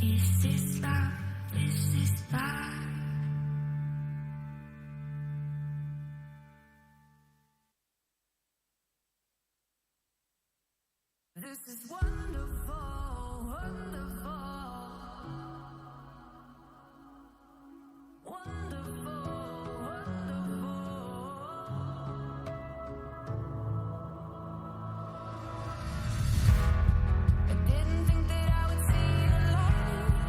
Is this love? Is this love? This is wonderful, wonderful, wonderful, wonderful. I didn't think that I would see the light.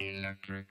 Electric.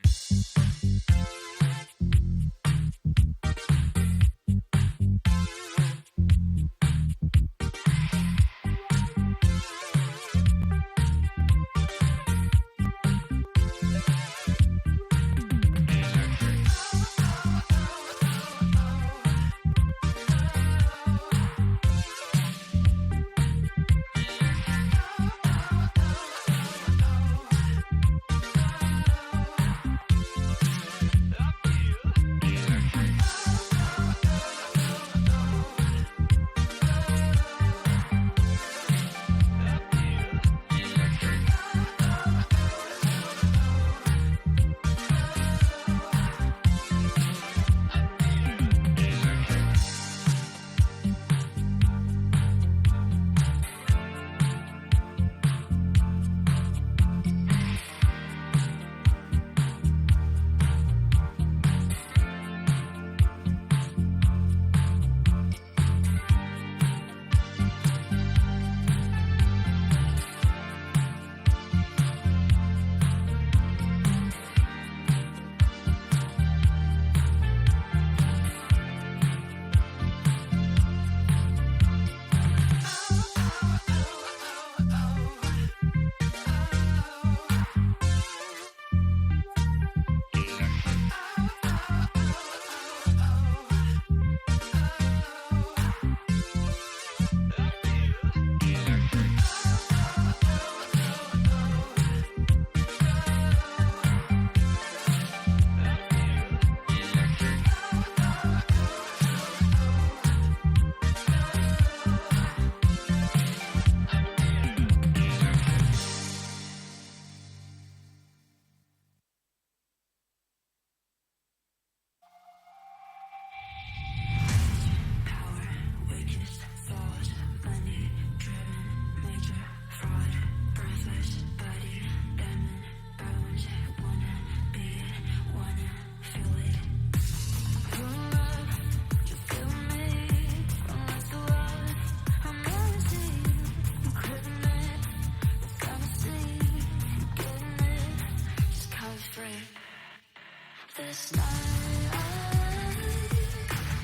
This night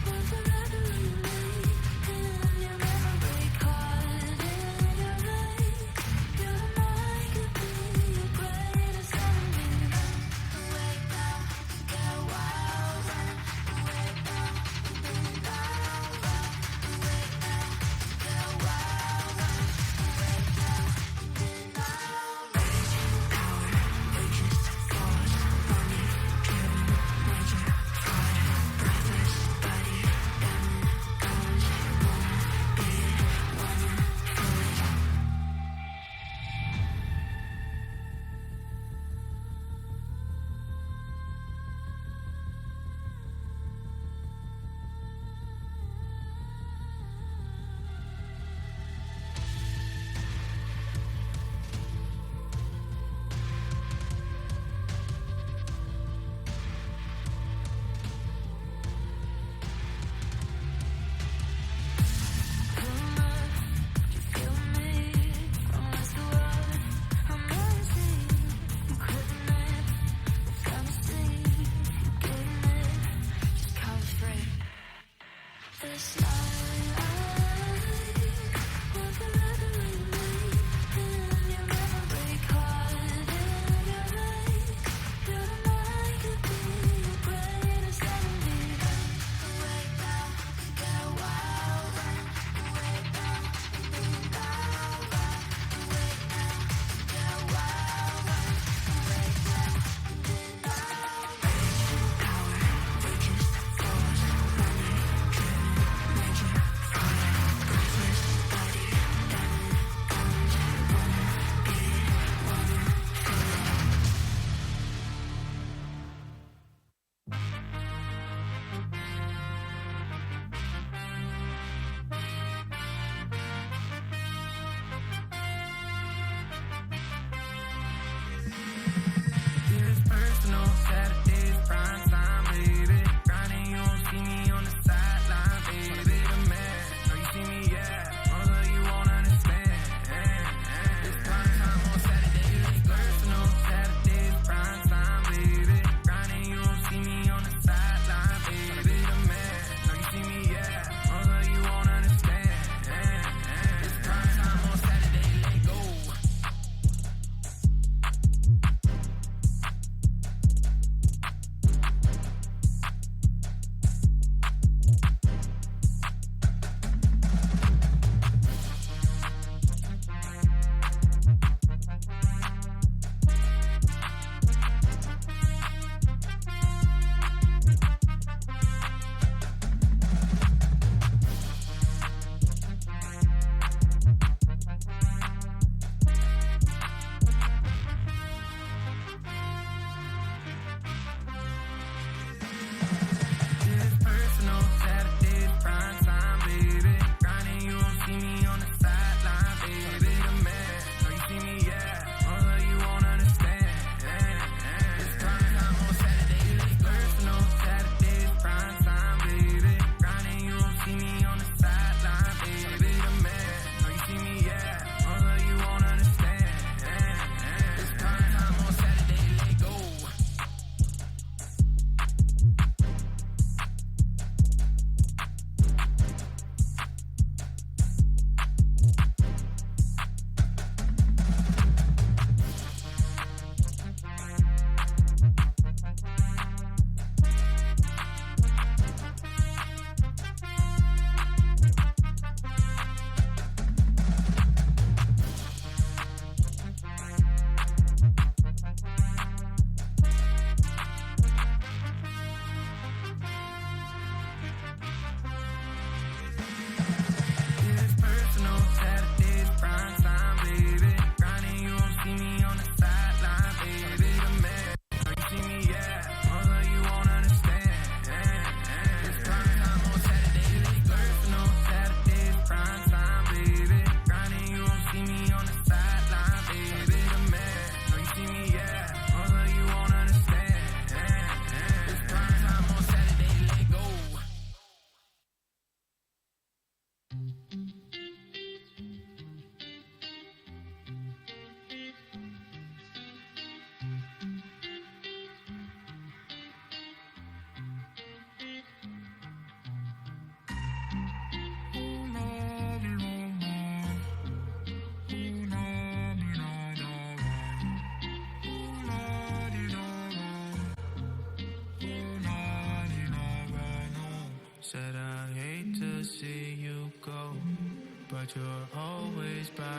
will forever remain in your memory, caught in your vein. Your mind could be your greatest enemy. Wake up, get wild, wake up, be loud. Wake up, get wild, wake up, be loud. Raging power, weakest thought, money driven, major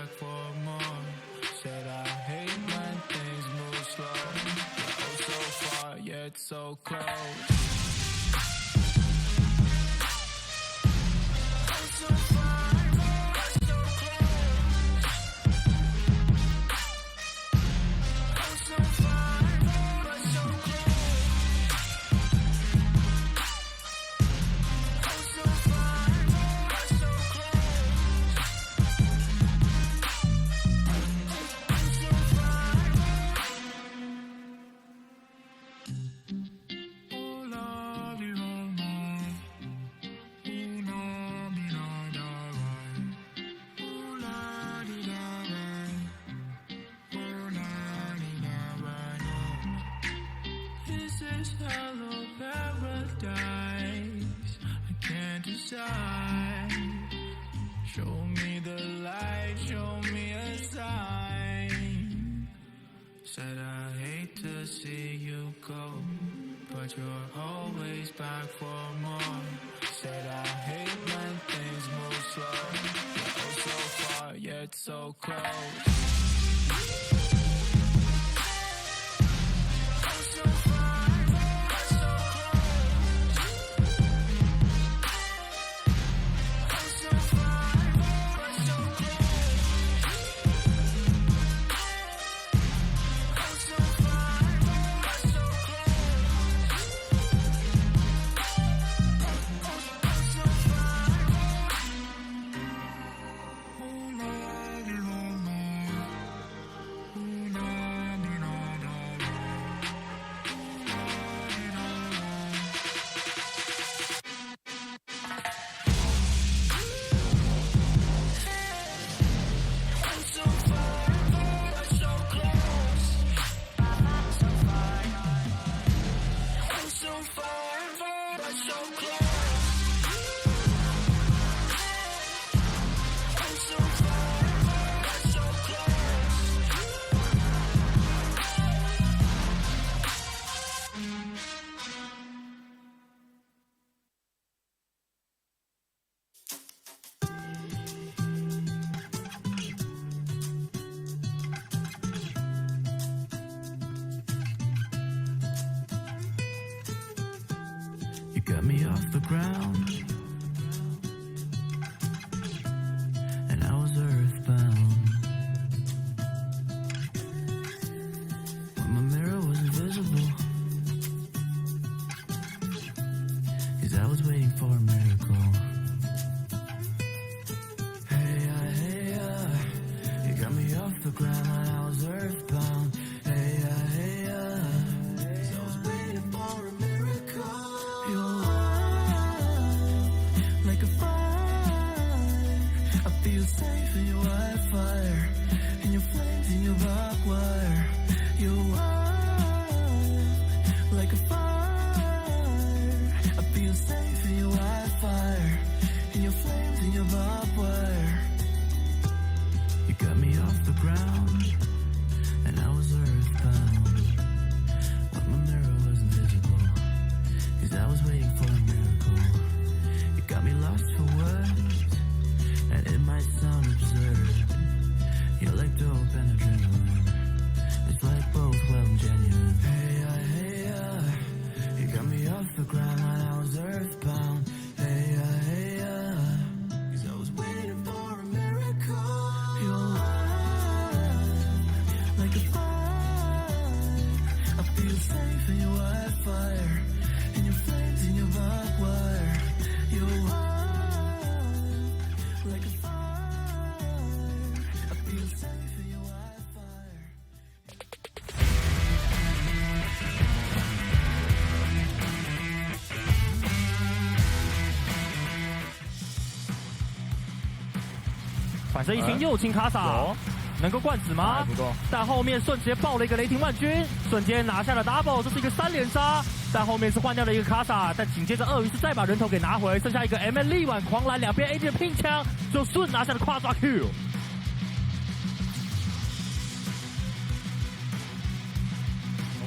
back for more. Said I hate when things move slow. You're oh so far, yet so close. Oh so far, but so close. Oh so far, but so close. Oh so far, but so close. Oh so far. Oh love you all more. Oh no me no da right. Oh la di da right. Oh la di da right. This is hello paradise. I can't decide. Show me the light, show me a sign. Said I hate to see you go, but you're always back for more. Said I hate when things move slow. You're oh so far, yet so close. Oh so far, but so close. Oh so far, but so close. Oh so far, but so close. Oh so far. Oh love you all more. Oh la di da da da. Oh la di da da. Oh so far, but so close. So far. Oh so far, but so close. Oh so far, but so close. You got me off the ground, and I was earthbound. When my mirror was invisible, 'cause I was waiting for a miracle. Hey, you got me off the ground and I was earthbound. Hey, 'cause I was waiting for a miracle. You're like a fire. I feel safe in your wildfire, in your flames, in your barbed wire. You're like a fire. I feel safe in your wildfire, in your flames, in your barbed wire. You got me off the ground, and I was earthbound. When my mirror was invisible, 'cause I was waiting for a miracle. You got me lost for words, and it might sound absurd. You're like dope and adrenaline. It's like both well and genuine. Hey, you got me off the ground and I was earthbound. Hey, 'cause I was waiting for a miracle. You're like a fire. I feel safe in your wildfire, in your flames, in your barbed wire. You're like a fire. I feel safe in your wildfire. 反射一清右清卡萨，能够灌死吗？不够。但后面瞬间爆了一个雷霆万钧，瞬间拿下了 double， 这是一个3连杀。但后面是换掉了一个卡萨，但紧接着鳄鱼是再把人头给拿回，剩下一个 MN 力挽狂澜，两边 AD 的拼枪，就顺拿下了跨抓 Q。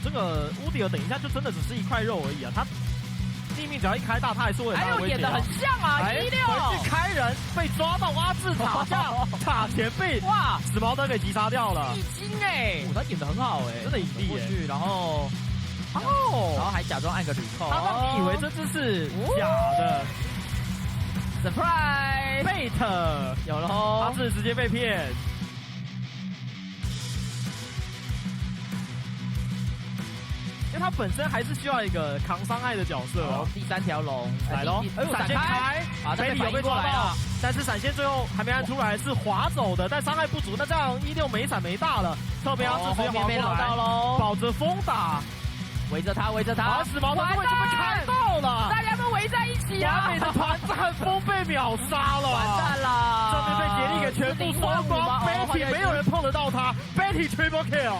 这个乌迪尔等一下就真的只是一块肉而已啊，他你命只要一开大，他还是会有还有演的很像啊，16回去开人被抓到阿志塔下塔前被哇死毛灯给击杀掉了，一惊哎，他演的很好哎，真的引力过去，然后然后还假装按个铝扣，他让你以为这只是假的 ，surprise bait 有了吼，阿志直接被骗。因为他本身还是需要一个扛伤害的角色哦。第3条龙来喽，闪现开，贝利有被抓到，但是闪现最后还没按出来，是滑走的，但伤害不足。那这样16没闪没大了，侧边要直接滑过来，保着风打，围着他，围着他，死毛灯为什么开到了？大家都围在一起啊！完美的团战，风被秒杀了，完蛋了！这边被杰利给全部收光 ，Betty 没有人碰得到他 ，Betty triple kill。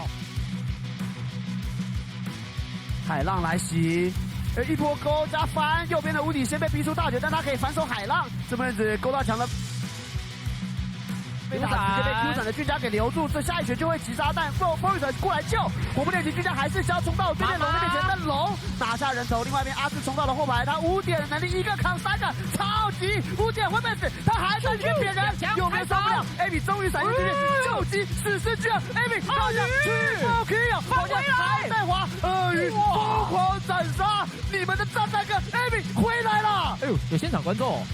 海浪来袭，一波勾加翻，右边的无底先被逼出大绝，但他可以反手海浪，这么子勾到墙的。被打直接被 Q 闪的俊佳给留住，这下一拳就会击杀，但 Forest 过来救，果不其然，俊佳还是想要冲到对面龙的面前，但龙拿下人头，另外一边阿志冲到了后排，他5点的能力，一个扛3个，超级5点会被死，他还在里面扁人，右边受不了 ，Amy 终于闪现进去，救急死尸巨人 ，Amy 跳下去 ，OK 啊，好像还在滑，鳄鱼疯狂斩杀，你们的炸弹哥 Amy 回来了，哎呦，有现场观众。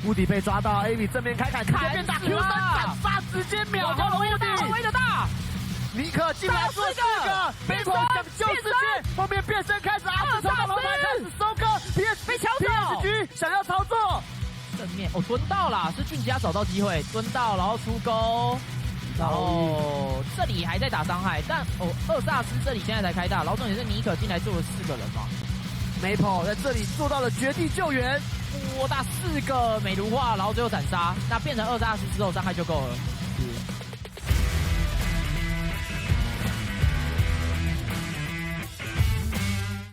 无敌被抓到 ，Amy 正面开砍，直接变大 Q3斩杀，直接秒掉了无敌，围的大，尼克进来做4个，被迫想救世界，后面变身开始，阿志冲到龙牌开始收割 ，PS 被抢走 ，PSG 想要操作，正面哦蹲到啦，是俊佳找到机会蹲到，然后出钩，然后这里还在打伤害，但2萨斯这里现在才开大，然后重点是尼克进来救了4个人嘛。Maple 在这里做到了绝地救援，我打4个美如画，然后最后斩杀，那变成2萨斯之后伤害就够了。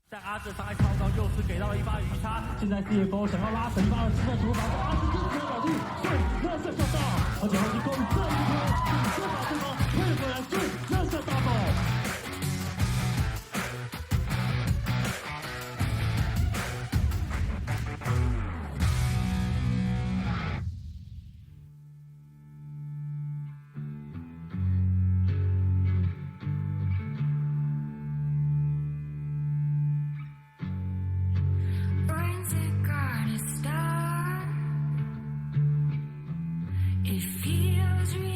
但阿志伤害超高，又是给到了一发鱼叉。现在 CFO 想要拉神发的是在厨房，阿志进球保住，所以热射上到，而且还是攻这一波，先把对方退回来，对热射大爆。Brains it got a star. It feels real.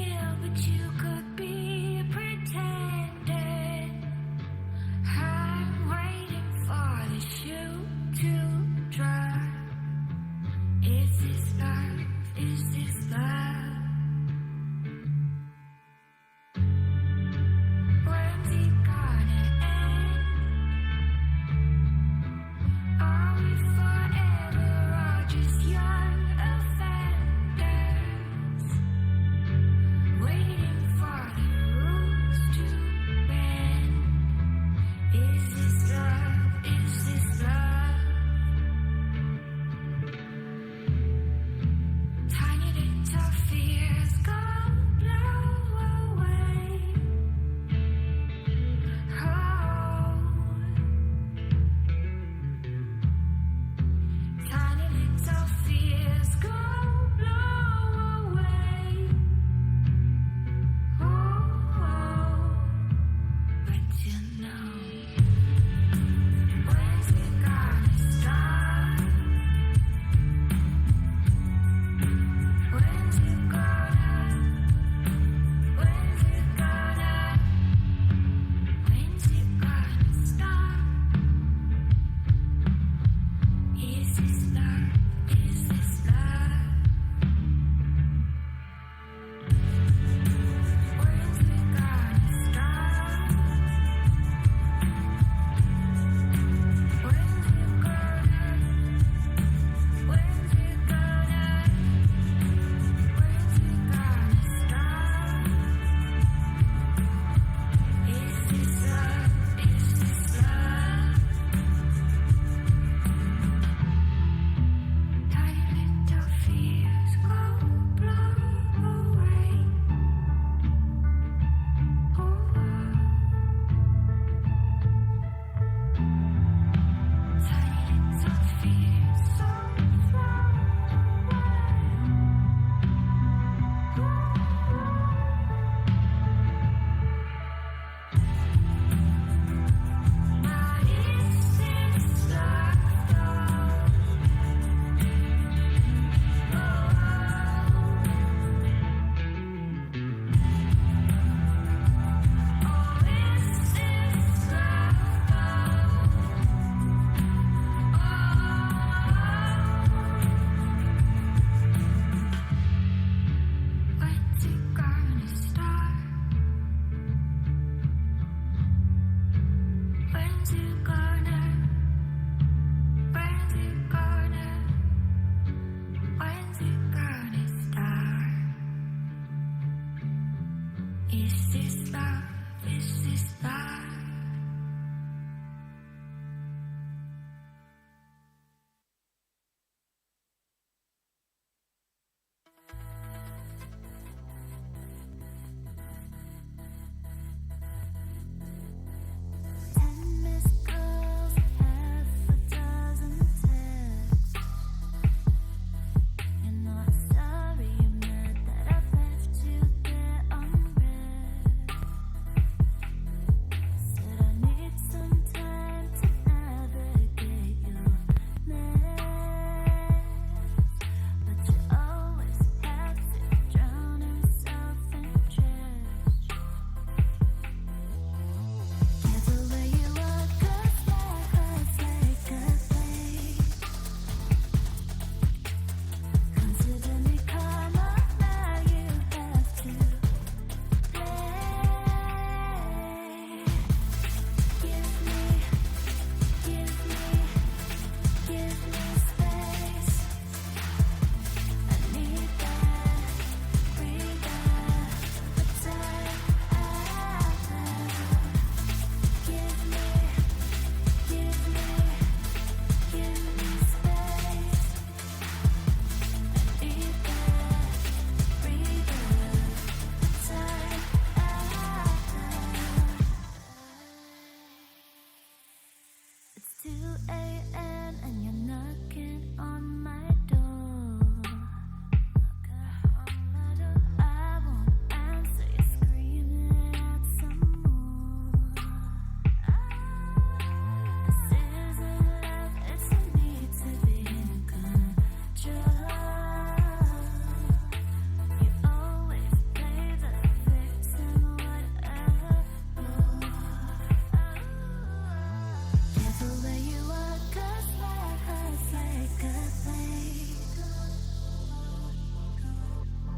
this love? Is this love? Ten missed calls, half a dozen texts. You're not sorry, you're mad that I left you there unread. Said I need some time to navigate your mess, but you always have to drown in self-interest. Careful where you are, 'cause my heart's like a blade. Consider me karma, now you have to play. Give me space. I need that breather, the time I have. Give me space. I need that breather, the time I have. It's 2 a.m. and you're knocking on my door. I won't answer, you're screaming out some more. This isn't love, it's a need to be in control. You always play the victim, whatever. Careful where you are, 'cause my heart's like a blade.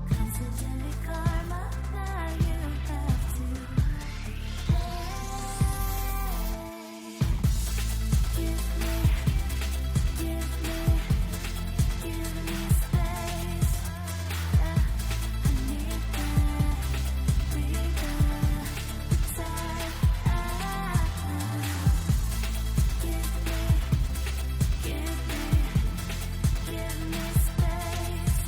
Consider me karma, now you have to play. Give me space. Yeah, I need that breather, the time I have. Give me space.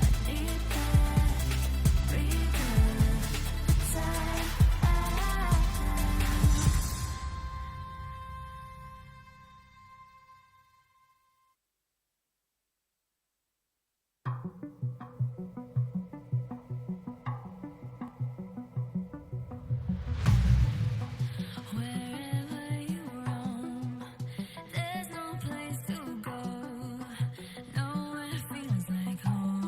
I need that breather, the time I have. Wherever you roam, there's no place to go. Nowhere feels like home.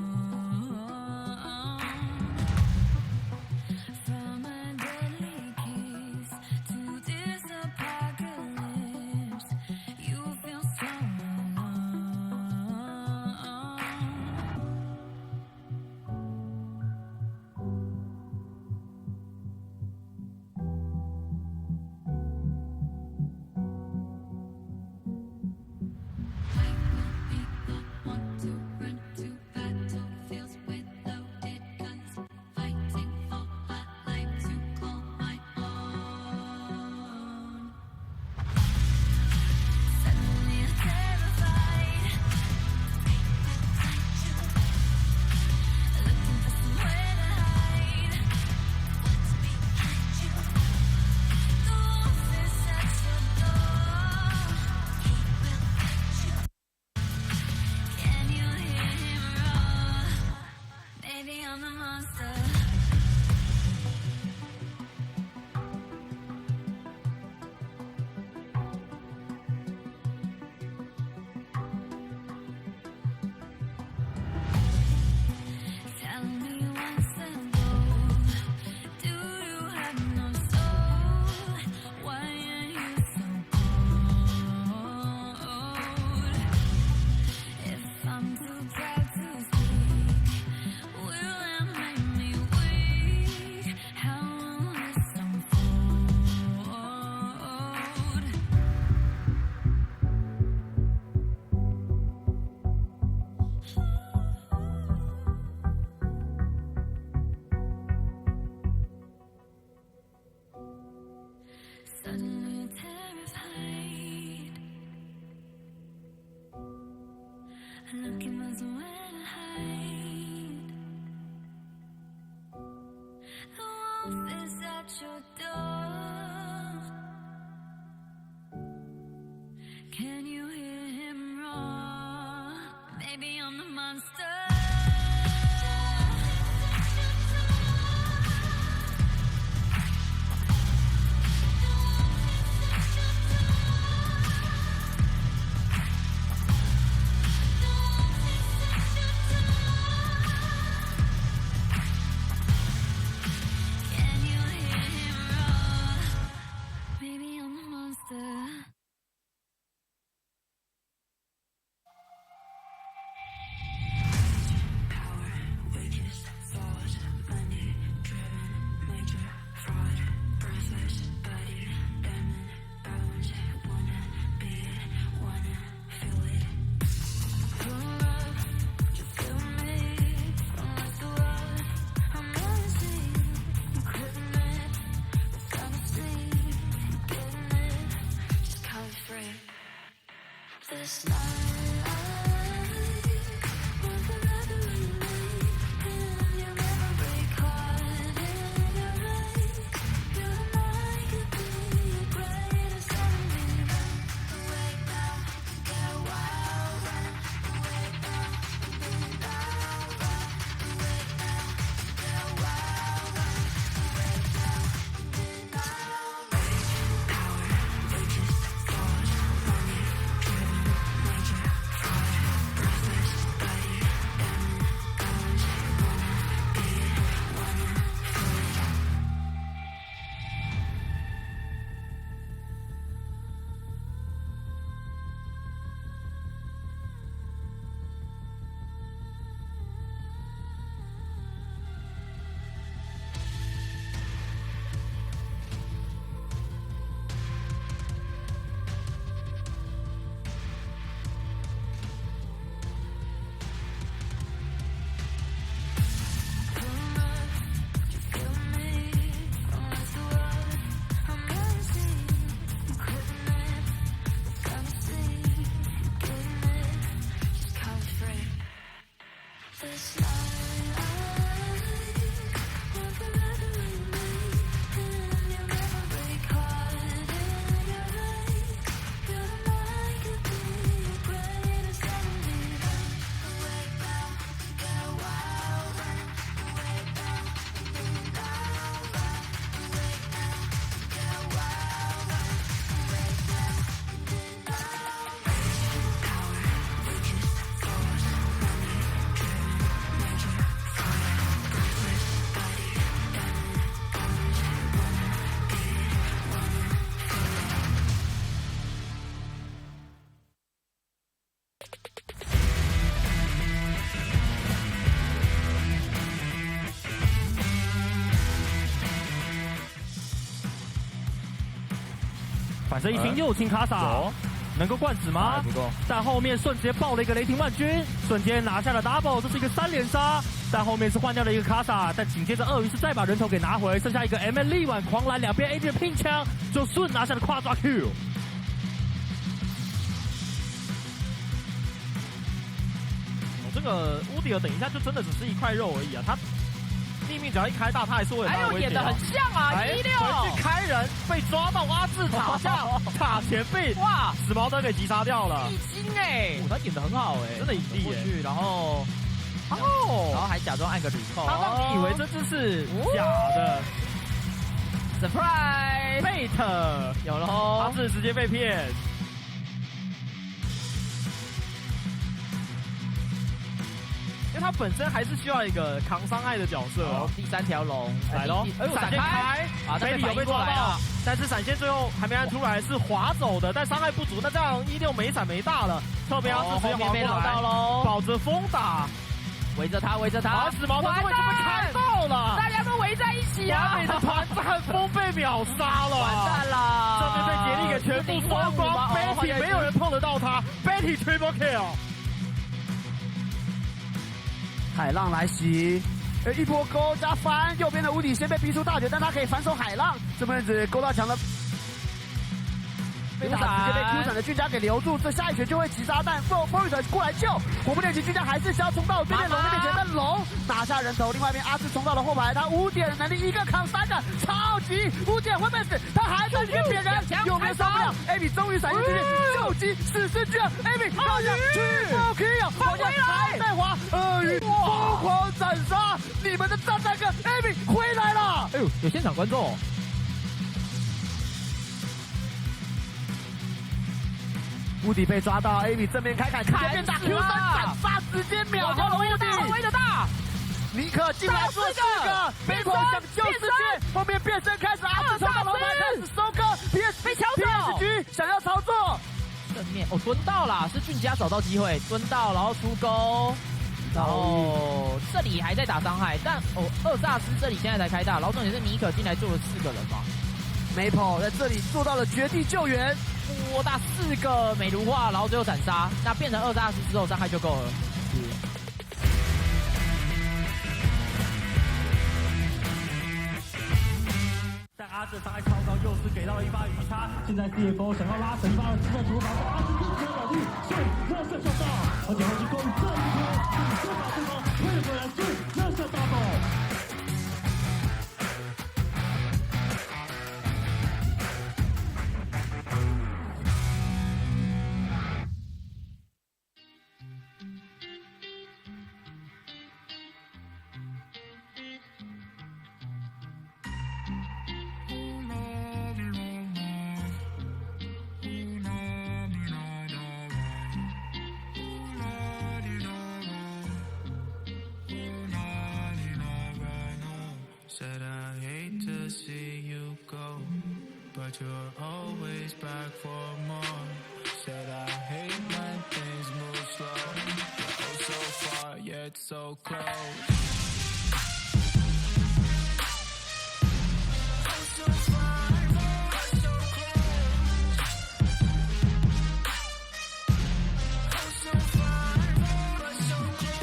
From a deadly kiss to this apocalypse, you feel so alone. Want to run to battlefields with loaded guns, fighting for a life to call my own. Suddenly I'm terrified, looking for somewhere to hide. What's behind you? The wolf is at your door. He will get you. Can you hear him roar? Maybe I'm the monster. Tell me once ago, do you have no soul? Why are you so cold? If I'm too proud to speak, will that make me weak? 反身一星右清卡萨，能够灌死吗？不够。但后面瞬间爆了一个雷霆万钧，瞬间拿下了 double， 这是一个3连杀。但后面是换掉了一个卡萨，但紧接着鳄鱼是再把人头给拿回，剩下一个 MN 力挽狂澜，两边 AD 的拼枪，就顺拿下了跨抓 Q。这个乌迪尔等一下就真的只是一块肉而已啊，他地命只要一开大，他还是会有哎呦，演的很像啊，16回去开人被抓到阿志塔下塔前被哇死毛灯给击杀掉了，一星哎，他演的很好哎，真的影帝哎，然后还假装按个recall，他让你以为这只是假的 surprise bait， 有了吼，阿志直接被骗。因为他本身还是需要一个扛伤害的角色哦。第3条龙来喽，闪现开，菲利有被抓到，但是闪现最后还没按出来，是滑走的，但伤害不足。那这样16没闪没大了，侧边要直接滑过来，保着风打，围着他，而死毛的位置被开到了，大家都围在一起啊！完美的团战，风被秒杀了，完蛋了！这边被杰力给全部收光 ，Betty 没有人碰得到他 ，Betty triple kill。海浪来袭，一波勾加翻，右边的无底先被逼出大绝，但他可以反手海浪，这边子勾到墙的。被打直接被 Q 闪的俊佳给留住，这下一拳就会击杀，但风雨水过来救，果不其然，俊佳还是想要冲到对面龙的面前，但龙拿下人头，另外一边阿志冲到了后排，他5点的能力，一个扛3个，超级5点会被死，他还在里面扁人，右边受不了 ，Amy 终于闪现进去，救急死尸巨人 ，Amy 高下去 ，OK 跑回来，还在滑，鳄鱼疯狂斩杀，你们的炸弹哥 Amy 回来了，哎呦，有现场观众。乌迪被抓到 ，Amy 正面开砍，直接变大 Q3斩杀，直接秒掉了乌迪，围的大，尼克进来做4个，被迫想救世界，后面变身开始，阿志冲到龙牌开始收割 ，PS 被抢走 ，PSG 想要操作，正面蹲到啦，是俊佳找到机会蹲到，然后出钩，然后这里还在打伤害，但2萨斯这里现在才开大，然后重点是尼克进来救了4个人嘛 ，Maple 在这里做到了绝地救援。多大4个美如画，然后最后斩杀，那变成2萨斯之后伤害就够了。但阿志伤害超高，又是给到了一发鱼叉。现在 CFO 想要拉神发的自动厨房，阿志更没有保利，所以热射上到，而且后期攻这一波，就把对方推了回来，所以热射大爆。Said I hate to see you go, but you're always back for more. Said I hate when things move slow, but oh so far yet so close. Oh so far, but so close. Oh so far, but so close.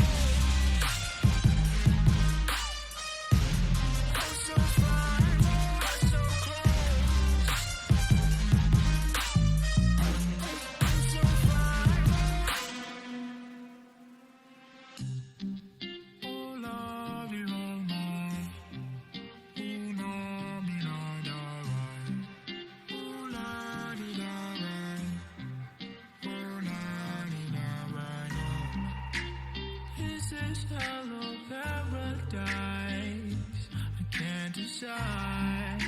Is this hello paradise? I can't decide.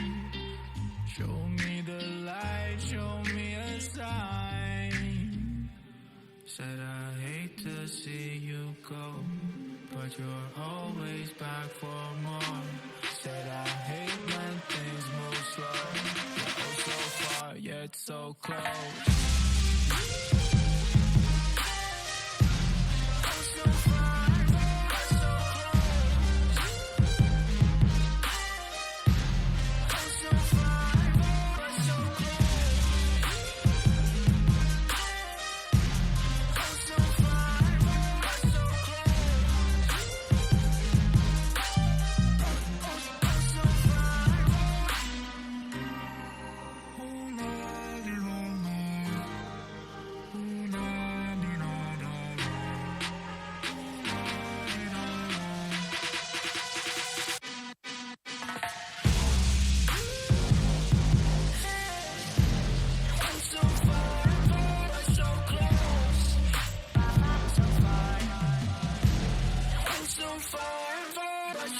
Show me the light, show me a sign. Said I hate to see you go, but you're always back for more. Said I hate when things move slow, but oh so far yet so close.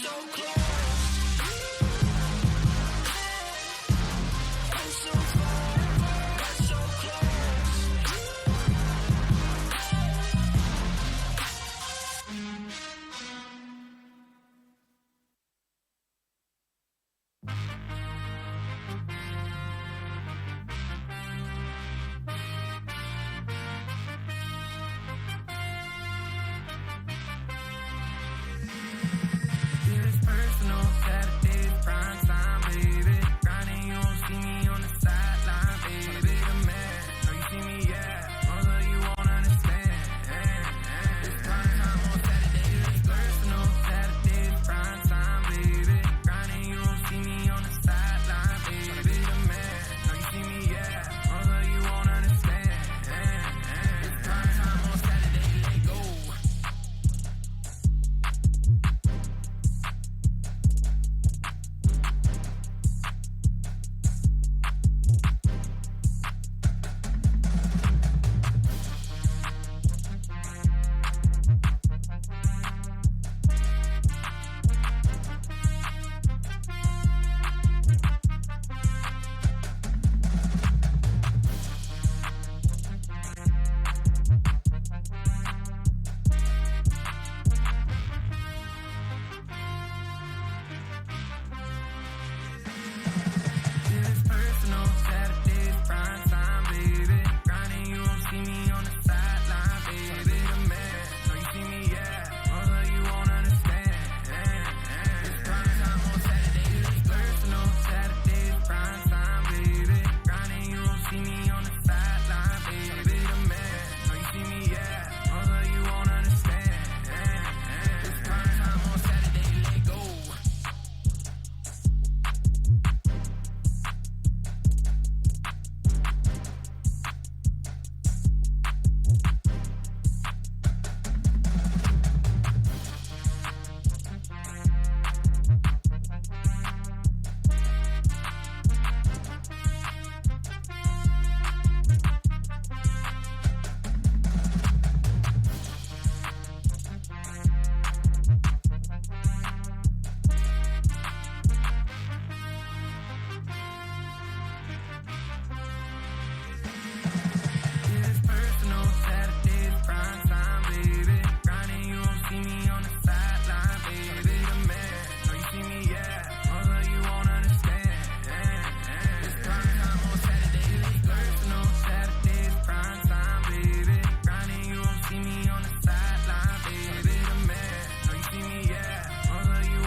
so close. I'm so far, but so close. It is personal, Saturdays, prime time, baby. Grinding, you won't see me on the sideline, baby. The man, know you see me, yeah. Although you won't understand. It's prime time on Saturdays. It is personal, Saturdays, prime time, baby. Grinding, you won't see me on the sideline, baby. The man, know you see me, yeah. Although you won't understand. It's prime time on Saturdays. Let go. It is personal, Saturdays, prime time, baby. Grinding, you won't see me on the sideline, baby. The man, know you see me, yeah. Although you won't understand. It's prime time on Saturdays. It is personal, Saturdays, prime time, baby. Grinding, you won't see me on the sideline, baby. The man, know you see me, yeah. Although you won't understand. It's prime time on Saturdays. Let go. It is personal, Saturdays, prime time, baby. Grinding, you won't see me on the sideline, baby. The man, know you see me, yeah. Although you won't understand. It's prime time on Saturdays. It is personal, Saturdays, prime time, baby. Grinding, you won't see me on the sideline, baby. The man, know you see me, yeah. Although you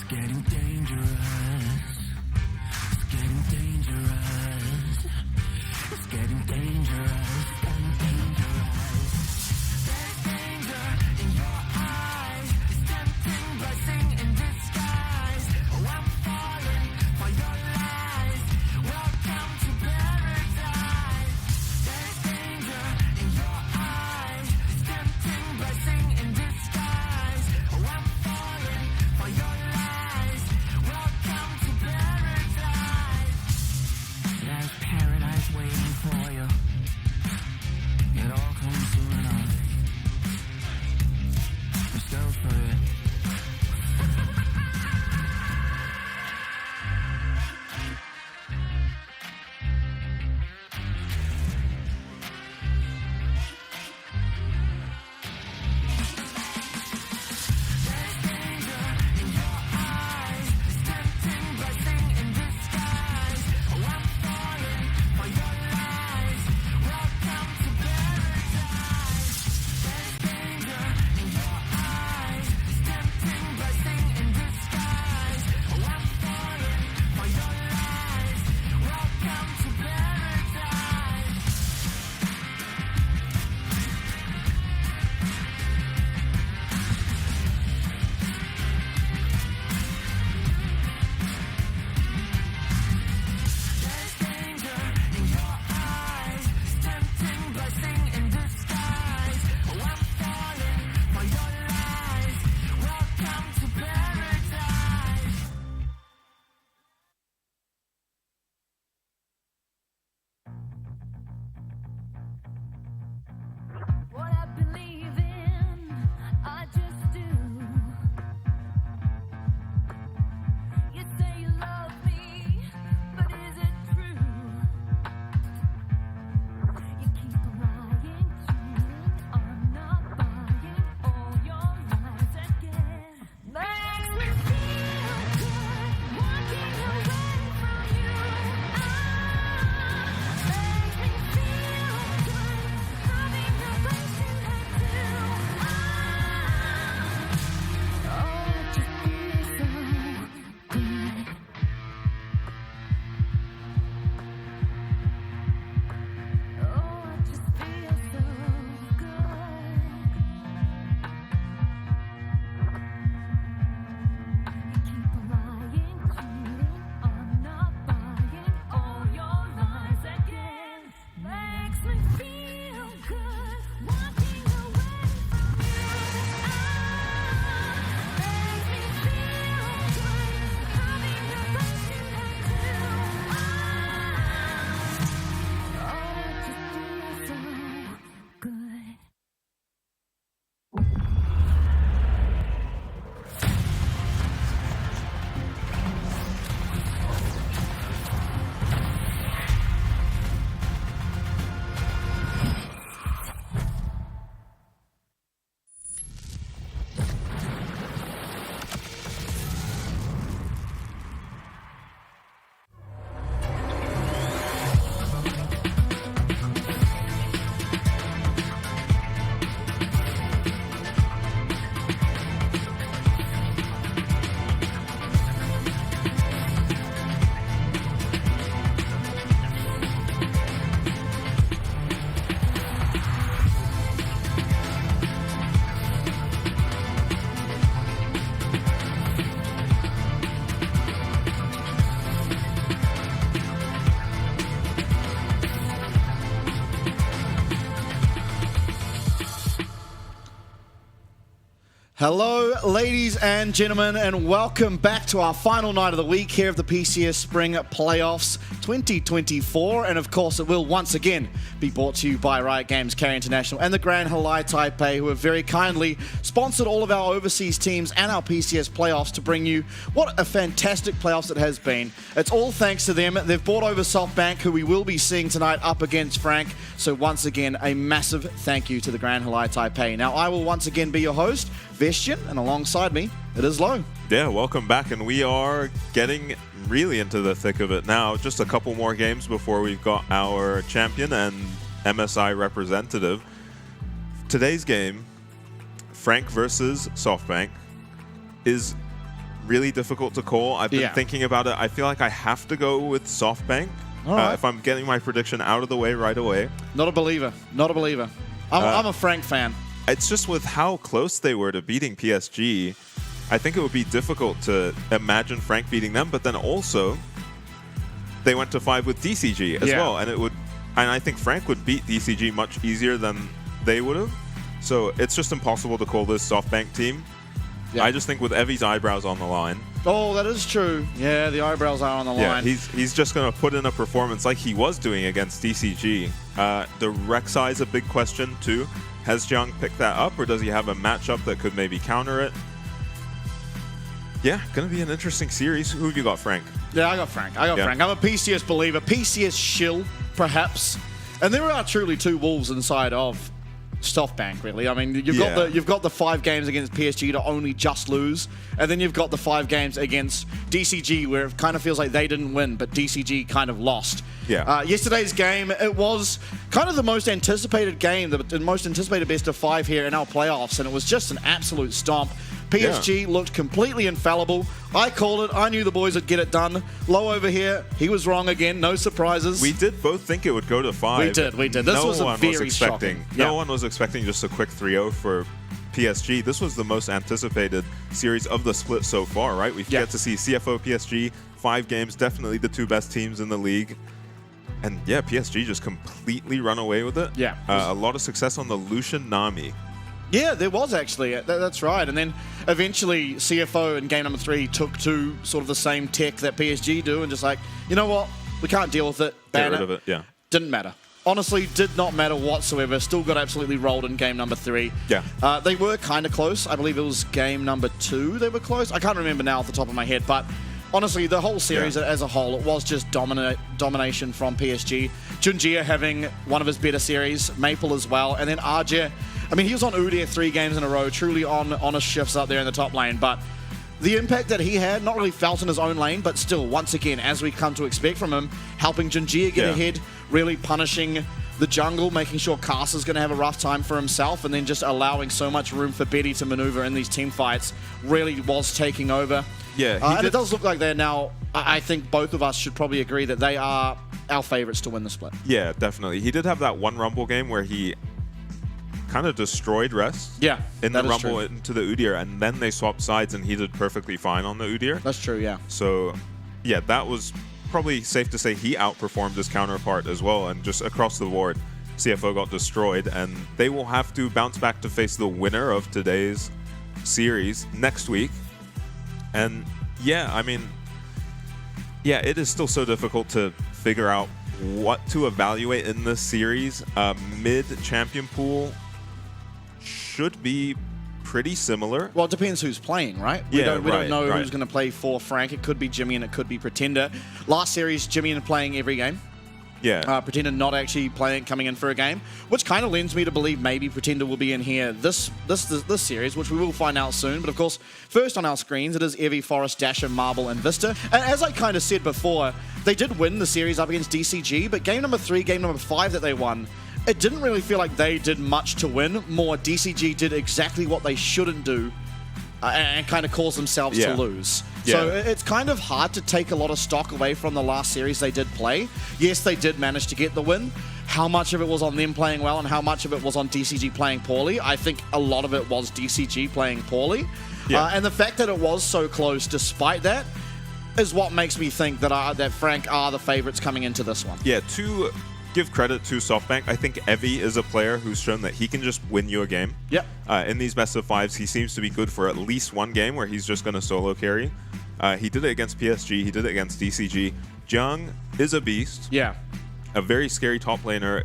getting dangerous. It's getting dangerous. It's getting dangerous. Getting dangerous. There's danger in your eyes. It's tempting blessing in disguise. Oh, I'm falling for your lies. Welcome to paradise. There's danger in your eyes. It's tempting blessing in disguise. Oh, I'm falling for your lies. Welcome to paradise. There's paradise waiting for you. It all comes soon enough. Just go for it. What I believe in, I just do. You say you love me, but is it true? You keep lying, cheating, I'm not buying all your lies again. Makes me feel good, walking away from you. Makes me feel good, loving the place you had to. Oh, it just feels so good. Oh, it just feels so good. You keep lying, cheating, I'm not buying all your lies again. Makes me feel good, walking away from you. Makes me feel good, loving the place you had to. Oh, it just feels so good. Hello, ladies and gentlemen, and welcome back to our final night of the week here of the PCS Spring Playoffs 2024. And of course, it will once again be brought to you by Riot Games, Carry International, and the Grand Halai Taipei, who have very kindly sponsored all of our overseas teams and our PCS playoffs to bring you what a fantastic playoffs it has been. It's all thanks to them. They've brought over SoftBank, who we will be seeing tonight up against Frank. So once again, a massive thank you to the Grand Halai Taipei. Now, I will once again be your host, Vestian, and alongside me, it is Lo. Yeah, welcome back, and we are getting really into the thick of it now. Just a couple more games before we've got our champion and MSI representative. Today's game, Frank versus SoftBank, is really difficult to call. I've been thinking about it. I feel like I have to go with SoftBank if I'm getting my prediction out of the way right away. Not a believer. Not a believer. I'm a Frank fan. It's just with how close they were to beating PSG, I think it would be difficult to imagine Frank beating them. But then also, they went to 5 with DCG as well, and I think Frank would beat DCG much easier than they would have. So it's just impossible to call this SoftBank team. Yeah. I just think with Evi's eyebrows on the line. Oh, that is true. Yeah, the eyebrows are on the line. He's just going to put in a performance like he was doing against DCG. The Rek'Sai's a big question too. Has Jiang picked that up, or does he have a matchup that could maybe counter it? Yeah, going to be an interesting series. Who have you got, Frank? Yeah, I got Frank. Frank. I'm a PCS believer. PCS shill, perhaps. And there are truly two wolves inside of SoftBank, really. I mean, you've got the 5 games against PSG to only just lose, and then you've got the 5 games against DCG where it kind of feels like they didn't win, but DCG kind of lost. Yeah. Yesterday's game, it was kind of the most anticipated game, the most anticipated best of 5 here in our playoffs, and it was just an absolute stomp. PSG looked completely infallible. I called it. I knew the boys would get it done. Low over here, he was wrong again. No surprises. We did both think it would go to 5. We did. This was a very shocking. No one was expecting just a quick 3-0 for PSG. This was the most anticipated series of the split so far, right? We get to see CFO PSG, 5 games, definitely the 2 best teams in the league. And yeah, PSG just completely run away with it. Yeah. A lot of success on the Lucian Nami. Yeah, there was actually. That's right. And then eventually CFO in game number 3 took to sort of the same tech that PSG do and just like, you know what? We can't deal with it. Get rid of it, yeah. Didn't matter. Honestly, did not matter whatsoever. Still got absolutely rolled in game number 3. Yeah. They were kind of close. I believe it was game number 2 they were close. I can't remember now off the top of my head, but honestly, the whole series as a whole, it was just domination from PSG. Junjia having one of his better series, Maple as well, and then Arja. I mean, he was on Udyr 3 games in a row, truly on his shifts up there in the top lane, but the impact that he had, not really felt in his own lane, but still, once again, as we come to expect from him, helping Junjia get ahead, really punishing the jungle, making sure Casa's going to have a rough time for himself, and then just allowing so much room for Betty to maneuver in these team fights, really was taking over. Yeah, and it does look like they're now, I think both of us should probably agree that they are our favorites to win the split. Yeah, definitely. He did have that one Rumble game where he kind of destroyed Rest in the Rumble into the Udyr, and then they swapped sides and he did perfectly fine on the Udyr. That's true, yeah. So, yeah, that was probably safe to say he outperformed his counterpart as well, and just across the board, CFO got destroyed, and they will have to bounce back to face the winner of today's series next week. And yeah, I mean, yeah, it is still so difficult to figure out what to evaluate in this series. Mid-champion pool should be pretty similar. Well, it depends who's playing, right? We don't know who's going to play for Frank. It could be Jimmy and it could be Pretender. Last series, Jimmy playing every game. Yeah. Pretender not actually coming in for a game, which kind of lends me to believe maybe Pretender will be in here this series, which we will find out soon. But of course, first on our screens, it is Evi, Forest, Dasher, Marble, and Vista. And as I kind of said before, they did win the series up against DCG, but game number 3, game number 5 that they won, it didn't really feel like they did much to win. More, DCG did exactly what they shouldn't do and kind of caused themselves to lose. So it's kind of hard to take a lot of stock away from the last series they did play. Yes, they did manage to get the win. How much of it was on them playing well and how much of it was on DCG playing poorly? I think a lot of it was DCG playing poorly. And the fact that it was so close despite that is what makes me think that Frank are the favorites coming into this one. Yeah, to give credit to SoftBank, I think Evi is a player who's shown that he can just win you a game. Yep. In these best of 5s, he seems to be good for at least one game where he's just going to solo carry. He did it against PSG. He did it against DCG. Jiang is a beast. Yeah. A very scary top laner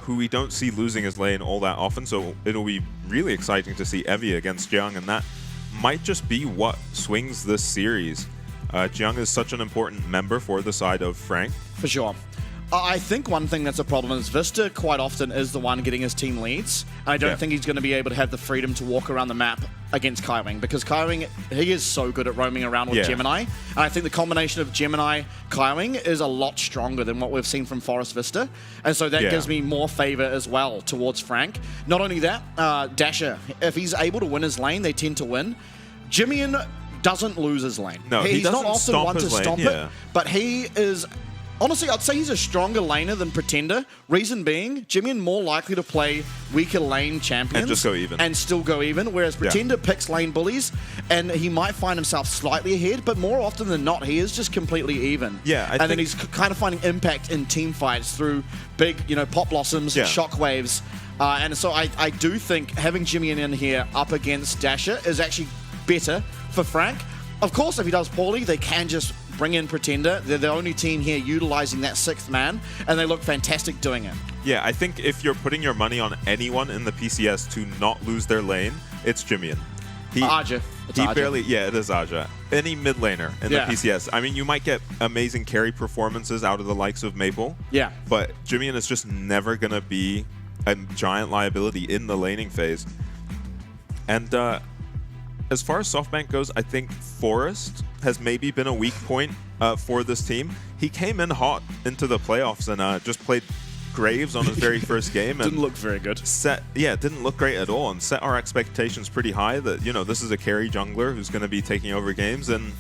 who we don't see losing his lane all that often. So it'll be really exciting to see Evi against Jiang, and that might just be what swings this series. Jiang is such an important member for the side of Frank. For sure. I think one thing that's a problem is Vista quite often is the one getting his team leads. And I don't think he's going to be able to have the freedom to walk around the map against Kaiwing, because Kaiwing, he is so good at roaming around with Gemini. And I think the combination of Gemini, Kaiwing is a lot stronger than what we've seen from Forest Vista. And so that gives me more favor as well towards Frank. Not only that, Dasher, if he's able to win his lane, they tend to win. Jimmy doesn't lose his lane. No, he he's not doesn't often stomp one to his lane, stomp yeah. it, but he is. Honestly, I'd say he's a stronger laner than Pretender. Reason being, Jimmy more likely to play weaker lane champions. And just go even. And still go even, whereas Pretender picks lane bullies, and he might find himself slightly ahead, but more often than not, he is just completely even. Yeah, and then he's kind of finding impact in team fights through big, pop blossoms, shockwaves. And so I do think having Jimmy in here up against Dasher is actually better for Frank. Of course, if he does poorly, they can just bring in Pretender. They're the only team here utilizing that 6th man, and they look fantastic doing it. Yeah, I think if you're putting your money on anyone in the PCS to not lose their lane, it's Jimmy. Aja. It's He Aja. barely, it is Aja. Any mid laner in the PCS. I mean, you might get amazing carry performances out of the likes of Maple. Yeah. But Jimmy is just never going to be a giant liability in the laning phase. And as far as SoftBank goes, I think Forest has maybe been a weak point for this team. He came in hot into the playoffs and just played Graves on his very first game. And didn't look very good. Didn't look great at all, and set our expectations pretty high that, this is a carry jungler who's going to be taking over games, and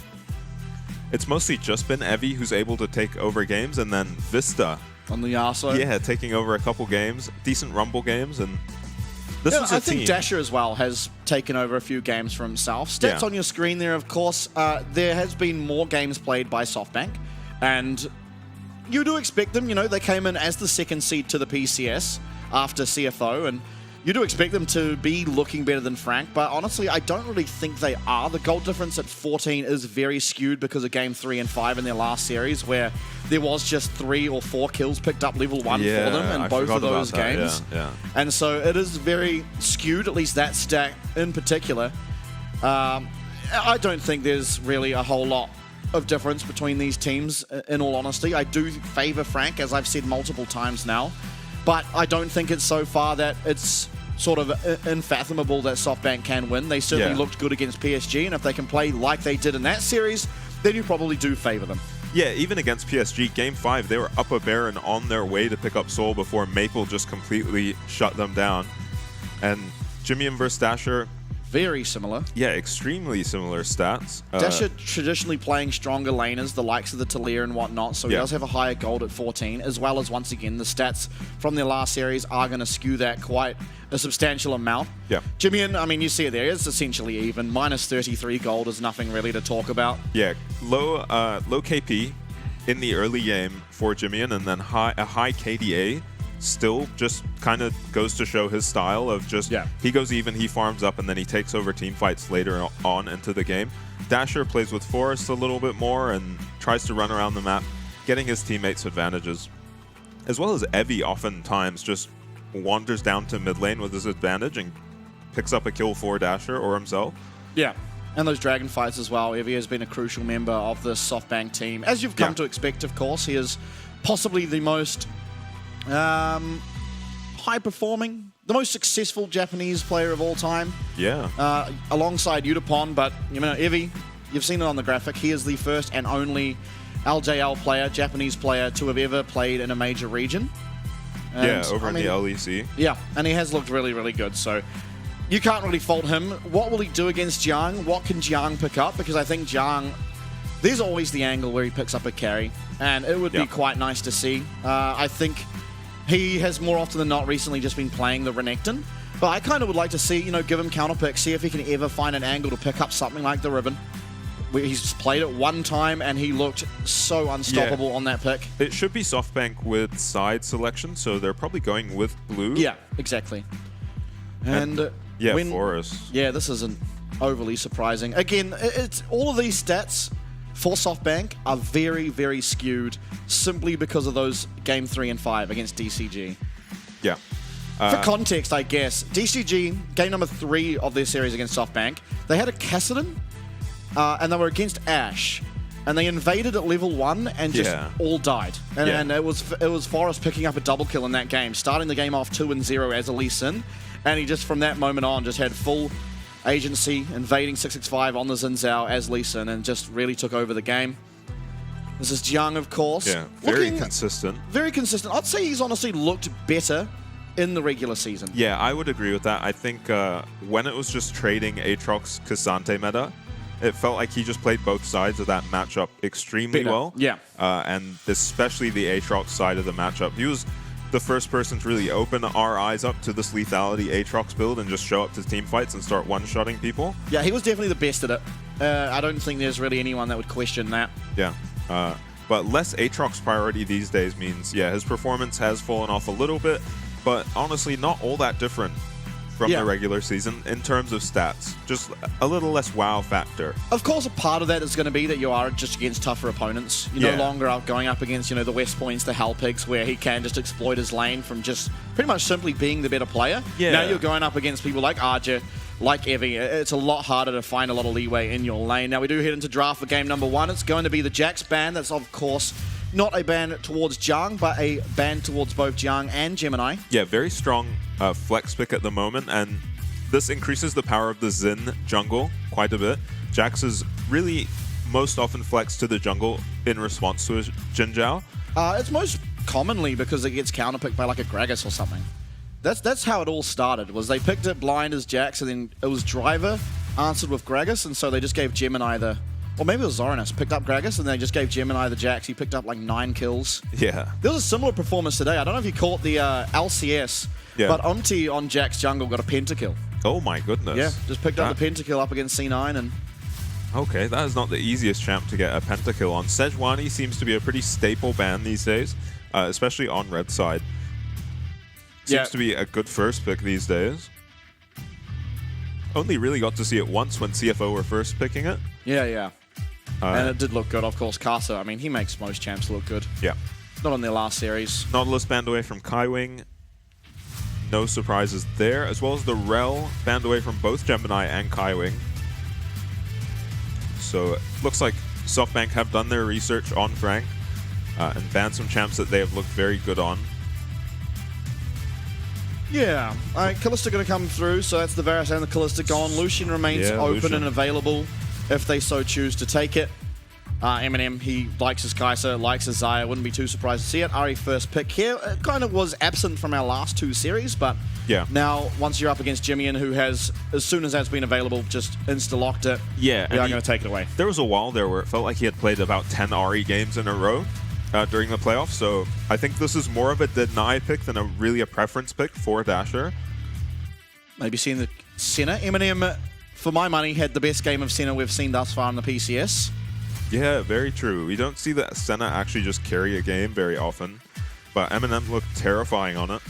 it's mostly just been Evie who's able to take over games, and then Vista. On the Yasuo. Yeah, taking over a couple games, decent Rumble games, and this was a I think team. Dasher as well has taken over a few games for himself. Stats on your screen there, of course. There has been more games played by SoftBank, and you do expect them. They came in as the 2nd seed to the PCS after CFO, and you do expect them to be looking better than Frank, but honestly, I don't really think they are. The goal difference at 14 is very skewed because of game 3 and 5 in their last series, where there was just 3 or 4 kills picked up level 1 for them in both of those games. And so it is very skewed, at least that stat in particular. I don't think there's really a whole lot of difference between these teams, in all honesty. I do favor Frank, as I've said multiple times now, but I don't think it's so far that it's sort of unfathomable that SoftBank can win. They certainly looked good against PSG, and if they can play like they did in that series, then you probably do favor them. Yeah, even against PSG, Game 5, they were up a Baron on their way to pick up Soul before Maple just completely shut them down. And Jimmy versus Dasher, very similar. Yeah, extremely similar stats. Dasher traditionally playing stronger laners, the likes of the Talir and whatnot, so he does have a higher gold at 14, as well as, once again, the stats from their last series are going to skew that quite a substantial amount. Yeah. Jimmy, I mean, you see it there, it's essentially even. Minus 33 gold is nothing really to talk about. Yeah, low KP in the early game for Jimmy, and then a high KDA. Still just kind of goes to show his style of just, he goes even, he farms up, and then he takes over team fights later on into the game. Dasher plays with Forest a little bit more and tries to run around the map, getting his teammates advantages. As well as Evie oftentimes just wanders down to mid lane with his advantage and picks up a kill for Dasher or himself. Yeah. And those dragon fights as well. Evie has been a crucial member of this SoftBank team. As you've come to expect, of course, he is possibly the most high-performing, the most successful Japanese player of all time. Yeah. Alongside Udapon, but Evie, you've seen it on the graphic. He is the first and only LJL player, Japanese player, to have ever played in a major region. And, over in the LEC. Yeah, and he has looked really, really good. So you can't really fault him. What will he do against Jiang? What can Jiang pick up? Because I think Jiang, there's always the angle where he picks up a carry, and it would be quite nice to see. I think he has more often than not recently just been playing the Renekton, but I kind of would like to see, give him counterpick, see if he can ever find an angle to pick up something like the Ribbon. He's played it one time, and he looked so unstoppable on that pick. It should be SoftBank with side selection, so they're probably going with blue. Yeah, exactly. And Forest. Yeah, this isn't overly surprising. Again, it's all of these stats for SoftBank are very, very skewed simply because of those game 3 and 5 against DCG. Yeah. For context, I guess, DCG, game number 3 of their series against SoftBank, they had a Kassadin, and they were against Ashe, and they invaded at level 1 and just all died. And it was Forest picking up a double kill in that game, starting the game off 2-0 as a Lee Sin, and he just, from that moment on, just had full agency, invading 665 on the Xin Zhao as Lee Sin, and just really took over the game. This is Jiang, of course. Yeah, very consistent. Very consistent. I'd say he's honestly looked better in the regular season. Yeah, I would agree with that. I think when it was just trading Aatrox Cassante meta, It felt like he just played both sides of that matchup extremely well. Yeah. And especially the Aatrox side of the matchup. He was the first person to really open our eyes up to this lethality Aatrox build and just show up to team fights and start one-shotting people. Yeah, he was definitely the best at it. I don't think there's really anyone that would question that. Yeah. But less Aatrox priority these days means, yeah, his performance has fallen off a little bit, but honestly not all that different from the regular season in terms of stats. Just a little less wow factor. Of course, a part of that is going to be that you are just against tougher opponents. You're no longer out going up against, the West Points, the Hellpigs, where he can just exploit his lane from just pretty much simply being the better player. Yeah. Now you're going up against people like Archer, like Evie. It's a lot harder to find a lot of leeway in your lane. Now we do head into draft for game number 1. It's going to be the Jax ban. That's, of course, not a ban towards Jiang, but a ban towards both Jiang and Gemini. Yeah, very strong flex pick at the moment, and this increases the power of the Xin jungle quite a bit. Jax is really most often flexed to the jungle in response to his Jin Zhao. It's most commonly because it gets counterpicked by like a Gragas or something. That's how it all started, was they picked it blind as Jax, and then it was Driver answered with Gragas, and so they just gave Gemini the... Or maybe it was Zoranus picked up Gragas, and they just gave Gemini the Jax. He picked up like 9 kills. Yeah. There was a similar performance today. I don't know if you caught the LCS, but Omti on Jax jungle got a pentakill. Oh my goodness. Yeah, just picked up the pentakill up against C9 and... Okay, that is not the easiest champ to get a pentakill on. Sejuani seems to be a pretty staple ban these days, especially on red side. Seems to be a good first pick these days. Only really got to see it once when CFO were first picking it. Yeah. And it did look good, of course. Kasa, I mean, he makes most champs look good. Yeah. Not on their last series. Nautilus banned away from Kaiwing. No surprises there, as well as the Rel banned away from both Gemini and Kaiwing. So it looks like SoftBank have done their research on Frank and banned some champs that they have looked very good on. Yeah. All right, Callista going to come through, so that's the Varus and the Callista gone. Lucian remains open Lucian. and available if they so choose to take it. Eminem, he likes his Kai'Sa, likes his Xayah. Wouldn't be too surprised to see it. Ari first pick here. It kind of was absent from our last 2 series, but now once you're up against Jimmian, who has, as soon as that's been available, just insta-locked it. Yeah. We are going to take it away. There was a while there where it felt like he had played about 10 Ari games in a row during the playoffs, so I think this is more of a deny pick than really a preference pick for Dasher. Maybe seeing the Senna. Eminem, for my money, had the best game of Senna we've seen thus far in the PCS. Yeah, very true. We don't see that Senna actually just carry a game very often, but Eminem looked terrifying on it.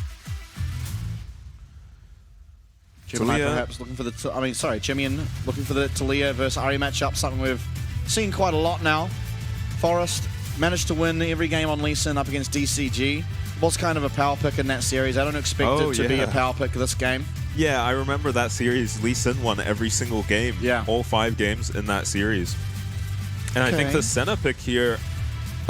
Gemini perhaps looking for the... Jimmian looking for the Talia versus Ari matchup, something we've seen quite a lot now. Forest managed to win every game on Lee Sin up against DCG. Was kind of a power pick in that series. I don't expect it to be a power pick this game. Yeah, I remember that series. Lee Sin won every single game. Yeah. All 5 games in that series. And I think the Senna pick here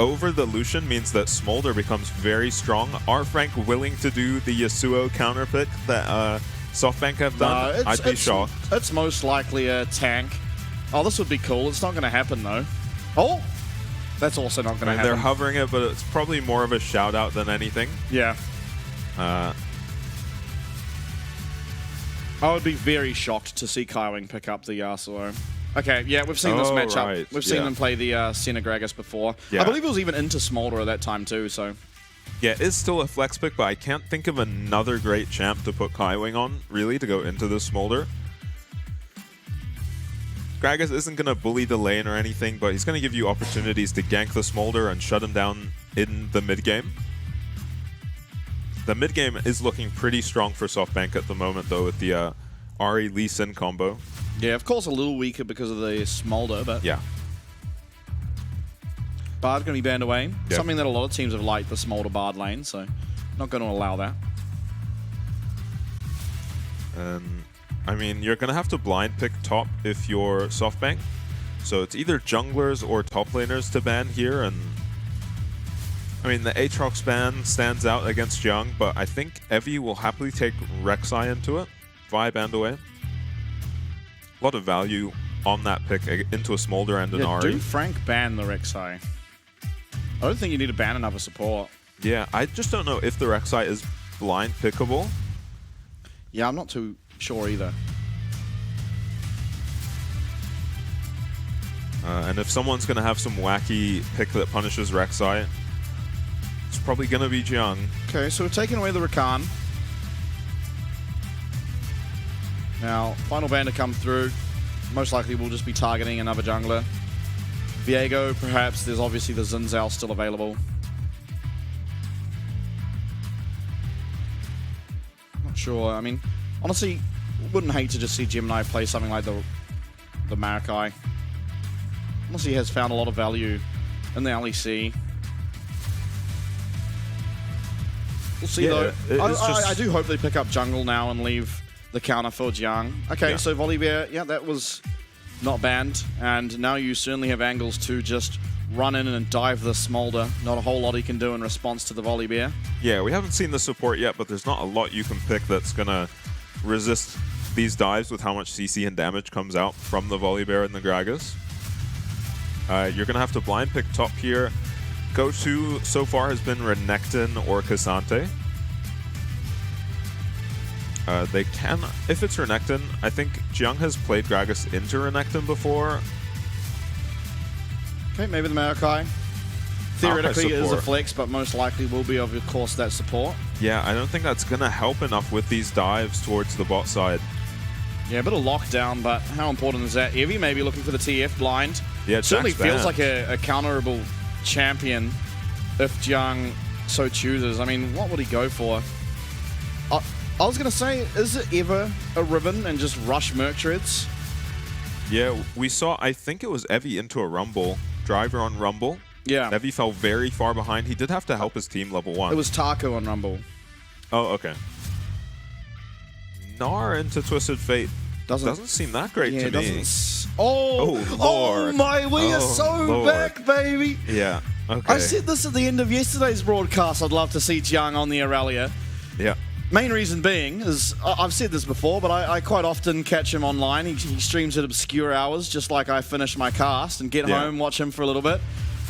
over the Lucian means that Smolder becomes very strong. Are Frank willing to do the Yasuo counter pick that SoftBank have done? I'd be shocked. It's most likely a tank. Oh, this would be cool. It's not going to happen, though. Oh! That's also not going to happen. They're hovering it, but it's probably more of a shout-out than anything. Yeah. I would be very shocked to see Kaiwing pick up the Yasuo. Okay, yeah, we've seen this matchup. Right. We've seen them play the Senna Gragas before. Yeah. I believe it was even into Smolder at that time too, so... Yeah, it's still a flex pick, but I can't think of another great champ to put Kaiwing on, really, to go into the Smolder. Gragas isn't going to bully the lane or anything, but he's going to give you opportunities to gank the Smolder and shut him down in the mid-game. The mid-game is looking pretty strong for SoftBank at the moment, though, with the Ari Lee Sin combo. Yeah, of course a little weaker because of the Smolder, but... Yeah. Bard's going to be banned away. Yep. Something that a lot of teams have liked, the Smolder Bard lane, so not going to allow that. I mean, you're going to have to blind pick top if you're SoftBank. So it's either junglers or top laners to ban here. And I mean, the Aatrox ban stands out against Jiang, but I think Evie will happily take Rek'Sai into it. Vi banned away. A lot of value on that pick into a Smolder and an Ari. Do Frank ban the Rek'Sai? I don't think you need to ban another support. Yeah, I just don't know if the Rek'Sai is blind pickable. Yeah, I'm not too sure either. And if someone's going to have some wacky pick that punishes Rek'Sai, it's probably going to be Jiang. Okay, so we're taking away the Rakan. Now, final ban to come through. Most likely we'll just be targeting another jungler. Viego, perhaps. There's obviously the Xin Zhao still available. Not sure. I mean, honestly, wouldn't hate to just see Gemini play something like the Maokai. Unless he has found a lot of value in the LEC. We'll see, though. I do hope they pick up jungle now and leave the counter for Jiang. Okay, so Volibear, yeah, that was not banned. And now you certainly have angles to just run in and dive the Smolder. Not a whole lot he can do in response to the Volibear. Yeah, we haven't seen the support yet, but there's not a lot you can pick that's going to resist these dives with how much CC and damage comes out from the Volibear and the Gragas. You're going to have to blind pick top here. Go-to so far has been Renekton or Cassante. They can, if it's Renekton, I think Jiang has played Gragas into Renekton before. Okay, maybe the Maokai. Theoretically, it is a flex, but most likely will be, of course, that support. Yeah, I don't think that's going to help enough with these dives towards the bot side. Yeah, a bit of lockdown, but how important is that? Evie maybe looking for the TF blind. Yeah, it certainly feels like a counterable champion if Jiang so chooses. I mean, what would he go for? I was going to say, is it ever a Riven and just rush Mercreds? Yeah, we saw, I think it was Evie into a Rumble, driver on Rumble. Yeah. Evie fell very far behind. He did have to help his team level 1. It was Taco on Rumble. Oh, okay. Gnar into Twisted Fate doesn't seem that great to me. Oh, my, we are so back, baby. Yeah, okay. I said this at the end of yesterday's broadcast. I'd love to see Jiang on the Aurelia. Yeah. Main reason being is, I've said this before, but I quite often catch him online. He streams at obscure hours, just like I finish my cast and get home, watch him for a little bit.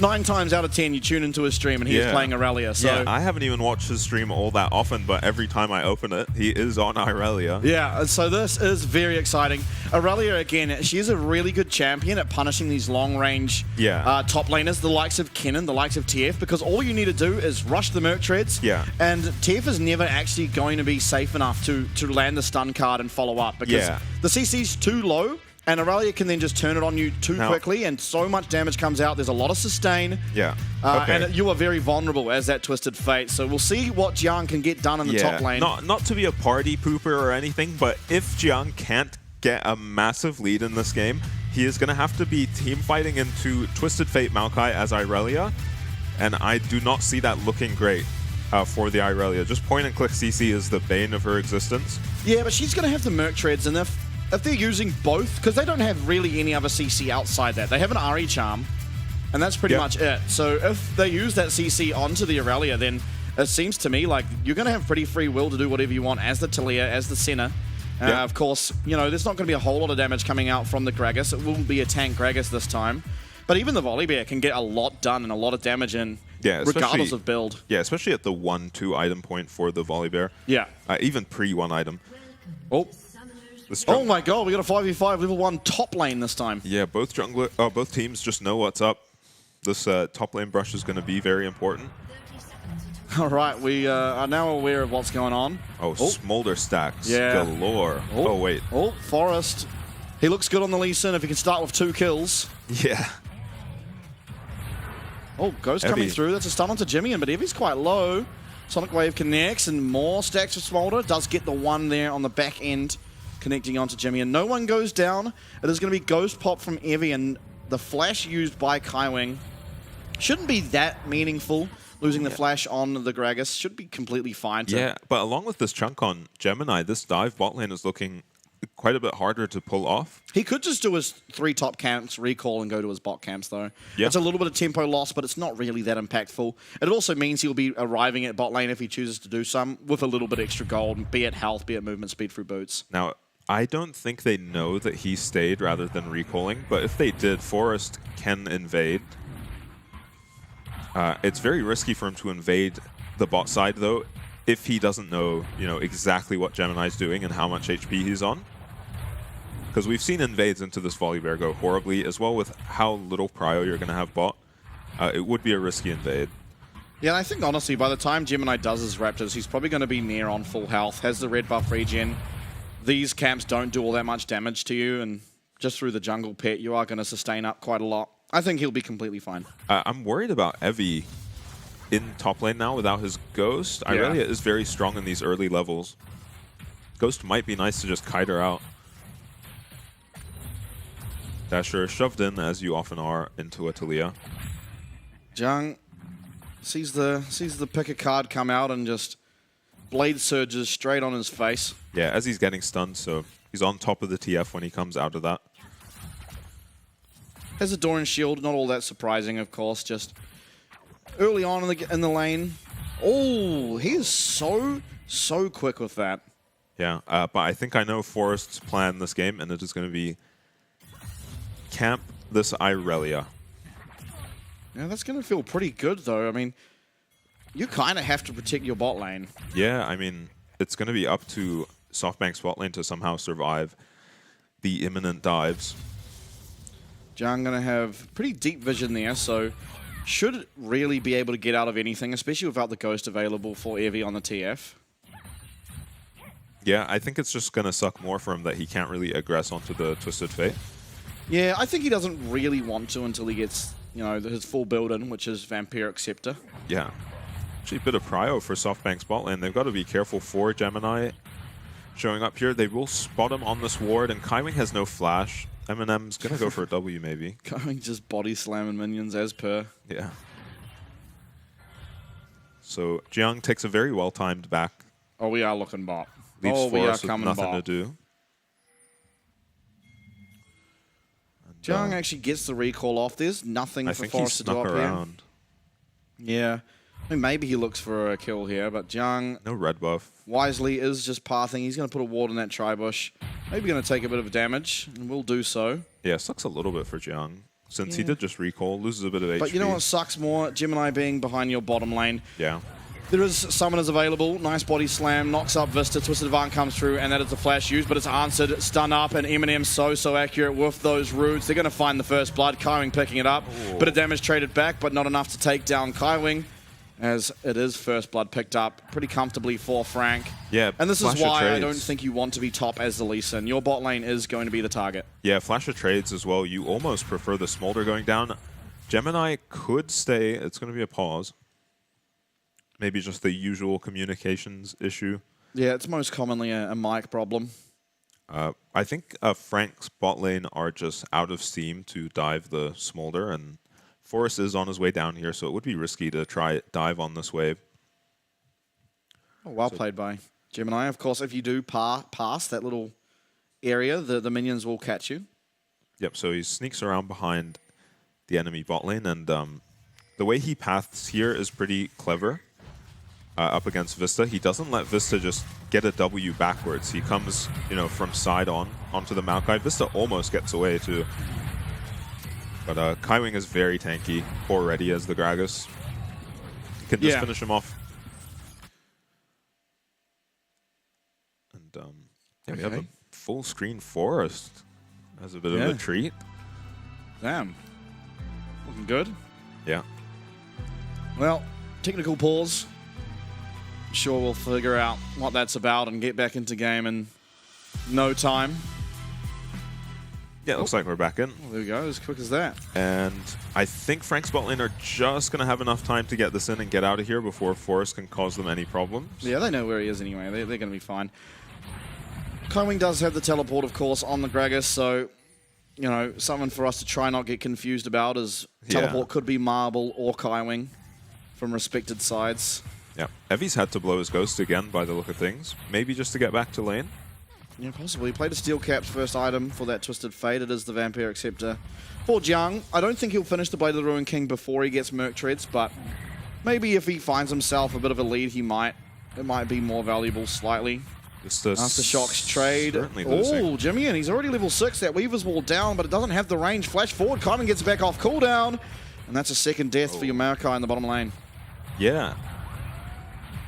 9 times out of 10, you tune into his stream and he is playing Aurelia. So yeah, I haven't even watched his stream all that often, but every time I open it, he is on Aurelia. Yeah, so this is very exciting. Aurelia, again, she is a really good champion at punishing these long-range top laners, the likes of Kennen, the likes of TF, because all you need to do is rush the Mercreds. Yeah. And TF is never actually going to be safe enough to land the stun card and follow up, because the CC's too low. And Aurelia can then just turn it on you too quickly, and so much damage comes out. There's a lot of sustain. Yeah. And you are very vulnerable as that Twisted Fate. So we'll see what Jiang can get done in the top lane. Not to be a party pooper or anything, but if Jiang can't get a massive lead in this game, he is going to have to be team fighting into Twisted Fate Maokai as Aurelia. And I do not see that looking great for the Aurelia. Just point and click CC is the bane of her existence. Yeah, but she's going to have the Mercreds, and if they're using both, because they don't have really any other CC outside that. They have an RE charm, and that's pretty much it. So if they use that CC onto the Aurelia, then it seems to me like you're going to have pretty free will to do whatever you want as the Talia, as the Senna. Of course, you know, there's not going to be a whole lot of damage coming out from the Gragas. It will be a tank Gragas this time. But even the Volibear can get a lot done and a lot of damage in, regardless of build. Yeah, especially at the 1-2 item point for the Volibear. Yeah. Even pre-1 item. Oh my god, we got a 5v5 level 1 top lane this time. Yeah, both teams just know what's up. This top lane brush is going to be very important. All right, we are now aware of what's going on. Smolder stacks galore. Oh, wait. Forest. He looks good on the Lee Sin if he can start with 2 kills. Yeah. Ghost coming through. That's a stun onto Jimmy, but Evie's quite low. Sonic Wave connects, and more stacks of Smolder. Does get the one there on the back end, connecting onto Jimmy, and no one goes down. It is going to be Ghost Pop from Evie, and the flash used by Kaiwing shouldn't be that meaningful. Losing the flash on the Gragas should be completely fine. Yeah, but along with this chunk on Gemini, this dive bot lane is looking quite a bit harder to pull off. He could just do his 3 top camps, recall, and go to his bot camps, though. Yeah. It's a little bit of tempo loss, but it's not really that impactful. It also means he'll be arriving at bot lane if he chooses to do some, with a little bit extra gold, be it health, be it movement speed through boots. Now, I don't think they know that he stayed rather than recalling, but if they did, Forest can invade. It's very risky for him to invade the bot side, though, if he doesn't know, exactly what Gemini's doing and how much HP he's on. Because we've seen invades into this Volibear go horribly, as well with how little prio you're going to have bot. It would be a risky invade. Yeah, and I think honestly, by the time Gemini does his Raptors, he's probably going to be near on full health, has the red buff regen. These camps don't do all that much damage to you, and just through the jungle pit, you are going to sustain up quite a lot. I think he'll be completely fine. I'm worried about Evie in top lane now without his Ghost. Yeah. Irelia is very strong in these early levels. Ghost might be nice to just kite her out. Dasher shoved in, as you often are, into a Talia. Jung sees the pick a card come out and just blade surges straight on his face. Yeah, as he's getting stunned, so he's on top of the TF when he comes out of that. Has a Doran shield, not all that surprising, of course. Just early on in the lane. Oh, he is so quick with that. Yeah, but I think I know Forrest's plan this game, and it is going to be camp this Irelia. Yeah, that's going to feel pretty good, though. I mean, you kind of have to protect your bot lane. Yeah, I mean, it's going to be up to SoftBank's bot lane to somehow survive the imminent dives. Jung going to have pretty deep vision there, so should really be able to get out of anything, especially without the Ghost available for Evie on the TF. Yeah, I think it's just going to suck more for him that he can't really aggress onto the Twisted Fate. Yeah, I think he doesn't really want to until he gets, you know, his full build-in, which is Vampiric Scepter. Yeah. Actually, a bit of prio for SoftBank's bot lane. They've got to be careful for Gemini showing up here. They will spot him on this ward, and Kaiwing has no flash. Eminem's going to go for a W, maybe. Going just body slamming minions as per. Yeah. So Jiang takes a very well-timed back. Oh, we are looking bot. Leaves oh, we are Forrest with coming nothing bot. to do. Jiang actually gets the recall off. There's nothing I for think he Forrest to do snuck up here. around. Yeah. I mean, maybe he looks for a kill here, but Jiang No red buff. wisely is just pathing. He's going to put a ward in that tri-bush. Maybe going to take a bit of damage, and will do so. Yeah, sucks a little bit for Jiang, since he did just recall, loses a bit of HP. But you know what sucks more? Gemini being behind your bottom lane. Yeah. There is summoners available. Nice body slam, knocks up Vista. Twisted Avant comes through, and that is the flash used, but it's answered. Stun up, and Eminem so accurate with those roots. They're going to find the first blood. Kaiwing picking it up. Bit of damage traded back, but not enough to take down Kaiwing, as it is first blood picked up pretty comfortably for Frank. Yeah, And this is flash of why I trades. don't think you want to be top as the Lee Sin. Your bot lane is going to be the target. Yeah, flash of trades as well. You almost prefer the Smolder going down. Gemini could stay. It's going to be a pause. Maybe just the usual communications issue. Yeah, it's most commonly a mic problem. I think Frank's bot lane are just out of steam to dive the Smolder, and Forrest is on his way down here, so it would be risky to try dive on this wave. Oh, well played by Gemini. Of course, if you do pass that little area, the minions will catch you. Yep, so he sneaks around behind the enemy bot lane, and the way he paths here is pretty clever. Up against Vista, he doesn't let Vista just get a W backwards. He comes, you know, from side on onto the Maokai. Vista almost gets away too. But Kaiwing is very tanky already as the Gragas. He can just finish him off. And yeah, we have a full screen Forest as a bit of a treat. Damn. Looking good. Yeah. Well, technical pause. Sure, we'll figure out what that's about and get back into game in no time. Yeah, it looks like we're back in. Well, there we go, as quick as that. And I think Frank's bot lane are just going to have enough time to get this in and get out of here before Forrest can cause them any problems. Yeah, they know where he is anyway. They're going to be fine. Kaiwing does have the teleport, of course, on the Gragas, so, you know, something for us to try not get confused about is teleport could be Marble or Kaiwing from respected sides. Yeah, Evie's had to blow his Ghost again by the look of things. Maybe just to get back to lane. Yeah, possibly. Played a Steel Cap's first item for that Twisted Fate. It is the Vampiric Scepter. For Jiang, I don't think he'll finish the Blade of the Ruined King before he gets Merc Treads, but maybe if he finds himself a bit of a lead, he might. It might be more valuable slightly. Aftershocks trade. Oh, Jimmy, and he's already level 6. That Weaver's Wall down, but it doesn't have the range. Flash forward. Kaiwing gets back off cooldown. And that's a second death for your Maokai in the bottom lane. Yeah.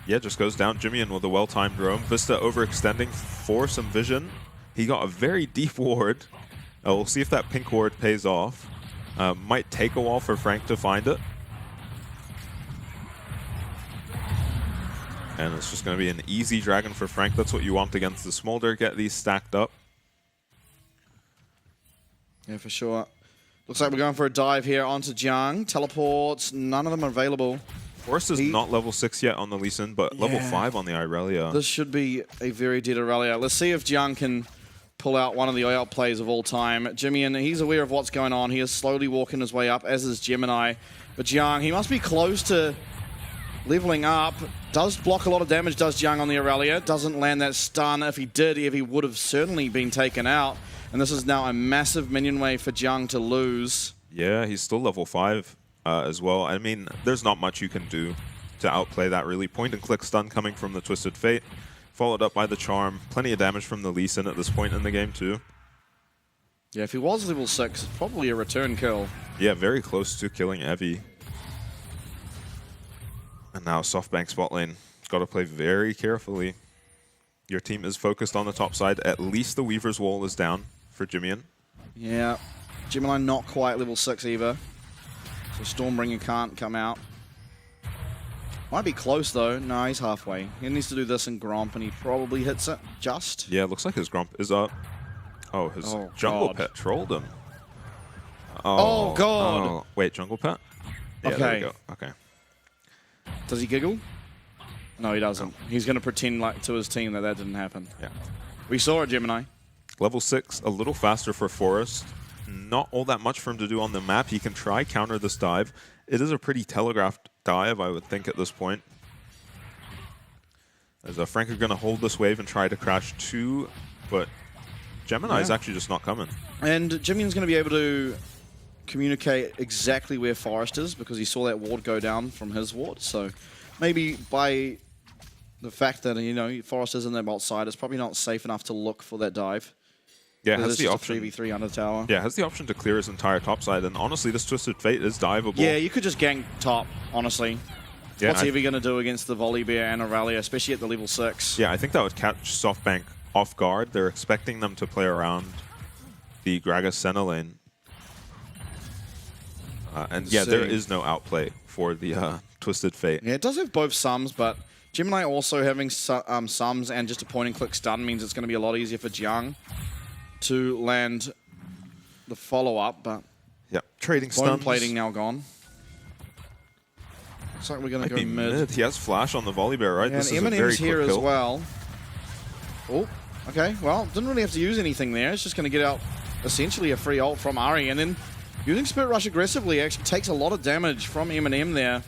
Yeah, just goes down. Jimmy in with a well-timed roam. Vista overextending for some vision. He got a very deep ward. We'll see if that pink ward pays off. Might take a while for Frank to find it. And it's just going to be an easy dragon for Frank. That's what you want against the Smolder. Get these stacked up. Yeah, for sure. Looks like we're going for a dive here onto Jiang. Teleports, none of them are available. Forrest is not level 6 yet on the Lee Sin, but level 5 on the Irelia. This should be a very dead Irelia. Let's see if Jiang can pull out one of the out plays of all time. Jimmy, he's aware of what's going on. He is slowly walking his way up, as is Gemini. But Jiang, he must be close to leveling up. Does block a lot of damage, does Jiang on the Irelia. Doesn't land that stun. If he did, he would have certainly been taken out. And this is now a massive minion wave for Jiang to lose. Yeah, he's still level 5 as well. I mean, there's not much you can do to outplay that, really. Point and click stun coming from the Twisted Fate, followed up by the Charm. Plenty of damage from the Lee Sin at this point in the game, too. Yeah, if he was level 6, it's probably a return kill. Yeah, very close to killing Evie. And now SoftBank spot lane. Got to play very carefully. Your team is focused on the top side. At least the Weaver's Wall is down for Jimian. Yeah, Gemini not quite level 6 either. So Stormbringer can't come out. Might be close though. No, he's halfway. He needs to do this in Gromp and he probably hits it just. Yeah, looks like his Gromp is up. Oh, his Jungle Pet trolled him. Oh, God. Oh. Wait, Jungle Pet? Yeah, there we go. Okay. Does he giggle? No, he doesn't. He's going to pretend like to his team that didn't happen. Yeah. We saw it, Gemini. Level 6, a little faster for Forrest. Not all that much for him to do on the map. He can try counter this dive. It is a pretty telegraphed dive, I would think, at this point. As Frank are going to hold this wave and try to crash 2, but Gemini is actually just not coming. And Jimian's going to be able to communicate exactly where Forrest is because he saw that ward go down from his ward. So maybe by the fact that, you know, Forrest is in their bot side, it's probably not safe enough to look for that dive. Yeah, has the option. 3v3 under tower. Yeah, has the option to clear his entire top side, and honestly, this Twisted Fate is diveable. Yeah, you could just gank top, honestly. Yeah, What's Evie going to do against the Volibear and Aurelia, especially at the level 6? Yeah, I think that would catch SoftBank off guard. They're expecting them to play around the Gragas Senna lane. And yeah, there is no outplay for the Twisted Fate. Yeah, it does have both sums, but Gemini also having sums and just a point-and-click stun means it's going to be a lot easier for Jiang to land the follow-up, but yeah, trading stuns. Plating now gone. Looks like we're going to go mid. He has flash on the Volibear, right? Yeah, this is and a very here quick as kill. well. Oh, okay. Well, didn't really have to use anything there. It's just going to get out essentially a free ult from Ari, and then using Spirit Rush aggressively actually takes a lot of damage from M&M there.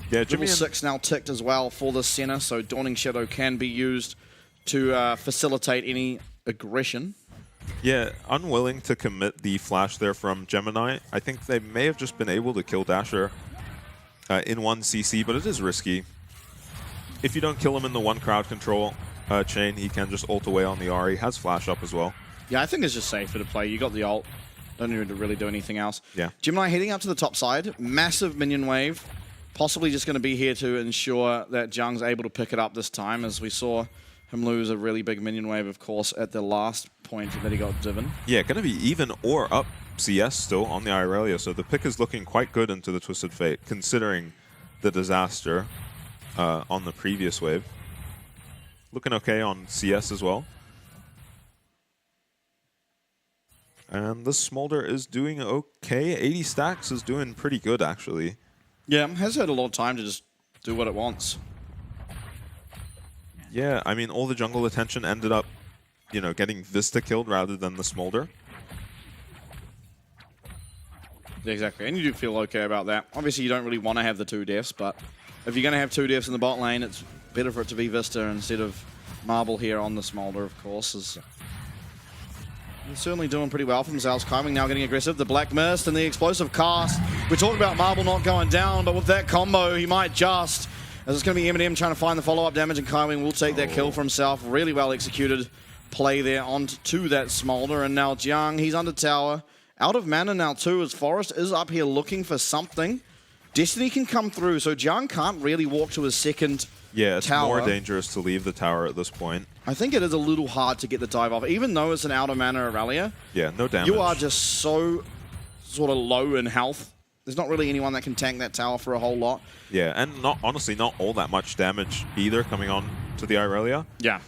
Yeah, Level 6 now ticked as well for the center, so Dawning Shadow can be used to facilitate any aggression. Yeah, unwilling to commit the flash there from Gemini. I think they may have just been able to kill Dasher in one CC, but it is risky. If you don't kill him in the one crowd control chain, he can just ult away on the Ari. Has flash up as well. Yeah, I think it's just safer to play. You got the ult. Don't need to really do anything else. Yeah. Gemini heading up to the top side. Massive minion wave. Possibly just going to be here to ensure that Jiang's able to pick it up this time, as we saw him lose a really big minion wave, of course, at the last point that he got driven. Yeah, going to be even or up CS still on the Irelia, so the pick is looking quite good into the Twisted Fate, considering the disaster on the previous wave. Looking okay on CS as well. And the Smolder is doing okay. 80 stacks is doing pretty good, actually. Yeah, has had a lot of time to just do what it wants. Yeah, I mean, all the jungle attention ended up, you know, getting Vista killed rather than the Smolder. Yeah, exactly, and you do feel okay about that. Obviously, you don't really want to have the 2 deaths, but if you're going to have 2 deaths in the bot lane, it's better for it to be Vista instead of Marble here on the Smolder, of course. He's certainly doing pretty well for themselves. Kyming now getting aggressive. The Black Mist and the explosive cast. We talked about Marble not going down, but with that combo, he might just. As it's going to be M&M trying to find the follow-up damage, and Kyming will take that kill for himself. Really well executed play there onto that Smolder. And now Jiang, he's under tower. Out of mana now too, as Forrest is up here looking for something. Destiny can come through, so Jiang can't really walk to his second Yeah, it's tower. more dangerous to leave the tower at this point. I think it is a little hard to get the dive off, even though it's an outer mana Aurelia. Yeah, no damage. You are just so sort of low in health. There's not really anyone that can tank that tower for a whole lot. Yeah, and honestly, not all that much damage either coming on to the Irelia. Yeah.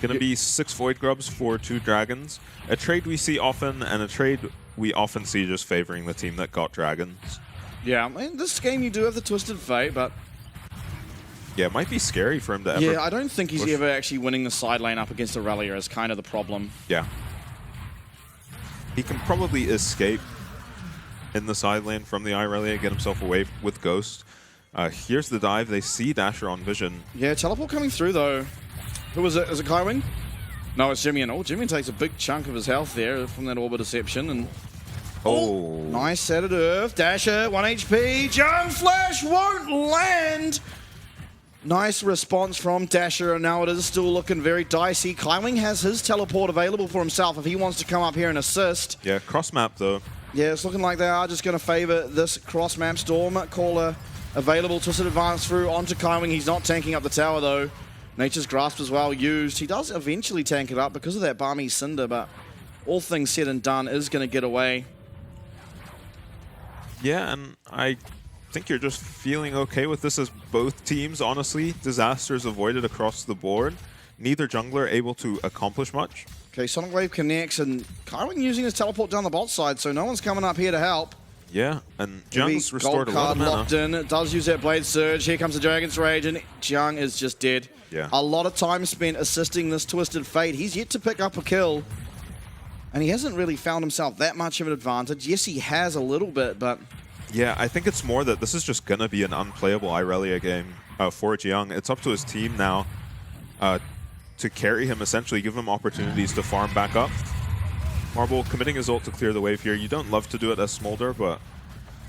Gonna be 6 Void Grubs for 2 Dragons. A trade we see often, and a trade we often see just favoring the team that got Dragons. Yeah, in this game you do have the Twisted Fate, but... Yeah, it might be scary for him to ever... Yeah, I don't think he's push. ever actually winning the side lane up against Aurelia is kind of the problem. Yeah. He can probably escape in the side lane from the Irelia, get himself away with Ghost. Here's the dive. They see Dasher on Vision. Yeah, teleport coming through though. Who was it? Is it Kaiwing? No, it's Jimmy. Oh, Jimmy takes a big chunk of his health there from that Orb of Deception. And Oh. nice set of Earth. Dasher, 1 HP. Jump Flash won't land. Nice response from Dasher, and now it is still looking very dicey. Kaiwing has his teleport available for himself if he wants to come up here and assist. Yeah, cross map though. Yeah, it's looking like they are just going to favor this cross map. Storm Caller available. Twisted Advance through onto Kaiwing. He's not tanking up the tower though. Nature's Grasp is well used. He does eventually tank it up because of that Balmy Cinder, but all things said and done is going to get away. Yeah, and I think you're just feeling okay with this as both teams, honestly. Disasters avoided across the board. Neither jungler able to accomplish much. Okay, Sonic Wave connects, and Kaiwing using his teleport down the bot side, so no one's coming up here to help. Yeah, and Maybe Jiang's restored a Gold lot card of mana. locked in. It does use that Blade Surge. Here comes the Dragon's Rage, and Jiang is just dead. Yeah. A lot of time spent assisting this Twisted Fate. He's yet to pick up a kill. And he hasn't really found himself that much of an advantage. Yes, he has a little bit, but... Yeah, I think it's more that this is just going to be an unplayable Irelia game for Jiang. It's up to his team now to carry him, essentially, give him opportunities to farm back up. Marble committing his ult to clear the wave here. You don't love to do it as Smolder, but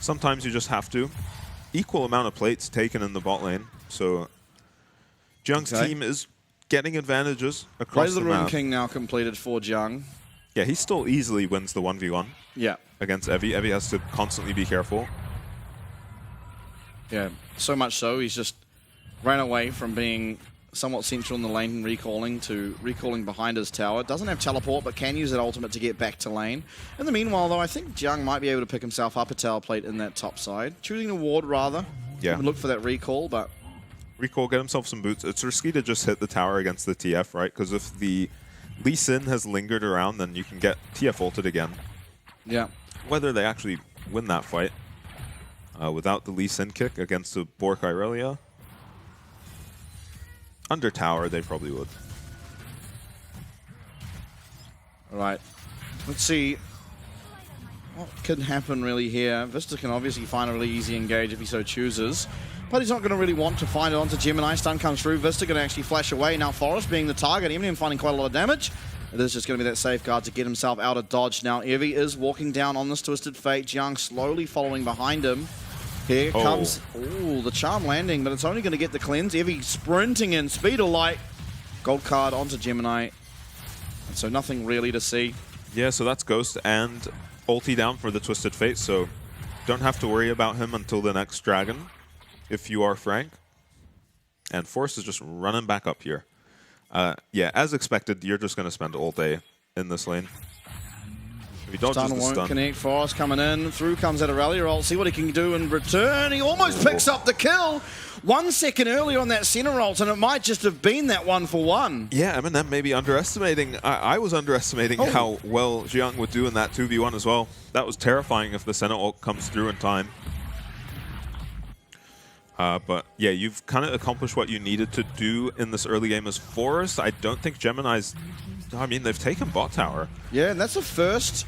sometimes you just have to. Equal amount of plates taken in the bot lane, so Jiang's team is getting advantages across Plays the the Rune map. King now completed for Jiang. Yeah, he still easily wins the 1v1 Yeah. against Evie. Evie has to constantly be careful. Yeah, so much so, he's just ran away from being somewhat central in the lane and recalling behind his tower. Doesn't have teleport, but can use that ultimate to get back to lane. In the meanwhile, though, I think Jiang might be able to pick himself up a tower plate in that top side. Choosing a ward, rather. Yeah. Look for that recall, but... Recall, get himself some boots. It's risky to just hit the tower against the TF, right? Because if the Lee Sin has lingered around, then you can get TF ulted again. Yeah. Whether they actually win that fight without the Lee Sin kick against the Bork Irelia, under tower, they probably would. All right. Let's see what can happen really here. Vista can obviously find a really easy engage if he so chooses. But he's not going to really want to find it onto Gemini. Stun comes through. Vista going to actually flash away. Now Forest being the target, even him finding quite a lot of damage. It is just going to be that safeguard to get himself out of dodge. Now Evie is walking down on this Twisted Fate. Jiang slowly following behind him. Here comes the charm landing, but it's only going to get the cleanse. Evie sprinting in, speed of light. Gold card onto Gemini. And so nothing really to see. Yeah, so that's Ghost and ulti down for the Twisted Fate, so don't have to worry about him until the next dragon, if you are Frank. And Force is just running back up here. Yeah, as expected, you're just going to spend all day in this lane. If he dodges Stun the won't stun. connect. Forest coming in. Through comes that Aurelia ult. See what he can do in return. He almost picks up the kill. 1 second earlier on that center ult, and it might just have been that 1-for-1. Yeah, I mean, that may be underestimating. I was underestimating how well Jiang would do in that 2v1 as well. That was terrifying if the center ult comes through in time. But yeah, you've kind of accomplished what you needed to do in this early game as Forest. I don't think Gemini's... I mean, they've taken bot tower. Yeah, and that's the first...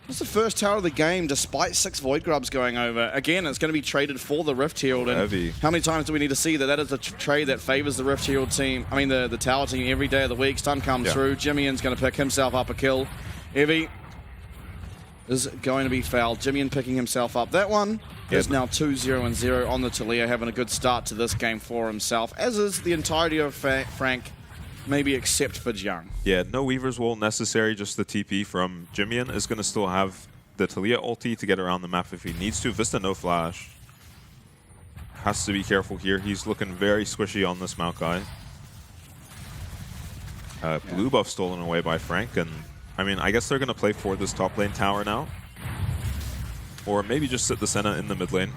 That's the first tower of the game, despite 6 Void Grubs going over. Again, it's going to be traded for the Rift Shield. And Heavy. how many times do we need to see that that is a trade that favors the Rift Shield team? I mean, the tower team every day of the week. Stun comes through. Jimmian's going to pick himself up a kill. Evie is going to be fouled. Jimmian picking himself up. That one is now 2-0-0 on the Talia, having a good start to this game for himself, as is the entirety of Frank, maybe except for Jiang. Yeah, no Weaver's Wall necessary, just the TP from Jimmian is going to still have the Talia ulti to get around the map if he needs to. Vista no flash. has to be careful here. He's looking very squishy on this Maokai. Blue buff stolen away by Frank, and I mean, I guess they're going to play for this top lane tower now. Or maybe just sit the Senna in the mid lane.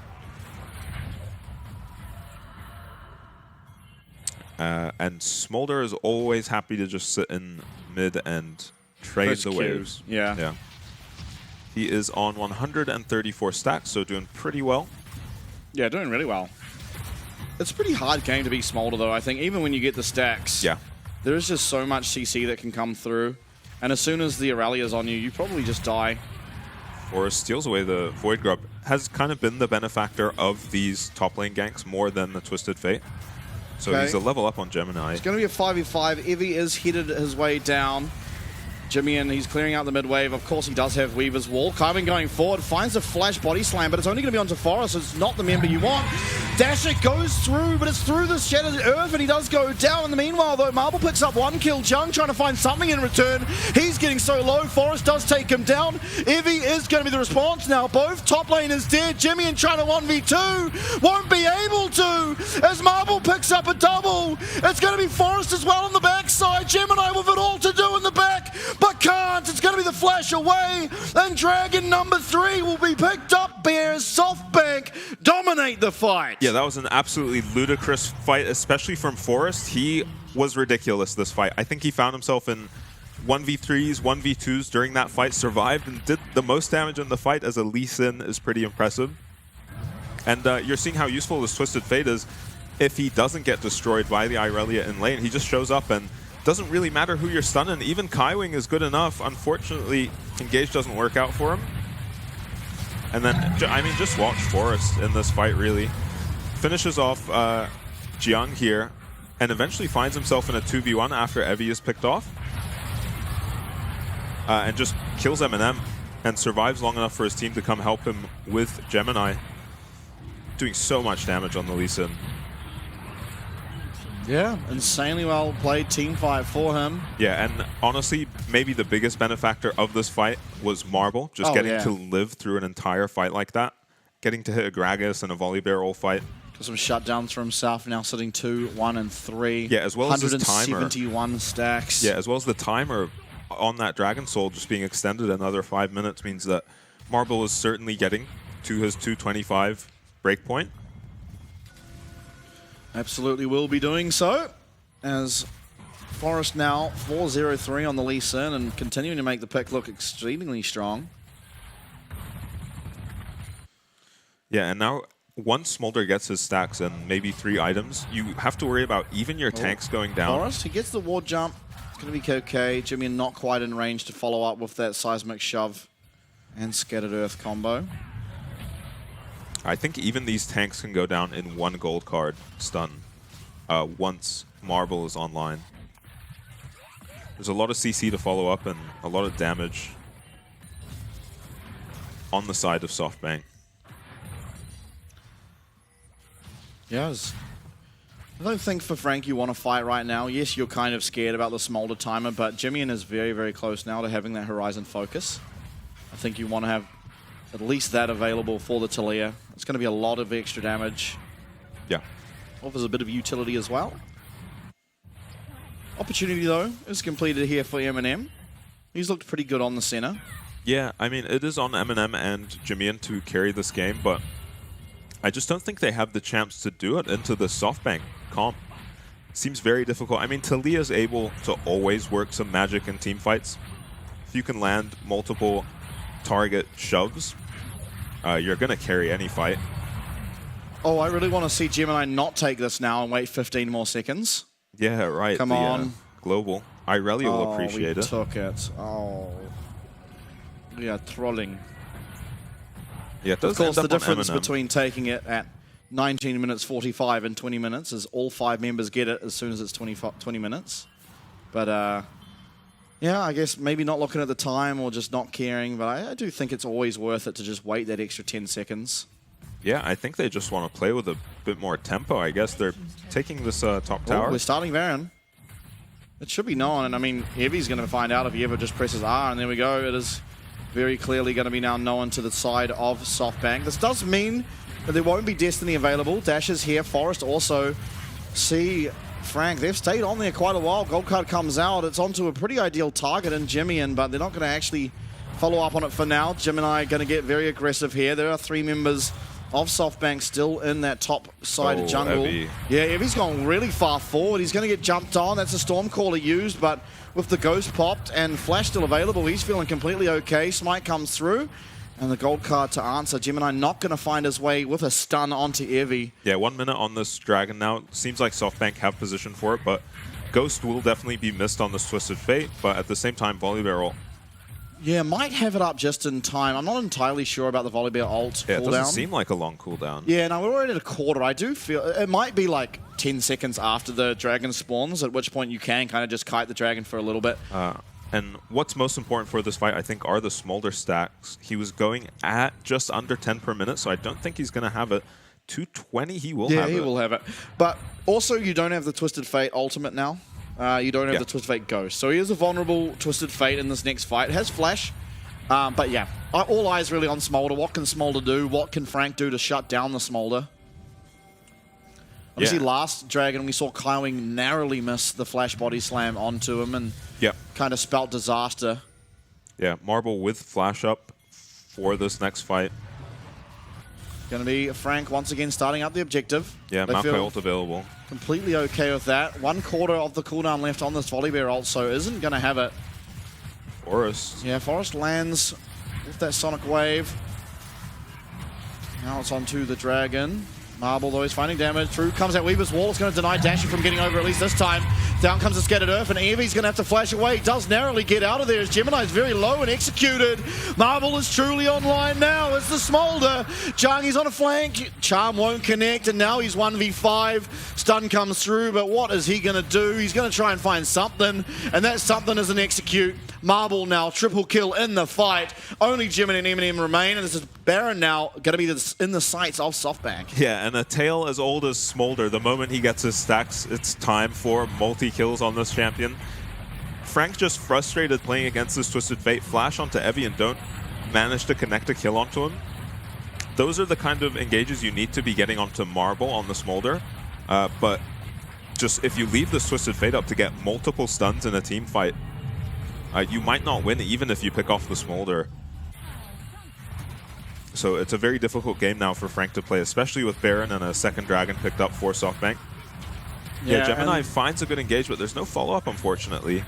And Smolder is always happy to just sit in mid and trade the waves. Yeah. He is on 134 stacks, so doing pretty well. Yeah, doing really well. It's a pretty hard game to be Smolder, though, I think. Even when you get the stacks, Yeah. there is just so much CC that can come through. And as soon as the Aurelia's on you, you probably just die. Forest steals away the Void Grub. Has kind of been the benefactor of these top lane ganks more than the Twisted Fate. So Okay. he's a level up on Gemini. It's going to be a 5v5. Evie is headed his way down. Jimmy, he's clearing out the mid wave. Of course, he does have Weaver's Wall. Kybin going forward, finds a flash body slam, but it's only going to be onto Forest. It's not the member you want. Dasher goes through, but it's through the Shattered Earth, and he does go down. In the meanwhile, though, Marble picks up one kill. Jung trying to find something in return. He's getting so low. Forest does take him down. Evie is going to be the response now. Both top lane is dead. Jimmy trying to 1v2. Won't be able to, as Marble picks up a double. It's going to be Forest as well on the backside. Gemini with it all to do in the back, but can't. It's going to be the flash away, and Dragon number 3 will be picked up. Bears SoftBank dominate the fight. Yeah, that was an absolutely ludicrous fight, especially from Forest. He was ridiculous this fight. I think he found himself in 1v3s, 1v2s during that fight, survived and did the most damage in the fight as a Lee Sin is pretty impressive. And you're seeing how useful this Twisted Fate is. If he doesn't get destroyed by the Irelia in lane, he just shows up and doesn't really matter who you're stunning. Even Kaiwing is good enough. Unfortunately, Engage doesn't work out for him. And then, I mean, just watch Forest in this fight, really. Finishes off Jiang here, and eventually finds himself in a 2v1 after Evie is picked off. And just kills Eminem, and survives long enough for his team to come help him with Gemini. Doing so much damage on the Lee Sin. Yeah, insanely well played team fight for him. Yeah, and honestly, maybe the biggest benefactor of this fight was Marble. Just getting to live through an entire fight like that. Getting to hit a Gragas and a Volibear all fight. Got some shutdowns for himself, now sitting 2, 1, and 3. Yeah, as well as his timer. 171 stacks. Yeah, as well as the timer on that Dragon Soul just being extended another 5 minutes means that Marble is certainly getting to his 225 breakpoint. Absolutely will be doing so, as Forest now 4-0-3 on the Lee Sin and continuing to make the pick look extremely strong. Yeah, and now once Smolder gets his stacks and maybe 3 items, you have to worry about even your tanks going down. Forest, he gets the ward jump. It's going to be okay. Jimmy not quite in range to follow up with that seismic shove and Scattered Earth combo. I think even these tanks can go down in 1 gold card stun once Marble is online. There's a lot of CC to follow up and a lot of damage on the side of SoftBank. Yes. I don't think for Frank you want to fight right now. Yes, you're kind of scared about the Smolder timer, but Jimmy is very, very close now to having that Horizon focus. I think you want to have at least that available for the Talia. It's going to be a lot of extra damage. Yeah. Offers a bit of utility as well. Opportunity, though, is completed here for Eminem. He's looked pretty good on the center. Yeah, I mean, it is on Eminem and Jimian to carry this game, but I just don't think they have the chance to do it into the SoftBank comp. Seems very difficult. I mean, Talia's able to always work some magic in team fights. If you can land multiple target shoves, you're going to carry any fight. Oh, I really want to see Gemini not take this now and wait 15 more seconds. Yeah, right. Come on. Global. Irelia will appreciate we it. took it. Oh. We are trolling. Yeah, it does Of course, end the up on difference Eminem. between taking it at 19 minutes 45 and 20 minutes is all 5 members get it as soon as it's 20 minutes. But, yeah, I guess maybe not looking at the time or just not caring, but I do think it's always worth it to just wait that extra 10 seconds. Yeah, I think they just want to play with a bit more tempo. I guess they're taking this top tower. Oh, we're starting Baron. It should be known, and I mean, Evie's going to find out if he ever just presses R, and there we go. It is very clearly going to be now known to the side of SoftBank. This does mean but there won't be Destiny available. Dash is here. Forest also see Frank. They've stayed on there quite a while. Gold card comes out. It's onto a pretty ideal target in Jimmy, but they're not going to actually follow up on it for now. Gemini going to get very aggressive here. There are 3 members of SoftBank still in that top side jungle. Evie. Yeah, Evie's gone really far forward. He's going to get jumped on. That's a Stormcaller used, but with the Ghost popped and Flash still available, he's feeling completely okay. Smite comes through, and the gold card to answer. Gemini not going to find his way with a stun onto Evie. Yeah, 1 minute on this Dragon now. Seems like SoftBank have position for it, but Ghost will definitely be missed on this Twisted Fate, but at the same time, Volley Barrel. Yeah, might have it up just in time. I'm not entirely sure about the Volibear ult Yeah, it cooldown. doesn't seem like a long cooldown. Yeah, no, we're already at a quarter. I do feel it might be like 10 seconds after the dragon spawns, at which point you can kind of just kite the dragon for a little bit. And what's most important for this fight, I think, are the smolder stacks. He was going at just under 10 per minute, so I don't think he's going to have it. 220, he will have it. Yeah, he will have it. But also, you don't have the Twisted Fate ultimate now. You don't have the Twisted Fate Ghost. So he is a vulnerable Twisted Fate in this next fight. It has Flash. But yeah, all eyes really on Smolder. What can Smolder do? What can Frank do to shut down the Smolder? Obviously, last Dragon, we saw Kaiwing narrowly miss the Flash Body Slam onto him and kind of spelt disaster. Yeah, Marble with Flash up for this next fight. Going to be Frank once again starting up the objective. Yeah, They Maokai feel ult available. completely okay with that. 1/4 of the cooldown left on this Volibear ult, so isn't going to have it. Forest. Yeah, Forest lands with that Sonic Wave. Now it's onto the Dragon. Marble, though, is finding damage. Through comes that Weaver's Wall. It's going to deny Dasher from getting over at least this time. Down comes the Scattered Earth, and Evie's going to have to flash away. He does narrowly get out of there as Gemini's very low and executed. Marble is truly online now. It's the Smolder. Jangi's on a flank. Charm won't connect, and now he's 1v5. Stun comes through, but what is he going to do? He's going to try and find something, and that something is an execute. Marble now, triple kill in the fight. Only Gemini and Eminem remain, and this is Baron now going to be in the sights of SoftBank. Yeah, and a tail as old as Smolder. The moment he gets his stacks, it's time for multi-kills on this champion. Frank's just frustrated playing against this Twisted Fate. Flash onto Evie and don't manage to connect a kill onto him. Those are the kind of engages you need to be getting onto Marble on the Smolder. But just if you leave this Twisted Fate up to get multiple stuns in a team fight, you might not win even if you pick off the Smolder. So it's a very difficult game now for Frank to play, especially with Baron and a second Dragon picked up for SoftBank. Yeah, Gemini finds a good engage, but there's no follow-up, unfortunately.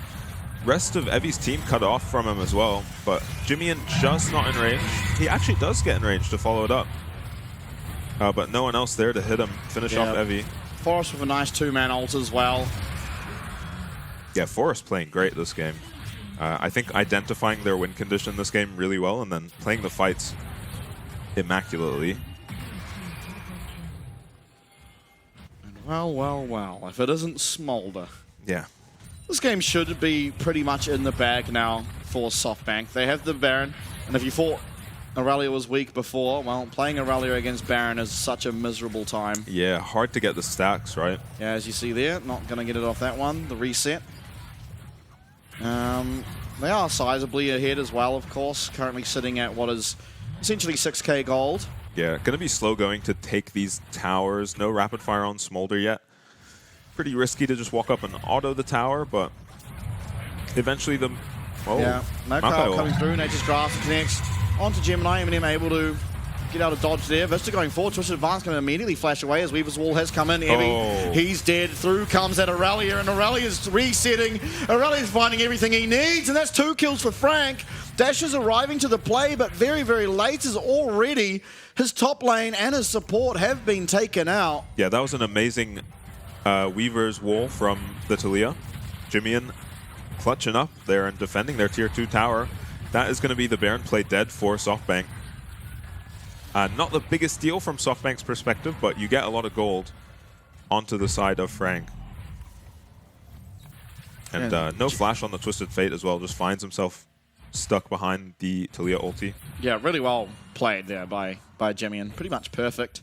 Rest of Evie's team cut off from him as well, but Jimmy just not in range. He actually does get in range to follow it up. But no one else there to hit him, finish off Evie. Forest with a nice 2-man ult as well. Yeah, Forest playing great this game. I think identifying their win condition this game really well and then playing the fights immaculately. Well, if it isn't Smolder. Yeah. This game should be pretty much in the bag now for SoftBank. They have the Baron, and if you thought Aurelia was weak before, well, playing Aurelia against Baron is such a miserable time. Yeah, hard to get the stacks, right? Yeah, as you see there, not going to get it off that one, the reset. They are sizably ahead as well, of course, currently sitting at what is essentially 6k gold. Yeah, going to be slow going to take these towers. No rapid fire on Smolder yet. Pretty risky to just walk up and auto the tower, but eventually the... Oh, yeah, Maokai coming through, Nature's Grasp connects onto Gemini. Eminem able to get out of dodge there. Vista going forward, Twisted Advance going to immediately flash away as Weaver's Wall has come in. Evie, he's dead. Through comes at Aurelia, and Aurelia's resetting. Aurelia's finding everything he needs, and that's 2 kills for Frank. Dash is arriving to the play, but very, very late, as already his top lane and his support have been taken out. Yeah, that was an amazing Weaver's Wall from the Talia. Jimmian clutching up there and defending their tier 2 tower. That is going to be the Baron play dead for SoftBank. Not the biggest deal from SoftBank's perspective, but you get a lot of gold onto the side of Frank. And no flash on the Twisted Fate as well, just finds himself stuck behind the Talia ulti. Yeah, really well played there by Jimmy, and pretty much perfect.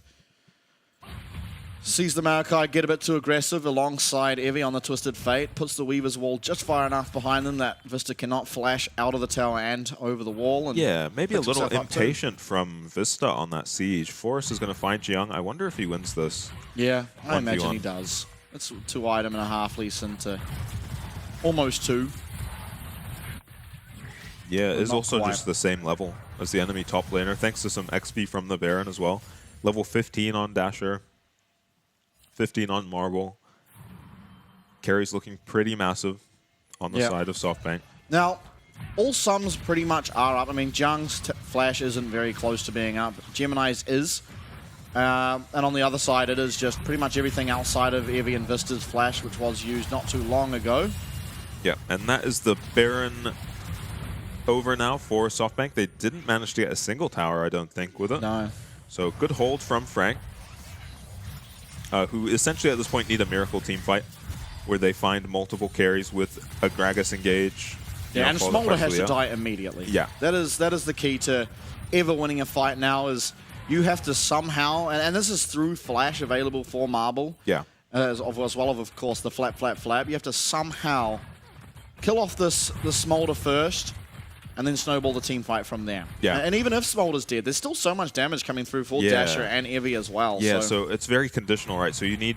Sees the Maokai get a bit too aggressive alongside Evie on the Twisted Fate. Puts the Weaver's Wall just far enough behind them that Vista cannot flash out of the tower and over the wall. And yeah, maybe a picks little himself up too. impatient from Vista on that siege. Forrest is going to find Jiang. I wonder if he wins this. Yeah, I 1v1. imagine he does. It's 2 item and a half lease into almost 2. Yeah, But is not also quite. just the same level as the enemy top laner, thanks to some XP from the Baron as well. Level 15 on Dasher, 15 on Marble. Carry's looking pretty massive on the Yeah. side of SoftBank. Now, all sums pretty much are up. I mean, Jiang's flash isn't very close to being up. Gemini's is. And on the other side, it is just pretty much everything outside of Evie and Vista's flash, which was used not too long ago. Yeah, and that is the Baron over now for SoftBank. They didn't manage to get a single tower, I don't think, with it. No. So good hold from Frank, who essentially at this point need a miracle team fight where they find multiple carries with a Gragas engage. you Yeah, know, and followed by Smolder has to Fulia. die immediately. Yeah. That is the key to ever winning a fight now is you have to somehow, and this is through flash available for Marble, Yeah. as well of course, the flap. You have to somehow kill off the Smolder first, and then snowball the team fight from there. Yeah. And even if Smolder's dead, there's still so much damage coming through for Yeah. Dasher and Evie as well. Yeah, so it's very conditional, right? So you need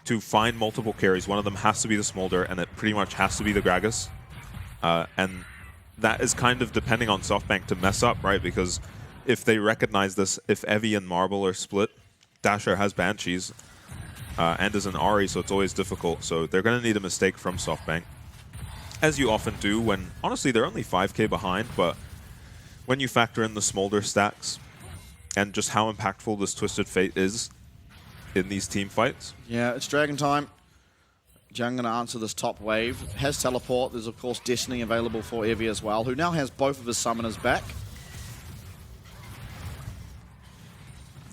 to find multiple carries. One of them has to be the Smolder, and it pretty much has to be the Gragas. And that is kind of depending on SoftBank to mess up, right? Because if they recognize this, if Evie and Marble are split, Dasher has Banshees and is an Ahri, so it's always difficult. So they're going to need a mistake from SoftBank, as you often do when, honestly, they're only 5k behind, but when you factor in the Smolder stacks and just how impactful this Twisted Fate is in these team fights. Yeah, it's Dragon time. Jiang going to answer this top wave. Has teleport. There's, of course, Destiny available for Evie as well, who now has both of his summoners back.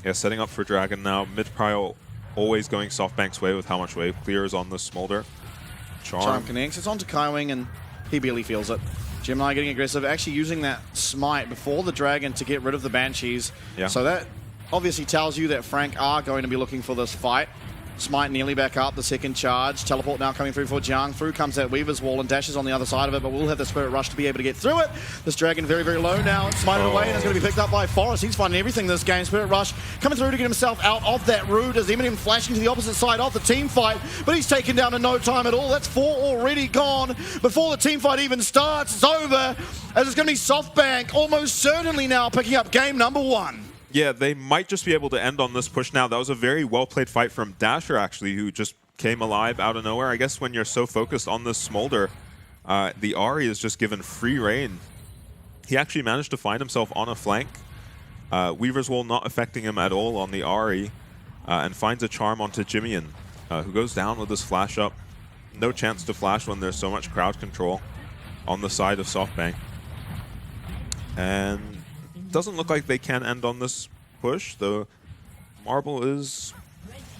Yeah, setting up for Dragon now. Mid-prio always going SoftBank's way with how much wave clear is on this Smolder. Charm connects. It's onto Kaiwing, and he barely feels it. Gemini getting aggressive, actually using that smite before the Dragon to get rid of the Banshees. Yeah. So that obviously tells you that Frank are going to be looking for this fight. Smite nearly back up, the second charge. Teleport now coming through for Jiang. Through comes that Weaver's Wall and Dash is on the other side of it, but we'll have the Spirit Rush to be able to get through it. This Dragon very, very low now. Smited away, and it's going to be picked up by Forrest. He's finding everything this game. Spirit Rush coming through to get himself out of that route as Eminem flashing to the opposite side of the team fight, but he's taken down in no time at all. That's 4 already gone. Before the team fight even starts, it's over, as it's going to be SoftBank almost certainly now picking up game number 1. Yeah, they might just be able to end on this push now. That was a very well-played fight from Dasher, actually, who just came alive out of nowhere. I guess when you're so focused on this Smolder, the Ahri is just given free reign. He actually managed to find himself on a flank. Weaver's Wall not affecting him at all on the Ahri, and finds a charm onto Jimian, who goes down with his flash up. No chance to flash when there's so much crowd control on the side of SoftBank. And doesn't look like they can end on this push, though Marble is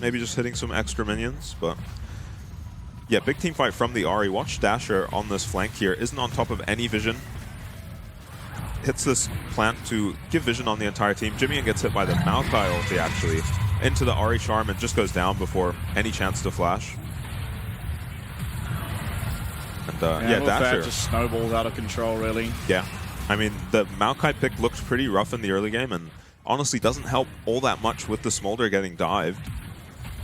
maybe just hitting some extra minions, but yeah, big team fight from the Ahri. Watch Dasher on this flank here, isn't on top of any vision. Hits this plant to give vision on the entire team. Jimian gets hit by the Maokai ulti, actually, into the Ahri charm and just goes down before any chance to flash. And yeah, Dasher just snowballs out of control, really. Yeah. I mean, the Maokai pick looked pretty rough in the early game and honestly doesn't help all that much with the Smolder getting dived.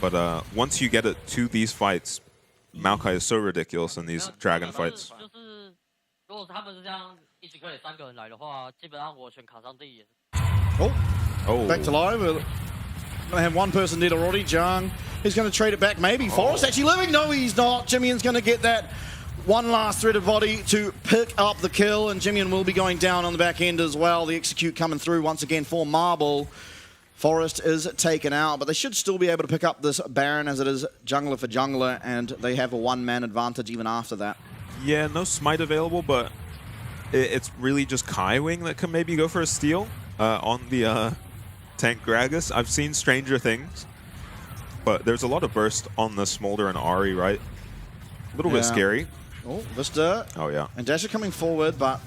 But once you get it to these fights, Maokai is so ridiculous in these Dragon fights. 如果他们是这样一起可以3个人来的话，基本上我选卡上第一也是。 Oh, back to live. We're going to have one person dead already. Jiang is going to trade it back. Maybe Forrest actually living. No, he's not. Jimian's going to get that one last threaded body to pick up the kill, and Jimian will be going down on the back end as well. The execute coming through once again for Marble. Forrest is taken out, but they should still be able to pick up this Baron as it is jungler for jungler, and they have a one-man advantage even after that. Yeah, no smite available, but it's really just Kaiwing that can maybe go for a steal on the tank Gragas. I've seen stranger things, but there's a lot of burst on the Smolder and Ahri, right? A little bit scary. Oh, Vista. Oh, yeah. And Dasher coming forward, but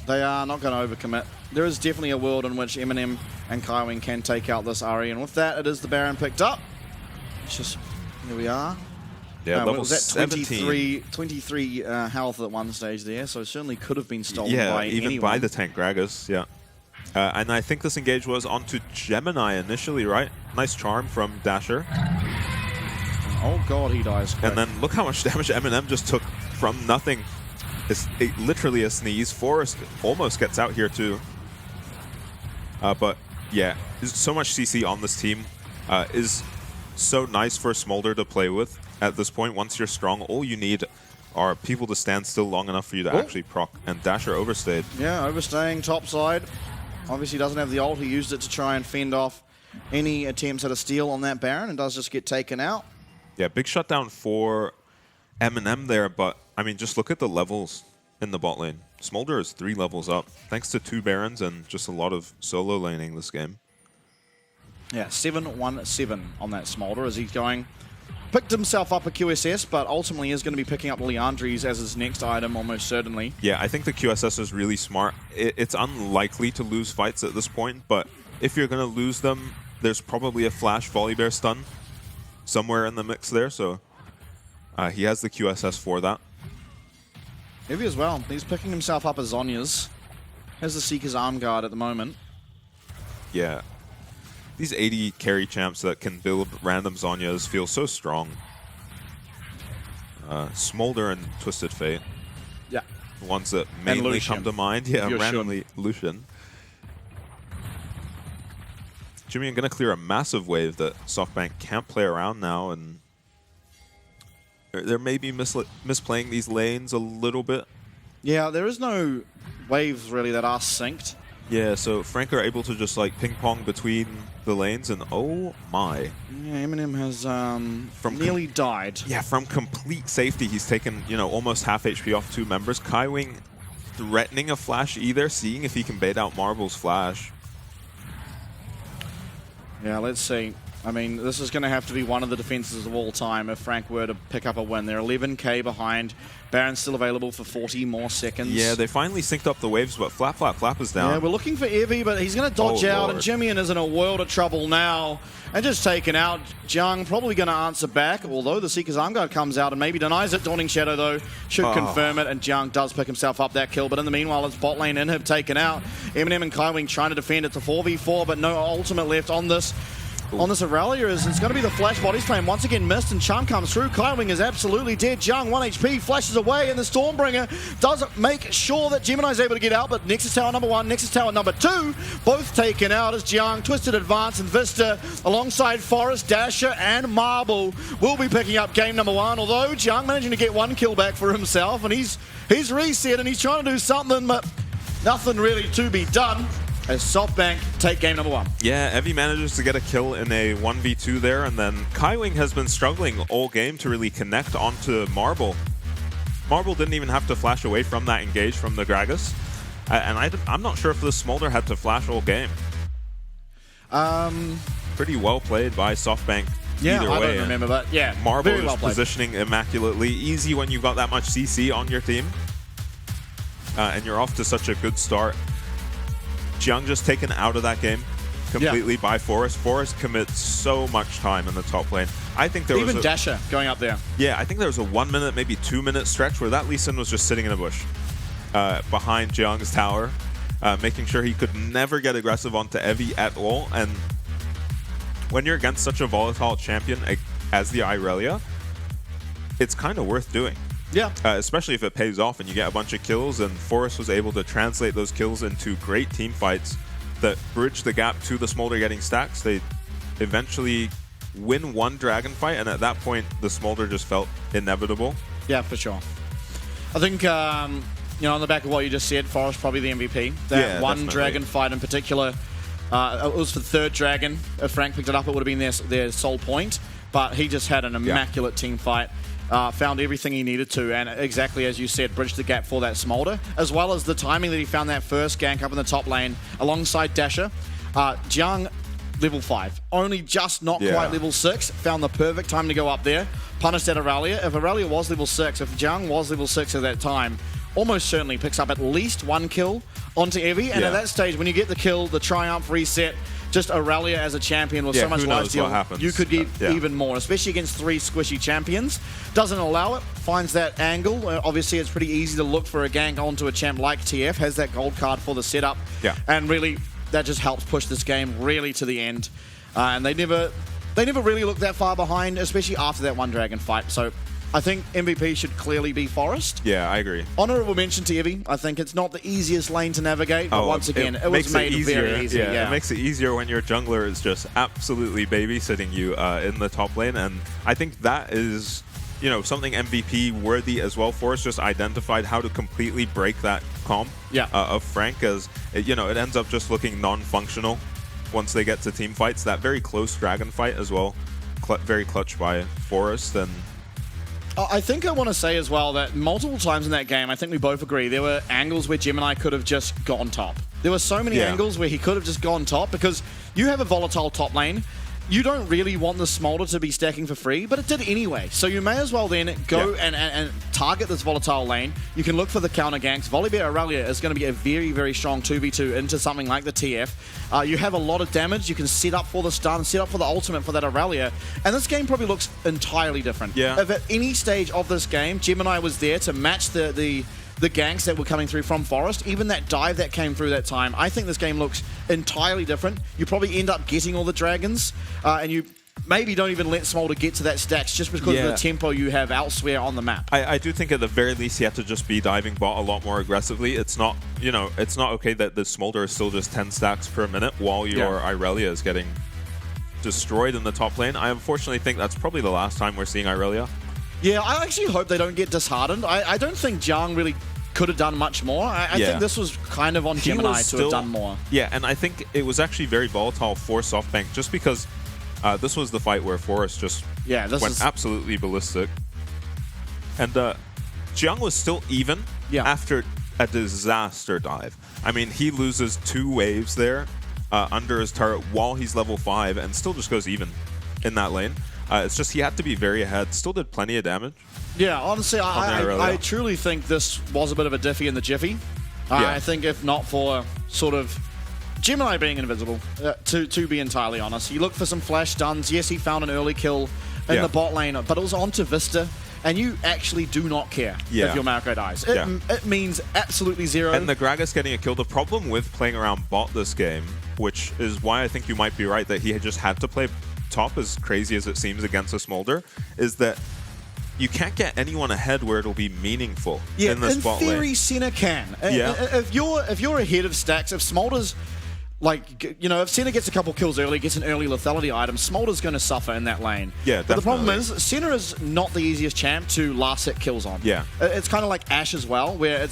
they are not going to overcommit. There is definitely a world in which Eminem and Kaiwing can take out this Ahri, and with that, it is the Baron picked up. It's just, here we are. Yeah, What level was that? 17. 23 health at one stage there, so certainly could have been stolen by even anyone. by the tank Gragas, yeah. And I think this engage was onto Gemini initially, right? Nice charm from Dasher. Oh god, he dies quick. And then look how much damage Eminem just took from nothing. It's literally a sneeze. Forest almost gets out here too. But yeah, so much CC on this team is so nice for Smolder to play with at this point. Once you're strong, all you need are people to stand still long enough for you to actually proc. And Dasher overstayed. Yeah, overstaying top side. Obviously doesn't have the ult. He used it to try and fend off any attempts at a steal on that Baron and does just get taken out. Yeah, big shutdown for Eminem there, but I mean, just look at the levels in the bot lane. Smolder is 3 levels up, thanks to 2 Barons and just a lot of solo laning this game. Yeah, 7-1-7 on that Smolder as he's going. Picked himself up a QSS, but ultimately is going to be picking up Leandri's as his next item almost certainly. Yeah, I think the QSS is really smart. It's unlikely to lose fights at this point, but if you're going to lose them, there's probably a flash volley bear stun somewhere in the mix there, so he has the QSS for that. Heavy as well. He's picking himself up as Zonya's. Has the Seeker's arm guard at the moment. Yeah. These 80 carry champs that can build random Zonyas feel so strong. Smolder and Twisted Fate. Yeah. The ones that mainly come to mind. Yeah, randomly Lucian. Jimmy, I'm going to clear a massive wave that SoftBank can't play around now, and they're maybe misplaying these lanes a little bit. Yeah, there is no waves really that are synced. Yeah, so Frank are able to just like ping pong between the lanes, and oh my. Yeah, Eminem has nearly died. Yeah, from complete safety, he's taken, you know, almost half HP off 2 members. Kaiwing threatening a flash either, seeing if he can bait out Marble's flash. Yeah, let's see. I mean, this is going to have to be one of the defenses of all time if Frank were to pick up a win. They're 11k behind. Baron's still available for 40 more seconds. Yeah, they finally synced up the waves, but Flap is down. Yeah, we're looking for Evie, but he's going to dodge out, and Jimmy is in a world of trouble now. And just taken out. Jung probably going to answer back, although the Seeker's Arm Guard comes out and maybe denies it. Dawning Shadow, though, should confirm it, and Jung does pick himself up that kill. But in the meanwhile, it's bot lane Inhib taken out. Eminem and Kaiwing trying to defend it to 4v4, but no ultimate left on this. On this Aurelia, is it's going to be the flash bodies flame once again missed, and Chum comes through. Kaiwing is absolutely dead. Jung 1 HP flashes away, and the Stormbringer does make sure that Gemini's able to get out, but Nexus Tower number 1, Nexus Tower number 2, both taken out as Jung, Twisted Advance, and Vista alongside Forest, Dasher, and Marble will be picking up game number 1. Although Jung managing to get 1 kill back for himself, and he's reset and he's trying to do something, but nothing really to be done. As SoftBank take game number 1. Yeah, Evie manages to get a kill in a 1v2 there, and then Kaiwing has been struggling all game to really connect onto Marble. Marble didn't even have to flash away from that engage from the Gragas, and I'm not sure if the Smolder had to flash all game. Pretty well played by SoftBank. Yeah, either I way. don't remember, but yeah, Marble very well is played. positioning immaculately. Easy when you've got that much CC on your team, and you're off to such a good start. Jung just taken out of that game completely by Forest. Forest commits so much time in the top lane. I think there was even Dasher going up there. Yeah, I think there was a 1 minute, maybe 2 minute stretch where that Lee Sin was just sitting in a bush behind Jung's tower, making sure he could never get aggressive onto Evie at all. And when you're against such a volatile champion as the Irelia, it's kind of worth doing. Yeah. Especially if it pays off and you get a bunch of kills, and Forest was able to translate those kills into great team fights that bridge the gap to the Smolder getting stacks. They eventually win 1 dragon fight, and at that point, the Smolder just felt inevitable. Yeah, for sure. I think, you know, on the back of what you just said, Forest probably the MVP. That one definitely. dragon fight in particular, it was for the 3rd dragon. If Frank picked it up, it would have been their sole point, but he just had an immaculate team fight. Found everything he needed to, and exactly as you said, bridged the gap for that Smolder, as well as the timing that he found that first gank up in the top lane alongside Dasher. Jung, level 5. Only just not quite level 6. Found the perfect time to go up there. Punished at Aurelia. If Aurelia was level 6, if Jung was level 6 at that time, almost certainly picks up at least 1 kill onto Evie. And at that stage, when you get the kill, the Triumph reset, just Aurelia as a champion with Yeah, so much who life knows steal, what happens. you could get Yeah. even more, especially against 3 squishy champions. Doesn't allow it, finds that angle. Obviously, it's pretty easy to look for a gank onto a champ like TF, has that gold card for the setup. Yeah. And really, that just helps push this game really to the end. And they never really looked that far behind, especially after that one dragon fight. So I think MVP should clearly be Forest. Yeah, I agree. Honorable mention to Evi. I think it's not the easiest lane to navigate, but once again, it was makes made easier. very easy. Yeah, it makes it easier when your jungler is just absolutely babysitting you in the top lane, and I think that is, you know, something MVP worthy as well. Forrest just identified how to completely break that comp of Frank, as you know, it ends up just looking non-functional once they get to team fights. That very close dragon fight as well, very clutch by Forrest. And I think I want to say as well that multiple times in that game, I think we both agree, there were angles where Gemini could have just gone top. There were so many angles where he could have just gone top, because you have a volatile top lane. You don't really want the Smolder to be stacking for free, but it did anyway. So you may as well then go and target this volatile lane. You can look for the counter ganks. Volibear Aurelia is going to be a very, very strong 2v2 into something like the TF. You have a lot of damage. You can set up for the stun, set up for the ultimate for that Aurelia. And this game probably looks entirely different. Yeah. If at any stage of this game, Gemini was there to match the ganks that were coming through from Forest, even that dive that came through that time, I think this game looks entirely different. You probably end up getting all the dragons, and you maybe don't even let Smolder get to that stacks just because of the tempo you have elsewhere on the map. I do think at the very least he had to just be diving bot a lot more aggressively. It's not, you know, it's not okay that the Smolder is still just 10 stacks per minute while your Irelia is getting destroyed in the top lane. I unfortunately think that's probably the last time we're seeing Irelia. Yeah, I actually hope they don't get disheartened. I don't think Jiang really could have done much more. I think this was kind of on Gemini to have done more. Yeah, and I think it was actually very volatile for SoftBank just because this was the fight where Forrest just went absolutely ballistic. And Jiang was still even after a disaster dive. I mean, he loses 2 waves there under his turret while he's level 5 and still just goes even in that lane. It's just he had to be very ahead. Still did plenty of damage. Yeah, honestly, I truly think this was a bit of a diffy in the jiffy. I think if not for sort of Gemini being invisible, to be entirely honest. You look for some flash stuns. Yes, he found an early kill in the bot lane, but it was onto Vista, and you actually do not care if your Marco dies. It means absolutely zero. And the Gragas getting a kill, the problem with playing around bot this game, which is why I think you might be right that he just had to play top, as crazy as it seems against a Smolder, is that you can't get anyone ahead where it'll be meaningful in this bot lane. In theory, Senna can. If you're ahead of stacks, if Smolder's like, you know, if Senna gets a couple kills early, gets an early lethality item, Smolder's going to suffer in that lane. Yeah, but the problem is, Senna is not the easiest champ to last hit kills on. Yeah. It's kind of like Ashe as well, where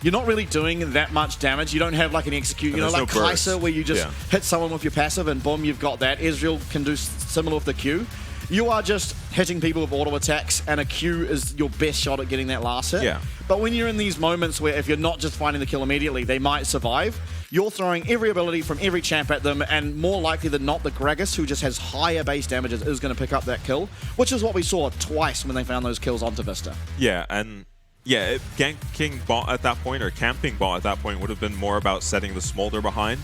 you're not really doing that much damage. You don't have like an execute, you know, like Kai'Sa, where you just hit someone with your passive and boom, you've got that. Ezreal can do similar with the Q. You are just hitting people with auto attacks, and a Q is your best shot at getting that last hit. Yeah. But when you're in these moments where if you're not just finding the kill immediately, they might survive, you're throwing every ability from every champ at them, and more likely than not, the Gragas, who just has higher base damages, is going to pick up that kill, which is what we saw twice when they found those kills onto Vista. Yeah, and ganking bot at that point, or camping bot at that point, would have been more about setting the Smolder behind,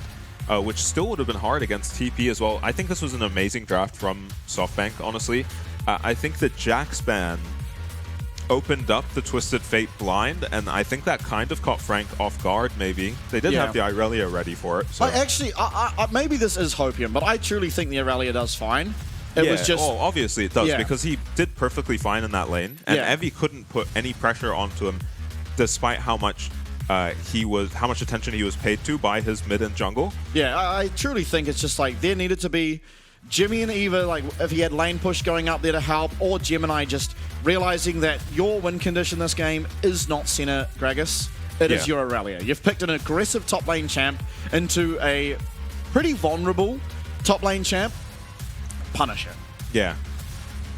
which still would have been hard against TP as well. I think this was an amazing draft from SoftBank, honestly. I think that Jack's ban opened up the Twisted Fate blind, and I think that kind of caught Frank off guard, maybe. They did have the Irelia ready for it. So. Maybe this is hopium, but I truly think the Irelia does fine. It was just... Oh, obviously it does, because he did perfectly fine in that lane, and Evie couldn't put any pressure onto him, despite how much attention he was paid to by his mid and jungle. Yeah, I truly think it's just like there needed to be Jimmy and Eva, like if he had lane push going up there to help, or Gemini just realizing that your win condition this game is not Senna Gragas, it is your Aurelia. You've picked an aggressive top lane champ into a pretty vulnerable top lane champ. Punish it. Yeah.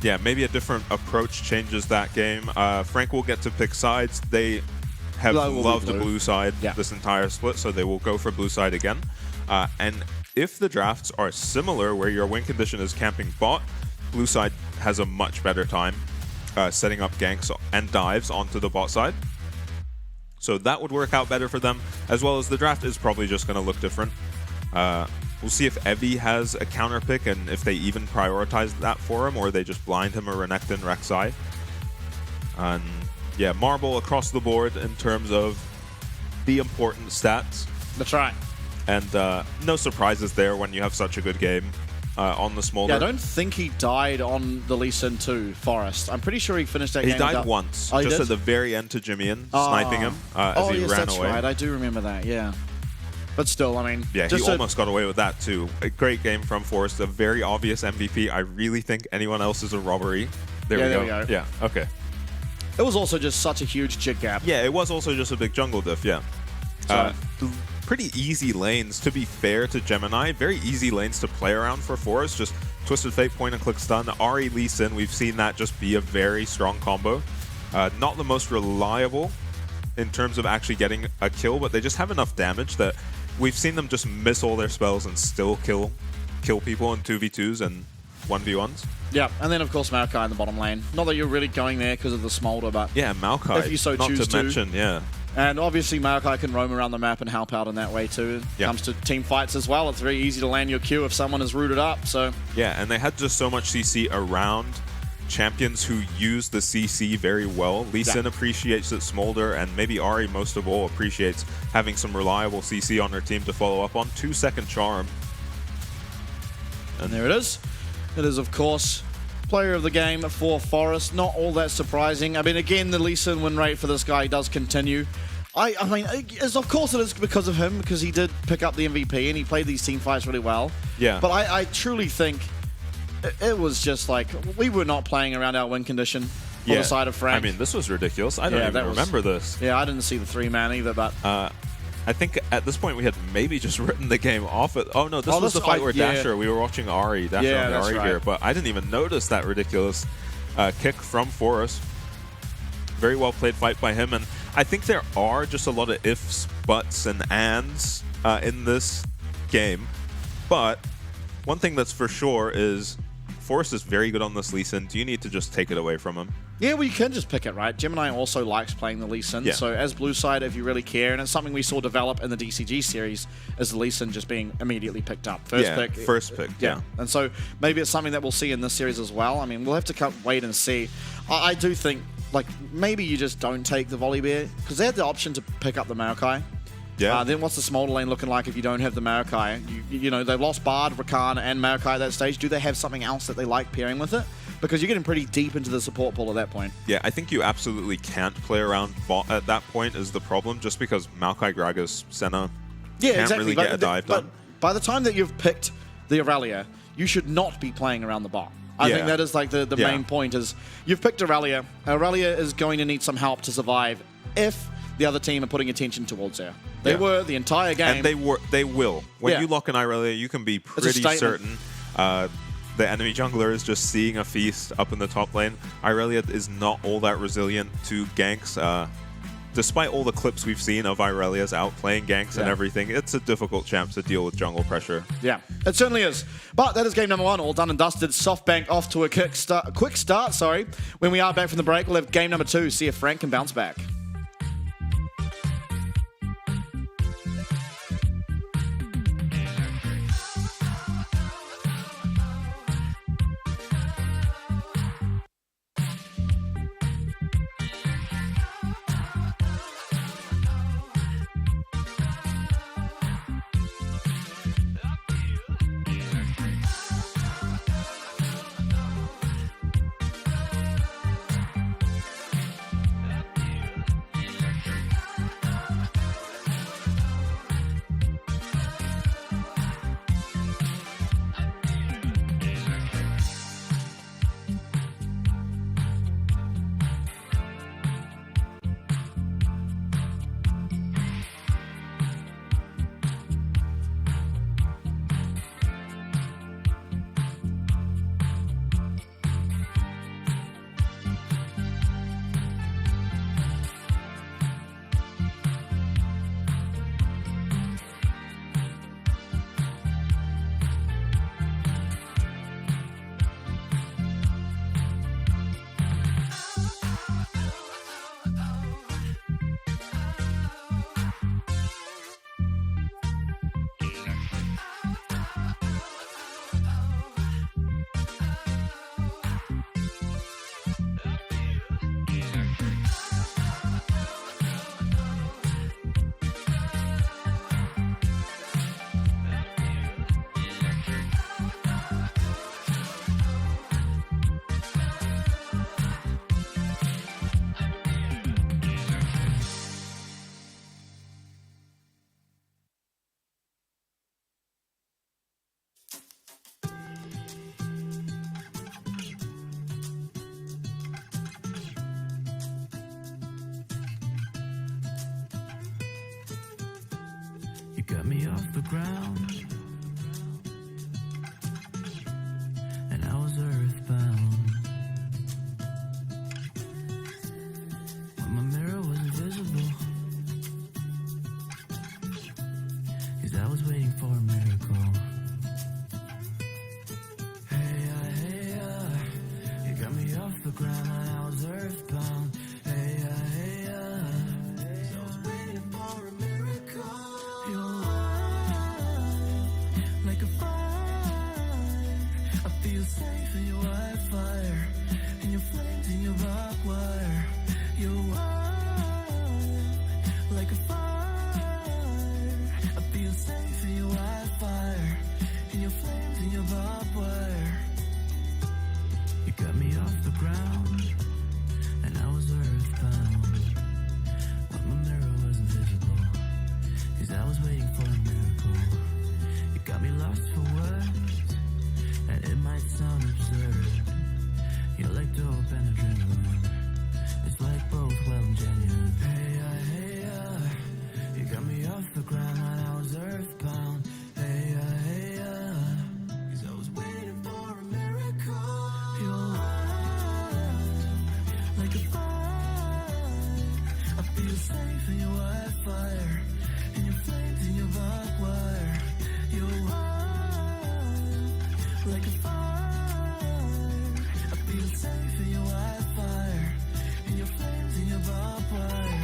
Yeah, maybe a different approach changes that game. Frank will get to pick sides. They have loved the blue side this entire split, so they will go for blue side again. And if the drafts are similar, where your win condition is camping bot, blue side has a much better time setting up ganks and dives onto the bot side. So that would work out better for them, as well as the draft is probably just going to look different. We'll see if Evie has a counter pick and if they even prioritize that for him, or they just blind him a Renekton Rek'Sai. And yeah, Marble across the board in terms of the important stats. That's right. And no surprises there when you have such a good game on the Smolder. Yeah, I don't think he died on the Lee Sin 2 Forest. I'm pretty sure he finished that game. He died without... once, Oh, just at the very end to Jimmian, sniping him as he yes, ran that's away. right. I do remember that, yeah. But still, I mean... Yeah, he almost got away with that too. A great game from Forest, a very obvious MVP. I really think anyone else is a robbery. There we go. Yeah, okay. It was also just such a huge jig gap. Yeah, it was also just a big jungle diff, yeah. So, pretty easy lanes, to be fair to Gemini. Very easy lanes to play around for Forest. Just Twisted Fate, point and click stun. Ahri, Lee Sin, we've seen that just be a very strong combo. Not the most reliable in terms of actually getting a kill, but they just have enough damage that we've seen them just miss all their spells and still kill people in 2v2s and 1v1s. yeah, and then of course Maokai in the bottom lane. Not that you're really going there because of the Smolder, but Yeah, Maokai, if you so not choose to mention, yeah. And obviously Maokai can roam around the map and help out in that way too. Yeah. Comes to team fights as well. It's very easy to land your Q if someone is rooted up. So Yeah, and they had just so much CC around champions who use the CC very well. Lee Sin appreciates it, Smolder, and maybe Ahri most of all appreciates having some reliable CC on their team to follow up on. 2-second charm. And there it is. It is, of course, player of the game for Forest. Not all that surprising. I mean, again, the Lee Sin win rate for this guy does continue. I mean, of course it is because of him, because he did pick up the MVP and he played these team fights really well. Yeah. But I truly think it was just like, we were not playing around our win condition on the side of Frank. I mean, this was ridiculous. I don't even remember this. Yeah, I didn't see the 3-man either, but... I think at this point we had maybe just written the game off. Oh no, this was the fight where Dasher. We were watching Ahri, Dasher on the Ahri gear, but I didn't even notice that ridiculous kick from Forest. Very well played fight by him, and I think there are just a lot of ifs, buts, and ands in this game. But one thing that's for sure is Forest is very good on this Lee Sin. Do you need to just take it away from him? Yeah, well, you can just pick it, right? Gemini also likes playing the Lee Sin, so as blue side, if you really care, and it's something we saw develop in the DCG series, is the Lee Sin just being immediately picked up. First pick, yeah. And so maybe it's something that we'll see in this series as well. I mean, we'll have to wait and see. I do think, like, maybe you just don't take the Volibear, because they had the option to pick up the Maokai. Yeah. Then what's the Smolder lane looking like if you don't have the Maokai? You know, they've lost Bard, Rakan, and Maokai at that stage. Do they have something else that they like pairing with it? Because you're getting pretty deep into the support pool at that point. Yeah, I think you absolutely can't play around bot at that point is the problem, just because Maokai, Gragas, Senna can't really get a dive done. But by the time that you've picked the Aurelia, you should not be playing around the bot. I think that is like the main point is you've picked Aurelia. Aurelia is going to need some help to survive if the other team are putting attention towards her. They were the entire game. And they will. When you lock an Aurelia, you can be pretty certain the enemy jungler is just seeing a feast up in the top lane. Aurelia is not all that resilient to ganks. Despite all the clips we've seen of Aurelia's outplaying ganks and everything, it's a difficult champ to deal with jungle pressure. Yeah, it certainly is. But that is game number 1, all done and dusted. SoftBank off to a quick start. When we are back from the break, we'll have game number 2, see if Frank can bounce back. got me off the ground, and I was earthbound. When my mirror was invisible, 'cause I was waiting for a miracle. Hey, you got me off the ground and I was earthbound. Hey, 'cause I was waiting for a miracle. You're like a fire. I feel safe in your white fire, in your flames, in your barbed wire. You're like a fire. I feel safe in your white fire, in your flames, in your barbed wire. You got me off the ground, and I was earthbound. But my mirror was invisible, 'cause I was waiting for a miracle. You got me lost for words, and it might sound absurd. You're like dope and adrenaline. It's like both well and genuine. Hey, you got me off the ground and I was earthbound. Hey, 'cause I was waiting for a miracle. You're like a fire. I feel safe in your white fire, in your flames, in your barbed wire. You're like a fire. I feel safe in your white fire, in your flames, in your barbed wire.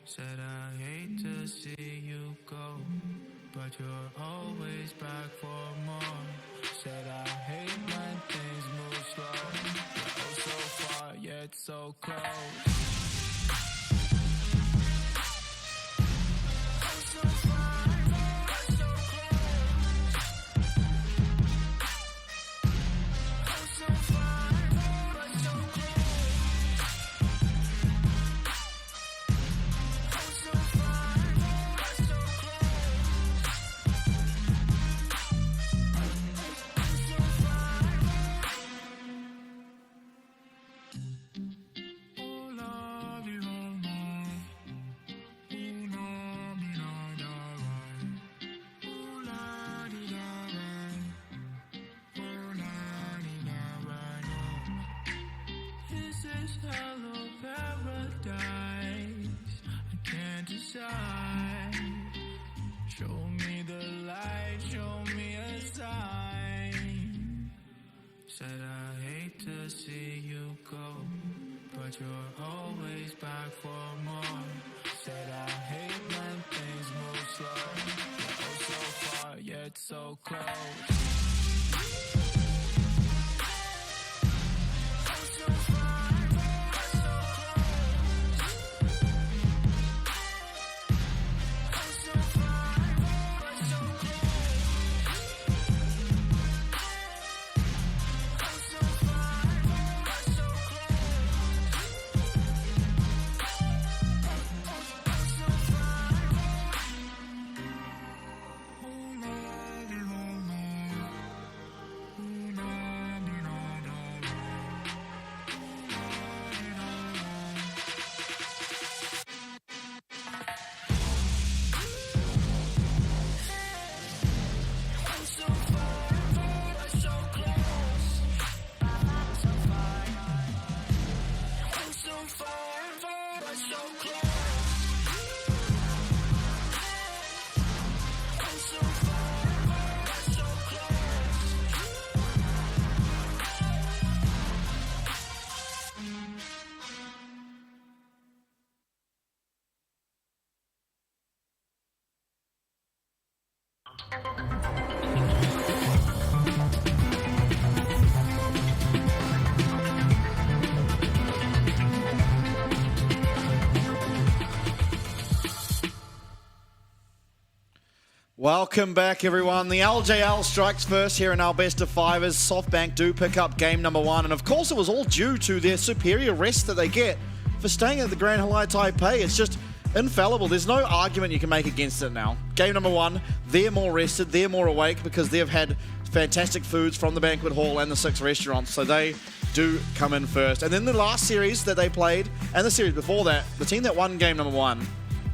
Said I hate to see you go, but you're always back for more. Said I hate when things move slow, oh so far yet so close. Oh so far yet so close. Oh so far yet so close. So far, so Show me the light, show me a sign. Said I hate to see you go, but you're always back for more. Said I hate when things move slow, oh so far yet so close. Welcome back, everyone. The LJL strikes first here in our best of five as SoftBank do pick up game number one. And of course, it was all due to their superior rest that they get for staying at the Grand Halai Taipei. It's just infallible. There's no argument you can make against it now. Game number one, they're more rested, they're more awake because they've had fantastic foods from the banquet hall and the 6 restaurants. So they do come in first. And then the last series that they played and the series before that, the team that won game number one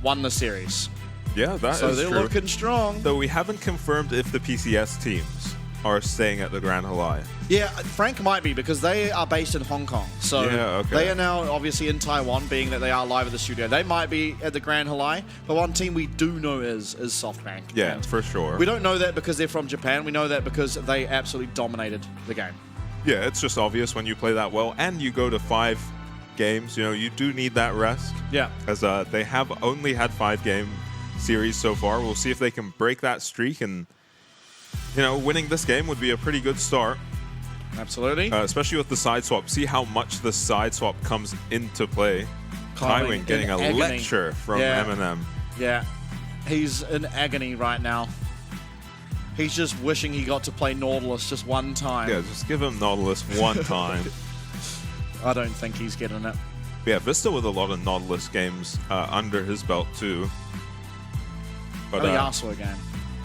won the series. Yeah, that is so they're true. looking strong. Though we haven't confirmed if the PCS teams are staying at the Grand Halai. Yeah, Frank might be because they are based in Hong Kong. So Yeah, okay. they are now obviously in Taiwan, being that they are live at the studio. They might be at the Grand Halai, but one team we do know is SoftBank. Yeah, And for sure. we don't know that because they're from Japan. We know that because they absolutely dominated the game. Yeah, it's just obvious when you play that well and you go to 5 games, you know, you do need that rest. Yeah. As they have only had 5-game series so far. We'll see if they can break that streak, and you know, winning this game would be a pretty good start. Absolutely. Especially with the side swap. See how much the side swap comes into play. Tywin getting a agony. lecture from Yeah. Eminem. Yeah. He's in agony right now. He's just wishing he got to play Nautilus just one time. Yeah, just give him Nautilus one time. I don't think he's getting it. Yeah, Vista with a lot of Nautilus games under his belt too. But And the Yasuo game,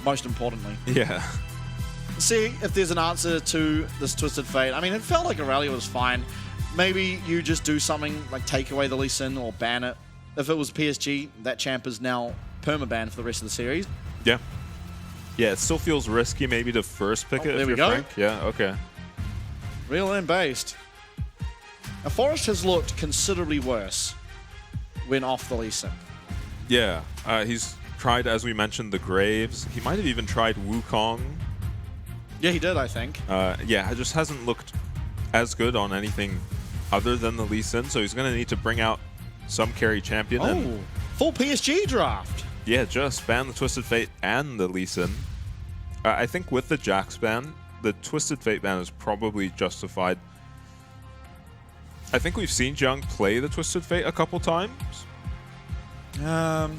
most importantly. yeah. See if there's an answer to this Twisted Fate. I mean, it felt like Aurelia was fine. Maybe you just do something like take away the Lee Sin or ban it. If it was PSG, that champ is now perma-banned for the rest of the series. Yeah. Yeah, it still feels risky maybe to first pick it there if we you're go. Frank. Yeah, okay. Real and based. Now, Forrest has looked considerably worse when off the Lee Sin. Yeah, he's tried, as we mentioned, the Graves. He might have even tried Wukong. Yeah, he did, I think. Yeah, it just hasn't looked as good on anything other than the Lee Sin, so he's going to need to bring out some carry champion. And, Oh, full PSG draft. yeah, just ban the Twisted Fate and the Lee Sin. I think with the Jax ban, the Twisted Fate ban is probably justified. I think we've seen Jung play the Twisted Fate a couple times. I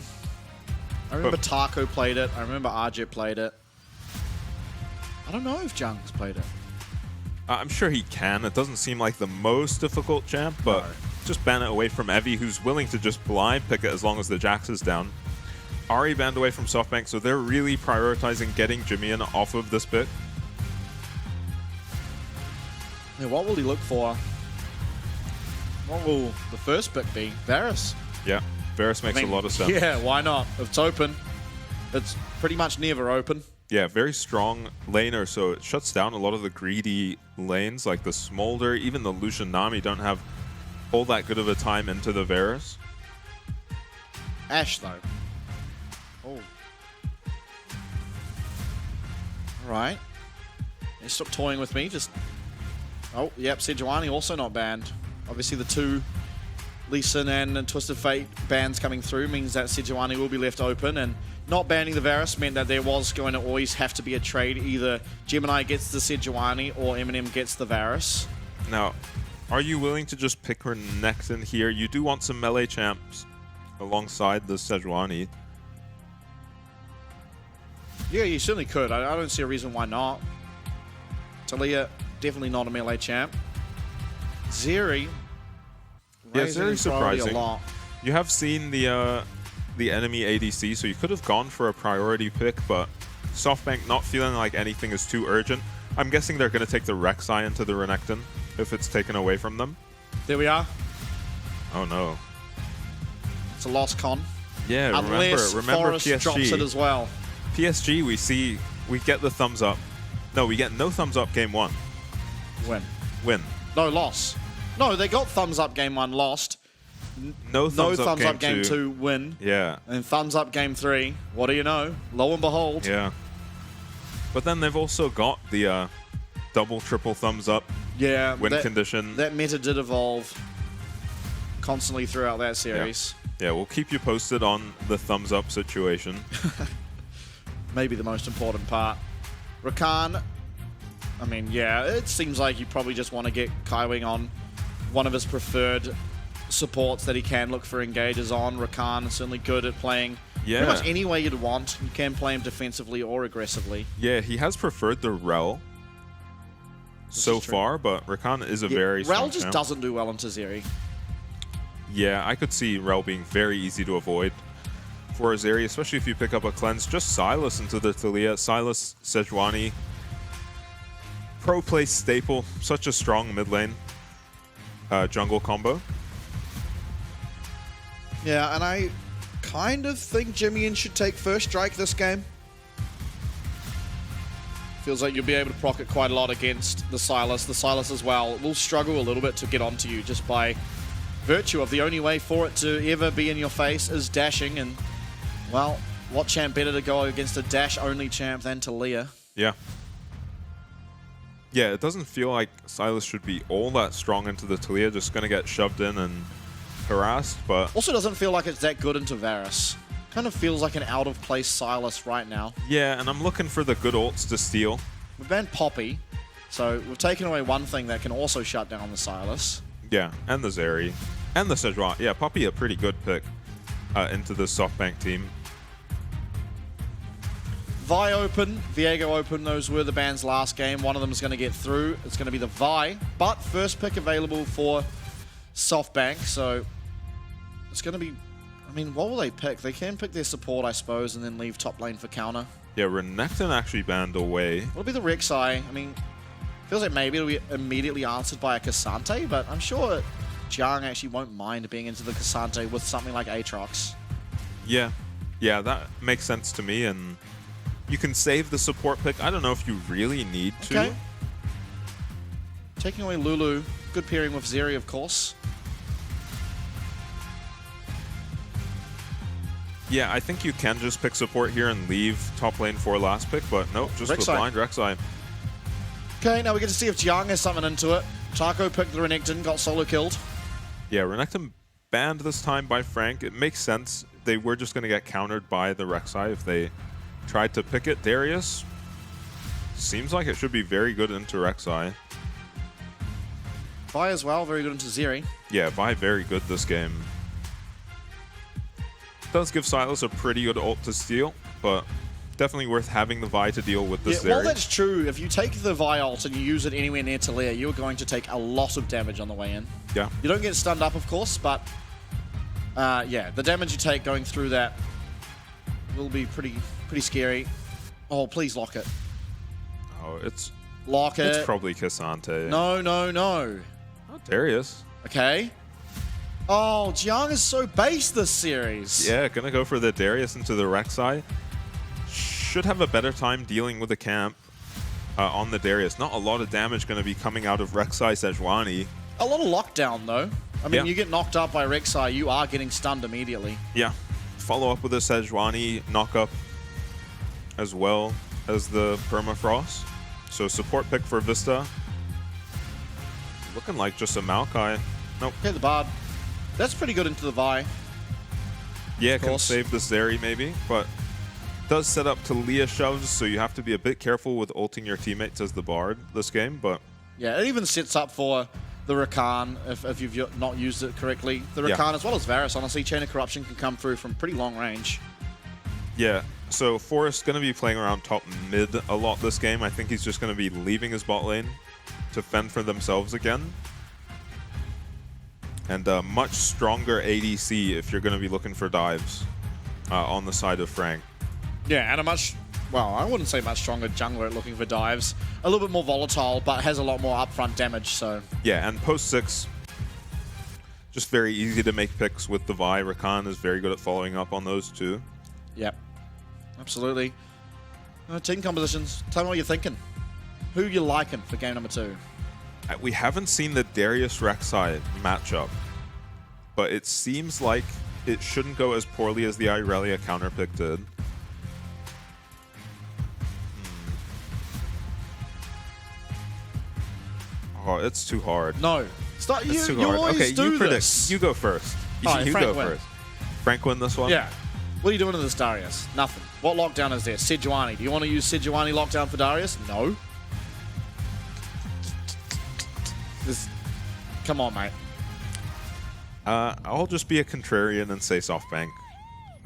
remember Taco played it. I remember Arjit played it. I don't know if Jung's played it. I'm sure he can. It doesn't seem like the most difficult champ, but No. just ban it away from Evie, who's willing to just blind pick it as long as the Jax is down. Ari banned away from SoftBank, so they're really prioritizing getting Jimmy off of this pick. Yeah, what will he look for? What will the first pick be? Varus. Yeah, Varus makes a lot of sense. Yeah, why not? If it's open, it's pretty much never open. Yeah, very strong laner, so it shuts down a lot of the greedy lanes, like the Smolder. Even the Lucian Nami don't have all that good of a time into the Varus. Ashe, though. Oh. All right. You stop toying with me. Just. Oh, yep. Sejuani also not banned. Obviously, the two Lee Sin and Twisted Fate bans coming through means that Sejuani will be left open, and not banning the Varus meant that there was going to always have to be a trade. Either Gemini gets the Sejuani or Eminem gets the Varus. Now, are you willing to just pick Renekton here? You do want some melee champs alongside the Sejuani. Yeah, you certainly could. I don't see a reason why not. Talia, definitely not a melee champ. Zeri. Yeah, raising Zeri's in priority surprising. A lot. You have seen the enemy ADC, so you could have gone for a priority pick, but SoftBank not feeling like anything is too urgent. I'm guessing they're going to take the Rek'Sai into the Renekton if it's taken away from them. There we are. Oh no. It's a lost con. Yeah, Unless remember Forrest drops it PSG. as well. PSG, we get the thumbs up. No, we get no thumbs up game 1. Win. No, loss. No, they got thumbs up game 1, lost. No thumbs, No thumbs up game two. 2, win. Yeah. And thumbs up game 3. What do you know? Lo and behold. Yeah. But then they've also got the double, triple thumbs up Yeah, win condition. That meta did evolve constantly throughout that series. Yeah, we'll keep you posted on the thumbs up situation. maybe the most important part. Rakan, I mean, yeah, it seems like you probably just want to get Kaiwing on one of his preferred supports that he can look for engages on. Rakan is certainly good at playing pretty much any way you'd want. You can play him defensively or aggressively. Yeah, he has preferred the Rel so far, but Rakan is a very strong Rel just champ. doesn't do well into Zeri. Yeah, I could see Rel being very easy to avoid for Azeri, especially if you pick up a cleanse. Just Silas into the Talia. Silas, Sejuani. Pro play staple. Such a strong mid lane jungle combo. Yeah, and I kind of think Jimmyin should take first strike this game. Feels like you'll be able to proc it quite a lot against the Silas. The Silas as well will struggle a little bit to get onto you just by virtue of the only way for it to ever be in your face is dashing. And, well, what champ better to go against a dash-only champ than Talia? Yeah. Yeah, it doesn't feel like Silas should be all that strong into the Talia, just going to get shoved in and harassed, but... Also doesn't feel like it's that good into Varus. Kind of feels like an out-of-place Silas right now. Yeah, and I'm looking for the good ults to steal. We've banned Poppy, so we've taken away one thing that can also shut down the Silas. Yeah, and the Zeri. And the Sejuani. Yeah, Poppy a pretty good pick into the SoftBank team. Vi open, Viego open, those were the bans last game. One of them is going to get through. It's going to be the Vi, but first pick available for SoftBank, so it's going to be... I mean, what will they pick? They can pick their support, I suppose, and then leave top lane for counter. Yeah, Renekton actually banned away. It'll be the Rek'Sai. I mean, feels like maybe it'll be immediately answered by a Cassante, but I'm sure Jiang actually won't mind being into the Cassante with something like Aatrox. Yeah. Yeah, that makes sense to me, and you can save the support pick. I don't know if you really need to. Okay. Taking away Lulu. Good pairing with Zeri, of course. Yeah, I think you can just pick support here and leave top lane for last pick, but nope, just with Rek'Sai. blind Rek'Sai. Okay, now we get to see if Jiang has something into it. Taco picked the Renekton, got solo killed. Yeah, Renekton banned this time by Frank. It makes sense. They were just going to get countered by the Rek'Sai if they tried to pick it. Darius seems like it should be very good into Rek'Sai. Vi as well, very good into Zeri. Yeah, Vi very good this game. Does give Silas a pretty good ult to steal, but definitely worth having the Vi to deal with this Zeri. Well, that's true. If you take the Vi ult and you use it anywhere near Talia, you're going to take a lot of damage on the way in. Yeah. You don't get stunned up, of course, but yeah, the damage you take going through that will be pretty scary. Oh, please lock it. Oh, it's Lock it. It's probably Cassante. No, no, no. Oh, Darius. Okay. Oh, Jiang is so base this series. Yeah, gonna go for the Darius into the Rek'Sai. Should have a better time dealing with the camp on the Darius. Not a lot of damage gonna be coming out of Rek'Sai Sejuani. A lot of lockdown, though. I mean, Yeah. you get knocked up by Rek'Sai, you are getting stunned immediately. Yeah. Follow up with a Sejuani knock-up as well as the Permafrost. So support pick for Vista. Looking like just a Maokai. Nope. Okay, the Bard. That's pretty good into the Vi. Yeah, can course. save the Zeri maybe, but does set up Talia shoves, so you have to be a bit careful with ulting your teammates as the Bard this game, but... Yeah, it even sets up for the Rakan if you've not used it correctly. The Rakan, Yeah. as well as Varus, honestly, Chain of Corruption can come through from pretty long range. Yeah, so Forrest's going to be playing around top mid a lot this game. I think he's just going to be leaving his bot lane to fend for themselves again. And a much stronger ADC if you're going to be looking for dives on the side of Frank. Yeah, and a much, well, I wouldn't say much stronger jungler at looking for dives. A little bit more volatile, but has a lot more upfront damage, so... Yeah, and post 6, just very easy to make picks with the Vi. Rakan is very good at following up on those too. Yep, absolutely. Team compositions, tell me what you're thinking. Who you liking for game number 2? We haven't seen the Darius Rek'Sai matchup, but it seems like it shouldn't go as poorly as the Irelia counterpick did. Oh, it's too hard. No. Start, It's too you hard. always Okay, do you predict. this. You go first. You, All right, you Frank go win. first. Frank win this one? Yeah. What are you doing to this Darius? Nothing. What lockdown is there? Sejuani. Do you want to use Sejuani lockdown for Darius? No. Come on, mate. I'll just be a contrarian and say SoftBank.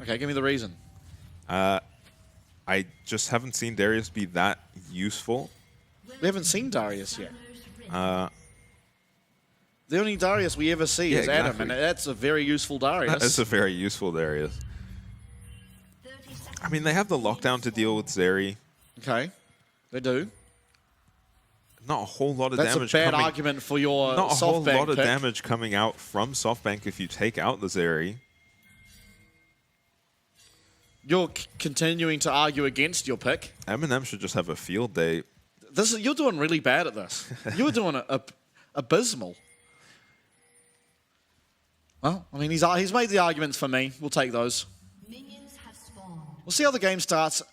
Okay, give me the reason. I just haven't seen Darius be that useful. We haven't seen Darius yet. The only Darius we ever see is Adam, exactly. and that's a very useful Darius. That is a very useful Darius. I mean, they have the lockdown to deal with Zeri. Okay, they do. Not a whole lot of That's damage. a bad coming, argument for your Not a whole SoftBank lot of pick. damage coming out from SoftBank if you take out the Zeri. You're continuing to argue against your pick. Eminem should just have a field day. You're doing really bad at this. You're doing abysmal. Well, I mean, he's made the arguments for me. We'll take those. We'll see how the game starts.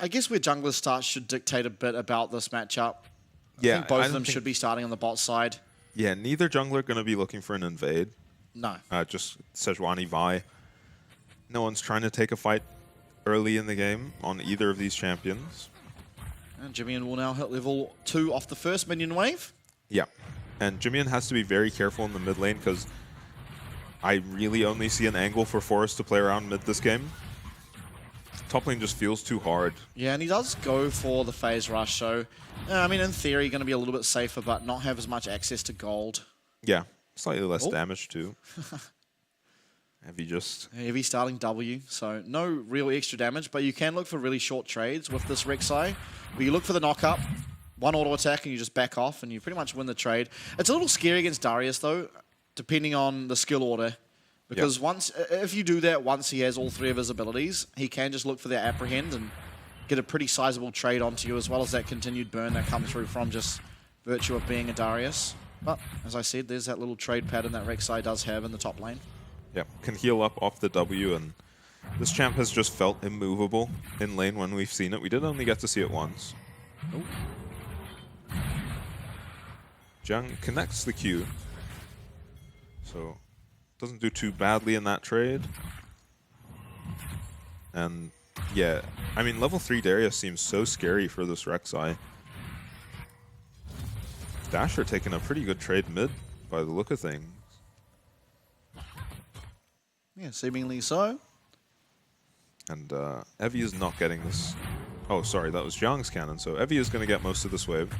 I guess where junglers start should dictate a bit about this matchup. I think both of them should be starting on the bot side. Yeah, neither jungler going to be looking for an invade. No. Just Sejuani, Vi. No one's trying to take a fight early in the game on either of these champions. And Jimmy will now hit level 2 off the first minion wave. Yeah. And Jimmy has to be very careful in the mid lane because I really only see an angle for Forest to play around mid this game. Top lane just feels too hard. Yeah, and he does go for the phase rush, so I mean, in theory, going to be a little bit safer, but not have as much access to gold. Yeah, slightly less damage too. Heavy starting W, so no real extra damage, but you can look for really short trades with this Rek'Sai, where you look for the knock-up, one auto attack, and you just back off, and you pretty much win the trade. It's a little scary against Darius, though, depending on the skill order. Because if you do that once he has all 3 of his abilities, he can just look for their apprehend and get a pretty sizable trade onto you, as well as that continued burn that comes through from just virtue of being a Darius. But, as I said, there's that little trade pattern that Rek'Sai does have in the top lane. Yeah, can heal up off the W, and this champ has just felt immovable in lane when we've seen it. We did only get to see it once. Jung connects the Q, so doesn't do too badly in that trade. And yeah, I mean, level 3 Darius seems so scary for this Rek'Sai. Dasher taking a pretty good trade mid by the look of things. Yeah, seemingly so. And Evie is not getting this. Oh, sorry, that was Jung's cannon. So Evie is going to get most of this wave.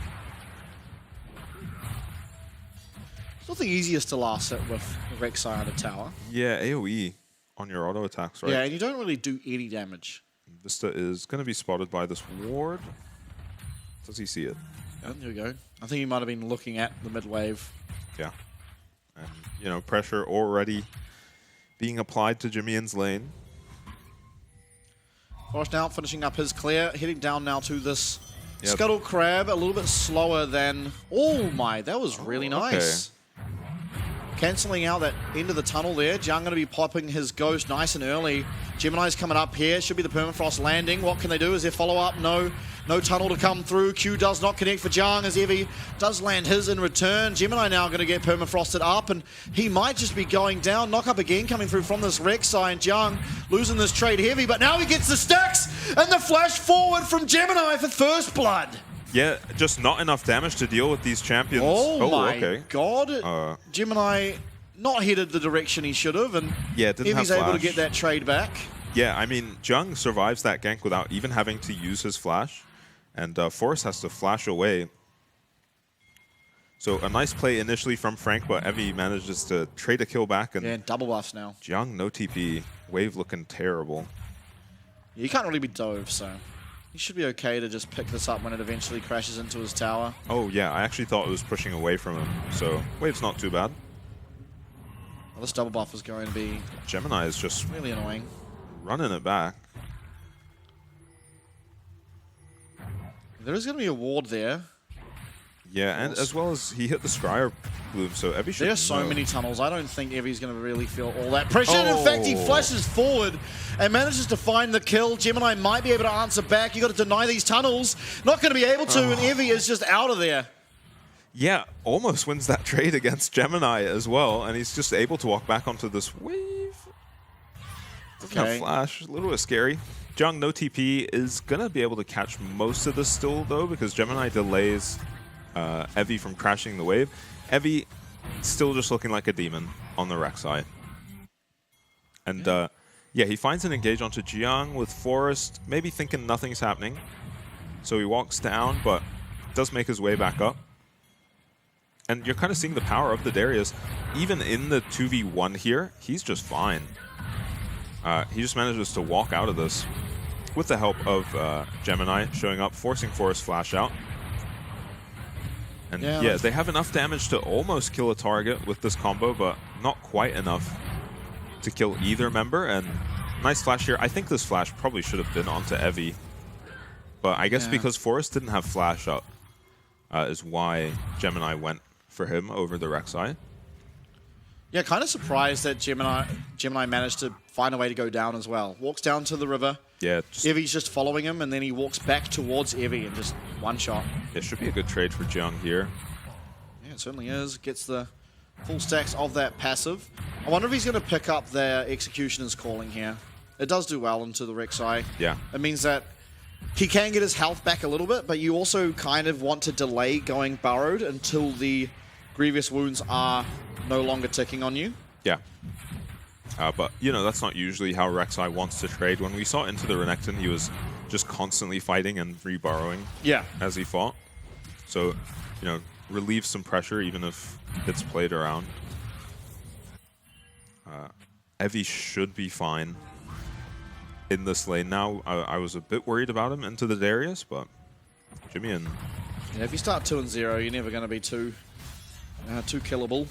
It's not the easiest to last it with Rek'Sai on a tower. Yeah, AoE on your auto attacks, right? Yeah, and you don't really do any damage. Vista is going to be spotted by this ward. Does he see it? Oh, there we go. I think he might have been looking at the mid wave. Yeah. And, you know, pressure already being applied to Jimmy's lane. Forest now finishing up his clear, heading down now to this Scuttle Crab, a little bit slower than... Oh my, that was really nice. Cancelling out that end of the tunnel there. Jung going to be popping his ghost nice and early. Gemini's coming up here. Should be the Permafrost landing. What can they do? Is there follow-up? No. No tunnel to come through. Q does not connect for Jung as Evie does land his in return. Gemini now going to get Permafrosted up, and he might just be going down. Knock up again coming through from this Rek'Sai, and Jung losing this trade heavy, but now he gets the sticks and the flash forward from Gemini for first blood. Yeah, just not enough damage to deal with these champions. Oh my god. Gemini not headed the direction he should have, and Evie's able to get that trade back. Yeah, I mean, Jung survives that gank without even having to use his flash, and Forrest has to flash away. So a nice play initially from Frank, but Evie manages to trade a kill back. And double buffs now. Jung, no TP. Wave looking terrible. Yeah, you can't really be dove, so he should be okay to just pick this up when it eventually crashes into his tower. Oh yeah, I actually thought it was pushing away from him, so wave's not too bad. Well, this double buff is going to be... Gemini is just really annoying. Running it back. There is going to be a ward there. Yeah, and as well as he hit the Scryer Bloom, so Evie should There are so many tunnels. I don't think Evie's going to really feel all that pressure. In fact, he flashes forward and manages to find the kill. Gemini might be able to answer back. You got to deny these tunnels. Not going to be able to, and Evie is just out of there. Yeah, almost wins that trade against Gemini as well, and he's just able to walk back onto this wave. Doesn't have flash. A little bit scary. Jung, no TP, is going to be able to catch most of this still, though, because Gemini delays Evie from crashing the wave. Evie still just looking like a demon on the Rek'Sai. And yeah, he finds an engage onto Jiang with Forest, maybe thinking nothing's happening. So he walks down, but does make his way back up. And you're kind of seeing the power of the Darius. Even in the 2v1 here, he's just fine. He just manages to walk out of this with the help of Gemini showing up, forcing Forest flash out. And yeah, they have enough damage to almost kill a target with this combo, but not quite enough to kill either member. And nice flash here. I think this flash probably should have been onto Evie. But I guess because Forest didn't have flash up is why Gemini went for him over the Rek'Sai. Yeah, kind of surprised that Gemini managed to find a way to go down as well. Walks down to the river. Yeah. Evie's just following him, and then he walks back towards Evie and just one shot. It should be a good trade for Jiang here. Yeah, it certainly is. Gets the full stacks of that passive. I wonder if he's going to pick up their Executioner's Calling here. It does do well into the Rek'Sai. Yeah. It means that he can get his health back a little bit, but you also kind of want to delay going burrowed until the Grievous Wounds are no longer ticking on you. Yeah. But, you know, that's not usually how Rek'Sai wants to trade. When we saw Into the Renekton, he was just constantly fighting and re-burrowing as he fought. So, you know, relieves some pressure even if it's played around. Evie should be fine in this lane now. I was a bit worried about him into the Darius, but Jimmy and... Yeah, if you start 2-0, you're never going to be too killable.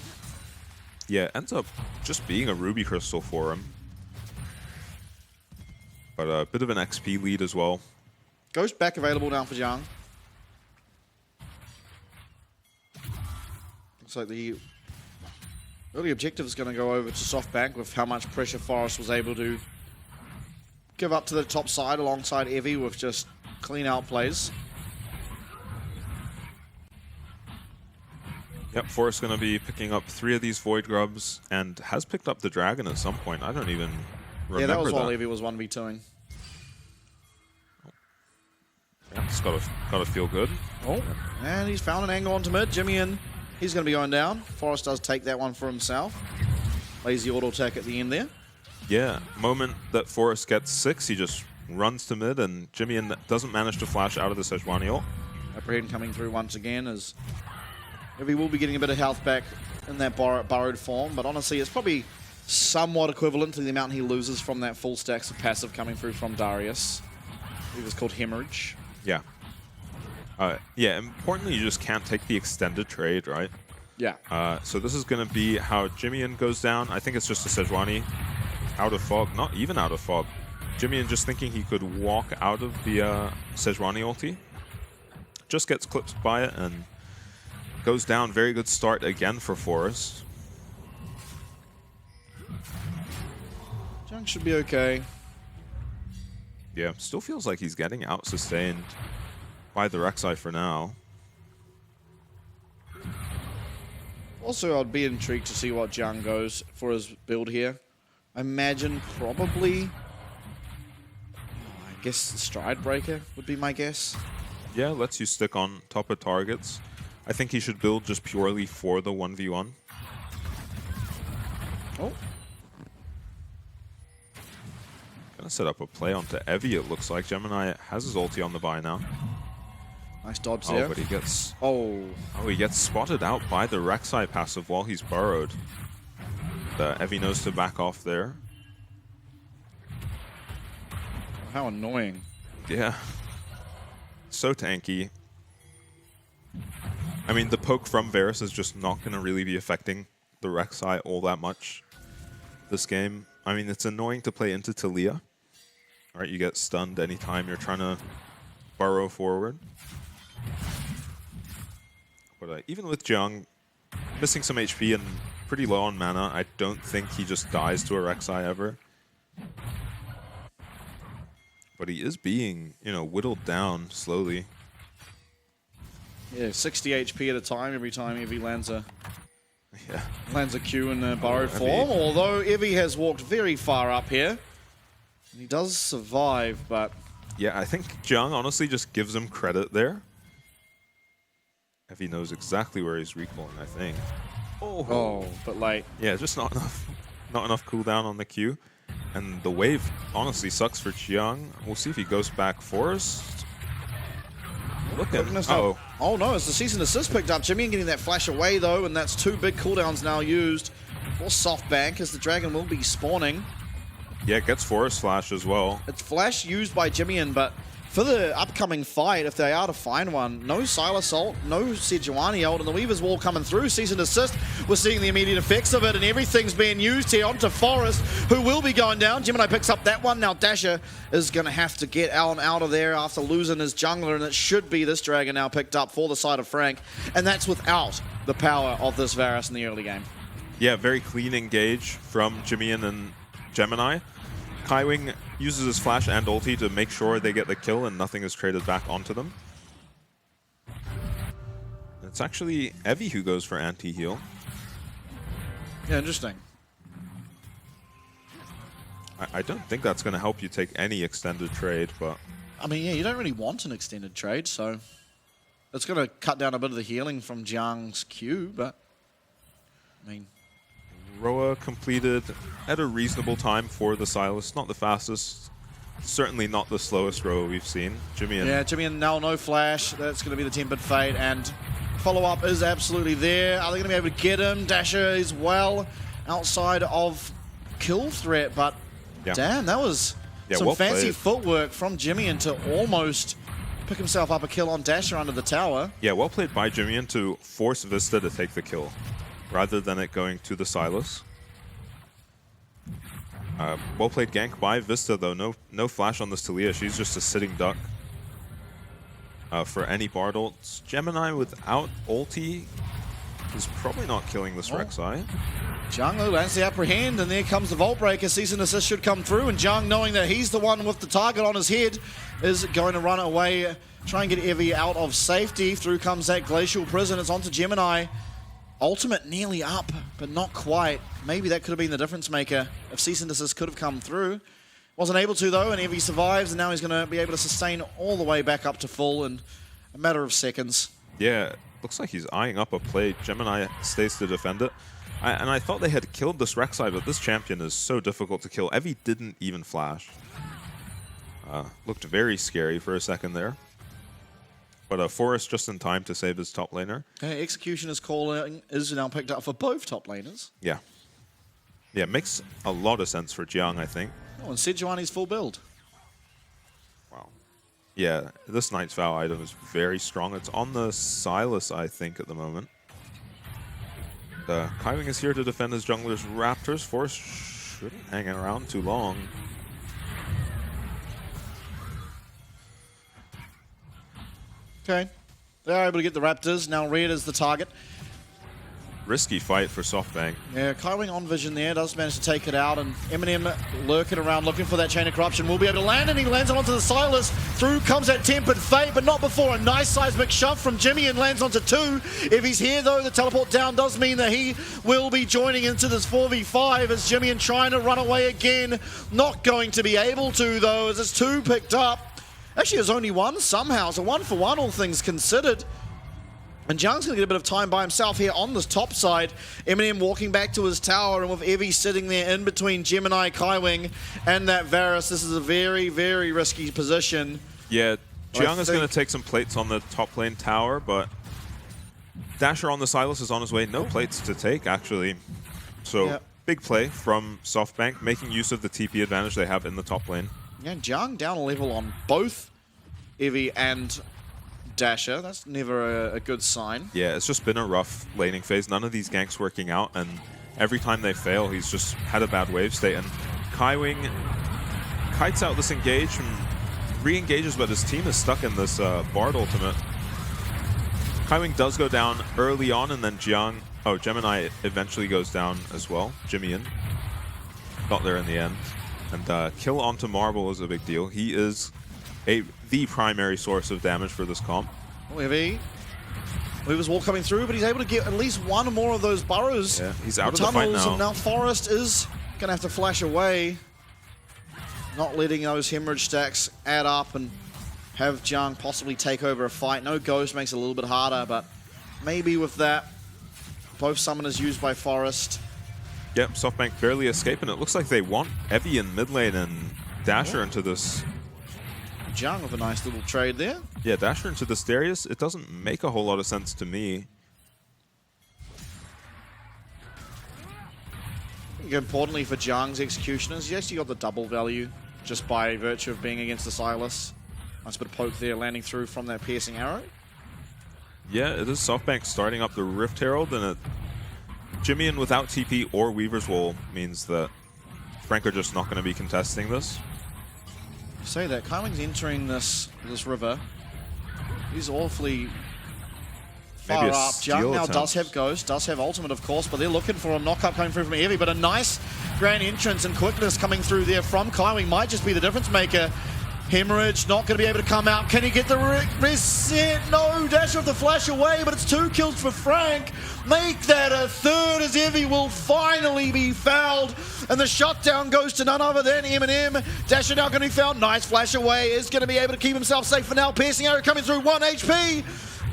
Yeah, ends up just being a Ruby Crystal for him. But a bit of an XP lead as well. Ghost back available now for Jiang. Looks like the early objective is going to go over to SoftBank with how much pressure Forest was able to give up to the top side alongside Evie with just clean out plays. Yep, Forrest going to be picking up 3 of these Void Grubs and has picked up the Dragon at some point. I don't even remember Yeah, that was while Evie was 1v2ing. Yeah, it's got to feel good. Oh, and he's found an angle onto mid. Jimmy and he's going to be going down. Forrest does take that one for himself. Lazy auto attack at the end there. Yeah, moment that Forrest gets 6, he just runs to mid, and Jimmy doesn't manage to flash out of the Sejuani ult. Apprehend coming through once again as Evie will be getting a bit of health back in that burrowed form, but honestly, it's probably somewhat equivalent to the amount he loses from that full stacks of passive coming through from Darius. It was called Hemorrhage. Yeah. Yeah, importantly, you just can't take the extended trade, right? Yeah. So this is going to be how Jimmy goes down. I think it's just a Sejuani out of fog, not even out of fog. Jimmy just thinking he could walk out of the Sejuani ulti. Just gets clipped by it and goes down. Very good start again for Forrest. Junk should be okay. Yeah, still feels like he's getting out-sustained by the Rek'Sai for now. Also, I'd be intrigued to see what Jiang goes for his build here. I imagine probably, I guess Stride Breaker would be my guess. Yeah, lets you stick on top of targets. I think he should build just purely for the 1v1. Oh. Gonna set up a play onto Evie, it looks like. Gemini has his ulti on the buy now. Nice dodge there. Oh, but he gets... Oh, he gets spotted out by the Rek'Sai passive while he's burrowed. Evie knows to back off there. how annoying. Yeah. So tanky. I mean, the poke from Varus is just not going to really be affecting the Rek'Sai all that much this game. I mean, it's annoying to play into Talia. All right, you get stunned anytime you're trying to burrow forward. But even with Jiang missing some HP and pretty low on mana, I don't think he just dies to a Rek'Sai ever. But he is being, you know, whittled down slowly. Yeah, 60 HP at a time every time Evie lands a Yeah. Q in a borrowed form. Although Evie has walked very far up here. He does survive, but Yeah, I think Jiang honestly just gives him credit there. If he knows exactly where he's recalling, I think. oh, but late. Yeah, just not enough cooldown on the Q. And the wave honestly sucks for Jiang. We'll see if he goes back Forest. Look at Oh no, it's the cease and desist picked up. Jimmy getting that flash away though, and that's 2 big cooldowns now used for SoftBank as the Dragon will be spawning. Yeah, it gets Forest Flash as well. It's flash used by Jimmy, but for the upcoming fight, if they are to find one, no Silas ult, no Sejuani ult, and the Weaver's Wall coming through. Cease and desist, we're seeing the immediate effects of it, and everything's being used here onto Forest, who will be going down. Gemini picks up that one. Now Dasher is going to have to get Alan out of there after losing his jungler, and it should be this Dragon now picked up for the side of Frank, and that's without the power of this Varus in the early game. Yeah, very clean engage from Jimmy and Gemini. Kaiwing uses his flash and ulti to make sure they get the kill and nothing is traded back onto them. It's actually Evie who goes for anti-heal. Yeah, interesting. I don't think that's going to help you take any extended trade, but... I mean, yeah, you don't really want an extended trade, so it's going to cut down a bit of the healing from Jiang's Q, but I mean... Roa completed at a reasonable time for the Silas. Not the fastest, certainly not the slowest Roa we've seen. Jimmy and now no flash. That's going to be the Tempered Fate, and follow-up is absolutely there. Are they going to be able to get him? Dasher is well outside of kill threat, but damn, that was some fancy footwork from Jimmy to almost pick himself up a kill on Dasher under the tower. Yeah, well played by Jimmy to force Vista to take the kill, rather than it going to the Silas. Well played gank by Vista though. No flash on this Talia. She's just a sitting duck for any Bard ults. Gemini without ulti is probably not killing this Rek'Sai. Jiang lands the apprehend, and there comes the Vault Breaker. Cease and desist should come through, and Jiang, knowing that he's the one with the target on his head, is going to run away, try and get Evie out of safety. Through comes that Glacial Prison. It's onto Gemini. Ultimate nearly up, but not quite. Maybe that could have been the difference maker if Cease and Desist could have come through. Wasn't able to though, and Evie survives, and now he's going to be able to sustain all the way back up to full in a matter of seconds. Yeah, looks like he's eyeing up a play. Gemini stays to defend it. And I thought they had killed this Rek'Sai, but this champion is so difficult to kill. Evie didn't even flash. Looked very scary for a second there. But Forrest just in time to save his top laner. Executioner's calling is now picked up for both top laners. Yeah. Yeah, makes a lot of sense for Jiang, I think. Oh, and Sejuani's full build. Wow. Yeah, this Knight's Vow item is very strong. It's on the Silas, I think, at the moment. Kaiwing is here to defend his jungler's Raptors. Forrest shouldn't hang around too long. Okay. They're able to get the Raptors. Now Red is the target. Risky fight for SoftBank. Yeah, Kaiwing on vision there, does manage to take it out, and Eminem lurking around looking for that Chain of Corruption. Will be able to land, and he lands it onto the Silas. Through comes that Tempered Fate, but not before a nice seismic shove from Jimmy, and lands onto 2. If he's here though, the teleport down does mean that he will be joining into this 4v5 as Jimmy trying to run away again. Not going to be able to though, as it's 2 picked up. Actually, there's only 1 somehow, so 1 for 1, all things considered. And Jiang's going to get a bit of time by himself here on this top side. Eminem walking back to his tower, and with Evie sitting there in between Gemini, Kaiwing, and that Varus, this is a very, very risky position. Yeah, Jiang is going to take some plates on the top lane tower, but Dasher on the Silas is on his way. No plates to take, actually. So, big play from SoftBank, making use of the TP advantage they have in the top lane. Yeah, Jiang down a level on both Evie and Dasher. That's never a good sign. Yeah, it's just been a rough laning phase. None of these ganks working out, and every time they fail, he's just had a bad wave state. And Kaiwing kites out this engage and re-engages, but his team is stuck in this Bard ultimate. Kaiwing does go down early on, and then Gemini eventually goes down as well. Jimmy got there in the end. And kill onto Marble is a big deal. He is the primary source of damage for this comp. Evie. Weaver's Wall coming through, but he's able to get at least 1 more of those burrows. Yeah, he's out of the fight now. And now Forrest is going to have to flash away. not letting those hemorrhage stacks add up and have Jiang possibly take over a fight. No Ghost makes it a little bit harder, but maybe with that, both summoners used by Forest. Yep, SoftBank barely escaping. It looks like they want Evie in mid lane and Dasher into this. Jiang with a nice little trade there. Yeah, Dasher into this Darius. It doesn't make a whole lot of sense to me. Importantly for Jiang's Executioners, yes, you got the double value just by virtue of being against the Silas. Nice bit of poke there, landing through from that piercing arrow. Yeah, it is SoftBank starting up the Rift Herald, and Jimmy in without TP or Weaver's Wall means that Frank are just not going to be contesting this. Say that, Kyling's entering this river. He's awfully far Maybe a up. steal Jiang now attempt. does have Ghost, does have Ultimate, of course, but they're looking for a knock-up coming through from Evie. But a nice grand entrance and quickness coming through there from Kyling might just be the difference maker. Hemorrhage not going to be able to come out. Can he get the reset? No, Dash with the flash away, but it's 2 kills for Frank. Make that a 3rd as Evie will finally be fouled. And the shutdown goes to none other than Eminem. Dasher now going to be fouled. Nice flash away. Is going to be able to keep himself safe for now. Piercing arrow coming through 1 HP.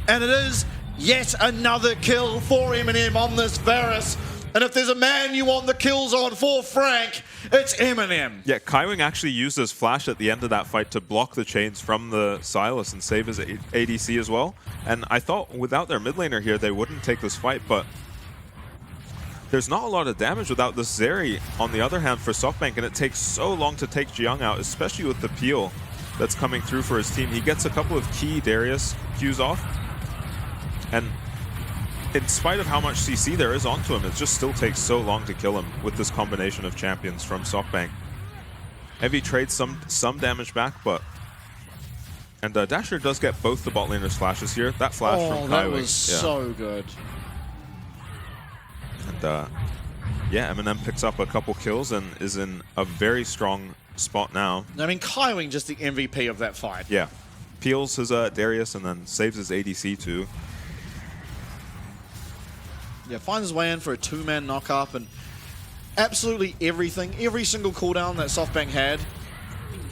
And it is yet another kill for Eminem on this Varus. And if there's a man you want the kills on for Frank, it's Eminem. Yeah, Kaiwing actually used his flash at the end of that fight to block the chains from the Silas and save his ADC as well. And I thought without their mid laner here, they wouldn't take this fight, but there's not a lot of damage without this Zeri on the other hand for SoftBank, and it takes so long to take Jiang out, especially with the peel that's coming through for his team. He gets a couple of key Darius Qs off, and in spite of how much CC there is onto him, it just still takes so long to kill him with this combination of champions from SoftBank. Evie trades some damage back, but... And Dasher does get both the bot laners flashes here. That flash from Kaiwing. That was so good. And yeah, Eminem picks up a couple kills and is in a very strong spot now. I mean, Kaiwing just the MVP of that fight. Yeah. Peels his Darius and then saves his ADC too. Yeah, finds his way in for a 2-man knock-up, and absolutely everything, every single cooldown that SoftBank had,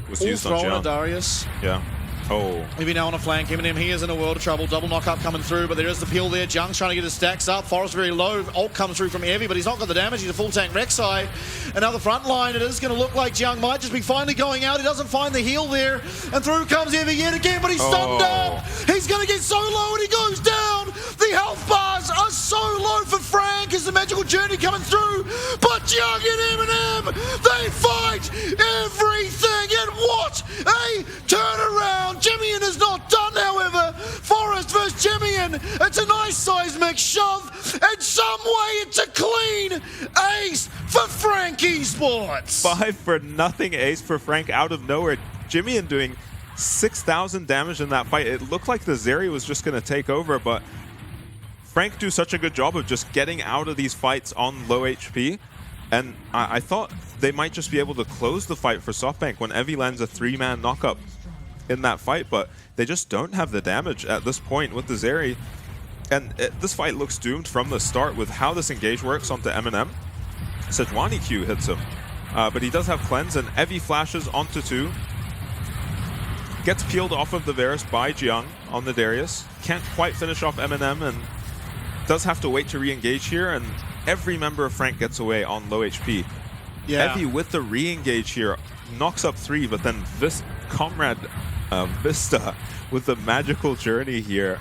Was all used on thrown at Jiang. Darius. Yeah. Oh. Maybe now on a flank. Eminem, he is in a world of trouble. Double knock-up coming through, but there is the peel there. Jiang's trying to get his stacks up. Forest very low. Ult comes through from Evie, but he's not got the damage. He's a full tank Rek'Sai. Another front line. It is going to look like Jiang might just be finally going out. He doesn't find the heal there. And through comes Evie yet again, but he's stunned up. He's going to get so low and he goes down. The health bars are so low for Frank as the magical journey coming through. But Jiang and Eminem, they fight everything. And what a turnaround. Jimmyan is not done, however. Forest versus Jimmyan. It's a nice seismic shove. And some way it's a clean ace for Frank Esports. 5-0 ace for Frank out of nowhere. Jimmyan doing 6,000 damage in that fight. It looked like the Zeri was just going to take over, but Frank do such a good job of just getting out of these fights on low HP. And I thought they might just be able to close the fight for SoftBank when Evie lands a 3-man knockup in that fight, but they just don't have the damage at this point with the Zeri. And this fight looks doomed from the start with how this engage works onto Eminem. Sejuani Q hits him, but he does have cleanse, and Evie flashes onto 2. Gets peeled off of the Varus by Jiang on the Darius. Can't quite finish off Eminem and does have to wait to re-engage here, and every member of Frank gets away on low HP. Yeah. Evie with the re-engage here knocks up 3, but then this Comrade Vista with the magical journey here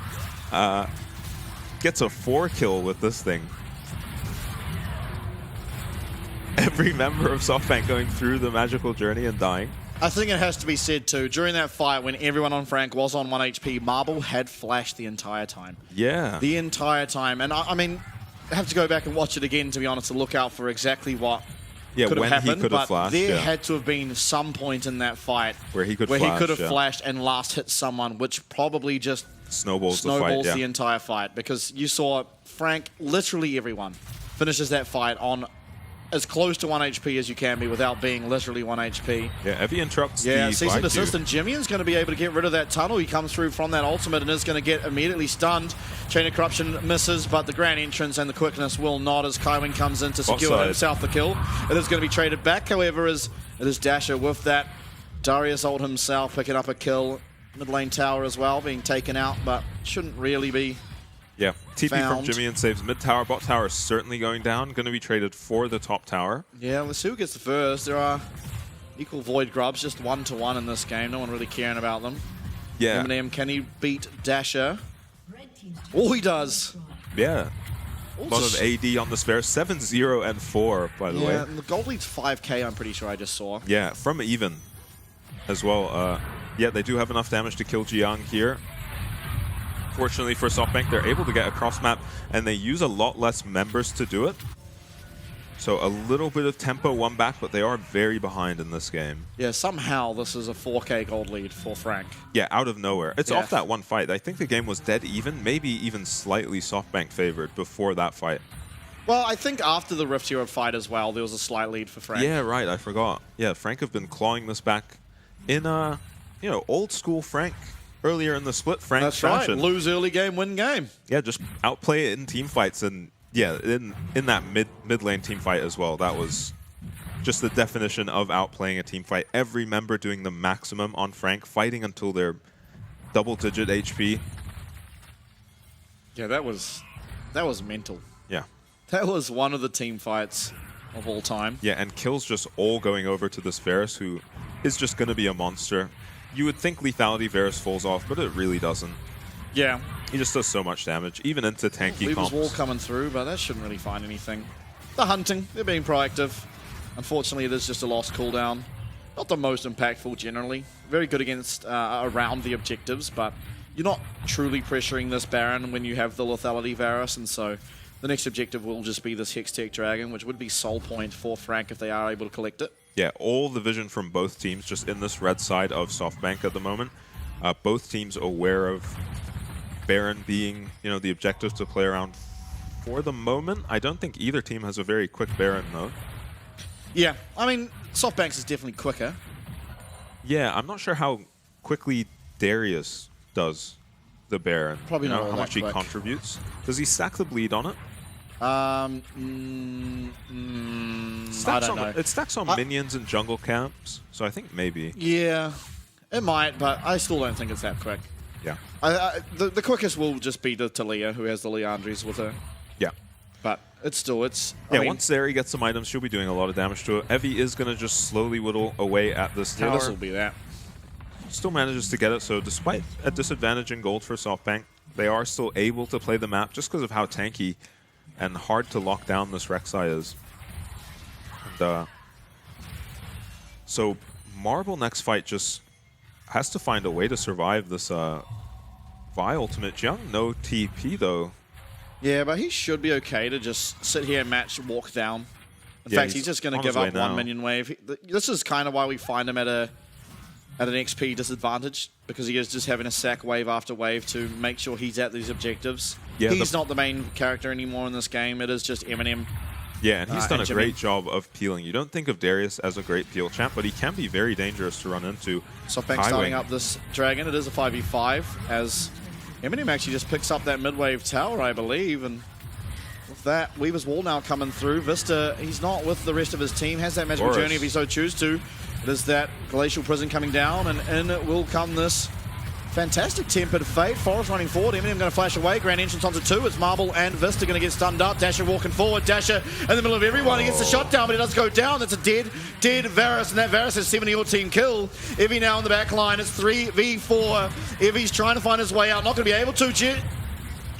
gets a 4 kill with this thing. Every member of SoftBank going through the magical journey and dying. I think it has to be said too, during that fight when everyone on Frank was on 1 HP, Marble had flashed the entire time. Yeah. The entire time. And I mean, I have to go back and watch it again, to be honest, to look out for exactly what could have when happened. he could have but flashed, there yeah. had to have been some point in that fight Where he could have yeah. flashed and last hit someone, which probably just Snowballs the fight, yeah. the entire fight. Because you saw Frank, literally everyone, finishes that fight on as close to 1 HP as you can be without being literally 1 HP. Yeah, Evie interrupts Yeah, the sees an 5Q. assist, and Jimmyan's going to be able to get rid of that tunnel. He comes through from that ultimate and is going to get immediately stunned. Chain of Corruption misses, but the grand entrance and the quickness will not as Kaiwing comes in to secure Offside. himself the kill. It is going to be traded back, however, as it is Dasher with that Darius ult himself picking up a kill. Mid lane tower as well, being taken out, but shouldn't really be. Yeah, TP found. from Jimmy and saves mid tower. Bot tower is certainly going down. Going to be traded for the top tower. Yeah, let's see who gets the first. There are equal Void Grubs, just 1-to-1 in this game. No one really caring about them. Yeah. Eminem, can he beat Dasher? Oh, he does. Yeah. A lot of AD on the spare. 7-0 and 4, by the way. Yeah, and the gold lead's 5k, I'm pretty sure I just saw. Yeah, from even as well. Yeah, they do have enough damage to kill Jiang here. Fortunately for SoftBank, they're able to get across map, and they use a lot less members to do it. So a little bit of tempo one back, but they are very behind in this game. Yeah, somehow this is a 4k gold lead for Frank. Yeah, out of nowhere. It's Yeah. off that one fight. I think the game was dead even, maybe even slightly SoftBank favored before that fight. Well, I think after the Rift Hero fight as well, there was a slight lead for Frank. Yeah, right, I forgot. Yeah, Frank have been clawing this back in old school Frank. Earlier in the split, Frank That's right. fashion. Lose early game, win game. Yeah, just outplay it in team fights, and yeah, in that mid lane team fight as well. That was just the definition of outplaying a team fight. Every member doing the maximum on Frank, fighting until they're double-digit HP. Yeah, that was mental. Yeah. That was one of the team fights of all time. Yeah, and kills just all going over to this Varus, who is just going to be a monster. You would think lethality Varus falls off, but it really doesn't. Yeah. He just does so much damage, even into tanky Weaver's comps. wall coming through, but that shouldn't really find anything. The hunting, they're being proactive. Unfortunately, it is just a lost cooldown. Not the most impactful generally. Very good against around the objectives, but you're not truly pressuring this Baron when you have the lethality Varus, and so the next objective will just be this Hex Tech Dragon, which would be soul point for Frank if they are able to collect it. Yeah, all the vision from both teams just in this red side of SoftBank at the moment. Both teams aware of Baron being, the objective to play around for the moment. I don't think either team has a very quick Baron, though. Yeah, I mean, SoftBank's is definitely quicker. Yeah, I'm not sure how quickly Darius does the Baron. Probably not all how that much he quick. contributes. Does he stack the bleed on it? I don't know. It stacks on minions and jungle camps, so I think maybe. Yeah, it might, but I still don't think it's that quick. Yeah. The quickest will just be the Talia, who has the Leandries with her. Yeah. But it's still, I Yeah, mean, once Zeri gets some items, she'll be doing a lot of damage to it. Evie is going to just slowly whittle away at this tower. yeah, this will be that. Still manages to get it, so despite a disadvantage in gold for SoftBank, they are still able to play the map just because of how tanky and hard to lock down this Rek'Sai is. And, so Marble next fight just has to find a way to survive this Vi ultimate. Jiang no TP though. Yeah, but he should be okay to just sit here and walk down. In Yeah, fact, he's just going to on give his way up now. one minion wave. This is kind of why we find him at an XP disadvantage, because he is just having a sack wave after wave to make sure he's at these objectives. Yeah, he's not the main character anymore in this game. It is just Eminem. Yeah, and he's done and a great Jimmy. job of peeling. You don't think of Darius as a great peel champ, but he can be very dangerous to run into. SoftBank High starting wing. up this dragon. It is a 5v5 as Eminem actually just picks up that mid-wave tower, I believe, and with that, Weaver's wall now coming through. Vista, he's not with the rest of his team, has that magical Boris. journey if he so chooses to. It is that glacial prison coming down, and in will come this fantastic tempered fate. Forest running forward. Eminem going to flash away. Grand entrance onto two. It's Marble and Vista going to get stunned up. Dasher walking forward. Dasher in the middle of everyone. He gets the shot down, but it does go down. That's a dead Varus, and that Varus has 7 your team kill. Evie now in the back line. It's 3v4. Evie's trying to find his way out. Not going to be able to.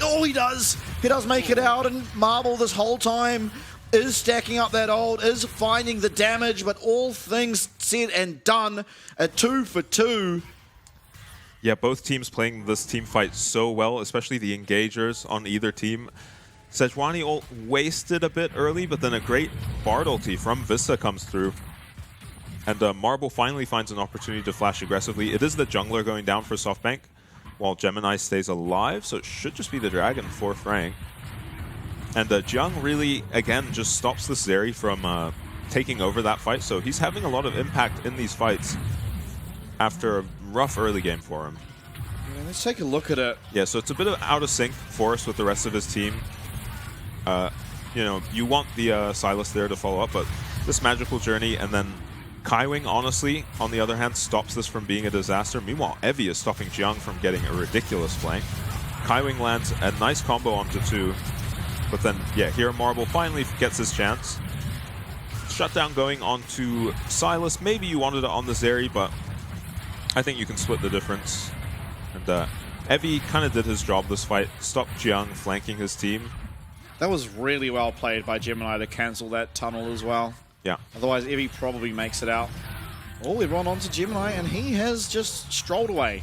Oh, he does. He does make it out, and Marble this whole time is stacking up that ult, is finding the damage, but all things said and done, a 2 for 2. Yeah, both teams playing this team fight so well, especially the engagers on either team. Sejuani ult wasted a bit early, but then a great Bard ulti from Vista comes through. And Marble finally finds an opportunity to flash aggressively. It is the jungler going down for SoftBank, while Gemini stays alive, so it should just be the dragon for Frank. And Jiang really, again, just stops the Zeri from taking over that fight, so he's having a lot of impact in these fights after a rough early game for him. Yeah, let's take a look at it. Yeah, so it's a bit of out of sync for us with the rest of his team. You want the Silas there to follow up, but this magical journey and then Kaiwing, honestly, on the other hand, stops this from being a disaster. Meanwhile, Evie is stopping Jiang from getting a ridiculous flank. Kaiwing lands a nice combo onto 2. But then, yeah, here Marble finally gets his chance. Shutdown going onto Silas. Maybe you wanted it on the Zeri, but I think you can split the difference. And Evie kind of did his job this fight. Stopped Jiang flanking his team. That was really well played by Gemini to cancel that tunnel as well. Yeah. Otherwise, Evie probably makes it out. Oh, we run onto Gemini, and he has just strolled away.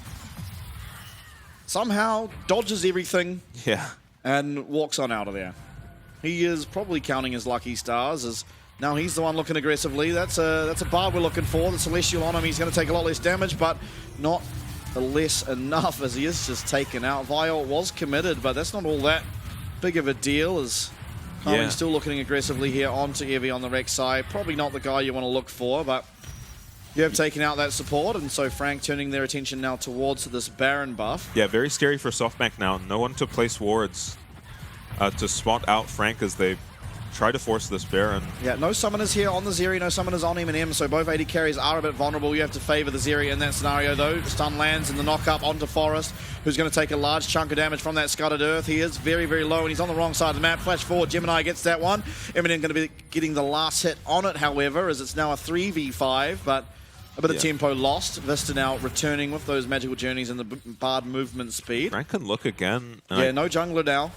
Somehow dodges everything. Yeah. And walks on out of there. He is probably counting his lucky stars as now he's the one looking aggressively. That's a bar we're looking for. The Celestial on him. He's going to take a lot less damage, but not less enough as he is just taken out. Viol was committed, but that's not all that big of a deal as Kaiwing still looking aggressively here onto Evie on the Rex side. Probably not the guy you want to look for, but you have taken out that support, and so Frank turning their attention now towards this Baron buff. Yeah, very scary for SoftBank now. No one to place wards to spot out Frank as they try to force this Baron. Yeah, no summoners here on the Zeri, no summoners on M&M, so both AD carries are a bit vulnerable. You have to favor the Zeri in that scenario, though. Stun lands and the knock-up onto Forest, who's going to take a large chunk of damage from that Scuttered Earth. He is very, very low, and he's on the wrong side of the map. Flash forward, Gemini gets that one. M&M going to be getting the last hit on it, however, as it's now a 3v5, but a bit of tempo lost. Vista now returning with those magical journeys and the Bard movement speed. Frank can look again. Yeah, no jungler now.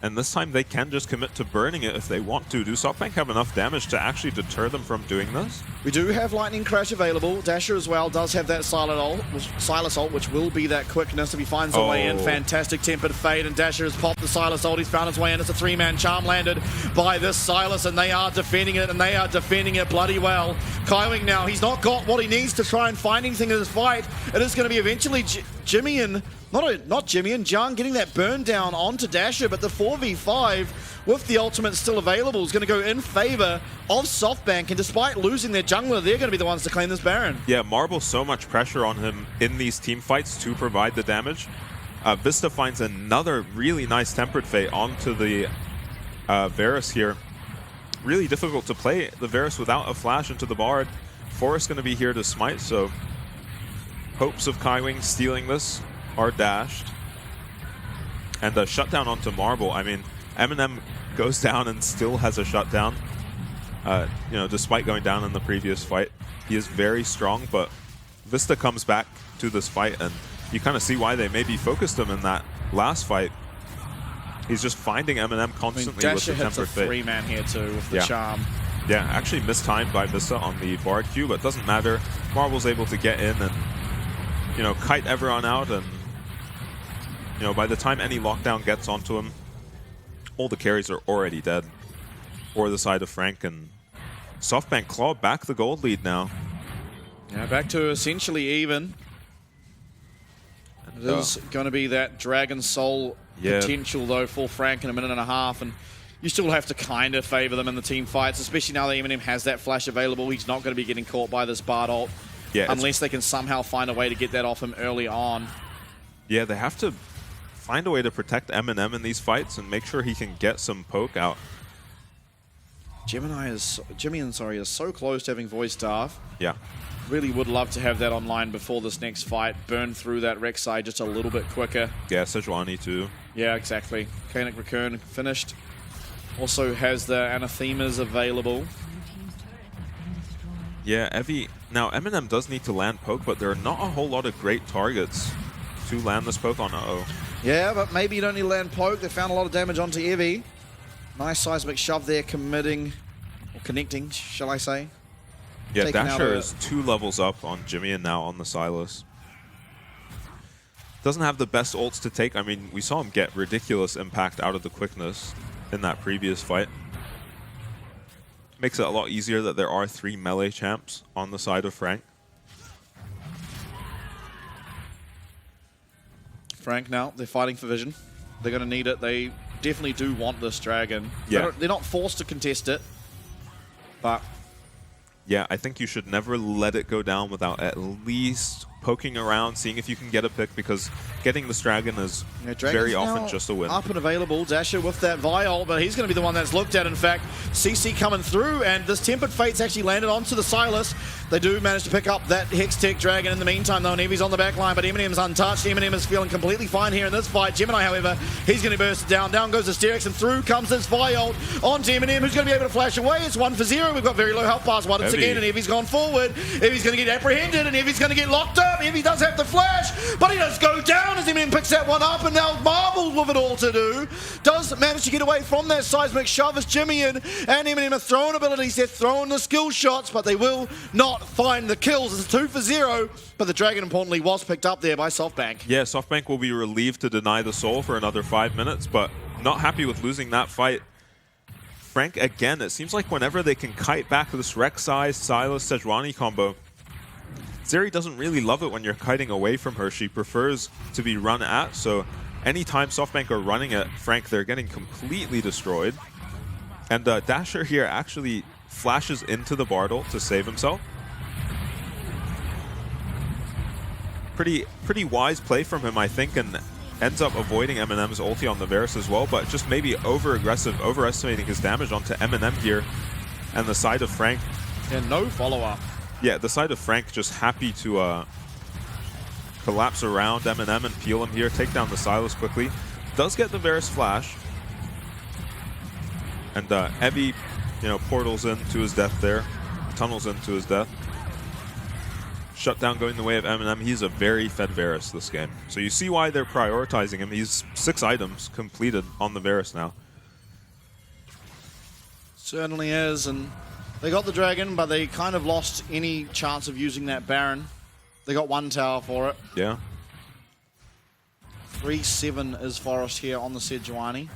And this time they can just commit to burning it if they want to. Do SoftBank have enough damage to actually deter them from doing this? We do have Lightning Crash available. Dasher as well does have that Silas ult, which will be that quickness if he finds a way in. Fantastic Tempered Fade, and Dasher has popped the Silas ult. He's found his way in. It's a 3-man charm landed by this Silas, and they are defending it, and they are defending it bloody well. Kaiwing now, he's not got what he needs to try and find anything in this fight. It is going to be eventually Jimmy and not Jimmy and Jiang getting that burn down onto Dasher, but the 4v5 with the ultimate still available is going to go in favor of SoftBank, and despite losing their jungler, they're going to be the ones to claim this Baron. Yeah, Marble so much pressure on him in these team fights to provide the damage. Vista finds another really nice Tempered Fate onto the Varus here. Really difficult to play the Varus without a flash into the Bard. Forest going to be here to smite, so hopes of Kaiwing stealing this are dashed. And a shutdown onto Marble. I mean, Eminem goes down and still has a shutdown. You know, despite going down in the previous fight. He is very strong, but Vista comes back to this fight, and you kind of see why they maybe focused him in that last fight. He's just finding Eminem constantly with the Tempered Fate. 3-man here too with the charm. Yeah, actually mistimed by Vista on the Bard Q, but doesn't matter. Marble's able to get in and, you know, kite everyone out, and, you know, by the time any lockdown gets onto him, all the carries are already dead. For the side of Frank, and SoftBank claw back the gold lead now. Yeah, back to essentially even. It is going to be that Dragon Soul potential, though, for Frank in a minute and a half, and you still have to kind of favor them in the team fights, especially now that Eminem has that flash available. He's not going to be getting caught by this Bard ult, unless they can somehow find a way to get that off him early on. Yeah, they have to find a way to protect Eminem in these fights and make sure he can get some poke out. Jimmy is so close to having Voice Staff. Yeah. Really would love to have that online before this next fight. Burn through that Rex side just a little bit quicker. Yeah, Sejuani too. Yeah, exactly. Kainic Recurn finished. Also has the Anathemas available. Yeah, Evie. Now, Eminem does need to land poke, but there are not a whole lot of great targets to land this poke on. Yeah, but maybe you don't need to land poke. They found a lot of damage onto Evie. Nice seismic shove there, committing, or connecting, shall I say. Yeah, Dasher is 2 levels up on Jimmy and now on the Silas. Doesn't have the best ults to take. I mean, we saw him get ridiculous impact out of the quickness in that previous fight. Makes it a lot easier that there are 3 melee champs on the side of Frank. Frank now, they're fighting for vision. They're going to need it. They definitely do want this dragon. Yeah. They're not forced to contest it, but... Yeah, I think you should never let it go down without at least poking around, seeing if you can get a pick, because getting this dragon is Yeah, very Dragon's often now just a win. Up and available, Dasher with that Viol, but he's going to be the one that's looked at. In fact, CC coming through, and this Tempered Fate's actually landed onto the Silas. They do manage to pick up that Hextech Dragon in the meantime, though, and Eevee's on the back line, but Eminem's untouched. Eminem is feeling completely fine here in this fight. Gemini, however, he's going to burst it down. Down goes the Asterix, and through comes this Viol onto Eminem, who's going to be able to flash away. It's 1 for 0. We've got very low health bars once again, and Evie's gone forward. Evie's going to get apprehended, and Evie's going to get locked up. Evie does have the flash, but he does go down as Eminem picks that one up, and now Marble with it all to do. Does manage to get away from that seismic shove as Jimmy and Eminem are throwing abilities. They're throwing the skill shots, but they will not find the kills. It's 2 for 0, but the Dragon, importantly, was picked up there by SoftBank. Yeah, SoftBank will be relieved to deny the soul for another 5 minutes, but not happy with losing that fight. Frank, again, it seems like whenever they can kite back this Rek'Sai, Silas, Sejuani combo, Zeri doesn't really love it when you're kiting away from her. She prefers to be run at, so anytime SoftBank are running at Frank, they're getting completely destroyed. And Dasher here actually flashes into the Bartle to save himself. Pretty wise play from him, I think, and ends up avoiding Eminem's ulti on the Varus as well, but just maybe over-aggressive, overestimating his damage onto Eminem here. And the side of Frank... And no follow-up. Yeah, the side of Frank just happy to collapse around Eminem and peel him here, take down the Silas quickly. Does get the Varus flash. And Evie, portals into his death there. Tunnels into his death. Shutdown going the way of Eminem. He's a very fed Varus this game. So you see why they're prioritizing him. He's 6 items completed on the Varus now. Certainly is, and they got the Dragon, but they kind of lost any chance of using that Baron. They got 1 tower for it. Yeah. 3-7 is Forest here on the Sejuani.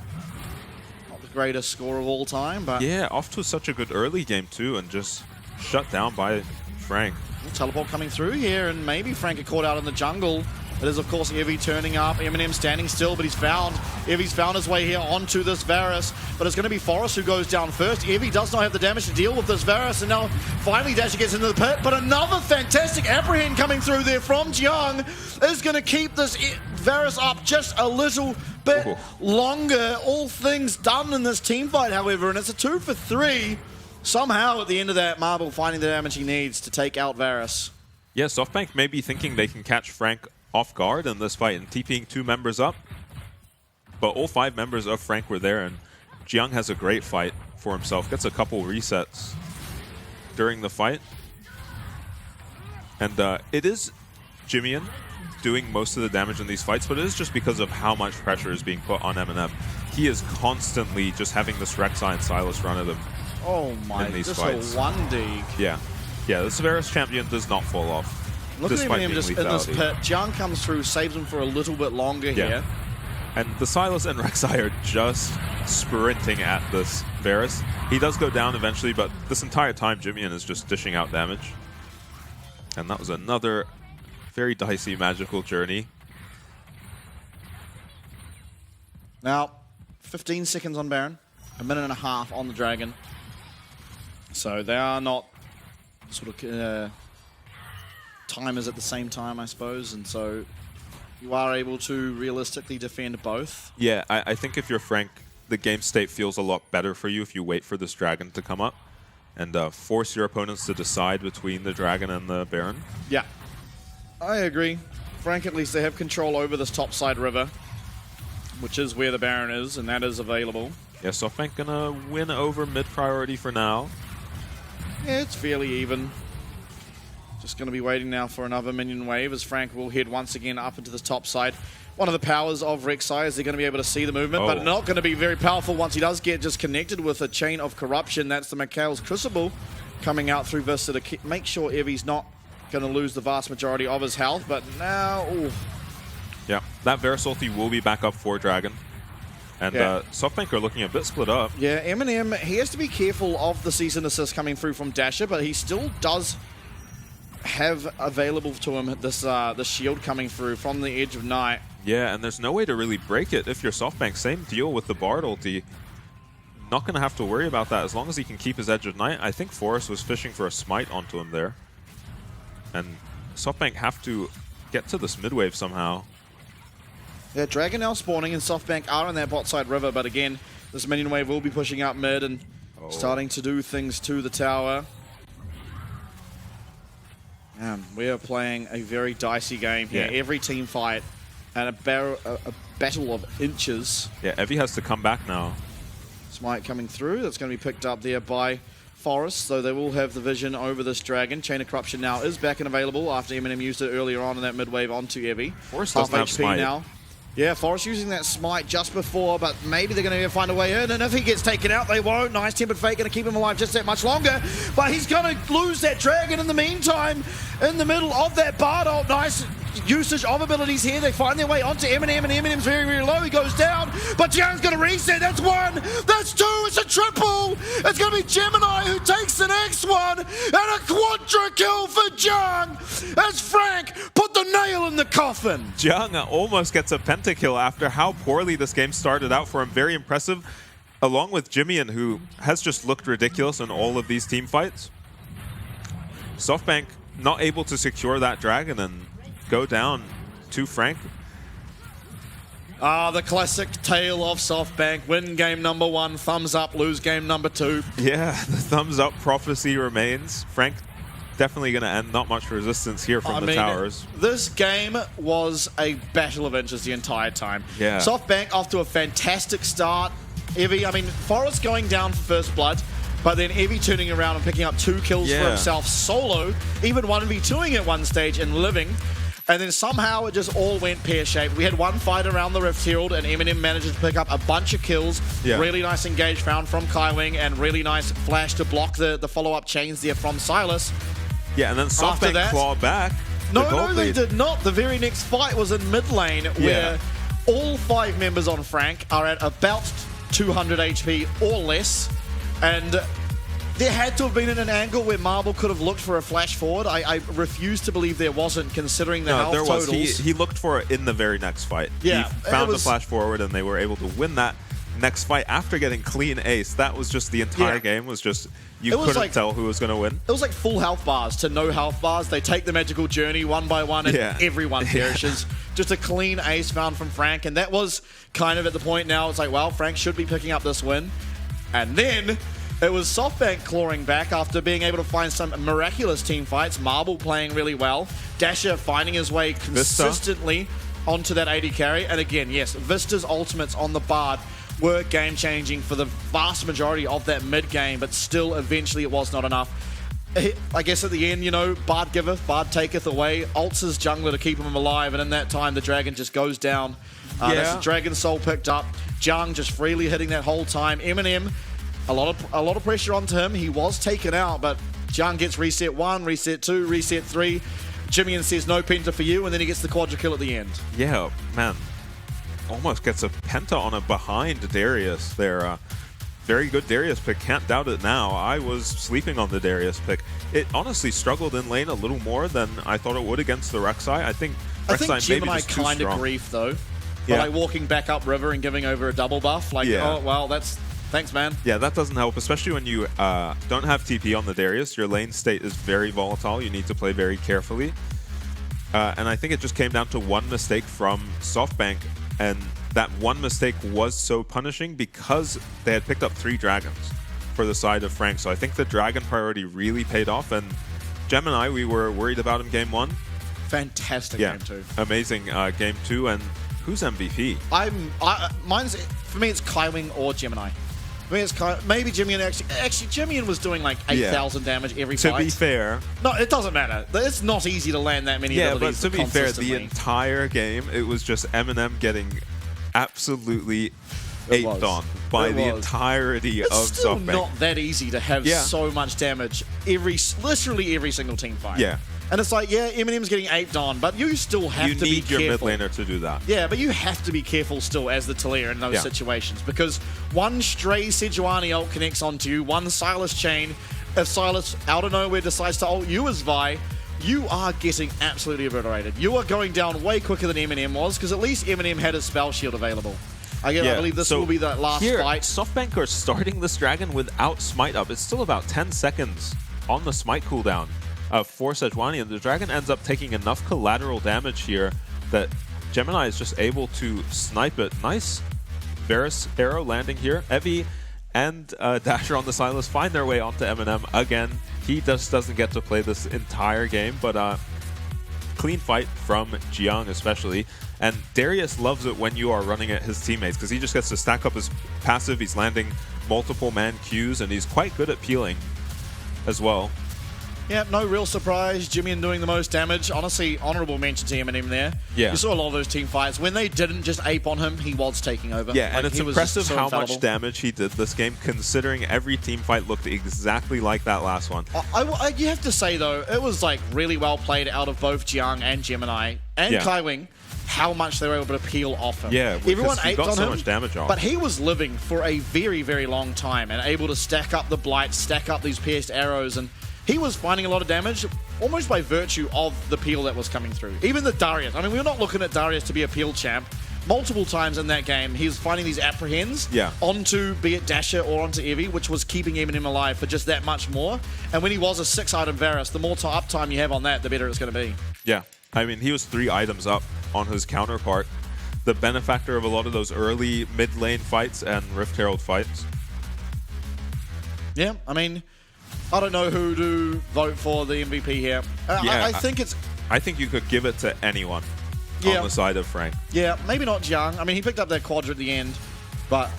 Not the greatest score of all time, but... Yeah, off to such a good early game too, and just shut down by Frank. Teleport coming through here, and maybe Frank got caught out in the jungle. It is, of course, Evie turning up. Eminem standing still, but Evie's found his way here onto this Varus. But it's going to be Forest who goes down first. Evie does not have the damage to deal with this Varus, and now finally Dasher gets into the pit. But another fantastic apprehend coming through there from Jiang is going to keep this Varus up just a little bit longer. All things done in this team fight, however, and it's a 2 for 3. Somehow, at the end of that, Marble finding the damage he needs to take out Varus. Yeah, SoftBank may be thinking they can catch Frank off guard in this fight and TPing 2 members up. But all 5 members of Frank were there, and Jiang has a great fight for himself. Gets a couple resets during the fight. And it is Jimian doing most of the damage in these fights, but it is just because of how much pressure is being put on Eminem. He is constantly just having this Rek'Sai and Silas run at him. Oh my, just fights. A 1 dig. Yeah. Yeah, the Severus champion does not fall off. Look at him just in this pit. Jiang comes through, saves him for a little bit longer here. And the Silas and Rek'Sai are just sprinting at this Varus. He does go down eventually, but this entire time Jimian is just dishing out damage. And that was another very dicey magical journey. Now, 15 seconds on Baron, 1.5 minutes on the Dragon. So they are not sort of timers at the same time, I suppose, and so you are able to realistically defend both. Yeah, I think if you're Frank, the game state feels a lot better for you if you wait for this Dragon to come up and force your opponents to decide between the Dragon and the Baron. Yeah, I agree. Frank, at least they have control over this topside river, which is where the Baron is, and that is available. Yeah, SoftBank gonna win over mid-priority for now. Yeah, it's fairly even. Just going to be waiting now for another minion wave as Frank will head once again up into the top side. One of the powers of Rek'Sai is they're going to be able to see the movement, but not going to be very powerful once he does get just connected with a chain of corruption. That's the Mikhail's Crucible coming out through Vista to make sure Evie's not going to lose the vast majority of his health, but now... Ooh. Yeah, that Varus ulti will be back up for Dragon. And SoftBank are looking a bit split up. Yeah, Eminem, he has to be careful of the Cease and Assist coming through from Dasher, but he still does have available to him this the shield coming through from the Edge of Night. Yeah, and there's no way to really break it if you're SoftBank. Same deal with the Bard ulti. Not going to have to worry about that as long as he can keep his Edge of Night. I think Forrest was fishing for a smite onto him there. And SoftBank have to get to this mid wave somehow. Yeah, Dragon now spawning and SoftBank are on that bot side river, but again, this minion wave will be pushing out mid and starting to do things to the tower. Man, we are playing a very dicey game here. Yeah. Every team fight and a battle of inches. Yeah, Evie has to come back now. Smite coming through. That's going to be picked up there by Forest, so they will have the vision over this Dragon. Chain of Corruption now is back and available after Eminem used it earlier on in that mid wave onto Evie. Forest Half doesn't have HP Smite. now. Yeah, Forest using that Smite just before, but maybe they're going to find a way in, and if he gets taken out, they won't. Nice Tempered Fate going to keep him alive just that much longer, but he's going to lose that Dragon in the meantime, in the middle of that Bard ult. Nice usage of abilities here. They find their way onto Eminem, and Eminem's very, very low. He goes down, but Jiang's going to reset. That's one, that's two, it's a triple. It's going to be Gemini who takes the next one, and a quadra kill for Jiang as Frank put the nail in the coffin. Jiang almost gets a pentakill after how poorly this game started out for him. Very impressive, along with Jimian, who has just looked ridiculous in all of these team fights. SoftBank not able to secure that Dragon and go down to Frank. The classic tale of SoftBank. Win game number 1, thumbs up, lose game number 2. Yeah, the thumbs up prophecy remains. Frank definitely going to end. Not much resistance here from the towers. This game was a battle of inches the entire time. Yeah. SoftBank off to a fantastic start. Evie, I mean, Forrest going down for first blood, but then Evie turning around and picking up 2 kills for himself solo, even 1v2ing at one stage and living. And then somehow it just all went pear-shaped. We had one fight around the Rift Herald, and Eminem manages to pick up a bunch of kills. Yeah. Really nice engage found from Kaiwing, and really nice flash to block the follow-up chains there from Silas. Yeah, and then After SoftBank that- claw back. No, they did not. The very next fight was in mid lane, where all 5 members on Frank are at about 200 HP or less, and there had to have been an angle where Marble could have looked for a flash forward. I refuse to believe there wasn't, considering the health there was. totals. He looked for it in the very next fight. Yeah, he it found the was- flash forward, and they were able to win that next fight after getting clean ace. That was just the entire game. Was just you It was couldn't like- tell who was going to win. It was like full health bars to no health bars. They take the magical journey one by one, and everyone perishes. Just a clean ace found from Frank, and that was kind of at the point now. It's like, well, Frank should be picking up this win. And then it was SoftBank clawing back after being able to find some miraculous team fights. Marble playing really well. Dasher finding his way consistently onto that AD carry. And again, yes, Vista's ultimates on the Bard were game-changing for the vast majority of that mid-game, but still, eventually, it was not enough. I guess at the end, you know, Bard giveth, Bard taketh away. Ults his jungler to keep him alive, and in that time, the Dragon just goes down. That's the Dragon Soul picked up. Jiang just freely hitting that whole time. Eminem, a lot of pressure onto him. He was taken out, but Jiang gets reset 1, reset 2, reset 3. Jimian says no penta for you, and then he gets the quadra kill at the end. Yeah, man. Almost gets a penta on a behind Darius there. Very good Darius pick. Can't doubt it now. I was sleeping on the Darius pick. It honestly struggled in lane a little more than I thought it would against the Rek'Sai. I think Rek'Sai maybe Gemini just too kind of strong. grief, though. By like walking back up river and giving over a double buff. Like, oh, well, that's... Thanks, man. Yeah, that doesn't help, especially when you don't have TP on the Darius. Your lane state is very volatile. You need to play very carefully. And I think it just came down to one mistake from SoftBank, and that one mistake was so punishing because they had picked up 3 dragons for the side of Frank. So I think the dragon priority really paid off, and Gemini, we were worried about him game 1. Fantastic game 2. Amazing game 2, and who's MVP? For me, it's Kaiwing or Gemini. For me, it's maybe Jimian. Actually, Jimian was doing like 8,000 damage every fight. To be fair, no, it doesn't matter. It's not easy to land that many abilities. But to be fair, the consistently. entire game, it was just Eminem getting absolutely aped on by the entirety of It's still SoftBank. not that easy to have so much damage literally every single team fight. Yeah. And it's like, yeah, Eminem's getting aped on, but you still have to be careful. You need your mid laner to do that. Yeah, but you have to be careful still as the Talia in those situations, because one stray Sejuani ult connects onto you, one Silas chain. If Silas out of nowhere decides to ult you as Vi, you are getting absolutely obliterated. You are going down way quicker than Eminem was, because at least Eminem had his spell shield available. I believe this will be the last fight. SoftBank are starting this dragon without smite up. It's still about 10 seconds on the smite cooldown. for Sejuani, and the Dragon ends up taking enough collateral damage here that Gemini is just able to snipe it. Nice Varus arrow landing here. Evie and Dasher on the Silas find their way onto Eminem again. He just doesn't get to play this entire game, but clean fight from Jiang especially. And Darius loves it when you are running at his teammates because he just gets to stack up his passive. He's landing multiple man Qs, and he's quite good at peeling as well. Yeah, no real surprise. Jimmy doing the most damage. Honestly, honorable mention to Eminem there. Yeah. You saw a lot of those team fights. When they didn't just ape on him, he was taking over. Yeah, like, and it's he was impressive so how infallible. much damage he did this game, considering every team fight looked exactly like that last one. You have to say, though, it was like really well played out of both Jiang and Gemini and Kai Wing, how much they were able to peel off him. Yeah, because everyone he aped got on so him, much damage off. but he was living for a very, very long time and able to stack up the blights, stack up these pierced arrows, and he was finding a lot of damage almost by virtue of the peel that was coming through. Even the Darius. I mean, we're not looking at Darius to be a peel champ. Multiple times in that game, he was finding these apprehends onto, be it Dasher or onto Evie, which was keeping Eminem alive for just that much more. And when he was a 6-item Varus, the more uptime you have on that, the better it's going to be. Yeah, I mean, he was 3 items up on his counterpart. The benefactor of a lot of those early mid-lane fights and Rift Herald fights. Yeah, I mean, I don't know who to vote for the MVP here. I think it's... I think you could give it to anyone on the side of Frank. Yeah, maybe not Jiang. I mean, he picked up that quadra at the end, but...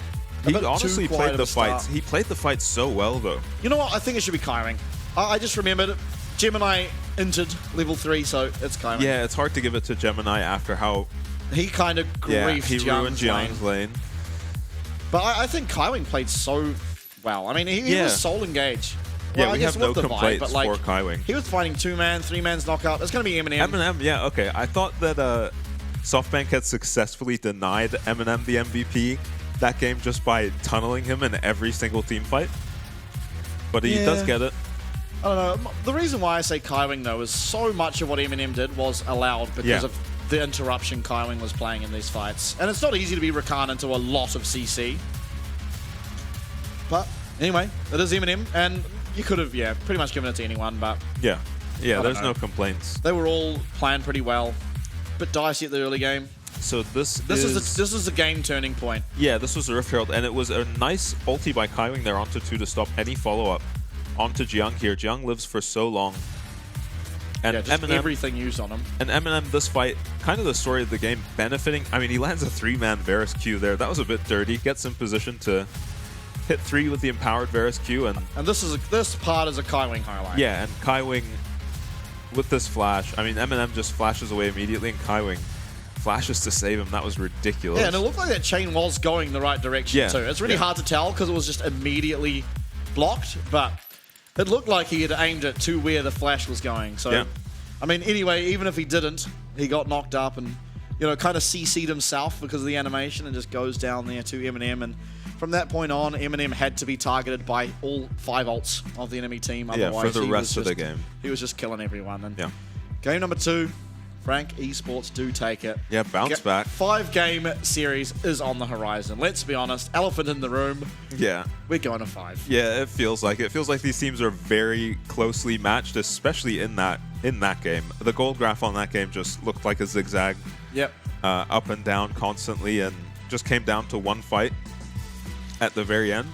He honestly played the fights. He played the fights so well, though. You know what? I think it should be Kai Wing. I just remembered Gemini entered level 3, so it's Kai Wing. Yeah, it's hard to give it to Gemini after how... He kind of griefed he ruined Jiang's lane. But I think Kai Wing played so well. I mean, he was soul engaged. Well, Yeah, we have no complaints for Kai Wing. He was fighting 2-man, 3-man's knockout. It's going to be Eminem. Eminem, yeah, okay. I thought that SoftBank had successfully denied Eminem the MVP that game just by tunneling him in every single team fight. But he does get it. I don't know. The reason why I say Kai Wing, though, is so much of what Eminem did was allowed because of the interruption Kai Wing was playing in these fights. And it's not easy to be Rakan into a lot of CC. But anyway, it is Eminem, and you could have, pretty much given it to anyone, but... Yeah, there's no complaints. They were all playing pretty well. Bit dicey at the early game. So this is a game turning point. Yeah, this was a Rift Herald, and it was a nice ulti by Kai Wing there onto 2 to stop any follow-up onto Jiang here. Jiang lives for so long. And Eminem, everything used on him. And Eminem, this fight, kind of the story of the game, benefiting. I mean, he lands a 3-man Varus Q there. That was a bit dirty. Gets in position to hit 3 with the empowered Varus Q. And this part is a Kai Wing highlight. Yeah, and Kai Wing with this flash. I mean, Eminem just flashes away immediately, and Kai Wing flashes to save him. That was ridiculous. Yeah, and it looked like that chain was going the right direction too. It's really hard to tell because it was just immediately blocked, but it looked like he had aimed it to where the flash was going. So, I mean, anyway, even if he didn't, he got knocked up and, kind of CC'd himself because of the animation and just goes down there to Eminem. And from that point on, Eminem had to be targeted by all 5 ults of the enemy team. Otherwise, for the rest of the game. He was just killing everyone. And game number 2, Frank Esports do take it. Yeah, bounce back. 5-game series is on the horizon. Let's be honest, elephant in the room. Yeah. We're going to 5. Yeah, it feels like it. It feels like these teams are very closely matched, especially in that game. The gold graph on that game just looked like a zigzag. Yep. Up and down constantly, and just came down to one fight at the very end.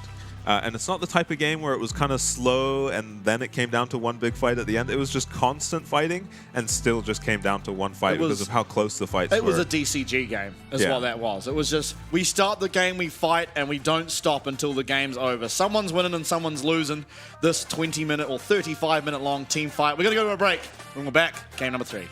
And it's not the type of game where it was kind of slow and then it came down to one big fight at the end. It was just constant fighting and still just came down to one fight because of how close the fights were. It was a DCG game, is what that was. It was just, we start the game, we fight, and we don't stop until the game's over. Someone's winning and someone's losing this 20-minute or 35-minute long team fight. We're going to go to a break. When we're back, game number 3.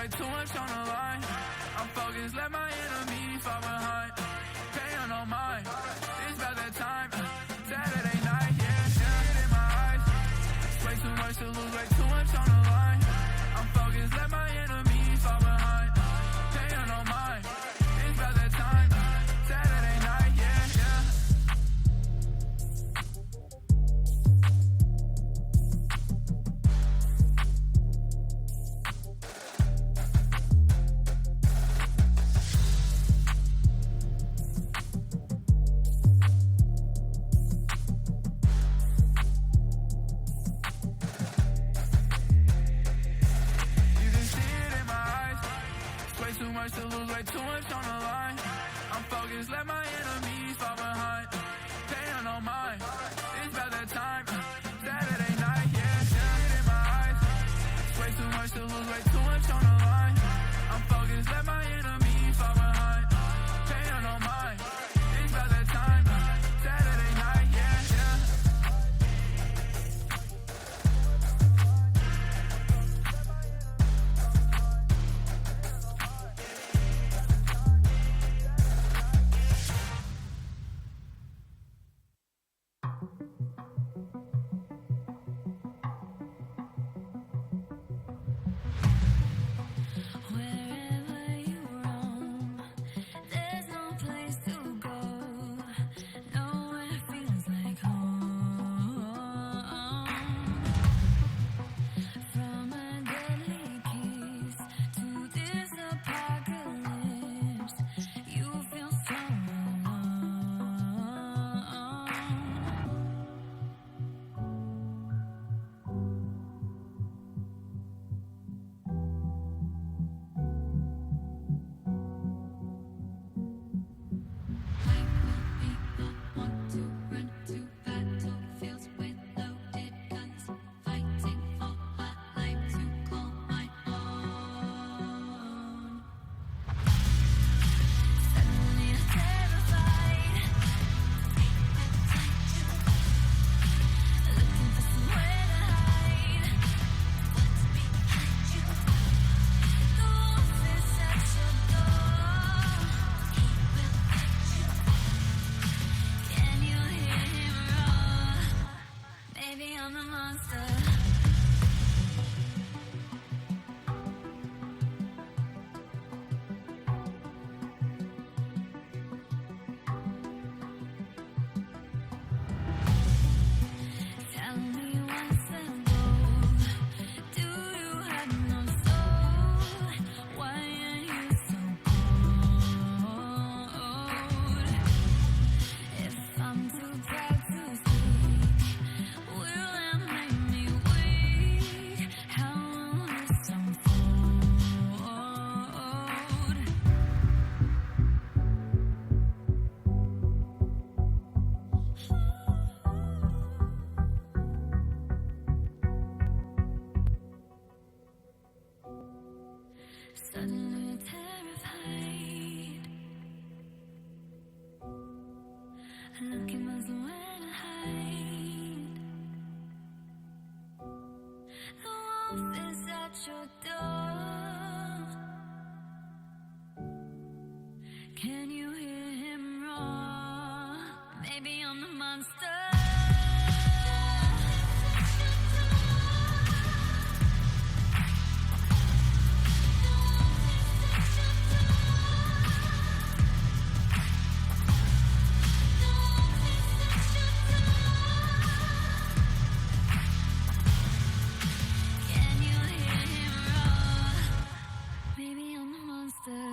way too much on the line. I'm focused, let my enemies fall behind. Paying no mind, it's about that time. Saturday night, yeah, it in my eyes. Way too much to lose, way too much on the line. I'm focused, let my enemies fall behind. Paying no mind, it's about that time. Saturday night, yeah. You can see it in my eyes. Way too much to lose, way too much on the line. I'm focused, let my enemies fall behind. Paying no mind, it's about that time. Saturday night, yeah, it in my eyes. Way too much to lose, way too much on the line. I'm focused, let my enemies fall behind. Paying no mind, it's about that time. Saturday night, yeah. Wherever you roam, there's no place to go. Nowhere feels like home. From a deadly kiss to this apocalypse, you feel so alone. Want to run to battlefields with loaded guns, fighting for a life to call my own. Suddenly I'm terrified, looking for somewhere to hide. What's behind you? The wolf is at your door. He will find you. Can you hear him roar? Maybe I'm the monster. Tell me what's the goal? Do you have no soul? Why are you so cold? If I'm too proud to speak, will that make me weak? How will this unfold? Suddenly terrified, looking for somewhere to hide. The wolf is at your door. Can you hear him roar? Maybe I'm the monster. Can you hear him roar? Maybe I'm the monster.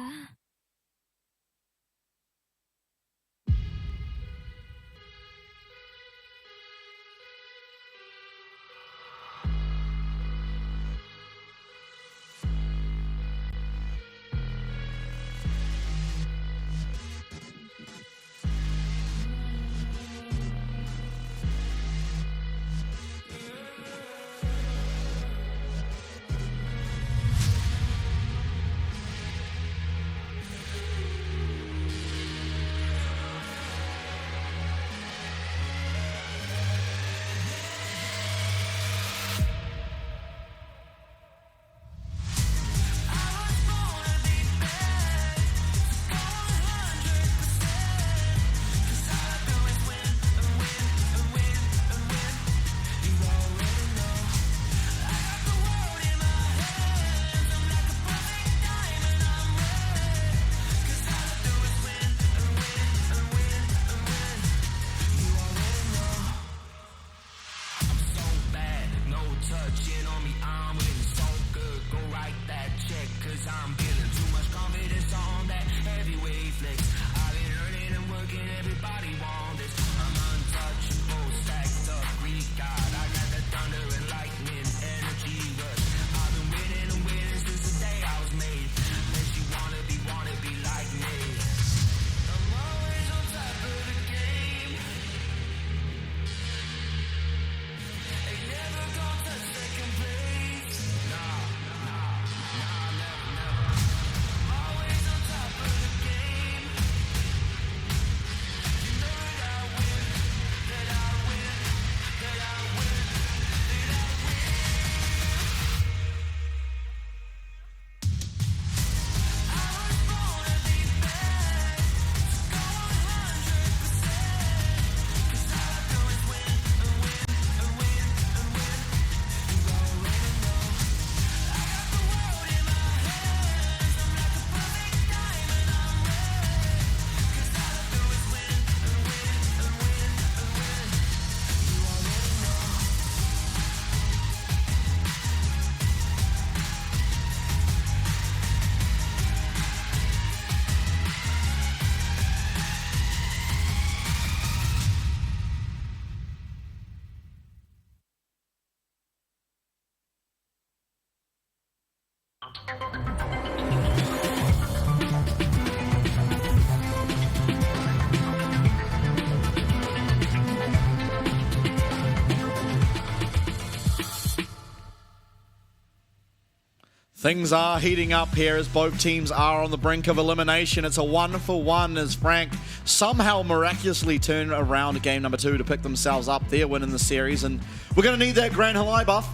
Things are heating up here as both teams are on the brink of elimination. It's a 1-for-1 as Frank somehow miraculously turn around game number 2 to pick themselves up their win in the series. And we're going to need that Grand Halai buff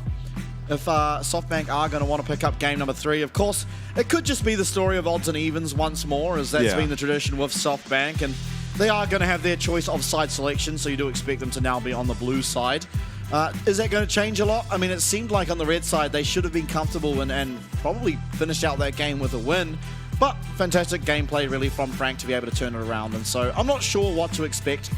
if SoftBank are going to want to pick up game number 3. Of course, it could just be the story of odds and evens once more, as that's been the tradition with SoftBank. And they are going to have their choice of side selection, so you do expect them to now be on the blue side. Is that going to change a lot? I mean, it seemed like on the red side they should have been comfortable and probably finished out that game with a win. But fantastic gameplay really from Frank to be able to turn it around. And so I'm not sure what to expect.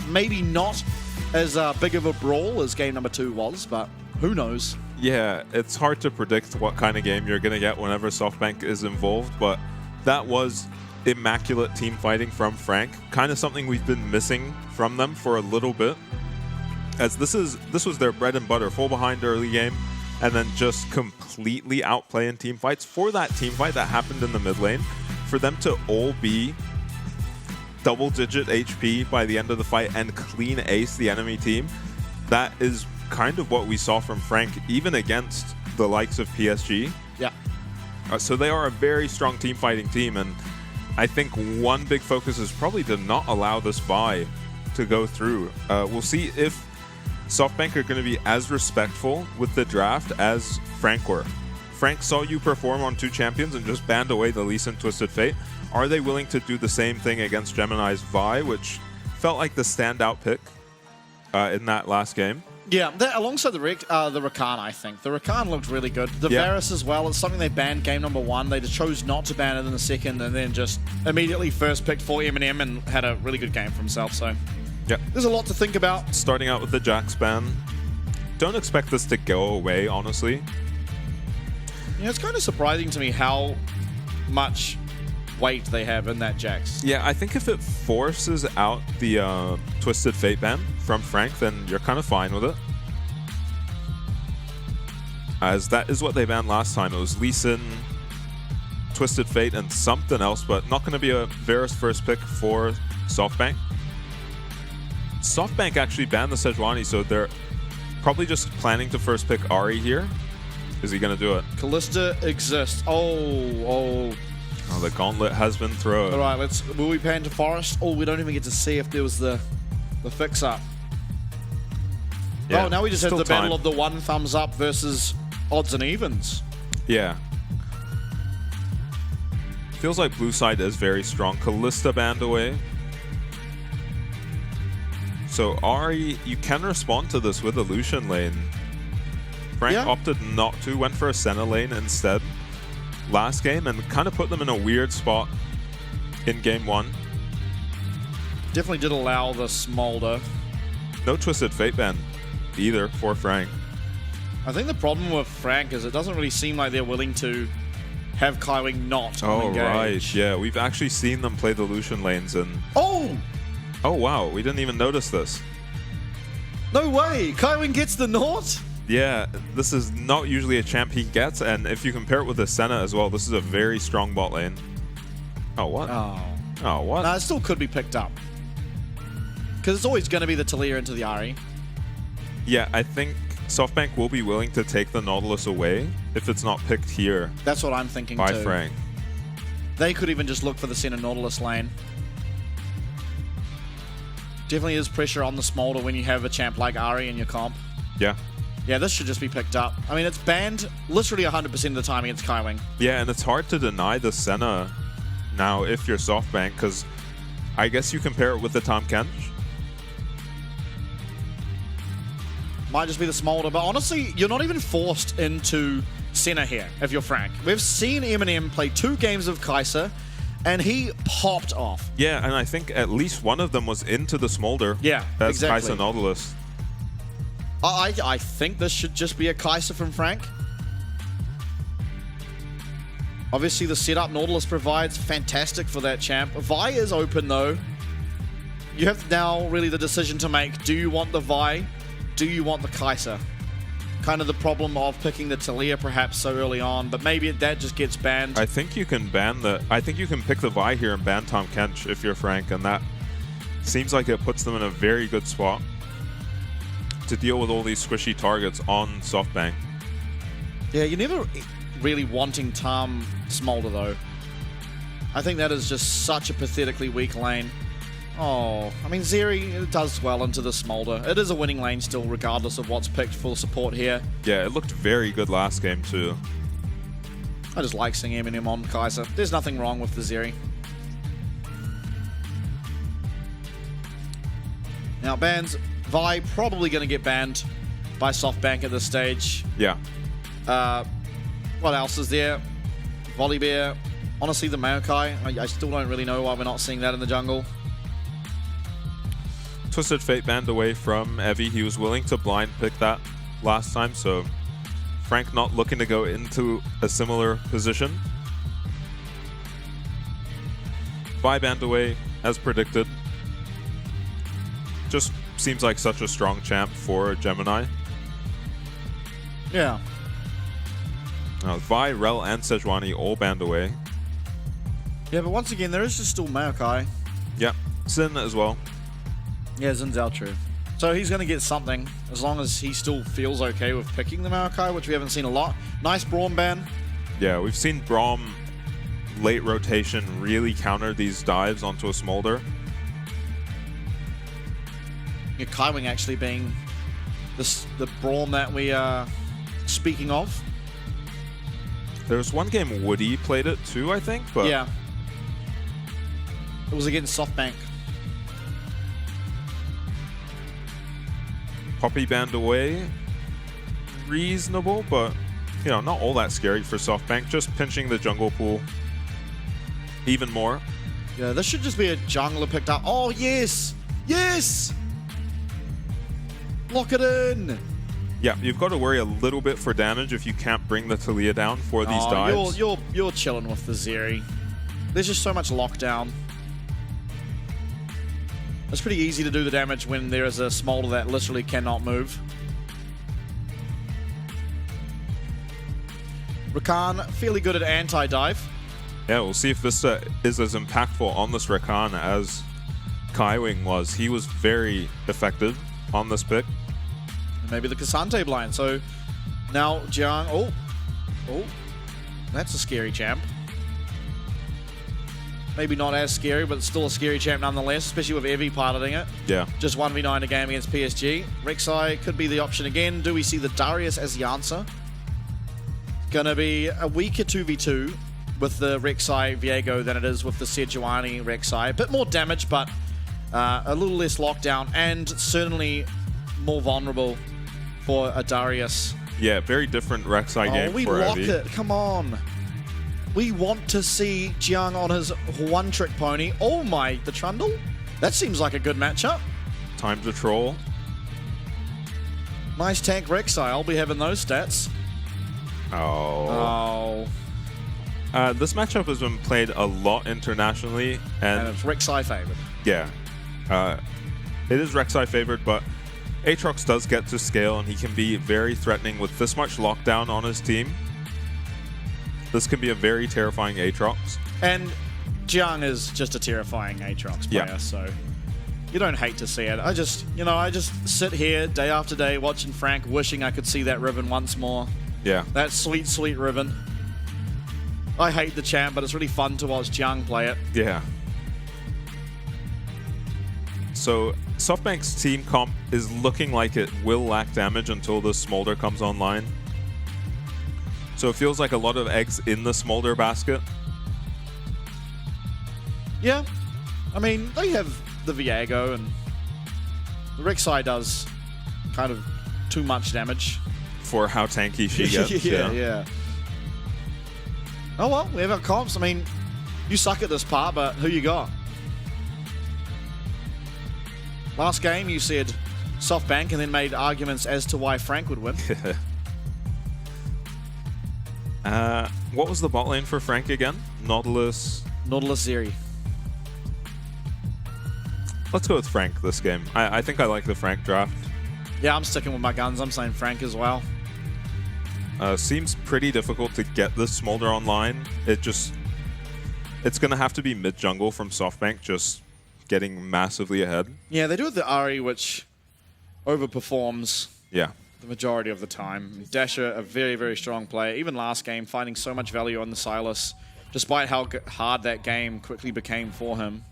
Maybe not as big of a brawl as game number 2 was, but who knows? Yeah, it's hard to predict what kind of game you're going to get whenever SoftBank is involved, but that was immaculate team fighting from Frank. Kind of something we've been missing from them for a little bit, as this was their bread and butter. Fall behind early game and then just completely outplay in team fights. For that team fight that happened in the mid lane, for them to all be double-digit HP by the end of the fight and clean ace the enemy team, that is kind of what we saw from Frank, even against the likes of PSG. Yeah. So they are a very strong team fighting team, and I think one big focus is probably to not allow this buy to go through. We'll see if SoftBank are going to be as respectful with the draft as Frank were. Frank saw you perform on 2 champions and just banned away the Lee Sin Twisted Fate. Are they willing to do the same thing against Gemini's Vi, which felt like the standout pick in that last game? Yeah, alongside the Rakan, I think. The Rakan looked really good. The Varus as well. It's something they banned game number 1. They just chose not to ban it in the second and then just immediately first picked for Eminem and had a really good game for himself. So yeah, there's a lot to think about. Starting out with the Jax ban. Don't expect this to go away, honestly. Yeah, it's kind of surprising to me how much weight they have in that Jax. Yeah, I think if it forces out the Twisted Fate ban from Frank, then you're kind of fine with it. As that is what they banned last time. It was Lee Sin, Twisted Fate, and something else, but not going to be a Varus first pick for SoftBank. SoftBank actually banned the Sejuani, so they're probably just planning to first pick Ahri here. Is he going to do it? Callista exists. Oh, the gauntlet has been thrown. All right, will we pan to Forest? Oh, we don't even get to see if there was the fix-up. Yeah, oh, now we just have the time. battle of the 1 thumbs up versus odds and evens. Yeah. Feels like blue side is very strong. Callista banned away. So Ahri, you can respond to this with a Lucian lane. Frank opted not to, went for a Senna lane instead last game and kind of put them in a weird spot in game 1. Definitely did allow the Smolder. No Twisted Fate ban either for Frank. I think the problem with Frank is it doesn't really seem like they're willing to have Kaiwing not engage. Right. Yeah, we've actually seen them play the Lucian lanes and... Oh! Oh, wow. We didn't even notice this. No way! Kaiwing gets the Naught? Yeah, this is not usually a champ he gets, and if you compare it with the Senna as well, this is a very strong bot lane. Oh, what? Oh, what? No, it still could be picked up. Because it's always going to be the Talia into the Ahri. Yeah, I think SoftBank will be willing to take the Nautilus away if it's not picked here. That's what I'm thinking by too. Frank. They could even just look for the center Nautilus lane. Definitely is pressure on the Smolder when you have a champ like Ahri in your comp. Yeah. Yeah, this should just be picked up. I mean, it's banned literally 100% of the time against Kaiwing. Yeah, and it's hard to deny the Senna now if you're SoftBank, because I guess you compare it with the Tahm Kench. Might just be the Smolder, but honestly, you're not even forced into Senna here if you're Frank. We've seen Eminem play 2 games of Kai'Sa, and he popped off. Yeah, and I think at least one of them was into the Smolder. Yeah, as exactly. Kai'Sa Nautilus. I think this should just be a Kai'Sa from Frank. Obviously, the setup Nautilus provides, fantastic for that champ. Vi is open, though. You have now really the decision to make. Do you want the Vi? Do you want the Kai'Sa? Kind of the problem of picking the Talia perhaps so early on, but maybe that just gets banned. I think you can I think you can pick the Vi here and ban Tahm Kench if you're Frank, and that seems like it puts them in a very good spot to deal with all these squishy targets on SoftBank. Yeah, you never really wanting Tarm Smolder, though. I think that is just such a pathetically weak lane. Oh, I mean, Zeri does well into the Smolder. It is a winning lane still, regardless of what's picked for support here. Yeah, it looked very good last game too. I just like seeing Eminem on Kaiser. There's nothing wrong with the Zeri. Now, bans. Vi probably going to get banned by SoftBank at this stage. Yeah. What else is there? Volibear. Honestly, the Maokai. I still don't really know why we're not seeing that in the jungle. Twisted Fate banned away from Evie. He was willing to blind pick that last time, so Frank not looking to go into a similar position. Vi banned away, as predicted. Just seems like such a strong champ for Gemini. Yeah. Vi, Rel, and Sejuani all banned away. Yeah, but once again, there is just still Maokai. Yeah, Sin as well. Yeah, Zin's out, true. So he's going to get something, as long as he still feels okay with picking the Maokai, which we haven't seen a lot. Nice Braum ban. Yeah, we've seen Braum late rotation really counter these dives onto a Smolder. Yeah, Kaiwing actually being the Braum that we are speaking of. There was one game Woody played it too, I think, but Yeah. It was against SoftBank. Poppy banned away. Reasonable, but you know, not all that scary for SoftBank. Just pinching the jungle pool even more. Yeah, this should just be a jungler picked up. Oh, yes! Yes! Lock it in! Yeah, you've got to worry a little bit for damage if you can't bring the Talia down for these dives. You're chilling with the Zeri. There's just so much lockdown. It's pretty easy to do the damage when there is a Smolder that literally cannot move. Rakan, fairly good at anti-dive. Yeah, we'll see if this is as impactful on this Rakan as Kaiwing was. He was very effective on this pick. Maybe the Cassante blind. So now Jiang. Oh, that's a scary champ. Maybe not as scary, but it's still a scary champ nonetheless, especially with Evie piloting it. Yeah. Just 1v9 a game against PSG. Rek'Sai could be the option again. Do we see the Darius as the answer? Gonna be a weaker 2v2 with the Rek'Sai Viego than it is with the Sejuani Rek'Sai. A bit more damage, but a little less lockdown, and certainly more vulnerable for a Darius. Yeah, very different Rek'Sai game we for lock Evie. it. Come on. We want to see Jiang on his one-trick pony. Oh my, the Trundle? That seems like a good matchup. Time to troll. Nice tank Rek'Sai. I'll be having those stats. Oh. Oh. This matchup has been played a lot internationally, And and it's Rek'Sai favored. yeah, it is Rek'Sai favored, but Aatrox does get to scale, and he can be very threatening with this much lockdown on his team. This can be a very terrifying Aatrox. And Jiang is just a terrifying Aatrox player, Yeah. so you don't hate to see it. I just sit here day after day watching Frank, wishing I could see that ribbon once more. Yeah. That sweet, sweet ribbon. I hate the champ, but it's really fun to watch Jiang play it. Yeah. So SoftBank's team comp is looking like it will lack damage until the Smolder comes online. So it feels like a lot of eggs in the Smolder basket. Yeah. I mean, they have the Viego, and the Rek'Sai does kind of too much damage. For how tanky she gets. yeah. Oh well, we have our comps. I mean, you suck at this part, but who you got? Last game, you said SoftBank and then made arguments as to why Frank would win. What was the bot lane for Frank again? Nautilus. Zeri. Let's go with Frank this game. I think I like the Frank draft. Yeah, I'm sticking with my guns. I'm saying Frank as well. Seems pretty difficult to get this Smolder online. It's going to have to be mid-jungle from SoftBank just getting massively ahead. Yeah, they do it the Ari, which overperforms. Yeah. the majority of the time. Dasher, a very, very strong player. Even last game, finding so much value on the Sylas, despite how hard that game quickly became for him.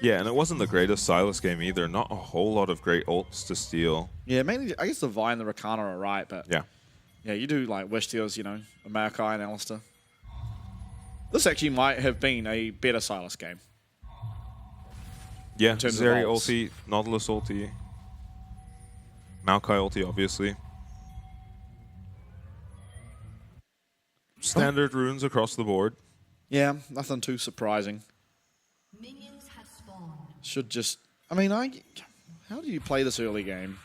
Yeah, and it wasn't the greatest Sylas game either. Not a whole lot of great ults to steal. Yeah, mainly, I guess the Vi and the Rakana are right, but Yeah. yeah, you do like wish steals, you know, a Maokai and Alistair. This actually might have been a better Sylas game. Yeah, terms of Zeri ults. ulti, Nautilus ulti, Maokai ulti, obviously. Standard runes across the board. Yeah, nothing too surprising. Minions have spawned. Should just, I mean, how do you play this early game?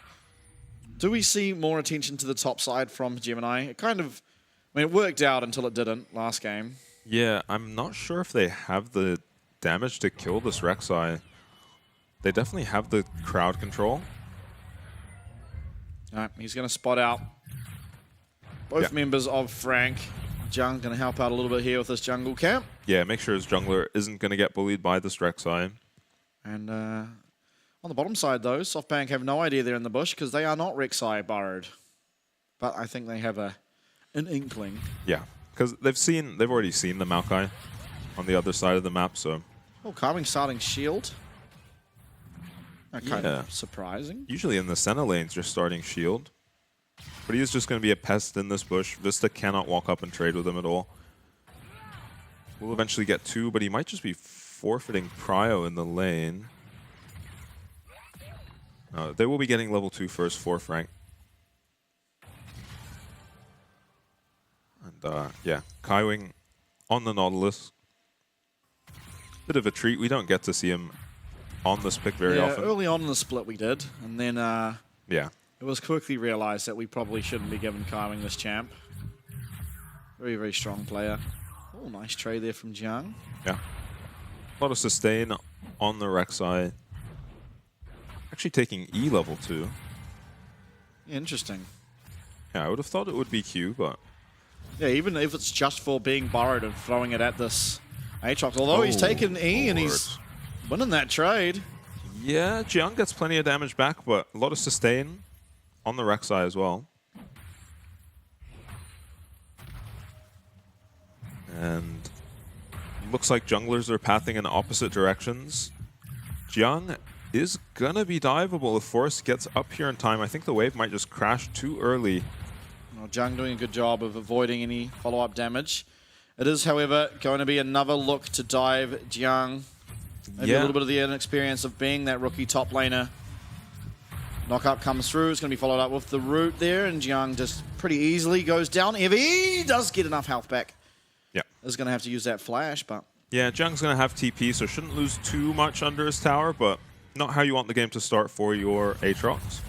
Do we see more attention to the top side from Gemini? It kind of, I mean, it worked out until it didn't last game. Yeah, I'm not sure if they have the damage to kill this Rek'Sai. They definitely have the crowd control. All right, he's going to spot out both members of Frank. Jung going to help out a little bit here with this jungle camp. Yeah, make sure his jungler isn't going to get bullied by this Rek'Sai. And on the bottom side, though, SoftBank have no idea they're in the bush because they are not Rek'Sai burrowed. But I think they have an inkling. Yeah, because they've already seen the Maokai on the other side of the map, so... Oh, Carving starting shield. Kind Yeah. of surprising. Usually in the center lanes, you're starting shield. But he is just going to be a pest in this bush. Vista cannot walk up and trade with him at all. We'll eventually get 2, but he might just be forfeiting Prio in the lane. They will be getting level 2 first for Frank. And yeah, Kaiwing on the Nautilus. Bit of a treat. We don't get to see him on this pick very often. Early on in the split we did. And then Yeah. it was quickly realized that we probably shouldn't be giving Carving this champ. Very, very strong player. Oh, nice trade there from Jiang. Yeah. A lot of sustain on the Rek'Sai. Actually taking E level 2. Interesting. Yeah, I would have thought it would be Q, but... Yeah, even if it's just for being borrowed and throwing it at this Aatrox. Although he's taken E and he's winning that trade. Yeah, Jiang gets plenty of damage back, but a lot of sustain on the Rek'Sai as well. And looks like junglers are pathing in opposite directions. Jiang is gonna be diveable if Forrest gets up here in time. I think the wave might just crash too early. Well, Jiang doing a good job of avoiding any follow-up damage. It is, however, going to be another look to dive Jiang. Maybe a little bit of the inexperience of being that rookie top laner. Knockup comes through. It's going to be followed up with the root there, and Jiang just pretty easily goes down. Evie does get enough health back. Yeah. Is going to have to use that flash, but... Yeah, Jiang's gonna have TP, so shouldn't lose too much under his tower, but not how you want the game to start for your Aatrox.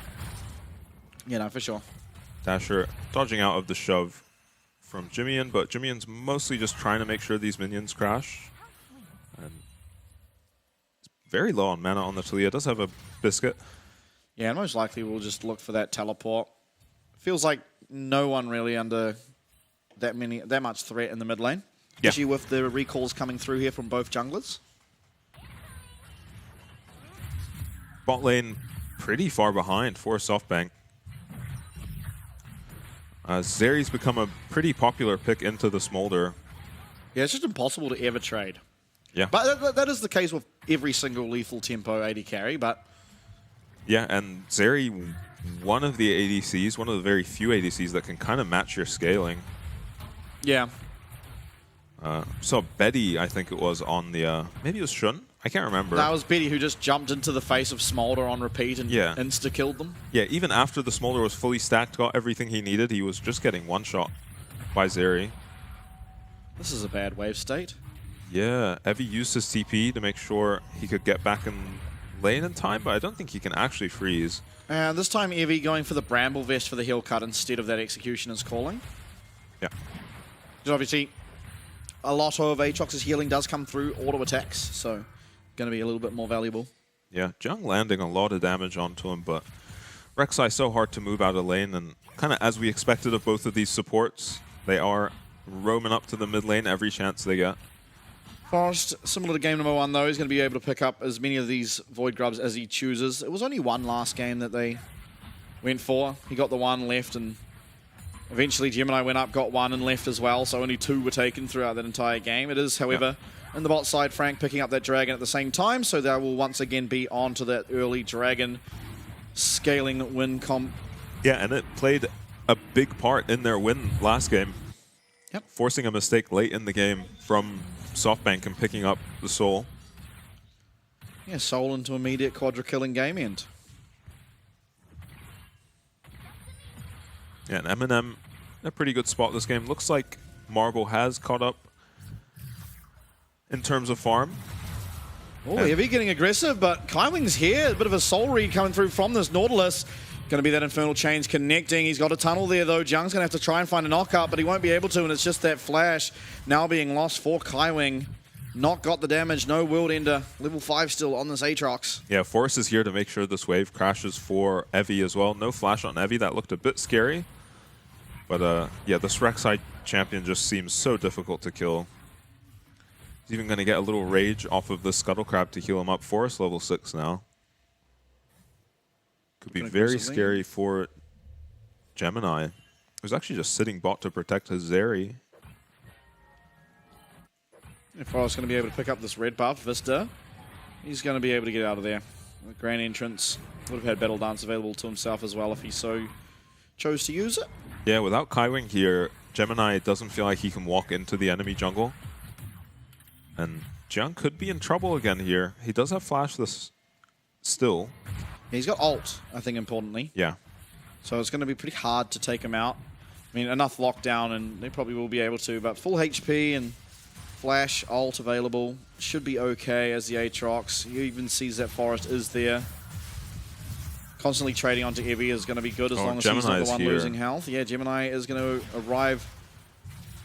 Yeah, no, for sure. Dasher dodging out of the shove from Jimmian, but Jimmian's mostly just trying to make sure these minions crash. And it's very low on mana on the Talia. Does have a biscuit. Yeah, and most likely we'll just look for that teleport. Feels like no one really under that much threat in the mid lane. Yeah. Especially with the recalls coming through here from both junglers. Bot lane pretty far behind for SoftBank. Zeri's become a pretty popular pick into the Smolder. Yeah, it's just impossible to ever trade. Yeah. But that is the case with every single lethal tempo AD carry, but... Yeah, and Zeri, one of the ADCs, one of the very few ADCs that can kind of match your scaling. Yeah. So Betty, I think it was on the... maybe it was Shun? I can't remember. That was Betty who just jumped into the face of Smolder on repeat and insta-killed them. Yeah, even after the Smolder was fully stacked, got everything he needed, he was just getting one-shot by Zeri. This is a bad wave state. Yeah, Evie used his TP to make sure he could get back in lane in time, but I don't think he can actually freeze. And this time Evie going for the Bramble Vest for the heal cut instead of that Executioner's Calling. Yeah. Because obviously, a lot of Aatrox's healing does come through auto attacks, so going to be a little bit more valuable. Yeah, Jung landing a lot of damage onto him, but Rek'Sai so hard to move out of lane, and kind of as we expected of both of these supports, they are roaming up to the mid lane every chance they get. Forrest, similar to game number 1 though, he's going to be able to pick up as many of these Void Grubs as he chooses. It was only one last game that they went for. He got the one left, and eventually Gemini went up, got one and left as well, so only 2 were taken throughout that entire game. It is, however, in the bot side, Frank picking up that dragon at the same time, so they will once again be on to that early dragon scaling win comp. Yeah, and it played a big part in their win last game. Yep. Forcing a mistake late in the game from SoftBank and picking up the Soul. Yeah, Soul into immediate quadra-killing game end. Yeah, and Eminem in a pretty good spot this game. Looks like Marble has caught up in terms of farm. Oh, Heavy getting aggressive, but Kaiwing's here. A bit of a soul read coming through from this Nautilus. Going to be that Infernal Chains connecting. He's got a tunnel there, though. Jung's going to have to try and find a knockup, but he won't be able to, and it's just that flash now being lost for Kaiwing. Not got the damage. No World Ender. Level 5 still on this Aatrox. Yeah, Force is here to make sure this wave crashes for Evie as well. No flash on Evie. That looked a bit scary. But, yeah, this Rek'Sai champion just seems so difficult to kill. He's even going to get a little rage off of the Scuttle Crab to heal him up. Forest level 6 now. Could be very scary for Gemini. Who's actually just sitting bot to protect his Zeri. If I was going to be able to pick up this red buff, Vista, he's going to be able to get out of there. The Grand Entrance would have had Battle Dance available to himself as well if he so chose to use it. Yeah, without Kaiwing here, Gemini doesn't feel like he can walk into the enemy jungle. And Jiang could be in trouble again here. He does have flash this still. He's got ult, I think, importantly. Yeah. So it's going to be pretty hard to take him out. I mean, enough lockdown, and they probably will be able to, but full HP and flash ult available should be okay as the Aatrox. He even sees that Forest is there. Constantly trading onto Evie is going to be good as long as he's not the one losing health. Yeah, Gemini is going to arrive,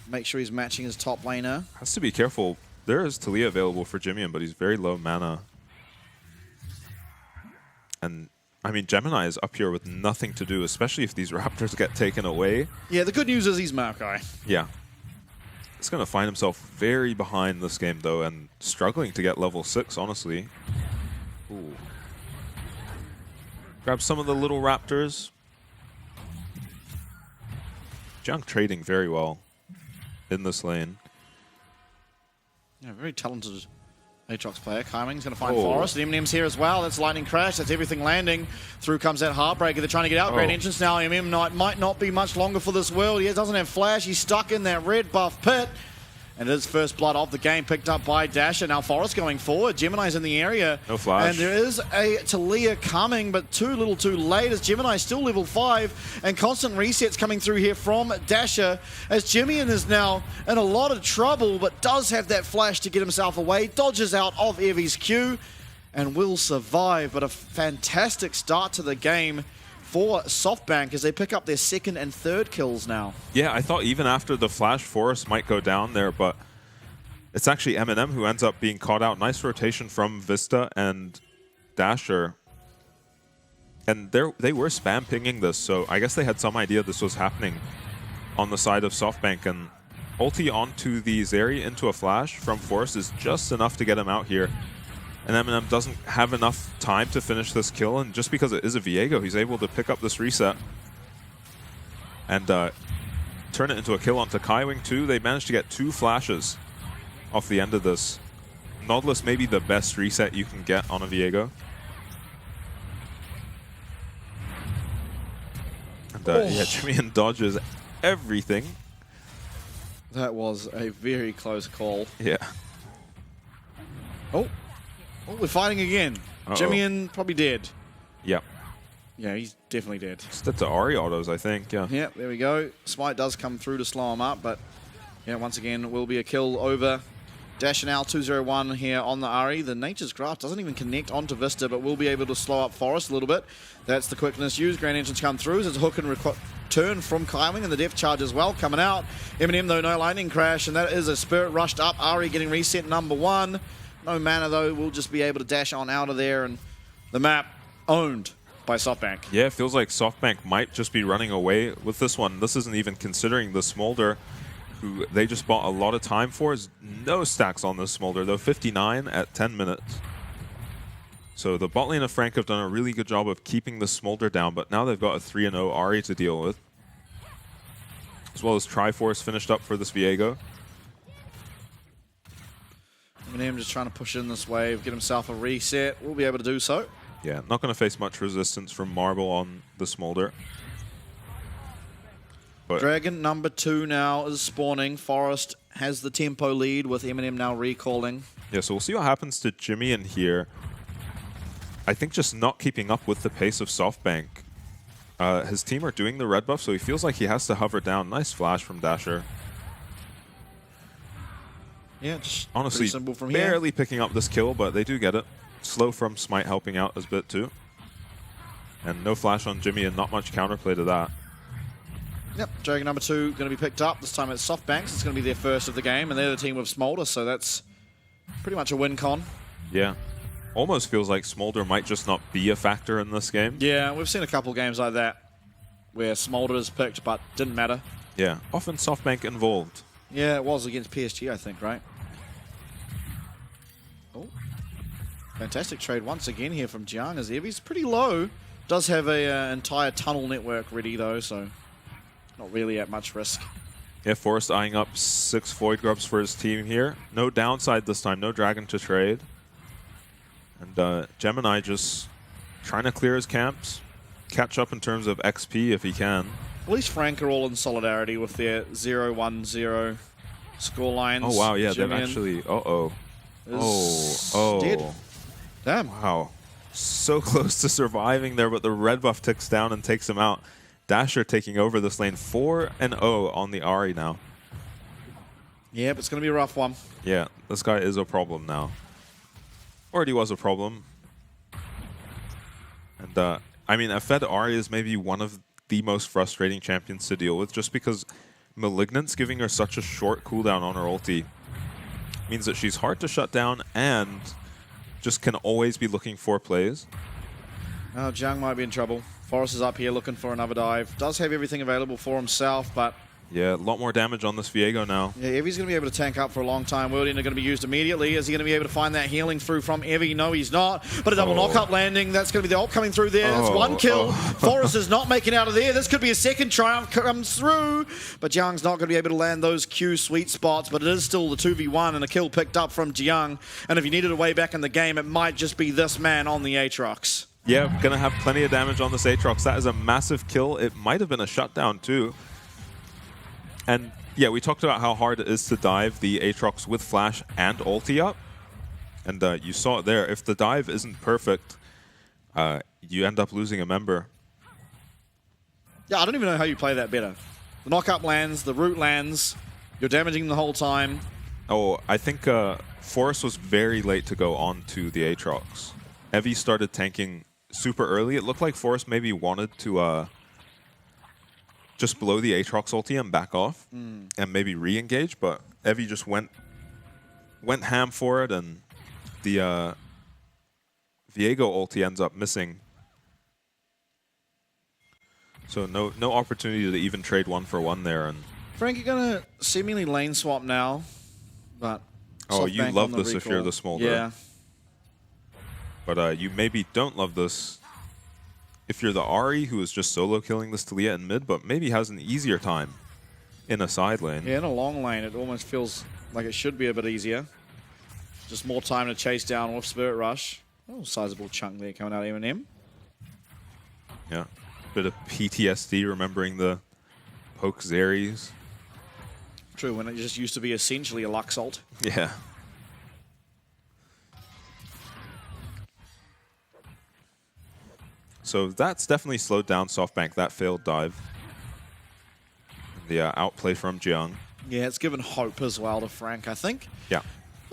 make sure he's matching his top laner. Has to be careful. There is Talia available for Jimmian, but he's very low mana. And, I mean, Gemini is up here with nothing to do, especially if these Raptors get taken away. Yeah, the good news is he's Maokai. Yeah. He's going to find himself very behind this game, though, and struggling to get level 6, honestly. Ooh. Grab some of the little Raptors. Junk trading very well in this lane. Yeah, very talented Aatrox player. Kaiwing's going to find Forest. And Eminem's here as well. That's Lightning Crash. That's everything landing. Through comes that Heartbreaker. They're trying to get out. Grand Entrance now. Eminem might not be much longer for this world. He doesn't have flash. He's stuck in that red buff pit. And it is first blood of the game picked up by Dasher. Now Forest going forward. Gemini's in the area. No flash. And there is a Talia coming, but too little too late as Gemini still level 5. And constant resets coming through here from Dasher as Jimmian is now in a lot of trouble, but does have that flash to get himself away. Dodges out of Evie's Q and will survive. But a fantastic start to the game for SoftBank as they pick up their second and third kills now. Yeah, I thought even after the flash, Forest might go down there, but it's actually Eminem who ends up being caught out. Nice rotation from Vista and Dasher. And they were spam pinging this, so I guess they had some idea this was happening on the side of SoftBank. And ulti onto the Zeri into a flash from Forest is just enough to get him out here. And Eminem doesn't have enough time to finish this kill, and just because it is a Viego, he's able to pick up this reset and turn it into a kill onto Kaiwing too. They managed to get 2 flashes off the end of this. Nautilus may be the best reset you can get on a Viego. And yeah, Jimmian dodges everything. That was a very close call. Yeah. Oh, we're fighting again. Jimmian probably dead. Yep. Yeah, he's definitely dead. Stick to Ari autos, I think. Yeah. Yeah, there we go. Smite does come through to slow him up, but yeah, once again, will be a kill over. Dash now 201 here on the Ari. The Nature's Graph doesn't even connect onto Vista, but will be able to slow up Forest a little bit. That's the quickness used. Grand Entrance come through. There's a hook and return from Kaiwing, and the depth charge as well coming out. Eminem, though, no Lightning Crash, and that is a Spirit rushed up. Ari getting reset number 1. No mana, though. We'll just be able to dash on out of there, and the map owned by SoftBank. Yeah, it feels like SoftBank might just be running away with this one. This isn't even considering the Smolder, who they just bought a lot of time for. Is no stacks on this Smolder, though. 59 at 10 minutes. So the bot lane of Frank have done a really good job of keeping the Smolder down, but now they've got a 3-0 Ahri to deal with. As well as Triforce finished up for this Viego. Eminem just trying to push in this wave, get himself a reset. We'll be able to do so. Yeah, not going to face much resistance from Marble on the Smolder. But Dragon number 2 now is spawning. Forest has the tempo lead with Eminem now recalling. yeah, so we'll see what happens to Jimmy in here. I think just not keeping up with the pace of SoftBank. His team are doing the red buff, so he feels like he has to hover down. Nice flash from Dasher. Yeah, just Honestly, pretty simple from here. barely picking up this kill, but they do get it. Slow from Smite helping out a bit too. And no flash on Jimmy and not much counterplay to that. Yep, Dragon number 2 going to be picked up. This time it's SoftBanks. It's going to be their first of the game, and they're the team with Smolder, so that's pretty much a win con. Yeah. Almost feels like Smolder might just not be a factor in this game. Yeah, we've seen a couple games like that where Smolder is picked, but didn't matter. Yeah, often SoftBank involved. Yeah, it was against PSG, I think, right? Oh, fantastic trade once again here from Jiang as Evie's pretty low. Does have a entire tunnel network ready, though, so not really at much risk. Yeah, Forrest eyeing up 6 Void Grubs for his team here. No downside this time, no Dragon to trade. And Gemini just trying to clear his camps, catch up in terms of XP if he can. At least Frank are all in solidarity with their 0-1-0 score lines. Oh, wow, yeah, they've Jimmy actually... is Oh. dead. Damn. Wow. So close to surviving there, but the red buff ticks down and takes him out. Dasher taking over this lane. 4-0 on the Ahri now. Yeah, but it's going to be a rough one. Yeah, this guy is a problem now. Already was a problem. And, I mean, a Fed Ahri is maybe one of the most frustrating champions to deal with, just because Malignant's giving her such a short cooldown on her ulti means that she's hard to shut down and just can always be looking for plays. Oh, Jiang might be in trouble. Forrest is up here looking for another dive. Does have everything available for himself, but... Yeah, a lot more damage on this Viego now. Yeah, Evie's going to be able to tank up for a long time. World Ender going to be used immediately. Is he going to be able to find that healing through from Evie? No, he's not. But a double knock-up landing. That's going to be the ult coming through there. That's one kill. Forrest is not making out of there. This could be a second triumph comes through. But Jiang's not going to be able to land those Q sweet spots. But it is still the 2v1 and a kill picked up from Jiang. And if you needed a way back in the game, it might just be this man on the Aatrox. Yeah, going to have plenty of damage on this Aatrox. That is a massive kill. It might have been a shutdown too. And yeah, we talked about how hard it is to dive the Aatrox with flash and ulti up. And you saw it there. If the dive isn't perfect, you end up losing a member. Yeah, I don't even know how you play that better. The knock-up lands, the root lands, you're damaging the whole time. Oh, I think Forrest was very late to go on to the Aatrox. Evie started tanking super early. It looked like Forrest maybe wanted to just blow the Aatrox ulti and back off and maybe re-engage, but Evie just went ham for it, and the Viego ulti ends up missing. So no opportunity to even trade 1-for-1 there. And Frank, you're going to seemingly lane swap now, but... oh, you SoftBank love on the this if you're the Smolder. Yeah. But you maybe don't love this if you're the Ahri, who is just solo killing this Talia in mid, but maybe has an easier time in a side lane. Yeah, in a long lane, it almost feels like it should be a bit easier. Just more time to chase down with Spirit Rush. Oh, sizable chunk there coming out of Eminem. Yeah, bit of PTSD remembering the poke Xerries. True, when it just used to be essentially a Lux ult. Yeah. So that's definitely slowed down SoftBank, that failed dive. The outplay from Jiang. Yeah, it's given hope as well to Frank, I think. Yeah.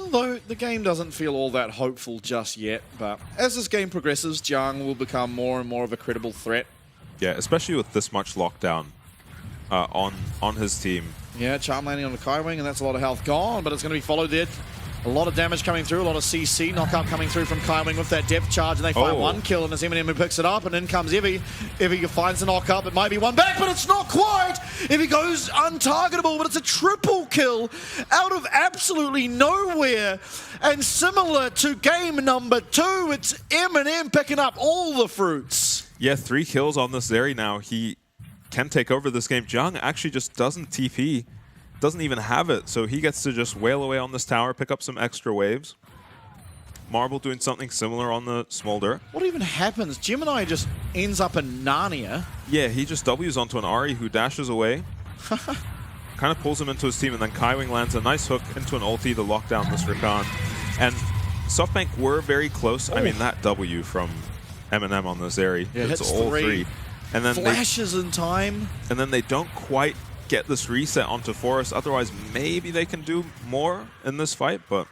Although the game doesn't feel all that hopeful just yet, but as this game progresses, Jiang will become more and more of a credible threat. Yeah, especially with this much lockdown on his team. Yeah, Charm landing on the Kai Wing, and that's a lot of health gone, but it's going to be followed there A lot of damage coming through, a lot of CC knockup coming through from Kaiwing with that depth charge, and they find one kill, and it's Eminem who picks it up, and in comes Evie. Evie finds the knockup, it might be one back, but it's not quite! Evie goes untargetable, but it's a triple kill out of absolutely nowhere. And similar to game number 2, it's Eminem picking up all the fruits. Yeah, 3 kills on this Zeri now. He can take over this game. Jung actually just doesn't TP. Doesn't even have it, so he gets to just wail away on this tower, pick up some extra waves. Marble doing something similar on the Smolder. What even happens? Gemini just ends up in Narnia. Yeah, he just W's onto an Ahri who dashes away. Kind of pulls him into his team, and then Kaiwing lands a nice hook into an ulti to lock down this Rakan. And SoftBank were very close. I mean, that W from Eminem on the Zeri. Yeah, it's hits all 3. three. And then Flashes in time. And then they don't quite get this reset onto Forest. Otherwise, maybe they can do more in this fight, but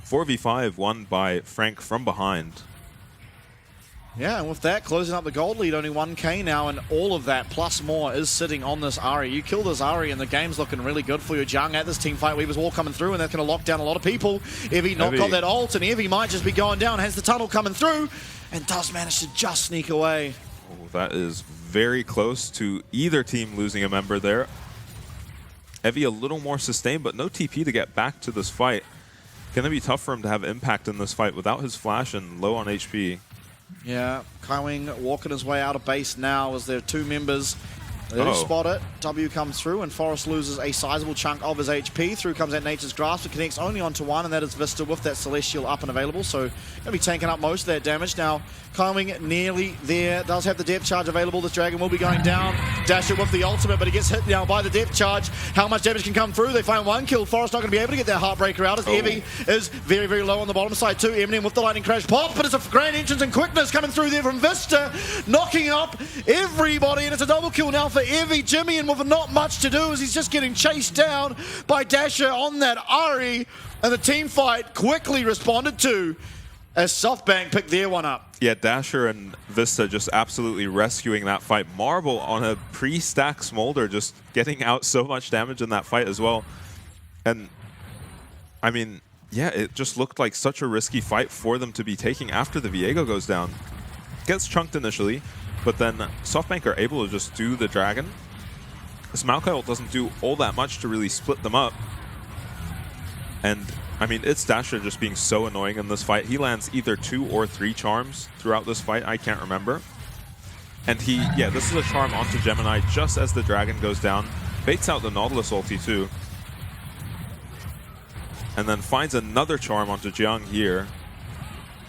4v5 won by Frank from behind. Yeah, and with that, closing up the gold lead, only 1k now, and all of that plus more is sitting on this Ahri. You kill this Ahri, and the game's looking really good for you. Jung at this team fight, Weaver's Wall coming through, and that's going to lock down a lot of people. Evie not got that ult, and Evie might just be going down, has the tunnel coming through, and does manage to just sneak away. Oh, that is very close to either team losing a member there. Evie a little more sustained, but no TP to get back to this fight. Gonna be tough for him to have impact in this fight without his flash and low on HP. Yeah, Kaiwing walking his way out of base now as there are 2 members. They do spot it. W comes through, and Forrest loses a sizable chunk of his HP. Through comes that Nature's Grasp. It connects only onto one, and that is Vista with that Celestial up and available. So going to be taking up most of that damage. Now, Kaiwing nearly there. Does have the depth charge available. This Dragon will be going down. Dasher with the ultimate, but he gets hit now by the depth charge. How much damage can come through? They find 1 kill. Forrest not going to be able to get that Heartbreaker out as Evie is very, very low on the bottom side too. Eminem with the Lightning Crash pop, but it's a grand entrance and quickness coming through there from Vista, knocking up everybody, and it's a double kill now for Evie. Jimmy, and with not much to do as he's just getting chased down by Dasher on that Ahri, and the team fight quickly responded to as SoftBank picked their one up. Yeah, Dasher and Vista just absolutely rescuing that fight. Marble on a pre-stack Smolder just getting out so much damage in that fight as well. And, I mean, yeah, it just looked like such a risky fight for them to be taking after the Viego goes down. Gets chunked initially, but then SoftBank are able to just do the Dragon. This Maokai ult doesn't do all that much to really split them up. And, I mean, it's Dasher just being so annoying in this fight. He lands either 2 or 3 charms throughout this fight. I can't remember. And this is a charm onto Gemini just as the Dragon goes down. Baits out the Nautilus ulti too. And then finds another charm onto Jiang here.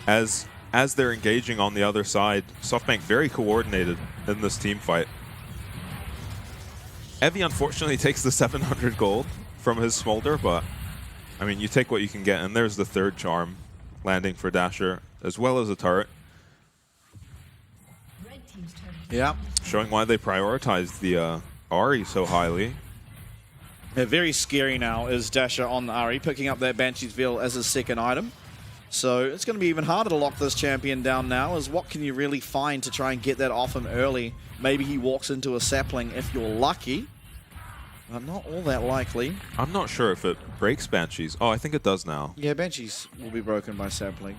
As they're engaging on the other side, SoftBank very coordinated in this team fight. Evie unfortunately takes the 700 gold from his Smolder, but I mean, you take what you can get, and there's the 3rd charm landing for Dasher, as well as a turret. Yeah. Showing why they prioritized the Ahri so highly. Yeah, very scary now is Dasher on the Ahri, picking up that Banshee's Veil as his 2nd item. So it's going to be even harder to lock this champion down now, as what can you really find to try and get that off him early? Maybe he walks into a sapling if you're lucky, but not all that likely. I'm not sure if it breaks Banshees. Oh, I think it does now. Yeah, Banshees will be broken by sapling.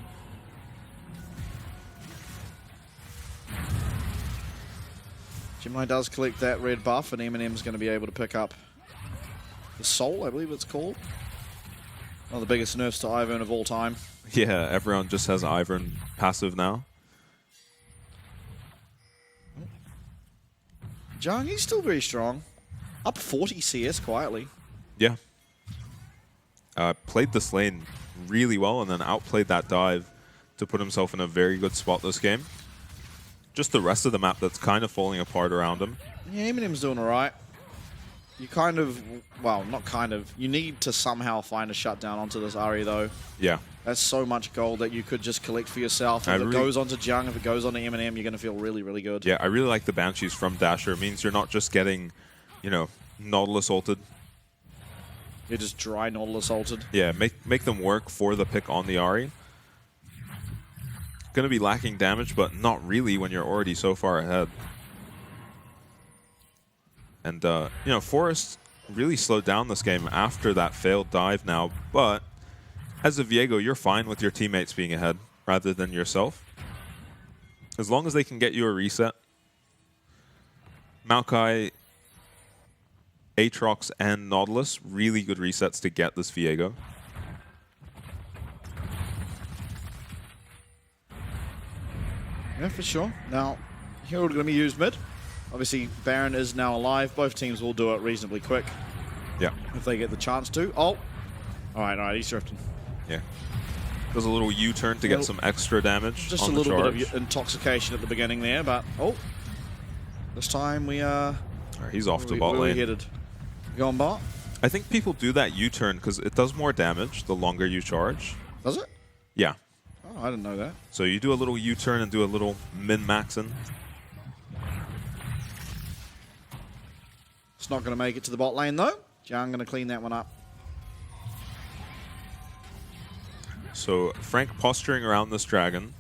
Gemini does collect that red buff, and Eminem's going to be able to pick up the Soul, I believe it's called. One of the biggest nerfs to Ivern of all time. Yeah, everyone just has Ivern passive now. Jung, he's still very strong. Up 40 CS quietly. Yeah. Played this lane really well and then outplayed that dive to put himself in a very good spot this game. Just the rest of the map that's kind of falling apart around him. Yeah, Eminem's doing alright. You kind of, well, not kind of, you need to somehow find a shutdown onto this Ahri though. Yeah. That's so much gold that you could just collect for yourself. If it goes onto Jung, if it goes onto Eminem, you're going to feel really, really good. Yeah, I really like the Banshees from Dasher. It means you're not just getting, you know, Nautilus ulted. You're just dry Nautilus ulted. Yeah, make them work for the pick on the Ahri. Going to be lacking damage, but not really when you're already so far ahead. And, you know, Forrest really slowed down this game after that failed dive now. But as a Viego, you're fine with your teammates being ahead rather than yourself. As long as they can get you a reset. Maokai, Aatrox, and Nautilus, really good resets to get this Viego. Yeah, for sure. Now, Herald going to be used mid. Obviously, Baron is now alive. Both teams will do it reasonably quick. Yeah. If they get the chance to. Oh. All right, he's drifting. Yeah. Does a little U-turn to get some extra damage. Just on a little the bit of intoxication at the beginning there, but this time we are. He's off to bot where lane. we headed? Going bot? I think people do that U-turn because it does more damage the longer you charge. Does it? Yeah. Oh, I didn't know that. So you do a little U-turn and do a little min-maxing. It's not going to make it to the bot lane though. Jiang going to clean that one up. So Frank posturing around this dragon.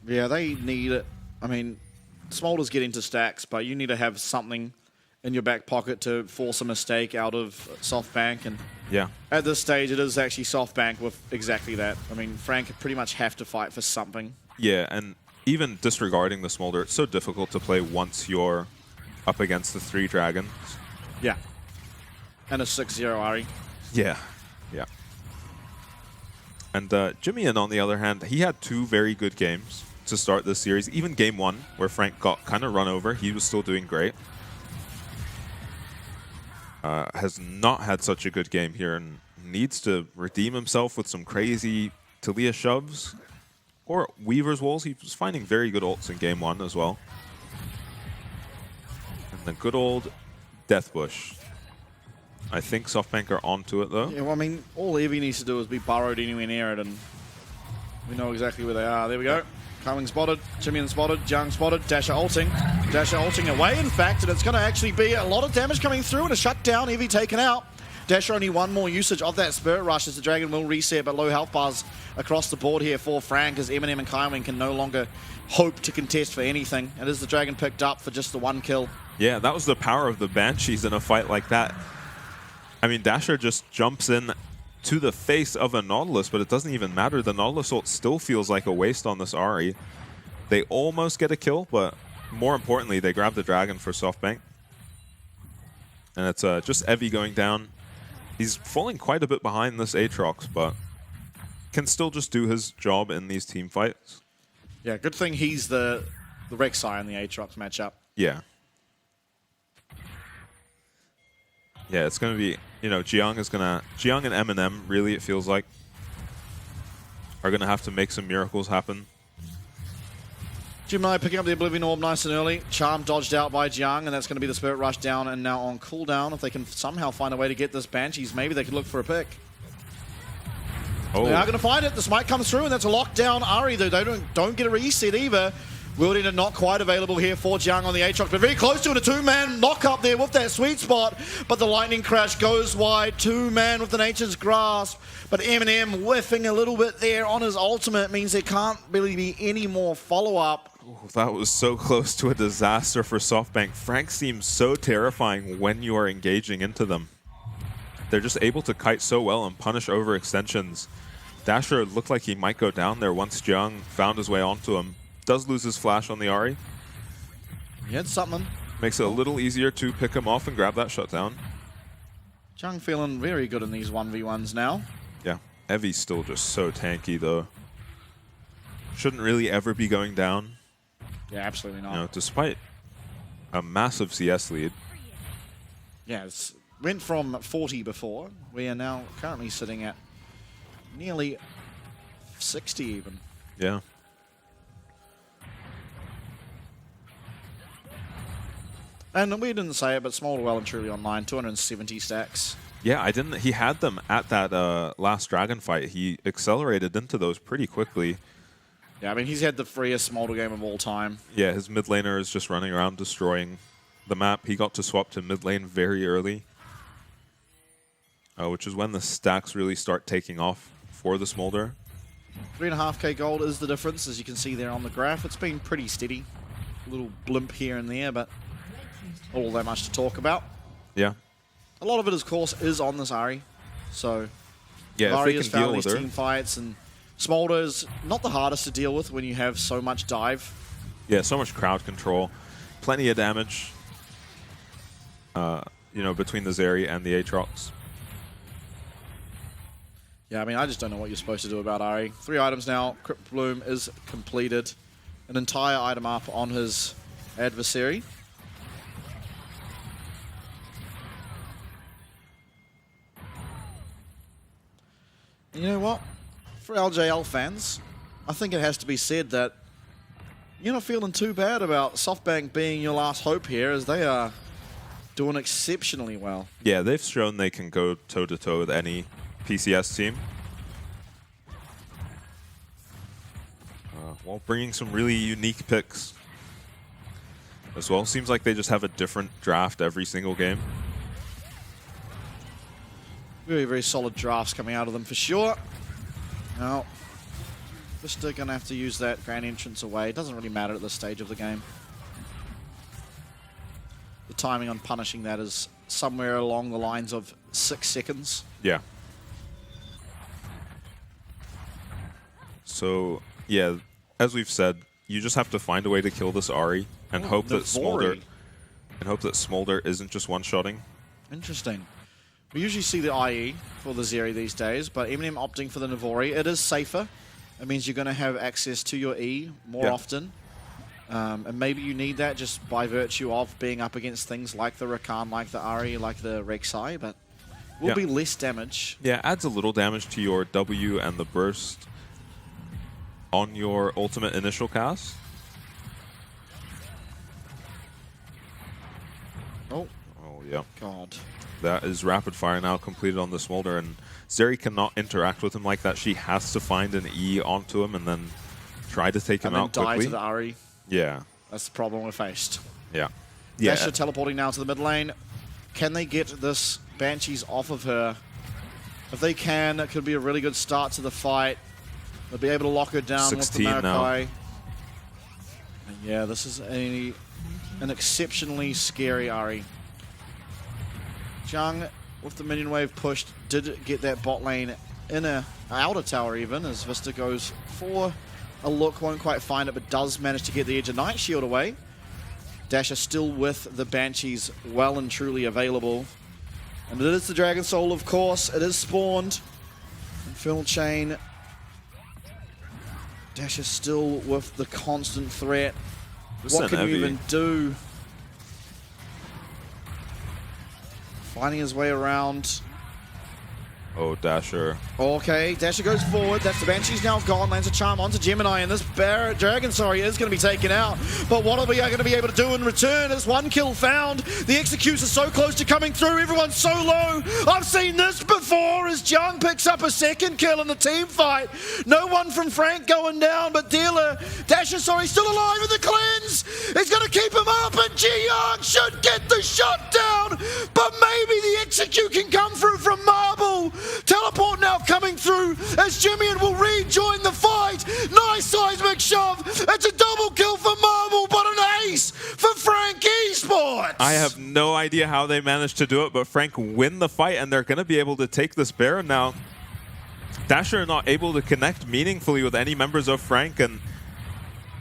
Yeah, they need it. I mean, Smolder's get into stacks, but you need to have something in your back pocket to force a mistake out of SoftBank. And Yeah. at this stage, it is actually SoftBank with exactly that. I mean, Frank pretty much have to fight for something. Yeah, and even disregarding the Smolder, it's so difficult to play once you're up against the 3 dragons. Yeah. And a 6-0 Ari. Yeah. Yeah. And Jimmy, on the other hand, he had 2 very good games to start this series. Even game 1, where Frank got kind of run over, he was still doing great. Has not had such a good game here and needs to redeem himself with some crazy Talia shoves or Weaver's walls. He was finding very good ults in game 1 as well. And the good old Death Bush. I think SoftBank are onto it though. Yeah, well, I mean, all Evie needs to do is be burrowed anywhere near it, and we know exactly where they are. There we go. Coming spotted, Chimian spotted, Jiang spotted, Dasher ulting. Dasher ulting away, in fact, and it's going to actually be a lot of damage coming through and a shutdown. Evie taken out. Dasher only one more usage of that Spirit Rush as the Dragon will reset, but low health bars across the board here for Frank as Eminem and Kaiwing can no longer hope to contest for anything. And as the Dragon picked up for just the 1 kill. Yeah, that was the power of the Banshees in a fight like that. I mean, Dasher just jumps in to the face of a Nautilus, but it doesn't even matter. The Nautilus ult still feels like a waste on this Ahri. They almost get a kill, but more importantly, they grab the Dragon for SoftBank. And it's just Evie going down. He's falling quite a bit behind this Aatrox, but can still just do his job in these team fights. Yeah, good thing he's the Rek'Sai in the Aatrox matchup. Yeah. Yeah, it's going to be, you know, Jiang and Eminem, really, it feels like, are going to have to make some miracles happen. Jimai picking up the Oblivion Orb nice and early. Charm dodged out by Jiang, and that's going to be the Spirit Rush down and now on cooldown. If they can somehow find a way to get this Banshees, maybe they could look for a pick. Oh. They are going to find it. The smite comes through, and that's a lockdown Ahri, though. They don't get a reset either. Wielding not quite available here for Jiang on the Aatrox, but very close to it. A 2-man knock up there with that sweet spot, but the lightning crash goes wide. 2-man with the Nature's Grasp, but Eminem whiffing a little bit there on his ultimate means there can't really be any more follow-up. Oh, that was so close to a disaster for SoftBank. Frank seems so terrifying when you are engaging into them. They're just able to kite so well and punish overextensions. Dasher looked like he might go down there once Jiang found his way onto him. Does lose his flash on the Ahri. He had something. Makes it a little easier to pick him off and grab that shutdown. Jiang feeling very good in these 1v1s now. Yeah, Evie's still just so tanky though. Shouldn't really ever be going down. Yeah, absolutely not. You know, despite a massive CS lead. Yeah, it went from 40 before. We are now currently sitting at nearly 60 even. Yeah. And we didn't say it, but Smolder well and truly online, 270 stacks. Yeah, I didn't. He had them at that last Dragon fight. He accelerated into those pretty quickly. Yeah, I mean, he's had the freest Smolder game of all time. Yeah, his mid laner is just running around destroying the map. He got to swap to mid lane very early, which is when the stacks really start taking off for the Smolder. 3.5k gold is the difference, as you can see there on the graph. It's been pretty steady. A little blimp here and there, but all that much to talk about. Yeah. A lot of it, of course, is on this Ahri. So Yeah, Ahri if has they can found deal these with her. team fights, and Smolder is not the hardest to deal with when you have so much dive. Yeah, so much crowd control, plenty of damage. You know, between the Zeri and the Aatrox. Yeah, I mean, I just don't know what you're supposed to do about Ahri. 3 items now. Crypt Bloom is completed. An entire item up on his adversary. And you know what? For LJL fans, I think it has to be said that you're not feeling too bad about SoftBank being your last hope here, as they are doing exceptionally well. Yeah, they've shown they can go toe-to-toe with any PCS team. While bringing some really unique picks as well. Seems like they just have a different draft every single game. Very, very solid drafts coming out of them for sure. Now, Vista going to have to use that grand entrance away. It doesn't really matter at this stage of the game. The timing on punishing that is somewhere along the lines of 6 seconds. Yeah. So, yeah, as we've said, you just have to find a way to kill this Ahri and hope that Smolder isn't just one-shotting. Interesting. We usually see the IE for the Zeri these days, but Eminem opting for the Navori. It is safer. It means you're going to have access to your E more often. And maybe you need that just by virtue of being up against things like the Rakan, like the Ahri, like the Rek'Sai, but will be less damage. Yeah, adds a little damage to your W and the burst on your ultimate initial cast. Oh, yeah. God. That is rapid fire now completed on the Smolder, and Zeri cannot interact with him like that. She has to find an E onto him and then try to take him out die quickly. to the Ahri. Yeah. That's the problem we're faced. Yeah. Yeah. Dasher teleporting now to the mid lane. Can they get this Banshees off of her? If they can, it could be a really good start to the fight. They'll be able to lock her down with the 16 now. Maokai. And yeah, this is an exceptionally scary Ahri. Jung, with the minion wave pushed, did get that bot lane in a outer tower even, as Vista goes for a look, won't quite find it, but does manage to get the Edge of Night Shield away. Dasher still with the Banshees well and truly available. And it is the Dragon Soul, of course. It is spawned. Infernal Chain. Dasher still with the constant threat. What can you even do? Finding his way around. Oh, Dasher. Okay, Dasher goes forward. That's the Banshee's now gone. Lands a charm onto Gemini, and this Dragon, is going to be taken out. But what are we going to be able to do in return? Is 1 kill found. The Executes are so close to coming through. Everyone's so low. I've seen this before as Jung picks up a 2nd kill in the team fight. No one from Frank going down, but Dasher, still alive in the cleanse. He's going to keep him up, and Ji-Young should get the shot down. But maybe the Execute can come through from Marble. Teleport now coming through as Jimmian will rejoin the fight. Nice seismic shove. It's a double kill for Marble, but an ace for Frank Esports. I have no idea how they managed to do it, but Frank win the fight, and they're going to be able to take this Baron now. Dasher not able to connect meaningfully with any members of Frank, and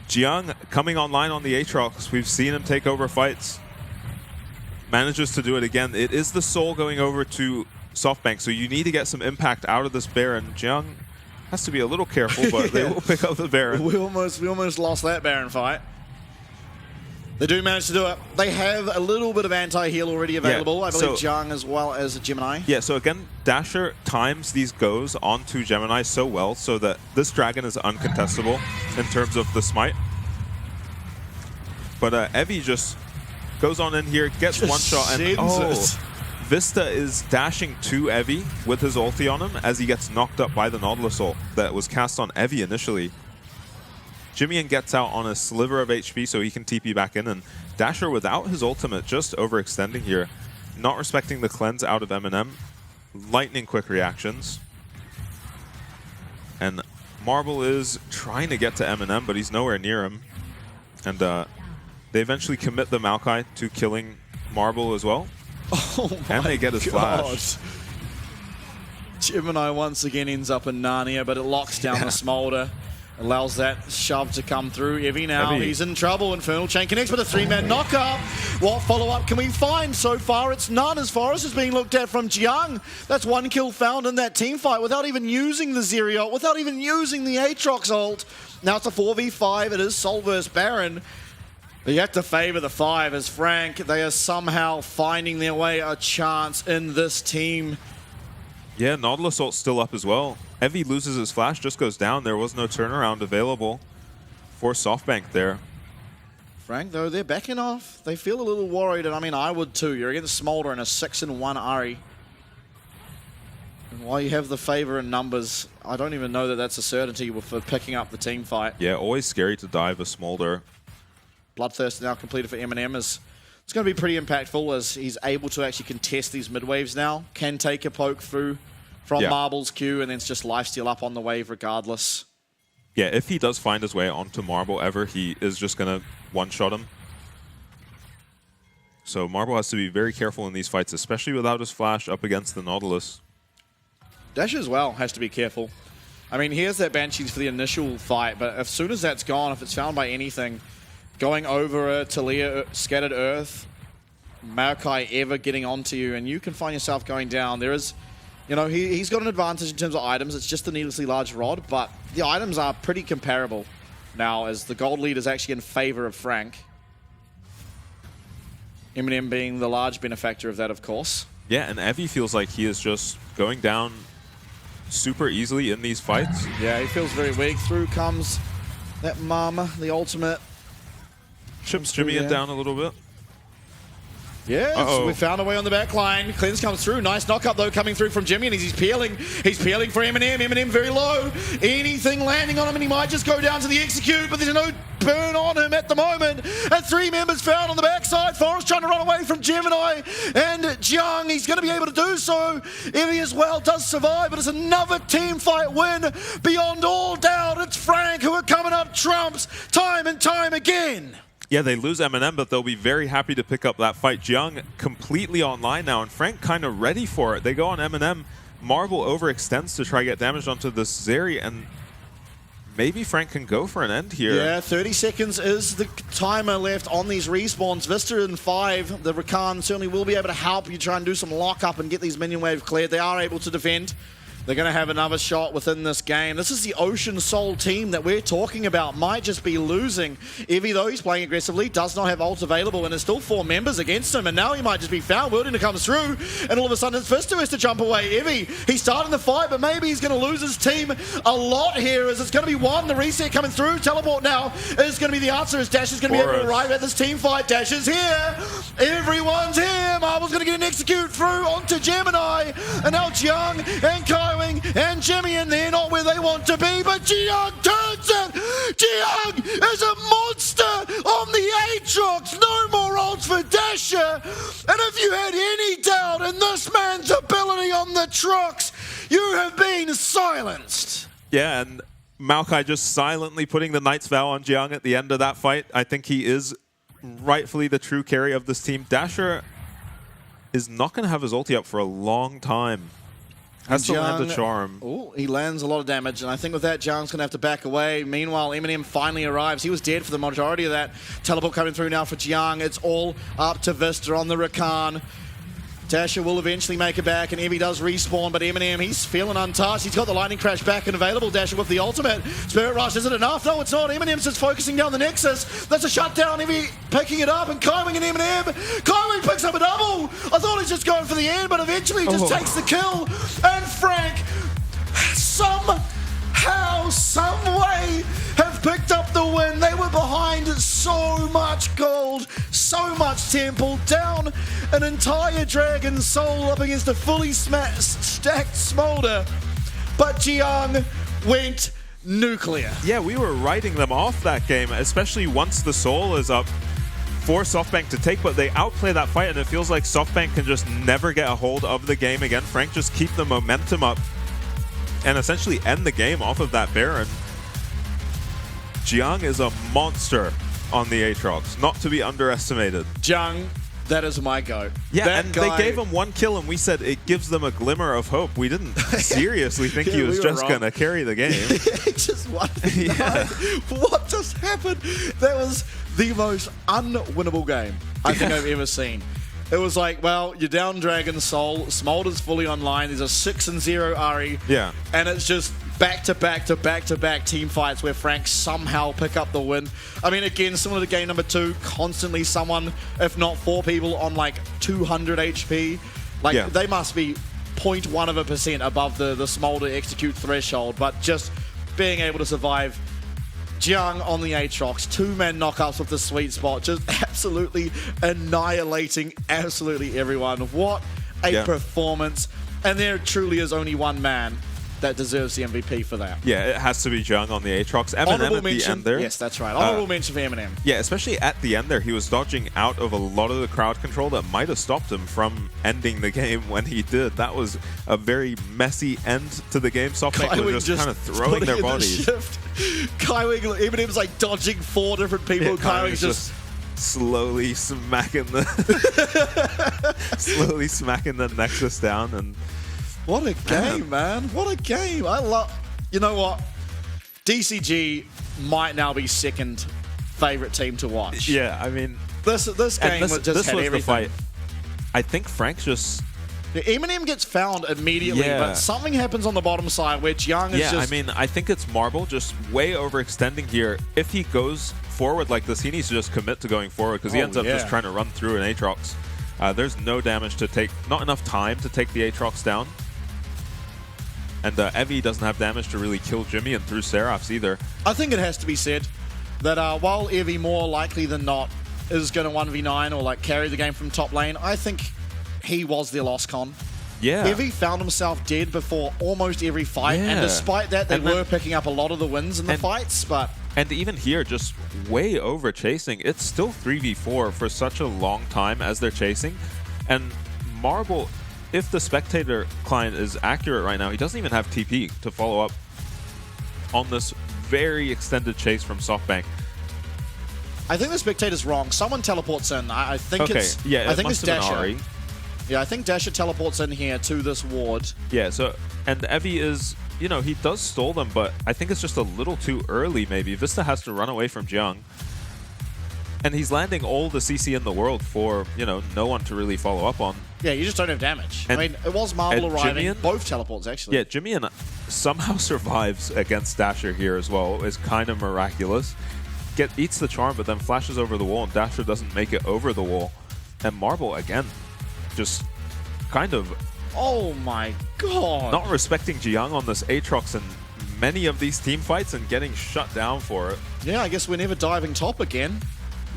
Jiang coming online on the Aatrox. We've seen him take over fights. Manages to do it again. It is the soul going over to SoftBank, so you need to get some impact out of this Baron. Jiang has to be a little careful, but they will pick up the Baron. We almost lost that Baron fight. They do manage to do it. They have a little bit of anti-heal already available. I believe Jiang as well as Gemini. Yeah, so again, Dasher times these goes onto Gemini so well so that this dragon is uncontestable in terms of the smite. But Evie just goes on in here, gets one shot, and Vista is dashing to Evie with his ulti on him as he gets knocked up by the Nautilus ult that was cast on Evie initially. Jimmian gets out on a sliver of HP so he can TP back in, and Dasher without his ultimate just overextending here. Not respecting the cleanse out of Eminem. Lightning quick reactions. And Marble is trying to get to Eminem, but he's nowhere near him. And they eventually commit the Maokai to killing Marble as well. Oh my And they get his God. flash. Gemini once again ends up in Narnia, but it locks down the Smolder. Allows that shove to come through. Evie now, Evie. he's in trouble. Infernal Chain connects with a 3-man knockup. What follow-up can we find? So far, it's none as Forest is being looked at from Jiang. That's 1 kill found in that team fight without even using the Zeriot, without even using the Aatrox ult. Now it's a 4v5. It is Sol vs Baron. But you have to favor the 5 as Frank. They are somehow finding their way a chance in this team. Yeah, Nautilus ult's still up as well. Evie loses his flash, just goes down. There was no turnaround available for SoftBank there. Frank, though, they're backing off. They feel a little worried, and I mean, I would too. You're against Smolder and a 6-1 Ahri. And while you have the favor in numbers, I don't even know that that's a certainty for picking up the team fight. Yeah, always scary to dive a Smolder. Bloodthirst now completed for Eminem. It's going to be pretty impactful as he's able to actually contest these mid-waves now. Can take a poke through from Marble's Q, and then it's just lifesteal up on the wave regardless. Yeah, if he does find his way onto Marble ever, he is just going to one-shot him. So Marble has to be very careful in these fights, especially without his flash up against the Nautilus. Dash as well has to be careful. I mean, here's that Banshees for the initial fight, but as soon as that's gone, if it's found by anything, going over a Talia Scattered Earth, Maokai ever getting onto you, and you can find yourself going down. There is, you know, he's got an advantage in terms of items. It's just the needlessly large rod, but the items are pretty comparable now as the gold lead is actually in favor of Frank. Eminem being the large benefactor of that, of course. Yeah, and Evie feels like he is just going down super easily in these fights. Yeah, he feels very weak. Through comes that Mama, the ultimate. Chips Jimmy down a little bit. Yes, we found a way on the back line. Cleanse comes through. Nice knockup, though, coming through from Jimmy, and he's peeling. He's peeling for Eminem. Eminem very low. Anything landing on him, and he might just go down to the execute, but there's no burn on him at the moment. And 3 members found on the backside. Forrest trying to run away from Gemini and Jiang. He's going to be able to do so. Evie as well does survive, but it's another team fight win. Beyond all doubt, it's Frank who are coming up trumps time and time again. Yeah, they lose Eminem, but they'll be very happy to pick up that fight. Jiang completely online now, and Frank kind of ready for it. They go on Eminem. Marble overextends to try to get damage onto this Zeri, and maybe Frank can go for an end here. Yeah, 30 seconds is the timer left on these respawns. Vista in 5. The Rakan certainly will be able to help you try and do some lockup and get these minion wave cleared. They are able to defend. They're going to have another shot within this game. This is the Ocean Soul team that we're talking about. Might just be losing. Evie, though, he's playing aggressively, does not have ult available, and there's still 4 members against him, and now he might just be found. Wilding comes through, and all of a sudden, it's Vista has to jump away. Evie, he's starting the fight, but maybe he's going to lose his team a lot here, as it's going to be 1. The reset coming through. Teleport now is going to be the answer, as Dash is going to be able to arrive at this team fight. Dash is here. Everyone's here. Marble's going to get an execute through onto Gemini, and now Jiang and Kaiwing and Jimmy, and they're not where they want to be, but Jiang turns it! Jiang is a monster on the Aatrox! No more ults for Dasher! And if you had any doubt in this man's ability on the Trox, you have been silenced! Yeah, and Maokai just silently putting the Knight's Vow on Jiang at the end of that fight. I think he is rightfully the true carry of this team. Dasher is not going to have his ulti up for a long time. Has to land a charm. Oh, he lands a lot of damage, and I think with that, Jiang's going to have to back away. Meanwhile, Eminem finally arrives. He was dead for the majority of that. Teleport coming through now for Jiang. It's all up to Vista on the Rakan. Dasher will eventually make it back, and Evie does respawn, but Eminem, he's feeling untouched. He's got the Lightning Crash back and available. Dasher with the ultimate. Spirit Rush, is it enough? No, it's not. Eminem's just focusing down the Nexus. That's a shutdown. Evie picking it up, and Kaiwing and Eminem. Kaiwing picks up a double. I thought he was just going for the end, but eventually just takes the kill. And Frank, somehow, some way, have picked up the win. They were behind so much gold, so much temple, down an entire Dragon Soul up against a fully stacked Smolder. But Jiang went nuclear. Yeah, we were writing them off that game, especially once the Soul is up for SoftBank to take, but they outplay that fight, and it feels like SoftBank can just never get a hold of the game again. Frank just keep the momentum up and essentially end the game off of that Baron. Jiang is a monster on the Aatrox, not to be underestimated. Jiang That is my goat. Yeah, that and guy, they gave him 1 kill, and we said it gives them a glimmer of hope. We didn't seriously think Yeah, he was we were just wrong. going to carry the game. just won. Yeah. What just happened? That was the most unwinnable game I think I've ever seen. It was like, well, you're down Dragon Soul, Smolder's fully online, there's a 6-0 Ari, Yeah. and it's just back-to-back team fights where Frank somehow pick up the win. I mean, again, similar to game number 2, constantly someone, if not 4 people, on like 200 HP. Like, Yeah. they must be 0.1% above the Smolder execute threshold, but just being able to survive. Jiang on the Aatrox, 2-man knockouts with the sweet spot, just absolutely annihilating absolutely everyone. What a Yeah. performance. And there truly is only one man that deserves the MVP for that. Yeah, it has to be Jung on the Aatrox. Eminem Honorable at the mention, end there. yes, that's right. Honorable mention for Eminem. Yeah, especially at the end there, he was dodging out of a lot of the crowd control that might have stopped him from ending the game when he did. That was a very messy end to the game. SoftBank were just kind of throwing their bodies. Kaiwing, Eminem's like dodging 4 different people. Yeah, Kaiwing's just slowly smacking the Nexus down, and what a game, man. What a game. I love... You know what? DCG might now be second favorite team to watch. yeah, I mean, This game this, just this had was everything. the fight. I think Frank just... Yeah, Eminem gets found immediately, Yeah. but something happens on the bottom side where Jiang is Yeah, just... I mean, I think it's Marble just way overextending here. If he goes forward like this, he needs to just commit to going forward because he Oh, ends up yeah. just trying to run through an Aatrox. There's no damage to take, not enough time to take the Aatrox down. And Evie doesn't have damage to really kill Jimmy and through Seraphs either. I think it has to be said that while Evie more likely than not is going to 1v9 or like carry the game from top lane, I think he was their lost con. Yeah. Evie found himself dead before almost every fight, and Yeah. despite that, they And then- were picking up a lot of the wins in the And- fights, but... And even here, just way over chasing. It's still 3v4 for such a long time as they're chasing. And Marble, if the spectator client is accurate right now, he doesn't even have TP to follow up on this very extended chase from SoftBank. I think the spectator's wrong. Someone teleports in. I think Okay, it's... yeah, I it think it's must have been Dasher. Ari. Yeah, I think Dasher teleports in here to this ward. Yeah, so, and Evie is, you know, he does stall them, but I think it's just a little too early, maybe. Vista has to run away from Jiang. And he's landing all the CC in the world for, you know, no one to really follow up on. Yeah, you just don't have damage. And- I mean, it was Marble and arriving. Jimmy Both teleports, actually. Yeah, Jimmy somehow survives against Dasher here as well. It's kind of miraculous. Eats the charm, but then flashes over the wall, and Dasher doesn't make it over the wall. And Marble, again, just kind of Oh my god. not respecting Jiang on this Aatrox in many of these team fights and getting shut down for it. Yeah, I guess we're never diving top again.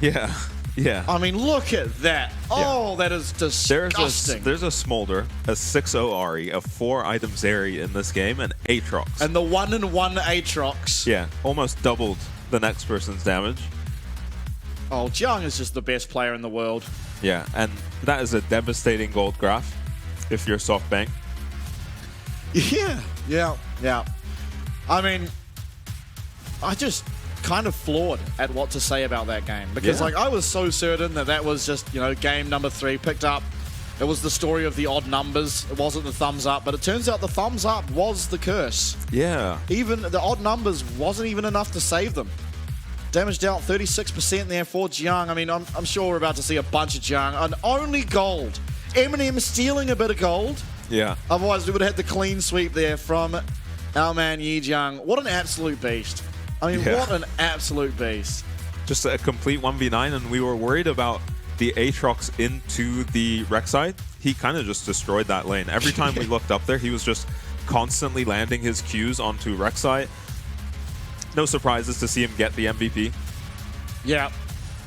Yeah, yeah. I mean, look at that. Oh, that is disgusting. There's a Smolder, a 6-0 Ari, a 4-item Zeri in this game, and Aatrox. And the 1-in-1 Aatrox. Yeah, almost doubled the next person's damage. Oh, Jiang is just the best player in the world. Yeah, and that is a devastating gold graph if you're SoftBank. Yeah. I mean, I just kind of floored at what to say about that game. Because, Yeah. like, I was so certain that was just, you know, game number 3 picked up. It was the story of the odd numbers. It wasn't the thumbs up. But it turns out the thumbs up was the curse. Yeah. Even the odd numbers wasn't even enough to save them. Damage dealt 36% there for Jiang. I mean, I'm sure we're about to see a bunch of Jiang. And only gold. Eminem stealing a bit of gold. Yeah. Otherwise, we would have had the clean sweep there from our man Yi Jiang. What an absolute beast. I mean, Yeah. what an absolute beast. Just a complete 1v9, and we were worried about the Aatrox into the Rek'Sai. He kind of just destroyed that lane. Every time we looked up there, he was just constantly landing his Qs onto Rek'Sai. No surprises to see him get the MVP. Yeah.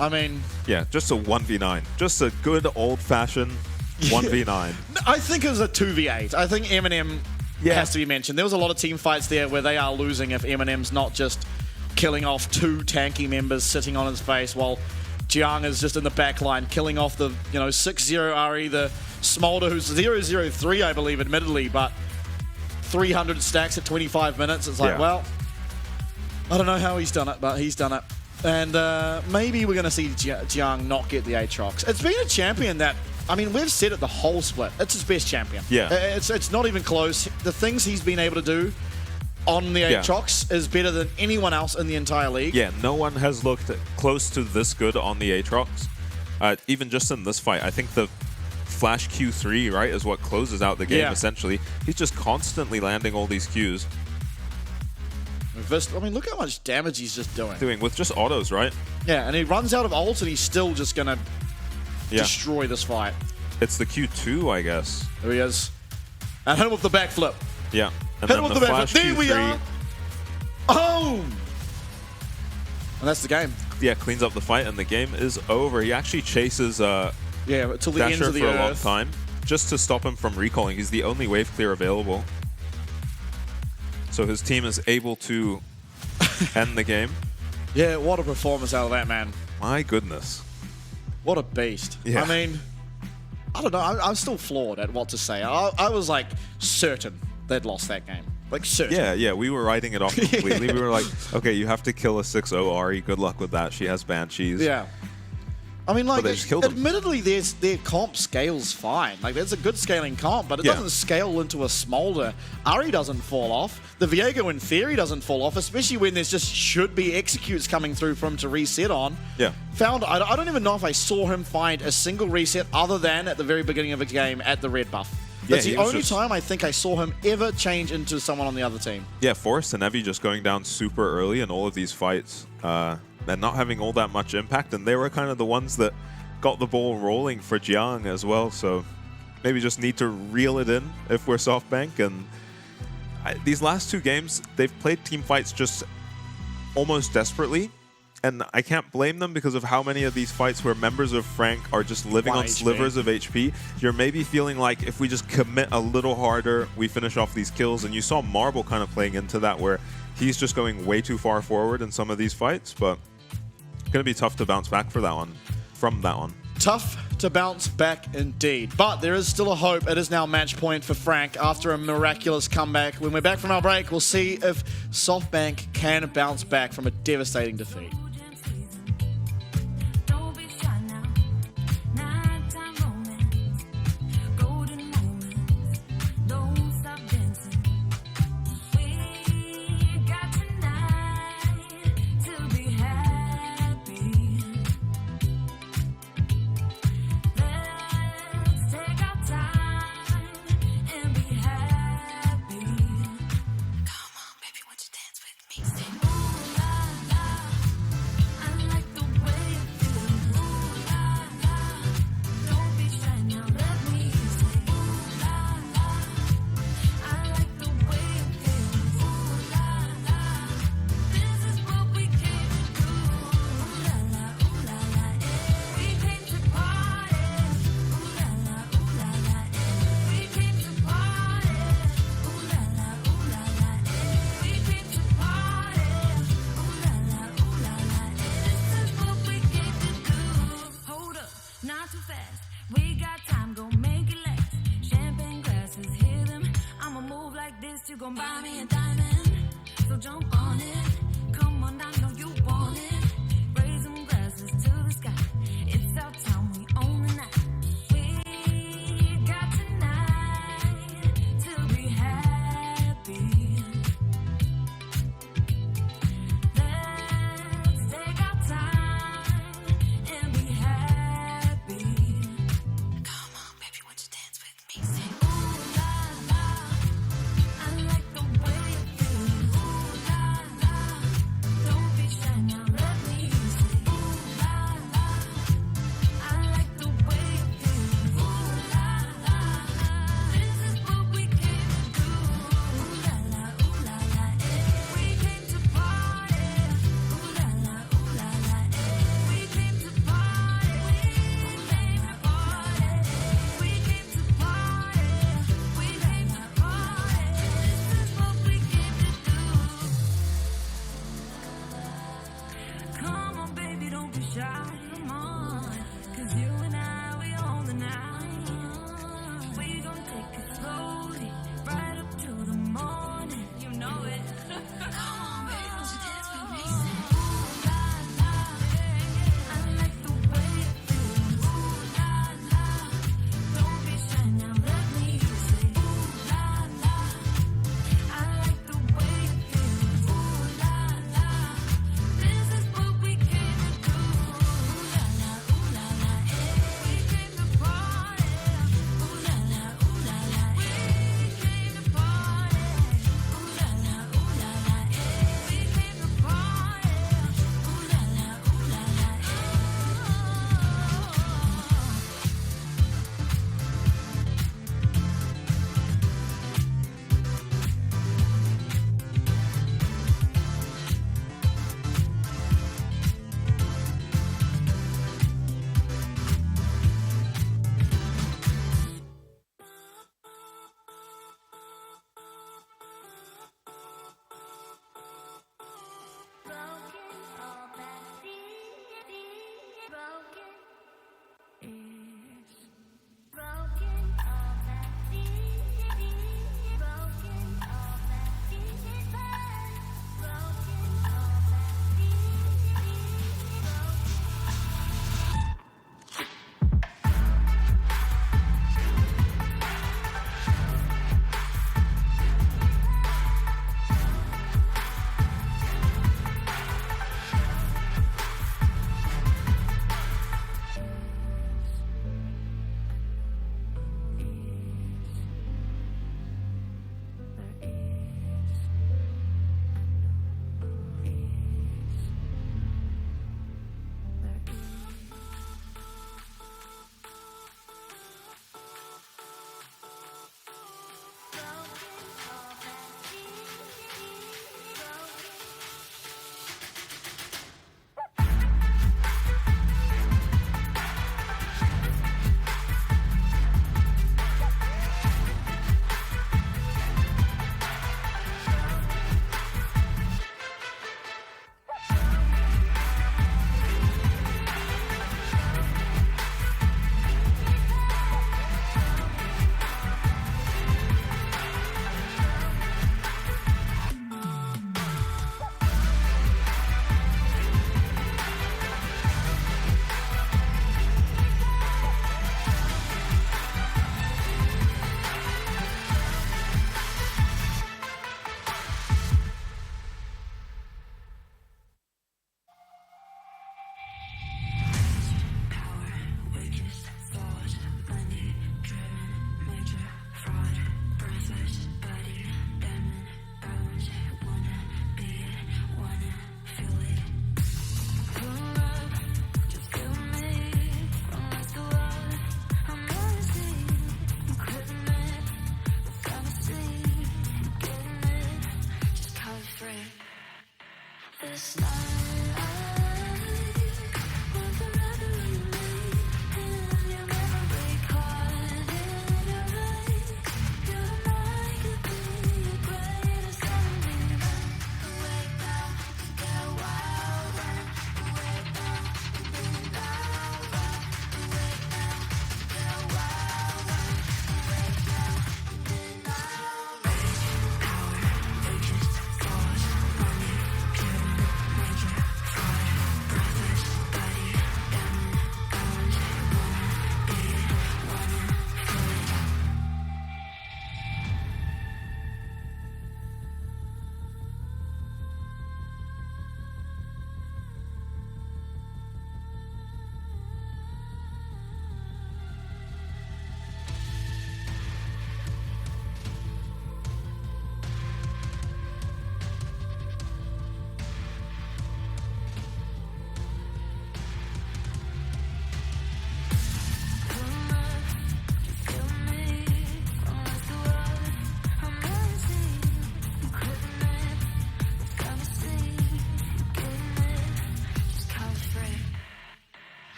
I mean, Yeah, just a 1v9. Just a good old-fashioned 1v9. I think it was a 2v8. I think Eminem has to be mentioned. There was a lot of team fights there where they are losing if Eminem's not just killing off 2 tanky members sitting on his face while Jiang is just in the back line killing off the, 6-0 Ari, the Smolder, who's 0-0-3, I believe, admittedly, but 300 stacks at 25 minutes. It's like, Yeah. well, I don't know how he's done it, but he's done it. And maybe we're going to see Jiang not get the Aatrox. It's been a champion that, I mean, we've said it the whole split. It's his best champion. Yeah. It's not even close. The things he's been able to do on the Aatrox is better than anyone else in the entire league. Yeah, no one has looked close to this good on the Aatrox. Even just in this fight, I think the Flash Q3, right, is what closes out the game, essentially. He's just constantly landing all these Qs. I mean, look how much damage he's just doing. With just autos, right? Yeah, and he runs out of ult and he's still just going to destroy this fight. It's the Q2, I guess. There he is. And hit him with the backflip. Yeah. And hit then him with the the Flash backflip. There Q3, we are. Oh! And that's the game. Yeah, cleans up the fight and the game is over. He actually chases till the ends Dasher of the for a long earth. time just to stop him from recalling. He's the only wave clear available. So his team is able to end the game. Yeah, what a performance out of that, man. My goodness. What a beast. Yeah. I mean, I don't know. I'm still floored at what to say. I was like certain they'd lost that game. Like certain. Yeah, we were writing it off completely. We were like, okay, you have to kill a 6-0 Ari. Good luck with that. She has Banshees. Yeah. I mean, like, they just killed him. admittedly, their comp scales fine. Like, there's a good scaling comp, but it doesn't scale into a smolder. Ari doesn't fall off. The Viego, in theory, doesn't fall off, especially when there's just should-be executes coming through for him to reset on. Yeah. I don't even know if I saw him find a single reset other than at the very beginning of the game at the red buff. That's the only time I think I saw him ever change into someone on the other team. Yeah, Forrest and Evie just going down super early in all of these fights. And not having all that much impact, and they were kind of the ones that got the ball rolling for Jiang as well, so maybe just need to reel it in if we're SoftBank. And these last two games, they've played team fights just almost desperately, and I can't blame them because of how many of these fights where members of Frank are just living on slivers of HP. You're maybe feeling like if we just commit a little harder, we finish off these kills, and you saw Marble kind of playing into that where he's just going way too far forward in some of these fights, but going to be tough to bounce back from that one. Tough to bounce back indeed. But there is still a hope. It is now match point for Frank after a miraculous comeback. When we're back from our break, we'll see if SoftBank can bounce back from a devastating defeat. Don't be shy now. Nighttime romance, golden moments. Don't stop dancing. We got tonight to be happy. Let's take our time and be happy. Come on, baby, won't you dance with me? Say, ooh la la. I like the way it feels. Ooh la la. Don't be shy now, let me say. Ooh la la. I like the way it feels. Ooh la la. This is what we came to do. Ooh la la, eh. We came to party. Ooh la la, eh. We came to party. Ooh la la, eh. We came to party. Ooh la la, eh. This is what we came to do. Hold up, not too fast. We got time, gon' make it last. Champagne glasses, hear them. I'ma move like this, you gon' buy me a diamond. So jump on it, come on, I know you want it. Raise them glasses to the sky. It's our time, we own the night. We got tonight to be happy. Let's take our time and be happy. Come on, baby, won't you dance with me? Say, ooh la la. I like the way it feels. Ooh la la. Don't be shy now, let me say. Ooh la la. I like the way it feels. Ooh la la. This is what we came to do. Ooh la la, eh. We came to party. Ooh la la, eh. We came to party. We came to party. We came to party. We came to party. This is what we came to do. Come on, baby, don't be shy. Come on. 'Cause you and I, we own the night. We gon' take it slowly, right up to the morning. You know it. Come on, baby, won't you dance with me? Say, ooh la la. This night was a letter you made in your memory card in your eyes. Your night could be your greatest enemy. Awake now, get wild. Awake now, be loud. Awake now, get wild. Awake now, be loud. Power, ages, force, money, driven, major, fraud, breathless, body, diamond, bones, wanna be, wanna fluid. Feel me, unless the world amazing. You couldn't it, gotta see, you getting it, just come free.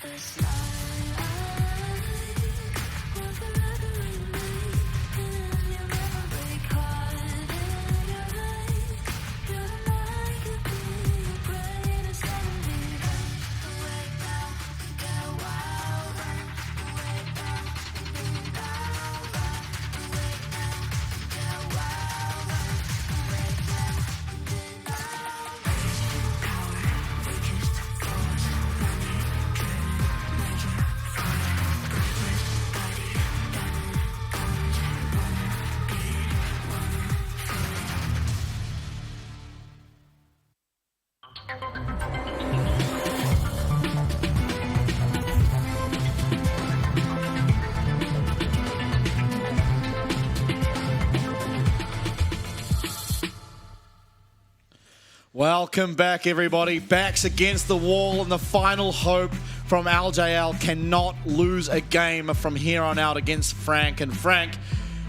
This night was a letter you made in your memory card in your eyes. Your night could be your greatest enemy. Awake now, get wild. Awake now, be loud. Awake now, get wild. Awake now, be loud. Power, ages, force, money, driven, major, fraud, breathless, body, diamond, bones, wanna be, wanna fluid. Welcome back, everybody. Backs against the wall, and the final hope from LJL cannot lose a game from here on out against Frank. And Frank,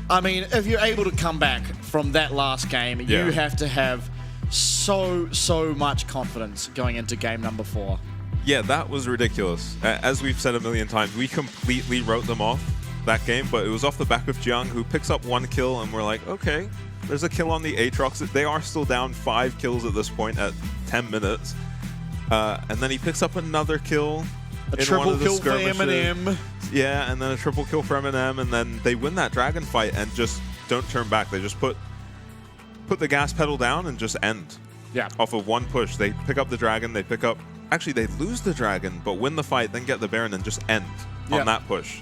I mean, if you're able to come back from that last game, Yeah. you have to have so much confidence going into game number 4. Yeah, that was ridiculous. As we've said a million times, we completely wrote them off that game, but it was off the back of Jiang, who picks up 1 kill, and we're like, okay, there's a kill on the Aatrox. They are still down 5 kills at this point at 10 minutes. And then he picks up another kill. A in triple one of the kill for skirmishes. Eminem. Yeah, and then a triple kill for Eminem, and then they win that dragon fight and just don't turn back. They just put the gas pedal down and just end. Yeah. Off of 1 push. They pick up the dragon, they pick up... Actually, they lose the dragon, but win the fight, then get the Baron, and just end on that push.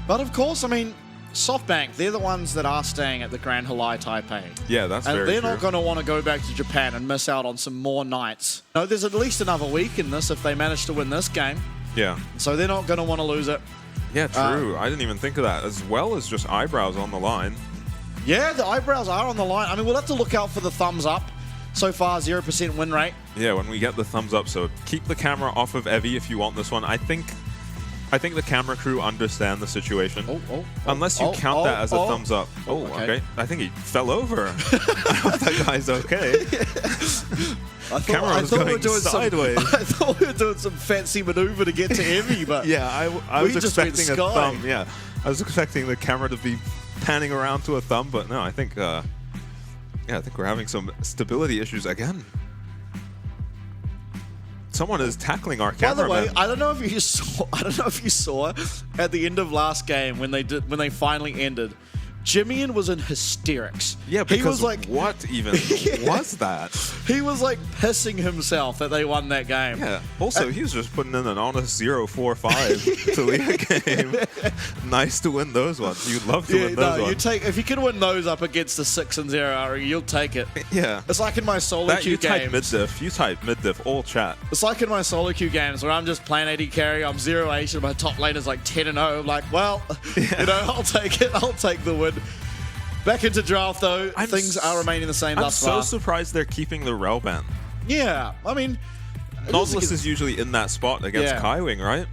But of course, I mean, SoftBank, they're the ones that are staying at the Grand Halai Taipei. Yeah, that's And very they're true. not going to want to go back to Japan and miss out on some more nights. No, there's at least another week in this if they manage to win this game. Yeah. So they're not going to want to lose it. Yeah, true. I didn't even think of that. As well as just eyebrows on the line. Yeah, the eyebrows are on the line. I mean, we'll have to look out for the thumbs up. So far, 0% win rate. Yeah, when we get the thumbs up. So keep the camera off of Evie if you want this one. I think the camera crew understand the situation. Unless you count that as a thumbs up. Oh, okay. I think he fell over. I hope that guy's okay. Camera was going sideways. I thought we were doing some fancy maneuver to get to Evie, but yeah, I was we just went expecting a sky. thumb. Yeah, I was expecting the camera to be panning around to a thumb, but no, I think I think we're having some stability issues again. Someone is tackling our cameraman. By the way, I don't know if you saw at the end of last game when they finally ended, Jimmy was in hysterics. Yeah, because he was like, what even was that? He was like pissing himself that they won that game. Yeah. Also, he was just putting in an honest 0-4-5 to lead a game. Nice to win those ones. You'd love to win those ones. If you could win those up against the 6-0 RE, you'll take it. Yeah. It's like in my solo queue games. You type mid-diff, all chat. It's like in my solo queue games where I'm just playing AD carry, I'm 0-8 and my top lane is like 10-0. I'm like, well, I'll take it. I'll take the win. Back into draft though, things are remaining the same thus far. I'm so surprised they're keeping the Rel ban. Yeah, I mean, Nautilus is usually in that spot against Kaiwing, right?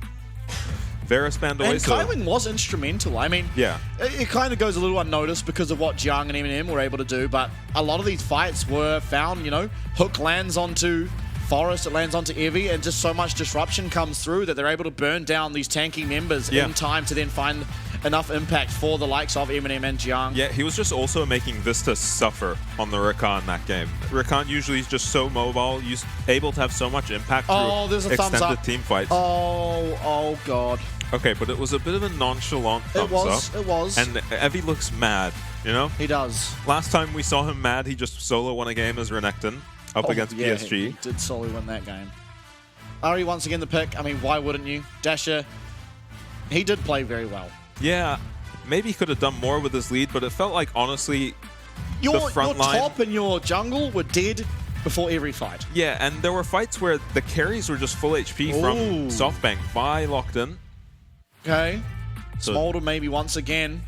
Varus Bandoy. And Kaiwing was instrumental. I mean, Yeah. it kind of goes a little unnoticed because of what Jiang and Eminem were able to do, but a lot of these fights were found, you know, Hook lands onto Forest, it lands onto Evie, and just so much disruption comes through that they're able to burn down these tanky members Yeah. in time to then find enough impact for the likes of Eminem and Jiang. Yeah, he was just also making Vista suffer on the Rakan in that game. Rakan usually is just so mobile, able to have so much impact through there's a thumbs extended up. team fights. Oh God. Okay, but it was a bit of a nonchalant thumbs up. It was. And Evie looks mad, you know? He does. Last time we saw him mad, he just solo won a game as Renekton up against yeah, PSG. He did solely win that game. Ari once again the pick. I mean, why wouldn't you? Dasher, he did play very well. Yeah, maybe he could have done more with his lead, but it felt like, honestly, Your front line- top and your jungle were dead before every fight. yeah, and there were fights where the carries were just full HP from Ooh. SoftBank. Vi locked in. Okay. So- Smolder maybe once again.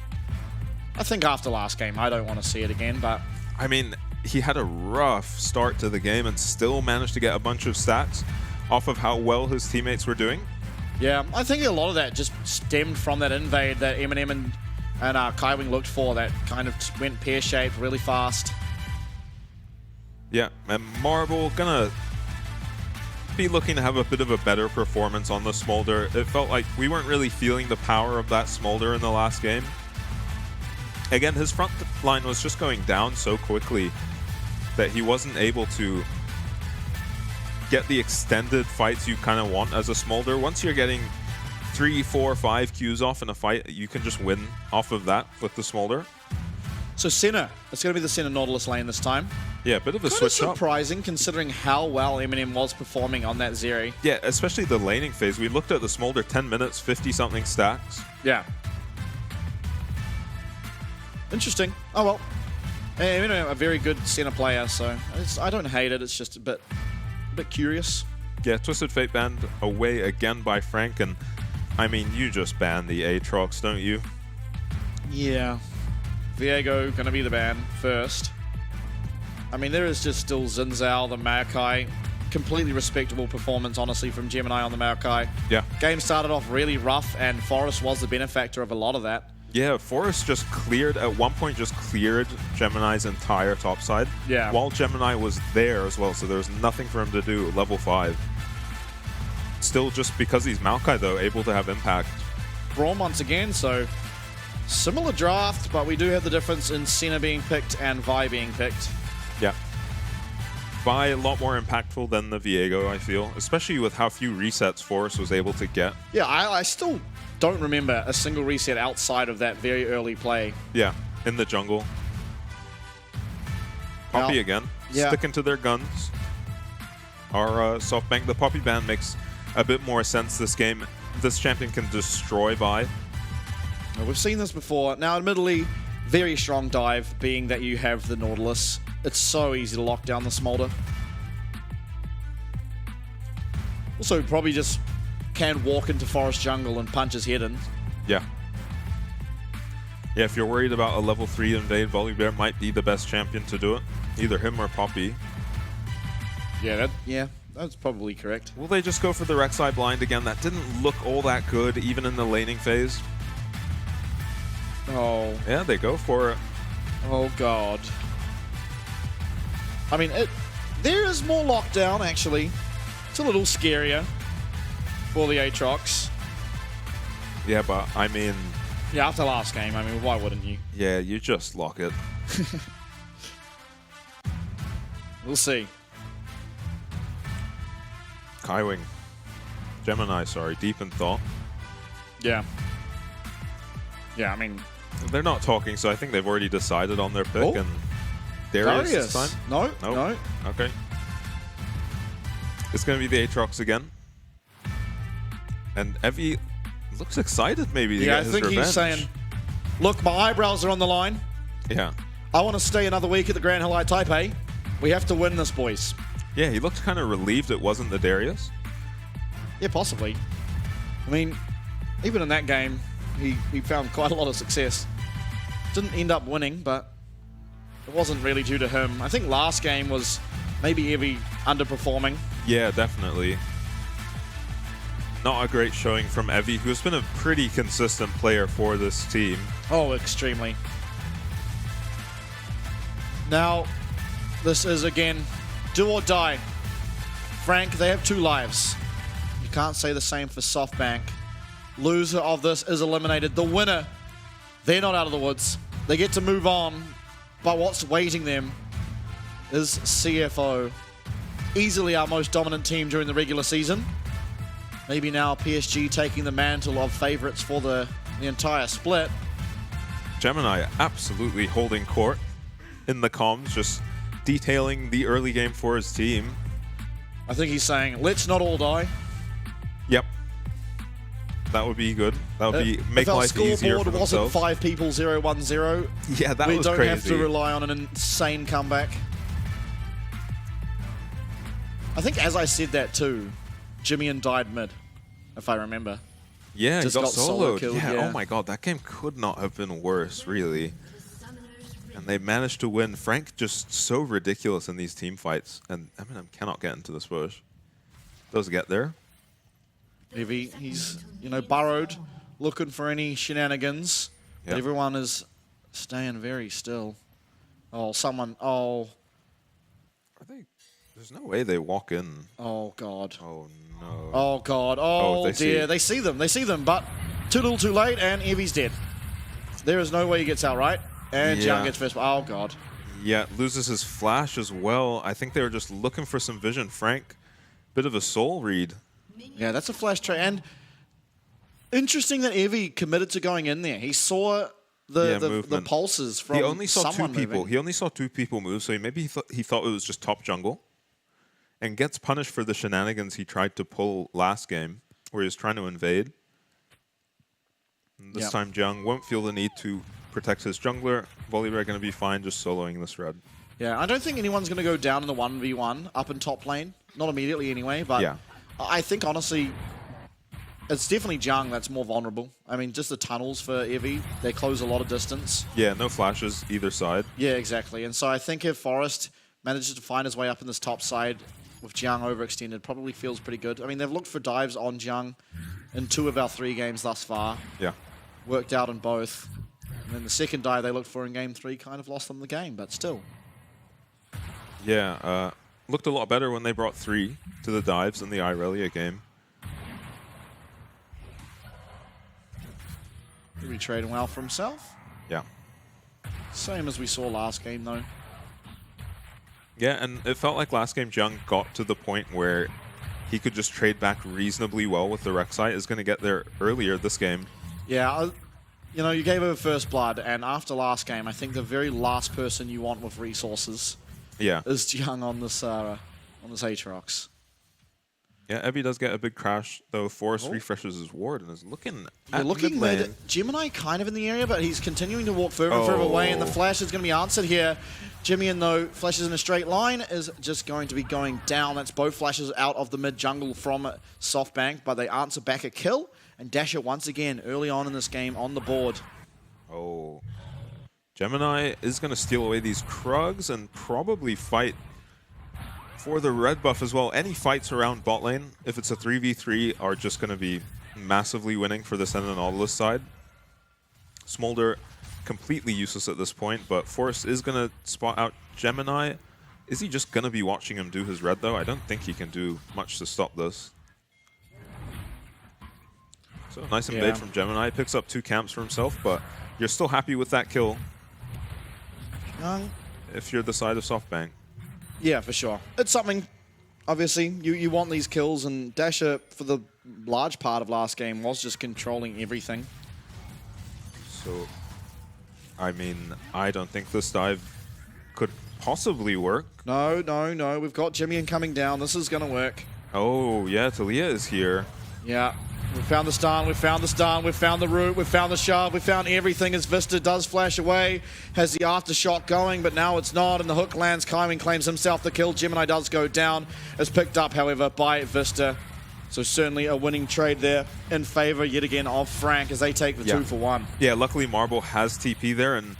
I think after last game, I don't want to see it again, but I mean, he had a rough start to the game and still managed to get a bunch of stats off of how well his teammates were doing. yeah, I think a lot of that just stemmed from that invade that Eminem and Kaiwing looked for that kind of went pear-shaped really fast. Yeah, and Marble gonna be looking to have a bit of a better performance on the Smolder. It felt like we weren't really feeling the power of that Smolder in the last game. Again, his front line was just going down so quickly that he wasn't able to get the extended fights you kind of want as a Smolder. Once you're getting 3, 4, 5 Qs off in a fight, you can just win off of that with the Smolder. So Senna, it's going to be the Senna Nautilus lane this time. Yeah, a bit of a Kind of switch up. surprising considering how well Eminem was performing on that Zeri. Yeah, especially the laning phase. We looked at the Smolder, 10 minutes, 50-something stacks. Yeah. Interesting. Oh well. Eminem, a very good Senna player, so I don't hate it. It's just a bit curious. Yeah, Twisted Fate banned away again by Frank, and I mean, you just ban the Aatrox, don't you? Yeah. Viego going to be the ban first. I mean, there is just still Zinzao, the Maokai. Completely respectable performance, honestly, from Gemini on the Maokai. Yeah. Game started off really rough, and Forest was the benefactor of a lot of that. Yeah, Forest just cleared, at one point just cleared Gemini's entire top side. Yeah. While Gemini was there as well, so there was nothing for him to do at level 5. Still, just because he's Maokai, though, able to have impact. Braum once again, so similar draft, but we do have the difference in Senna being picked and Vi being picked. Yeah. Vi a lot more impactful than the Viego, I feel, especially with how few resets Forest was able to get. Yeah, I still don't remember a single reset outside of that very early play. Yeah, in the jungle. Poppy Well, again, yeah. sticking to their guns. Our SoftBank, the Poppy ban makes a bit more sense this game. This champion can destroy Vi. We've seen this before. Now, admittedly, very strong dive, being that you have the Nautilus. It's so easy to lock down the Smolder. Also, probably just can walk into Forest Jungle and punch his head in. Yeah. Yeah, if you're worried about a level 3 invade, Volibear might be the best champion to do it. Either him or Poppy. Yeah, that's probably correct. Will they just go for the Rek'Sai blind again? That didn't look all that good, even in the laning phase. Oh, Yeah, they go for it. oh God. I mean, there is more lockdown, actually. It's a little scarier for the Aatrox. Yeah, but I mean, Yeah, after last game, I mean, why wouldn't you? yeah, you just lock it. We'll see. Kaiwing. Gemini, sorry, deep in thought. Yeah. Yeah, I mean, They're not talking, so I think they've already decided on their pick. Oh. And Darius this time. No, Nope. no. Okay. It's going to be the Aatrox again. And Evie looks excited maybe to Yeah, get I his think revenge. he's saying, look, my eyebrows are on the line. Yeah. I want to stay another week at the Grand Highlight Taipei. We have to win this, boys. Yeah, he looked kind of relieved it wasn't the Darius. Yeah, possibly. I mean, even in that game, he found quite a lot of success. Didn't end up winning, but it wasn't really due to him. I think last game was maybe Evie underperforming. Yeah, definitely. not a great showing from Evie, who's been a pretty consistent player for this team. Oh, extremely. Now, this is again do or die. Frank, they have 2 lives. You can't say the same for SoftBank. Loser of this is eliminated. The winner, they're not out of the woods. They get to move on, but what's waiting them is CFO. Easily our most dominant team during the regular season. Maybe now PSG taking the mantle of favorites for the entire split. Gemini absolutely holding court in the comms, just detailing the early game for his team. I think he's saying, let's not all die. Yep. That would be good. That would be make life easier for If our scoreboard wasn't themselves. 5 people, 0-1-0, Yeah, that was we don't crazy. have to rely on an insane comeback. I think as I said that too, Jimmy died mid, if I remember. Yeah, Just he got got solo soloed. killed, Yeah, yeah. oh my god, that game could not have been worse, really. And they managed to win. Frank just so ridiculous in these team fights, and Eminem cannot get into this bush. Does get there. Maybe he's, burrowed, looking for any shenanigans. But Yep. everyone is staying very still. Oh, Are they? There's no way they walk in. Oh, God. Oh no. Oh, God. Oh, Oh, they dear. see. They see them, but too little too late, and Evie's dead. There is no way he gets out, right? And Yeah. Jiang gets first. Oh, God. Yeah, loses his flash as well. I think they were just looking for some vision. Frank, bit of a soul read. Yeah, that's a flash trade. And interesting that Evie committed to going in there. He saw the movement. pulses from He only saw 2 someone people. moving. He only saw 2 people move, so maybe he thought it was just top jungle. And gets punished for the shenanigans he tried to pull last game, where he was trying to invade. And this Yep. time, Jiang won't feel the need to protect his jungler. Volibear going to be fine just soloing this red. Yeah, I don't think anyone's going to go down in the 1v1 up in top lane. Not immediately anyway, but Yeah. I think, honestly, it's definitely Jiang that's more vulnerable. I mean, just the tunnels for Evie, they close a lot of distance. Yeah, no flashes either side. Yeah, exactly. And so I think if Forest manages to find his way up in this top side with Jiang overextended, probably feels pretty good. I mean, they've looked for dives on Jiang in 2 of our 3 games thus far. Yeah. Worked out in both. And then the second dive they looked for in game 3 kind of lost them the game, but still. Yeah, looked a lot better when they brought 3 to the dives in the Irelia game. Retrading well for himself. Yeah. Same as we saw last game, though. Yeah, and it felt like last game Jiang got to the point where he could just trade back reasonably well with the Rek'Sai. Is going to get there earlier this game. Yeah, you gave over first blood, and after last game, I think the very last person you want with resources Yeah. is Jiang on this Aatrox. Yeah, Evie does get a big crash, though. Forrest refreshes his ward and is looking They're at looking mid mid. lane. Gemini kind of in the area, but he's continuing to walk further and further away, and the flash is going to be answered here. Jimmy, though, flashes in a straight line, is just going to be going down. That's both flashes out of the mid jungle from SoftBank, but they answer back a kill, and Dasher once again, early on in this game, on the board. Oh. Gemini is going to steal away these Krugs and probably fight for the red buff as well. Any fights around bot lane, if it's a 3v3, are just going to be massively winning for the Sen and Nautilus side. Smolder completely useless at this point, but Forrest is going to spot out Gemini. Is he just going to be watching him do his red, though? I don't think he can do much to stop this. So nice invade from Gemini. Picks up 2 camps for himself, but you're still happy with that kill if you're the side of SoftBank. Yeah, for sure. It's something, obviously, you want these kills, and Dasher, for the large part of last game, was just controlling everything. So, I mean, I don't think this dive could possibly work. No, no, no. We've got Jimmy coming down. This is going to work. Oh, yeah, Talia is here. Yeah. We found the stun, we found the stun, we found the root, we found the shove, we found everything as Vista does flash away. Has the aftershock going, but now it's not, and the hook lands. Kaiwing claims himself the kill. Gemini does go down. Is picked up, however, by Vista. So certainly a winning trade there in favor, yet again, of Frank as they take the 2-for-1. Yeah, luckily Marble has TP there, and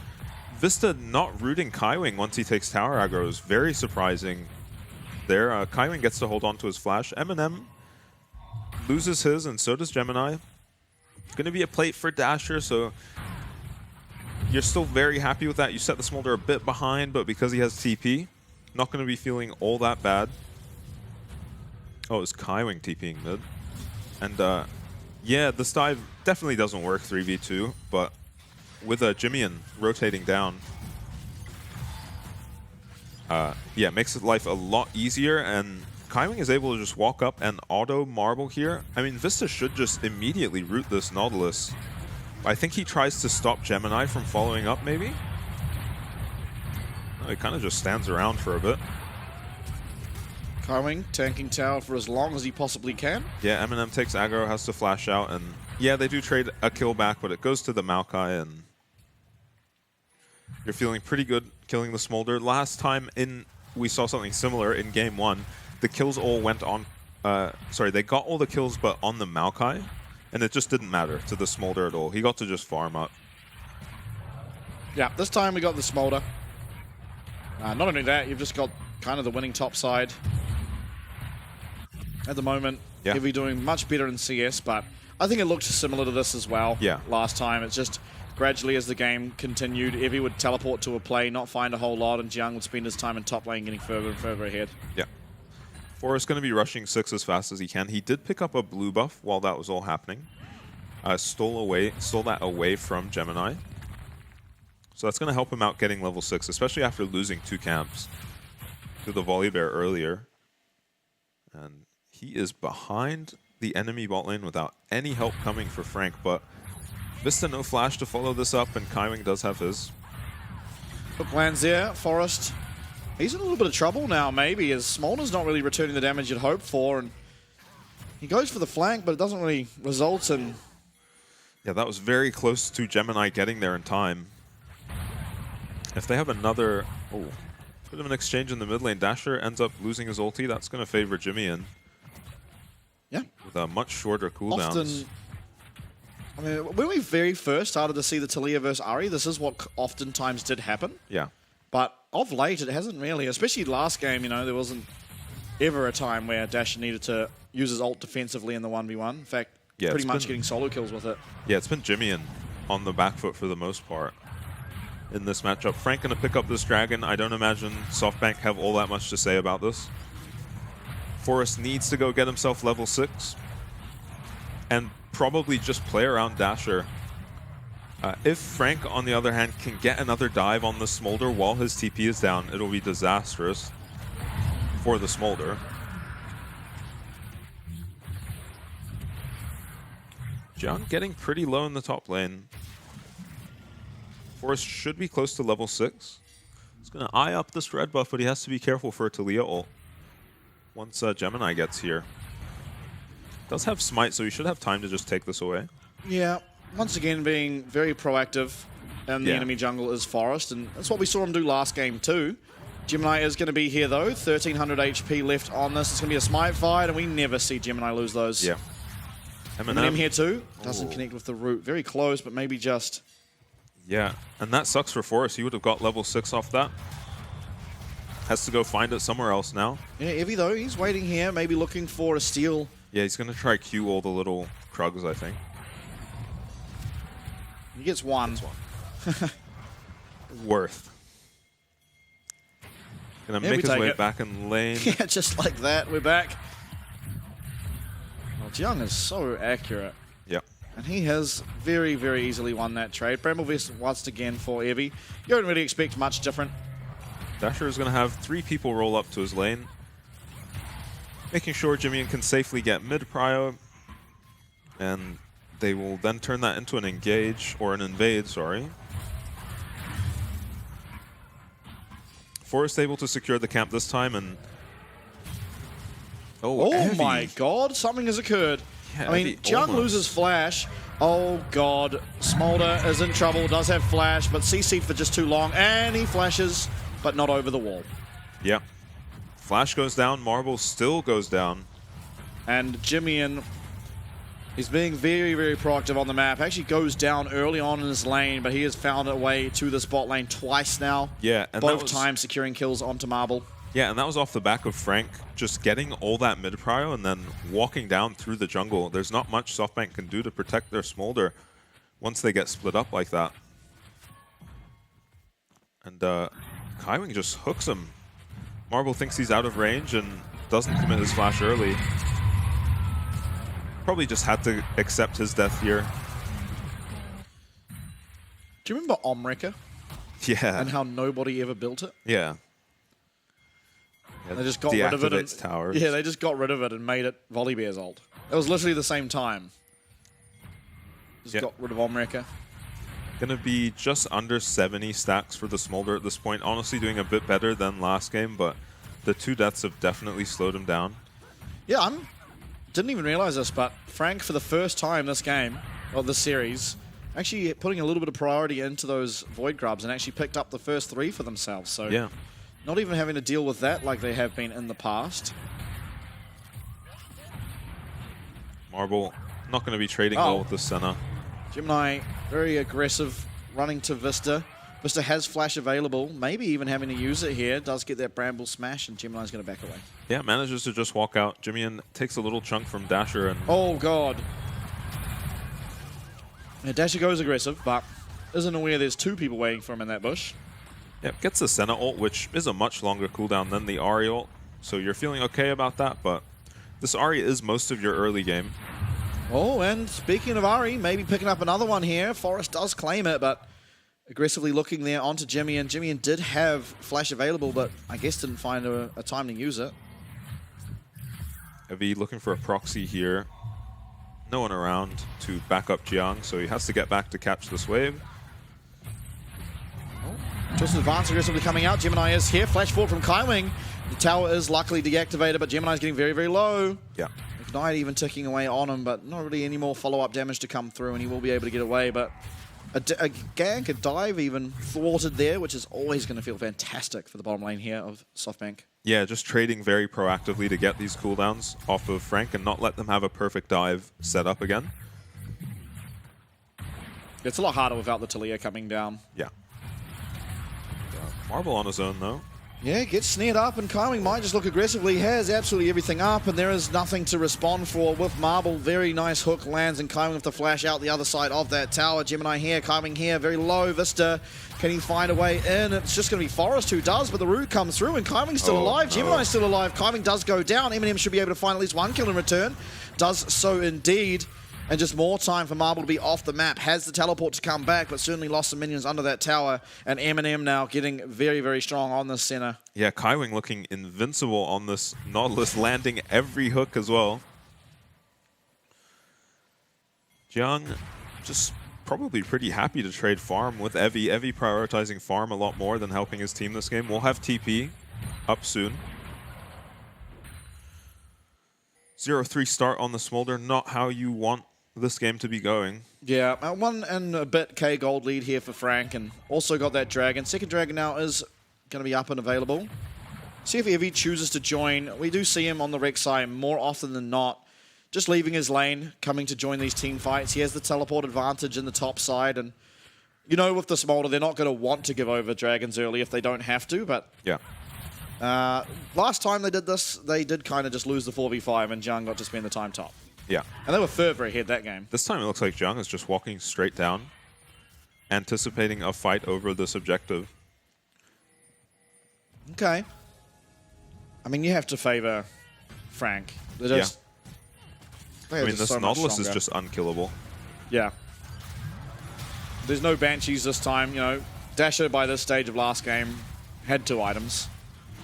Vista not rooting Kaiwing once he takes tower aggro is very surprising there. Kaiwing gets to hold on to his flash. Eminem loses his, and so does Gemini. Going to be a plate for Dasher, so you're still very happy with that. You set the Smolder a bit behind, but because he has TP, not going to be feeling all that bad. Oh, it's Kaiwing TPing mid. And yeah, this dive definitely doesn't work 3v2, but with Jimian rotating down, yeah, makes life a lot easier, and Kaiwing is able to just walk up and auto marble here. I mean, Vista should just immediately root this Nautilus. I think he tries to stop Gemini from following up, maybe? No, he kind of just stands around for a bit. Kaiwing tanking tower for as long as he possibly can. Yeah, Eminem takes aggro, has to flash out, and yeah, they do trade a kill back, but it goes to the Maokai, and you're feeling pretty good killing the Smolder. Last time we saw something similar in game 1. The kills all went on, sorry, they got all the kills but on the Maokai, and it just didn't matter to the Smolder at all. He got to just farm up. Yeah, this time we got the Smolder. Not only that, you've just got kind of the winning top side. At the moment, yeah. Heavy doing much better in CS, but I think it looked similar to this as well. Yeah. Last time, it's just gradually as the game continued, Evie would teleport to a play, not find a whole lot, and Jiang would spend his time in top lane getting further and further ahead. Yeah. Forrest going to be rushing 6 as fast as he can. He did pick up a blue buff while that was all happening. Stole that away from Gemini. So that's going to help him out getting level 6, especially after losing 2 camps to the Volibear earlier. And he is behind the enemy bot lane without any help coming for Frank, but Vista no flash to follow this up, and Kaiwing does have his. Hook lands there, Forrest. He's in a little bit of trouble now, maybe, as Smolder's not really returning the damage you'd hoped for, and he goes for the flank, but it doesn't really result in... Yeah, that was very close to Gemini getting there in time. If they have another... Oh, bit of an exchange in the mid lane. Dasher ends up losing his ulti. That's going to favor Jimian. Yeah. With a much shorter cooldowns. Often, I mean, when we very first started to see the Taliyah versus Ahri, this is what oftentimes did happen. Yeah. But of late, it hasn't really, especially last game, you know, there wasn't ever a time where Dasher needed to use his ult defensively in the 1v1. In fact, yeah, pretty much getting solo kills with it. Yeah, it's been Jimian on the back foot for the most part in this matchup. Frank going to pick up this dragon. I don't imagine SoftBank have all that much to say about this. Forrest needs to go get himself level 6 and probably just play around Dasher. If Frank, on the other hand, can get another dive on the Smolder while his TP is down, it'll be disastrous for the Smolder. Jiang getting pretty low in the top lane. Forrest should be close to level 6. He's going to eye up this red buff, but he has to be careful for a Taliyah ult once Gemini gets here. Does have smite, so he should have time to just take this away. Yeah, once again being very proactive, and the enemy jungle is Forrest, and that's what we saw him do last game too. Gemini is going to be here though, 1300 HP left on this. It's going to be a smite fight, and we never see Gemini lose those. Yeah. Eminem here too, doesn't connect with the root. Very close, but maybe just... Yeah, and that sucks for Forrest. He would have got level 6 off that. Has to go find it somewhere else now. Yeah, Evie though, he's waiting here, maybe looking for a steal. Yeah, he's going to try Q all the little Krugs, I think. He gets one. Worth. Gonna make his way back in lane. Yeah, just like that, we're back. Well, Jiang is so accurate. Yep. And he has very, very easily won that trade. Bramblevest once again for Evie. You don't really expect much different. Dasher is going to have 3 people roll up to his lane, making sure Jimian can safely get mid-prio, and they will then turn that into an engage, or an invade, sorry. Forrest able to secure the camp this time, and... Oh my god, something has occurred. Yeah, I mean, Jiang loses flash. Oh god, Smolder is in trouble, does have flash, but CC for just too long, and he flashes, but not over the wall. Yep. Flash goes down, Marble still goes down. And Jimian is being very, very proactive on the map. Actually goes down early on in his lane, but he has found a way to this bot lane twice now. Yeah, and both times securing kills onto Marble. Yeah, and that was off the back of Frank just getting all that mid prio and then walking down through the jungle. There's not much SoftBank can do to protect their Smolder once they get split up like that. And Kaiwing just hooks him. Marble thinks he's out of range and doesn't commit his flash early. Probably just had to accept his death here. Do you remember Omreka Yeah. and how nobody ever built it? Yeah. They just got rid of it. And, towers. yeah, they just got rid of it and made it Volibear's ult. It was literally the same time. Just got rid of Omreka. Gonna be just under 70 stacks for the Smolder at this point. Honestly doing a bit better than last game, but the 2 deaths have definitely slowed him down. Yeah, didn't even realize this, but Frank, for the first time this game, or this series, actually putting a little bit of priority into those Void Grubs and actually picked up the first 3 for themselves. So yeah. Not even having to deal with that like they have been in the past. Marble not going to be trading well with the Senna. Gemini, very aggressive, running to Vista. Vista has flash available, maybe even having to use it here. Does get that Bramble smash, and Gemini's going to back away. Yeah, manages to just walk out. Jimmy takes a little chunk from Dasher and... Oh, God. Yeah, Dasher goes aggressive, but isn't aware there's 2 people waiting for him in that bush. Yep, gets the Senna ult, which is a much longer cooldown than the Ahri ult. So you're feeling okay about that, but this Ahri is most of your early game. Oh, and speaking of Ahri, maybe picking up another one here. Forest does claim it, but aggressively looking there onto Jimmy, and Jimmy did have flash available, but I guess didn't find a time to use it. Evie looking for a proxy here. No one around to back up Jiang, so he has to get back to catch this wave. Just advanced aggressively coming out. Gemini is here. Flash forward from Kaiwing. The tower is luckily deactivated, but Gemini's getting very, very low. Yeah. Ignite even ticking away on him, but not really any more follow-up damage to come through, and he will be able to get away. But a gank, a dive even thwarted there, which is always going to feel fantastic for the bottom lane here of SoftBank. Yeah, just trading very proactively to get these cooldowns off of Frank and not let them have a perfect dive set up again. It's a lot harder without the Talia coming down. Yeah. Marble on his own, though. Yeah, gets snared up, and Kaiwing might just look aggressively. He has absolutely everything up, and there is nothing to respond for with Marble. Very nice hook lands, and Kaiwing with the flash out the other side of that tower. Gemini here, Kaiwing here, very low. Vista, can he find a way in? It's just going to be Forest who does, but the root comes through, and Kaiwing's still alive. Gemini's still alive. Kaiwing does go down. Eminem should be able to find at least 1 kill in return. Does so indeed. And just more time for Marble to be off the map. Has the teleport to come back, but certainly lost some minions under that tower. And Eminem now getting very, very strong on this center. Yeah, Kaiwing looking invincible on this Nautilus, landing every hook as well. Jiang just probably pretty happy to trade farm with Evie. Evie prioritizing farm a lot more than helping his team this game. We'll have TP up soon. 0-3 start on the Smolder, not how you want this game to be going. Yeah, 1 and a bit K gold lead here for Frank, and also got that dragon. Second dragon now is going to be up and available. See if Evie chooses to join. We do see him on the Rek'Sai more often than not, just leaving his lane, coming to join these team fights. He has the teleport advantage in the top side, and you know with the Smolder, they're not going to want to give over dragons early if they don't have to, but... Yeah. Last time they did this, they did kind of just lose the 4v5, and Jiang got to spend the time top. Yeah. And they were further ahead that game. This time it looks like Jiang is just walking straight down, anticipating a fight over this objective. Okay. I mean, you have to favor Frank. They're just, I mean, this Nautilus is just unkillable. Yeah. There's no Banshees this time, you know. Dasher, by this stage of last game, had 2 items.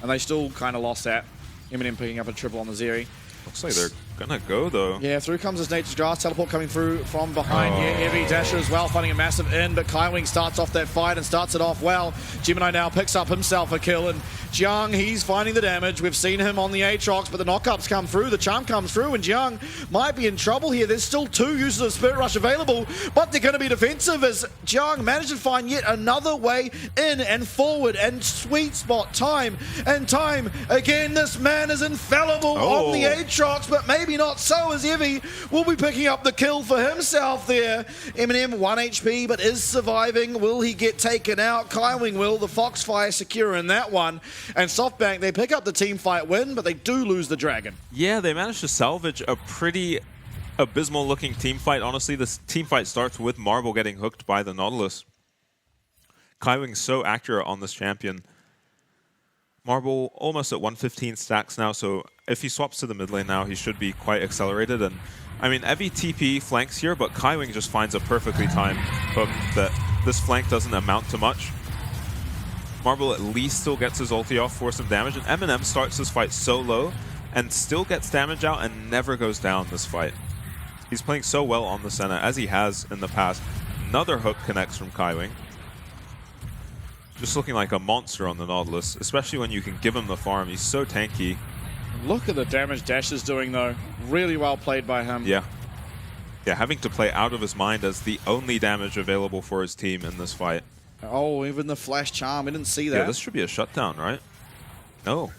And they still kind of lost that. Eminem picking up a triple on the Zeri. Looks like they're gonna go, though. Yeah, through comes his Nature's Grass. Teleport coming through from behind here. Evie Dasher as well, finding a massive in, but Kaiwing starts off that fight and starts it off well. Gemini now picks up himself a kill, and Jiang, he's finding the damage. We've seen him on the Aatrox, but the knockups come through, the charm comes through, and Jiang might be in trouble here. There's still 2 uses of Spirit Rush available, but they're going to be defensive as Jiang managed to find yet another way in and forward, and sweet spot time and time again. This man is infallible on the Aatrox, but maybe maybe not so, as Evie will be picking up the kill for himself there. Eminem 1 HP, but is surviving. Will he get taken out? Kaiwing will. The Foxfire secure in that one. And SoftBank, they pick up the team fight win, but they do lose the Dragon. Yeah, they managed to salvage a pretty abysmal looking team fight. Honestly, this team fight starts with Marble getting hooked by the Nautilus. Kaiwing's so accurate on this champion. Marble almost at 115 stacks now, so if he swaps to the mid lane now, he should be quite accelerated. And I mean, Evie TP flanks here, but Kaiwing just finds a perfectly timed hook that this flank doesn't amount to much. Marble at least still gets his ulti off for some damage, and Eminem starts this fight so low and still gets damage out and never goes down this fight. He's playing so well on the Senna, as he has in the past. Another hook connects from Kaiwing. Just looking like a monster on the Nautilus, especially when you can give him the farm. He's so tanky. Look at the damage Dash is doing, though. Really well played by him. Yeah. Yeah, having to play out of his mind as the only damage available for his team in this fight. Oh, even the flash charm. We didn't see that. Yeah, this should be a shutdown, right? No.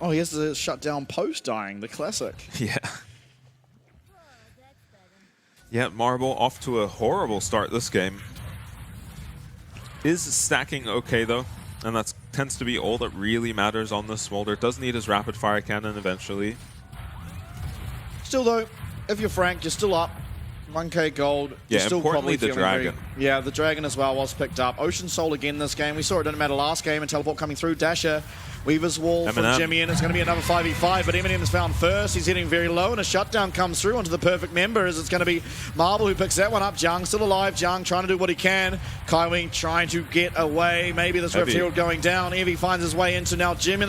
Oh, he has the shutdown post dying, the classic. Yeah. Yeah, Marble off to a horrible start this game. Is stacking okay, though, and that tends to be all that really matters on this Smolder. Does need his rapid fire cannon eventually. Still, though, if you're Frank, you're still up. 1k gold. Yeah, you're still importantly, probably the feeling Dragon. Yeah, the Dragon as well was picked up. Ocean Soul again this game. We saw it didn't matter last game, and Teleport coming through. Dasher, Weaver's Wall from Jimmy, and it's going to be another 5v5, but Eminem's found first. He's hitting very low, and a shutdown comes through onto the perfect member, as it's going to be Marble who picks that one up. Jung still alive. Jung trying to do what he can. Kaiwing trying to get away. Maybe this Rift Herald going down. Evie finds his way into now Jimmy,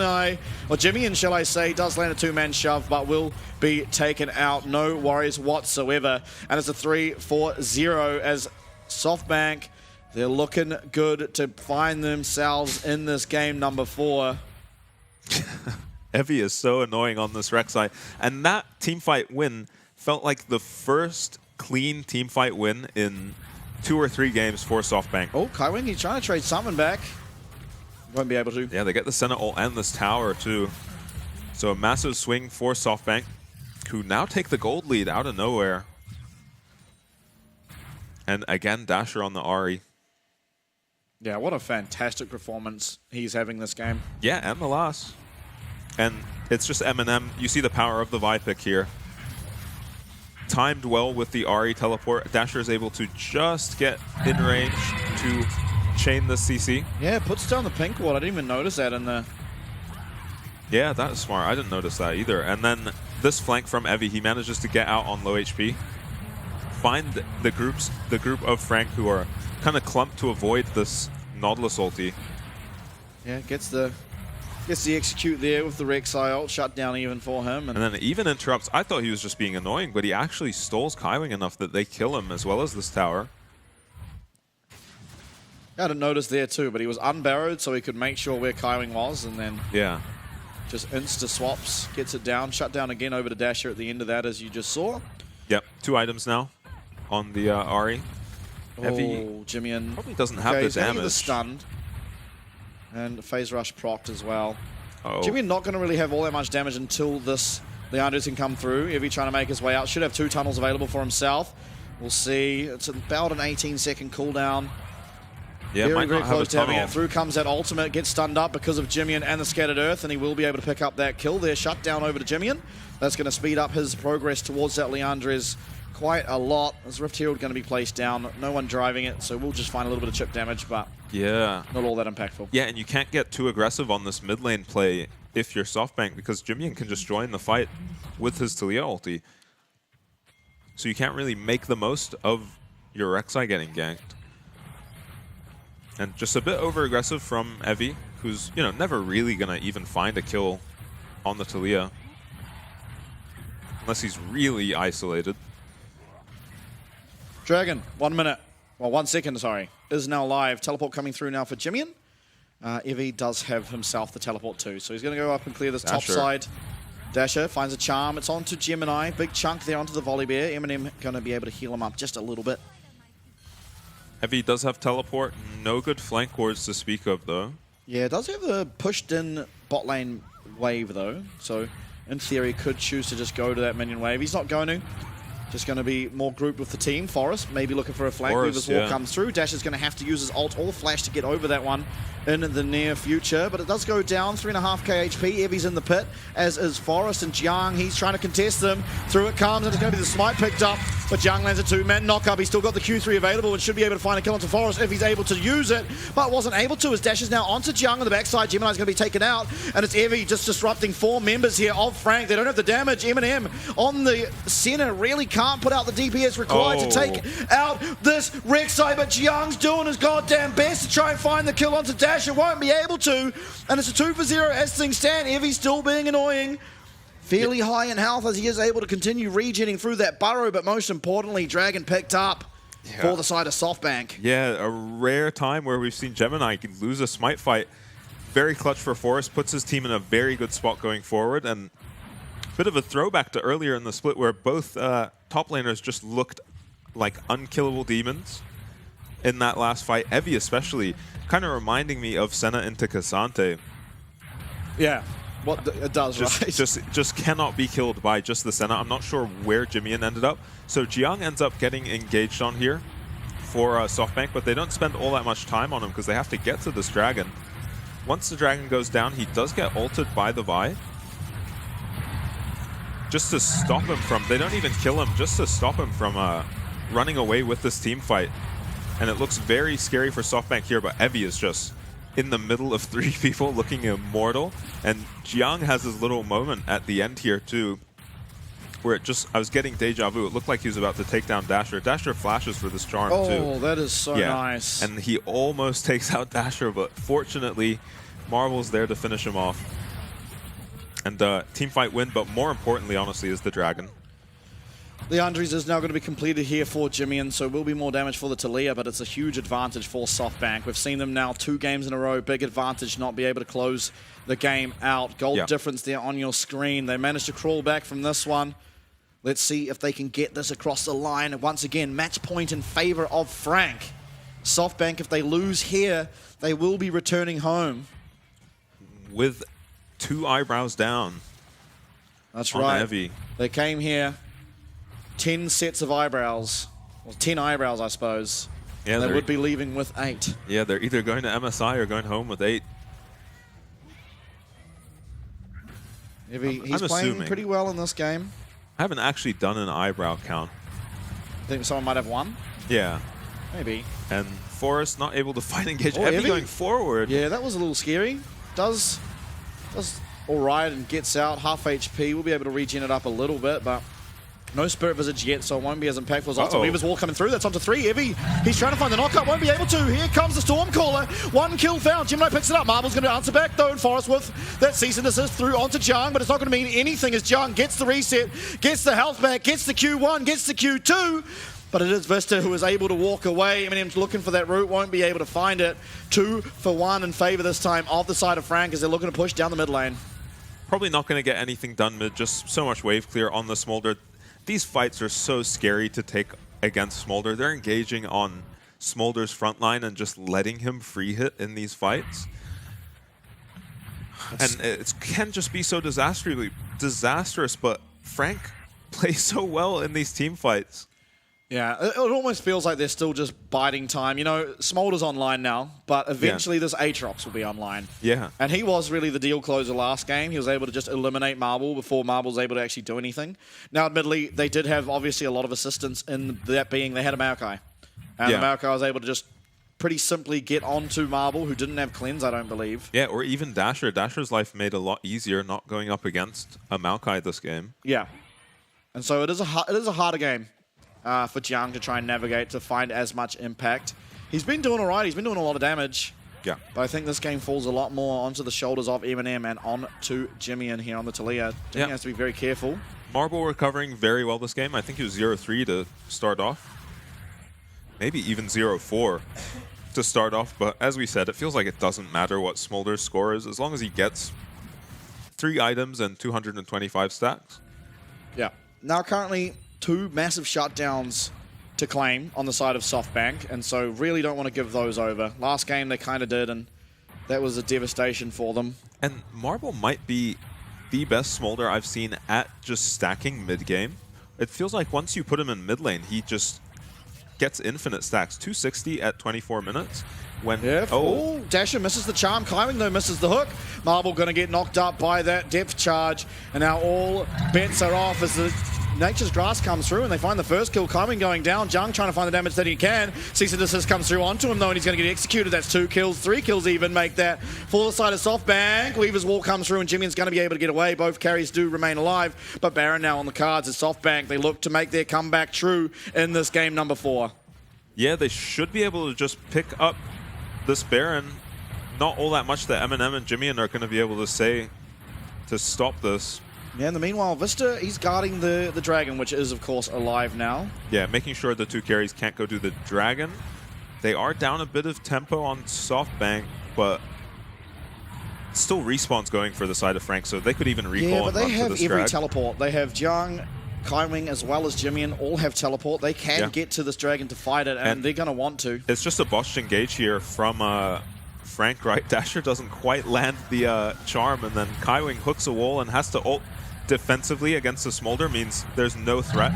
shall I say, does land a two-man shove, but will be taken out. No worries whatsoever. And it's a 3-4-0 as SoftBank, they're looking good to find themselves in this game number 4. Evie is so annoying on this Rek'Sai. And that teamfight win felt like the first clean teamfight win in 2 or 3 games for SoftBank. Oh, Kaiwing, he's trying to trade Summon back. Won't be able to. Yeah, they get the Senna ult and this tower too. So a massive swing for SoftBank, who now take the gold lead out of nowhere. And again, Dasher on the Ahri. Yeah, what a fantastic performance he's having this game. Yeah, and the last. And it's just Eminem. You see the power of the Vi pick here. Timed well with the Ahri teleport. Dasher is able to just get in range to chain the CC. Yeah, puts down the pink ward. I didn't even notice that in the... Yeah, that's smart. I didn't notice that either. And then this flank from Evie, he manages to get out on low HP. Find the group of Frank who are kind of clumped to avoid this Nautilus ulti. Yeah, gets the execute there with the Rek'Sai ult, shut down even for him. And then even interrupts. I thought he was just being annoying, but he actually stalls Kaiwing enough that they kill him as well as this tower. I didn't notice there too, but he was unbarrowed so he could make sure where Kaiwing was, and then yeah, just insta swaps, gets it down, shut down again over to Dasher at the end of that, as you just saw. Yep, 2 items now on the Ahri. Oh, Jimmy probably doesn't have the damage. The stunned. And phase rush procced as well. Oh. Jimmy not going to really have all that much damage until this Leandros can come through. Evie trying to make his way out. Should have 2 tunnels available for himself. We'll see. It's about an 18-second cooldown. Yeah, very close to having it. Through comes that ultimate, gets stunned up because of Jimmian and the Scattered Earth, and he will be able to pick up that kill there. Shut down over to Jimmian. That's going to speed up his progress towards that Leandres quite a lot. As Rift Herald going to be placed down. No one driving it, so we'll just find a little bit of chip damage, but yeah, not all that impactful. Yeah, and you can't get too aggressive on this mid lane play if you're SoftBank, because Jimmian can just join the fight with his Talia ulti. So you can't really make the most of your Rek'Sai getting ganked. And just a bit over-aggressive from Evie, who's, you know, never really going to even find a kill on the Talia. Unless he's really isolated. Dragon, 1 minute. Well, 1 second, sorry. Is now live. Teleport coming through now for Jimmian. Evie does have himself the teleport too, so he's going to go up and clear this top side. Dasher finds a charm. It's on to Gemini. Big chunk there onto the volley bear. Eminem going to be able to heal him up just a little bit. Evie does have teleport. No good flank wards to speak of, though. Yeah, it does have the pushed-in bot lane wave, though. So in theory, could choose to just go to that minion wave. He's not going to. Just going to be more grouped with the team. Forest maybe looking for a flank move as War comes through. Dash is going to have to use his ult or flash to get over that one in the near future. But it does go down, 3.5k HP. Evie's in the pit, as is Forest. And Jiang, he's trying to contest them. Through it comes, and it's going to be the smite picked up. But Jiang lands a 2-man knock-up. He's still got the Q3 available and should be able to find a kill onto Forest if he's able to use it. But wasn't able to, as Dash is now onto Jiang on the backside. Gemini's going to be taken out. And it's Evie just disrupting 4 members here of Frank. They don't have the damage. Eminem on the center really can't put out the DPS required to take out this Rek'Sai, but Jiang's doing his goddamn best to try and find the kill onto Dash. It won't be able to, and it's a 2-for-0 as things stand. Evie still being annoying. Fairly high in health as he is able to continue regenning through that burrow, but most importantly, Dragon picked up for the side of SoftBank. Yeah, a rare time where we've seen Gemini lose a smite fight. Very clutch for Forest, puts his team in a very good spot going forward, and bit of a throwback to earlier in the split where both top laners just looked like unkillable demons in that last fight. Evie especially, kind of reminding me of Senna into Cassante. Yeah, what it does, right? Just cannot be killed by just the Senna. I'm not sure where Jimian ended up. So Jiang ends up getting engaged on here for SoftBank, but they don't spend all that much time on him because they have to get to this dragon. Once the dragon goes down, he does get ulted by the Vi. Just to stop him from, they don't even kill him, just to stop him from running away with this team fight. And it looks very scary for SoftBank here, but Evie is just in the middle of 3 people looking immortal. And Jiang has his little moment at the end here too, where it just, I was getting deja vu. It looked like he was about to take down Dasher. Dasher flashes for this charm too. Oh, that is so nice. And he almost takes out Dasher, but fortunately, Marvel's there to finish him off. And team fight win, but more importantly, honestly, is the dragon. The Andres is now going to be completed here for Jimian, so will be more damage for the Taliyah, but it's a huge advantage for SoftBank. We've seen them now 2 games in a row. Big advantage not be able to close the game out. Gold difference there on your screen. They managed to crawl back from this one. Let's see if they can get this across the line. And once again, match point in favor of Frank. SoftBank, if they lose here, they will be returning home. With 2 eyebrows down. That's right. Evie. They came here, 10 sets of eyebrows. Well, 10 eyebrows, I suppose. Yeah, they would be leaving with 8. Yeah, they're either going to MSI or going home with 8. He's playing pretty well in this game. I haven't actually done an eyebrow count. I think someone might have one. Yeah. Maybe. And Forrest not able to fight engage. Evie going forward. Yeah, that was a little scary. Does all right and gets out, half HP. We'll be able to regen it up a little bit, but no Spirit Visage yet, so it won't be as impactful as Ultimate Weaver's Wall coming through. That's onto 3. Evie, he's trying to find the knockup, won't be able to. Here comes the Stormcaller. 1 kill found. Gemini picks it up. Marble's going to answer back, though, and Forest with that cease and desist through onto Jiang, but it's not going to mean anything as Jiang gets the reset, gets the health back, gets the Q1, gets the Q2. But it is Vista who is able to walk away. Eminem's looking for that route, won't be able to find it. 2 for 1 in favor this time of the side of Frank as they're looking to push down the mid lane. Probably not going to get anything done mid, just so much wave clear on the Smolder. These fights are so scary to take against Smolder. They're engaging on Smolder's front line and just letting him free hit in these fights. And it can just be so disastrous, but Frank plays so well in these team fights. Yeah, it almost feels like they're still just biding time. You know, Smolder's online now, but eventually this Aatrox will be online. Yeah. And he was really the deal closer last game. He was able to just eliminate Marble before Marble was able to actually do anything. Now, admittedly, they did have obviously a lot of assistance in that being they had a Maokai. And the Maokai was able to just pretty simply get onto Marble, who didn't have cleanse, I don't believe. Yeah, or even Dasher. Dasher's life made a lot easier not going up against a Maokai this game. Yeah. And so it is a harder game. For Jiang to try and navigate to find as much impact. He's been doing all right. He's been doing a lot of damage. Yeah. But I think this game falls a lot more onto the shoulders of Eminem and on to Jimian here on the Taliyah. Jimian has to be very careful. Marble recovering very well this game. I think he was 0-3 to start off. Maybe even 0-4 to start off. But as we said, it feels like it doesn't matter what Smolder's score is as long as he gets 3 items and 225 stacks. Yeah. Now currently 2 massive shutdowns to claim on the side of SoftBank, and so really don't want to give those over. Last game they kind of did, and that was a devastation for them. And Marble might be the best Smolder I've seen at just stacking mid-game. It feels like once you put him in mid lane, he just gets infinite stacks. 260 at 24 minutes. When Dasher misses the charm. Kaiwing, though, misses the hook. Marble going to get knocked up by that depth charge. And now all bets are off as the Nature's Grass comes through and they find the first kill. Kaiwing going down. Jung trying to find the damage that he can. Cease and Desist comes through onto him, though, and he's going to get executed. That's 2 kills, 3 kills even make that. For the side of SoftBank, Weaver's Wall comes through and Jimmy's going to be able to get away. Both carries do remain alive, but Baron now on the cards as SoftBank. They look to make their comeback true in this game number 4. Yeah, they should be able to just pick up this Baron. Not all that much that Eminem and Jimmy are going to be able to say to stop this. Yeah, in the meanwhile, Vista, he's guarding the dragon, which is, of course, alive now. Yeah, making sure the 2 carries can't go do the dragon. They are down a bit of tempo on SoftBank, but still respawns going for the side of Frank, so they could even recall yeah, but and they run have for this every drag. teleport. They have Jung, Kaiwing, as well as Jimmy, and all have teleport. They can get to this dragon to fight it, and they're going to want to. It's just a botched engage here from Frank, right? Dasher doesn't quite land the charm, and then Kaiwing hooks a wall and has to ult defensively against the Smolder, means there's no threat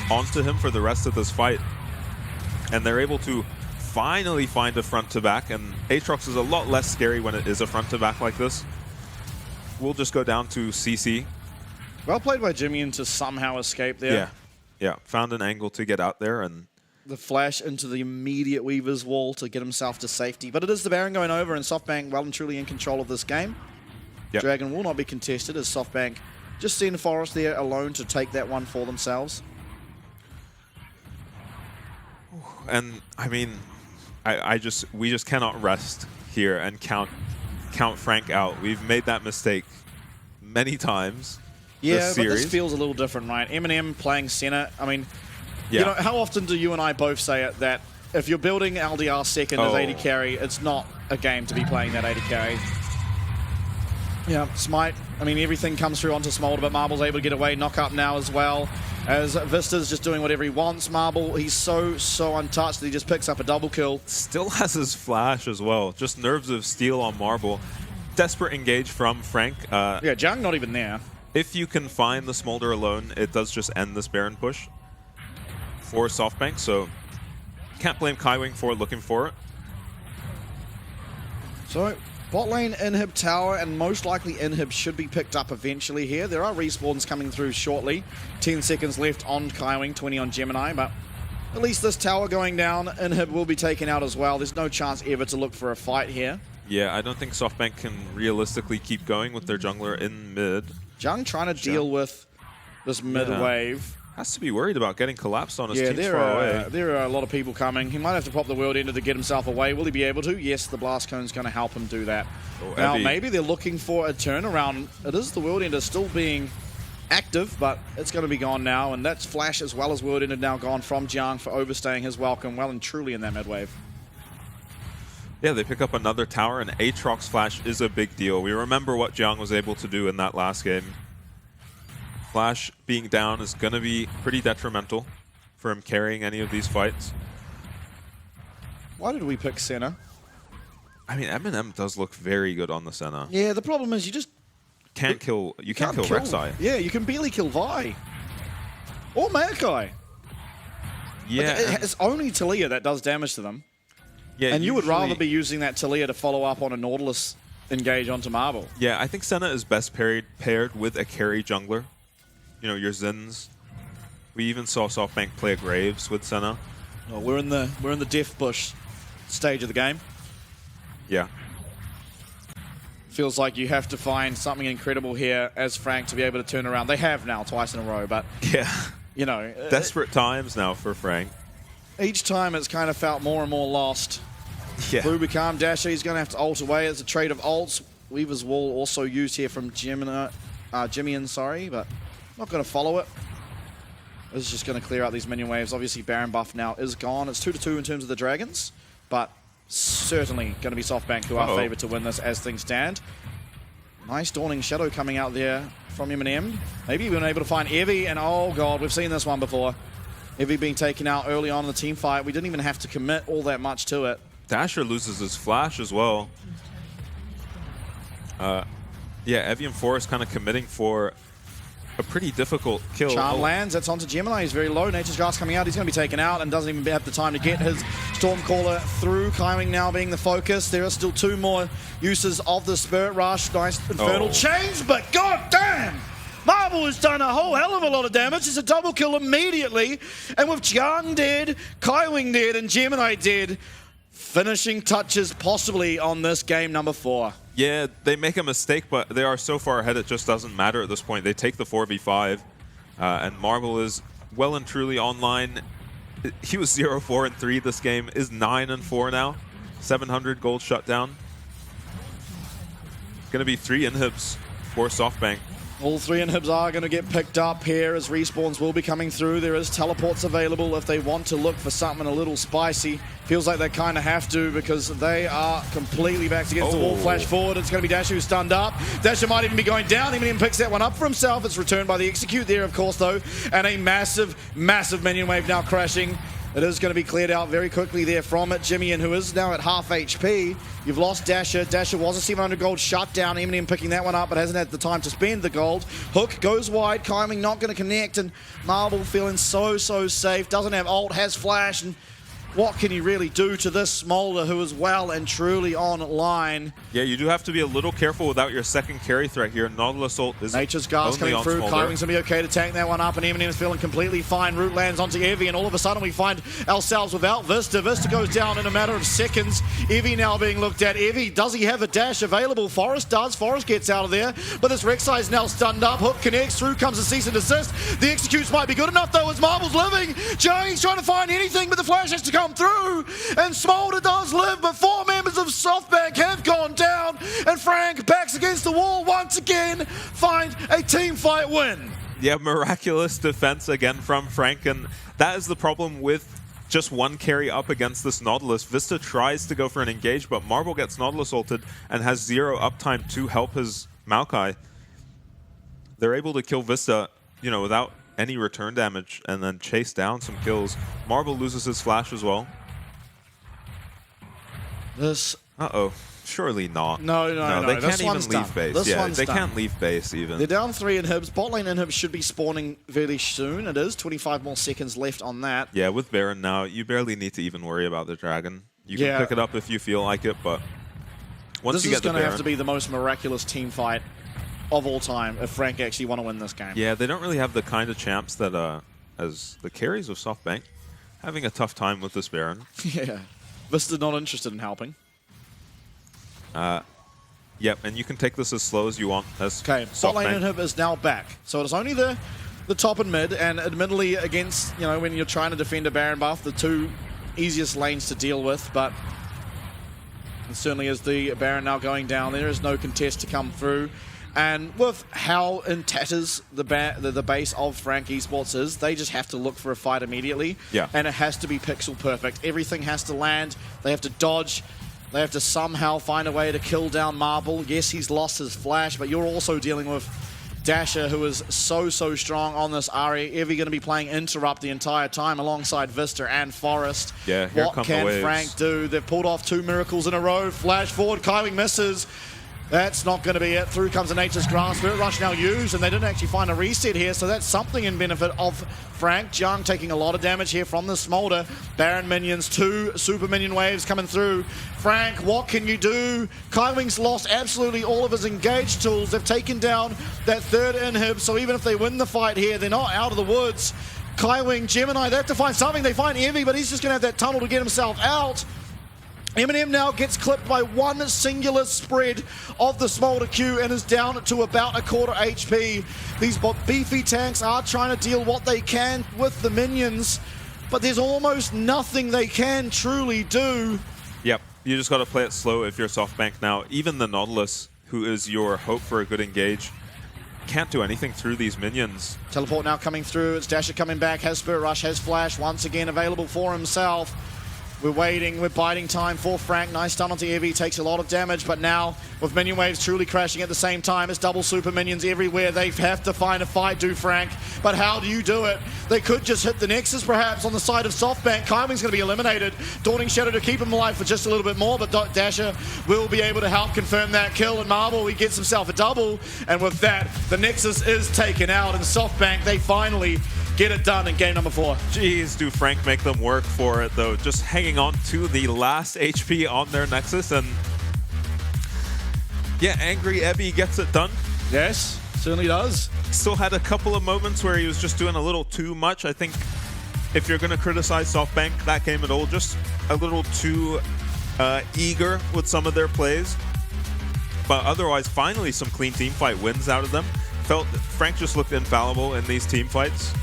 onto him for the rest of this fight. And they're able to finally find a front-to-back, and Aatrox is a lot less scary when it is a front-to-back like this. We'll just go down to CC. Well played by Jimmy to somehow escape there. Yeah, found an angle to get out there, and the flash into the immediate Weaver's Wall to get himself to safety. But it is the Baron going over, and SoftBank well and truly in control of this game. Dragon will not be contested as SoftBank just seen Forest there alone to take that one for themselves. And I mean, we just cannot rest here and count Frank out. We've made that mistake many times. Yeah, but this feels a little different, right? Eminem playing center. I mean, you know, how often do you and I both say it that if you're building LDR second as AD carry, it's not a game to be playing that AD carry. Yeah, Smite. I mean, everything comes through onto Smolder, but Marble's able to get away. Knock up now as well. As Vista's just doing whatever he wants. Marble, he's so untouched that he just picks up a double kill. Still has his flash as well. Just Nerves of Steel on Marble. Desperate engage from Frank. Yeah, Jung not even there. If you can find the Smolder alone, it does just end this Baron push for SoftBank, so can't blame Kaiwing for looking for it. So, bot lane Inhib tower, and most likely Inhib should be picked up eventually here. There are respawns coming through shortly. 10 seconds left on Kaiwing, 20 on Gemini, but at least this tower going down, Inhib will be taken out as well. There's no chance ever to look for a fight here. Yeah, I don't think SoftBank can realistically keep going with their jungler in mid. Jung trying to deal with this mid wave. Has to be worried about getting collapsed on his team's far away. There are a lot of people coming. He might have to pop the world ender to get himself away. Will he be able to? Yes, the blast cone's going to help him do that. Now, maybe they're looking for a turnaround. It is the world ender still being active, but it's going to be gone now. And that's flash as well as world ender now gone from Jung for overstaying his welcome well and truly in that mid wave. Yeah, they pick up another tower, and Aatrox flash is a big deal. We remember what Jiang was able to do in that last game. Flash being down is going to be pretty detrimental for him carrying any of these fights. Why did we pick Senna? I mean, Eminem does look very good on the Senna. Yeah, the problem is you just can't kill Rek'Sai. Yeah, you can barely kill Vi. Or Maokai. Yeah. Like, it's only Talia that does damage to them. Yeah, and you would rather be using that Talia to follow up on a Nautilus engage onto Marble. Yeah, I think Senna is best paired with a carry jungler. You know, your Zins. We even saw SoftBank play a Graves with Senna. Oh, we're in the Death Bush stage of the game. Yeah. Feels like you have to find something incredible here as Frank to be able to turn around. They have now twice in a row, but yeah, you know, desperate times now for Frank. Each time it's kind of felt more and more lost. Yeah. Rubicam, Dasher, he's going to have to ult away. It's a trade of ults. Weaver's Wall also used here from Jimian, but not going to follow it. This is just going to clear out these minion waves. Obviously, Baron buff now is gone. It's 2-2 in terms of the Dragons, but certainly going to be SoftBank who are favored to win this as things stand. Nice Dawning Shadow coming out there from Eminem. Maybe we've been able to find Evie, and oh god, we've seen this one before. Evie being taken out early on in the team fight. We didn't even have to commit all that much to it. Dasher loses his flash as well. Yeah, Evian Forest kind of committing for a pretty difficult kill. Charm lands, that's onto Gemini, he's very low. Nature's Grasp coming out, he's going to be taken out and doesn't even have the time to get his Stormcaller through. Kaiwing now being the focus. There are still 2 more uses of the Spirit Rush. Nice Infernal Change, but god damn! Marvel has done a whole hell of a lot of damage. It's a double kill immediately. And with Jiang dead, Kaiwing dead, and Gemini dead, finishing touches possibly on this game number 4. Yeah, they make a mistake, but they are so far ahead it just doesn't matter at this point. They take the 4v5, and Marvel is well and truly online. He was 0-4-3 this game, is 9-4 now. 700 gold shutdown. Going to be 3 inhibs for SoftBank. All 3 inhibs are going to get picked up here as respawns will be coming through. There is teleports available if they want to look for something a little spicy. Feels like they kind of have to because they are completely backed against the wall. Flash forward. It's going to be Dasher who's stunned up. Dasher might even be going down. Eminem picks that one up for himself. It's returned by the Execute there, of course, though. And a massive, massive minion wave now crashing. It is going to be cleared out very quickly there from it. Jimmy, who is now at half HP. You've lost Dasher. Dasher was a 700 gold shutdown. Eminem picking that one up, but hasn't had the time to spend the gold. Hook goes wide. Kyming not going to connect, and Marble feeling so safe. Doesn't have ult, has flash, and what can he really do to this Smolder who is well and truly online? Yeah, you do have to be a little careful without your second carry threat here. Nautilus ult is Nature's Guards coming through. Kyming's going to be okay to tank that one up, and Eminem is feeling completely fine. Root lands onto Evie, and all of a sudden we find ourselves without Vista. Vista goes down in a matter of seconds. Evie now being looked at. Evie, does he have a dash available? Forrest does. Forrest gets out of there, but this Rek'Sai is now stunned up. Hook connects. Through comes a cease and desist. The executes might be good enough, though, as Marble's living. Joey's trying to find anything, but the flash has to come through. And Smolder does live, but 4 members of SoftBank have gone down, and Frank backs against the wall once again, find a team fight win. Yeah, miraculous defense again from Frank, and that is the problem with just one carry up against this Nautilus. Vista tries to go for an engage, but Marble gets Nautilus ulted and has 0 uptime to help his Maokai. They're able to kill Vista, you know, without any return damage, and then chase down some kills. Marble loses his flash as well. This... Uh-oh. Surely not. No. They can't even leave leave base. Yeah, they can't leave base even. They're down 3 inhibs. Bot lane inhibs should be spawning fairly soon. It is 25 more seconds left on that. Yeah, with Baron now, you barely need to even worry about the dragon. You can pick it up if you feel like it, but once you get the Baron... This is going to have to be the most miraculous team fight of all time if Frank actually want to win this game. Yeah, they don't really have the kind of champs that, as the carries of SoftBank, having a tough time with this Baron. Yeah. Vista not interested in helping. Yep, and you can take this as slow as you want. Okay, bot lane inhib is now back. So it is only the top and mid, and admittedly against, you know, when you're trying to defend a Baron buff, the 2 easiest lanes to deal with, but it certainly is the Baron now going down. There is no contest to come through. And with how in tatters the base of Frank Esports is, they just have to look for a fight immediately. Yeah. And it has to be pixel perfect. Everything has to land. They have to dodge. They have to somehow find a way to kill down Marble. Yes, he's lost his flash, but you're also dealing with Dasher, who is so strong on this Ahri. Evie going to be playing Interrupt the entire time alongside Vista and Forest. Yeah, here what come can the waves. Frank do? They've pulled off 2 miracles in a row. Flash forward, Kywing misses. That's not going to be it. Through comes a Nature's Grasp. Spirit Rush now used, and they didn't actually find a reset here, so that's something in benefit of Frank. Jiang taking a lot of damage here from the Smolder. Baron minions, 2 super minion waves coming through. Frank, what can you do? Kywing's lost absolutely all of his engage tools. They've taken down that 3rd inhib, so even if they win the fight here, they're not out of the woods. Kywing, Gemini, they have to find something. They find Evie, but he's just going to have that tunnel to get himself out. Eminem now gets clipped by 1 singular spread of the Smolder Q and is down to about a quarter HP. These beefy tanks are trying to deal what they can with the minions, but there's almost nothing they can truly do. Yep, you just got to play it slow if you're SoftBank now. Even the Nautilus, who is your hope for a good engage, can't do anything through these minions. Teleport now coming through. It's Dasher coming back, has Spirit Rush, has Flash, once again available for himself. We're waiting, we're biding time for Frank. Nice stun onto Evie, takes a lot of damage, but now with minion waves truly crashing at the same time, it's double super minions everywhere. They have to find a fight, do Frank. But how do you do it? They could just hit the Nexus perhaps on the side of SoftBank. Kyming's going to be eliminated. Dawning Shadow to keep him alive for just a little bit more, but Dasher will be able to help confirm that kill. And Marble, he gets himself a double. And with that, the Nexus is taken out. And SoftBank, they finally get it done in game number 4. Jeez, do Frank make them work for it, though. Just hanging on to the last HP on their Nexus. And yeah, Angry Ebby gets it done. Yes, certainly does. Still had a couple of moments where he was just doing a little too much. I think if you're going to criticize SoftBank that game at all, just a little too eager with some of their plays. But otherwise, finally, some clean team fight wins out of them. Felt Frank just looked infallible in these team fights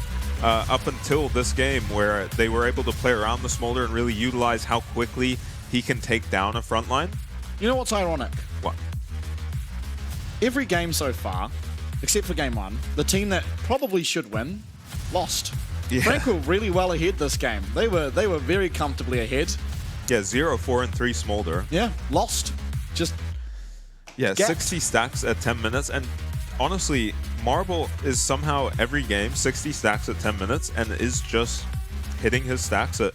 up until this game, where they were able to play around the Smolder and really utilize how quickly he can take down a frontline. You know what's ironic? What? Every game so far, except for game 1, the team that probably should win lost. Yeah. Frank were really well ahead this game. They were very comfortably ahead. Yeah, 0-4-3 Smolder. Yeah, lost. Just yeah, gapped. 60 stacks at 10 minutes. And honestly, Marble is somehow every game 60 stacks at 10 minutes and is just hitting his stacks at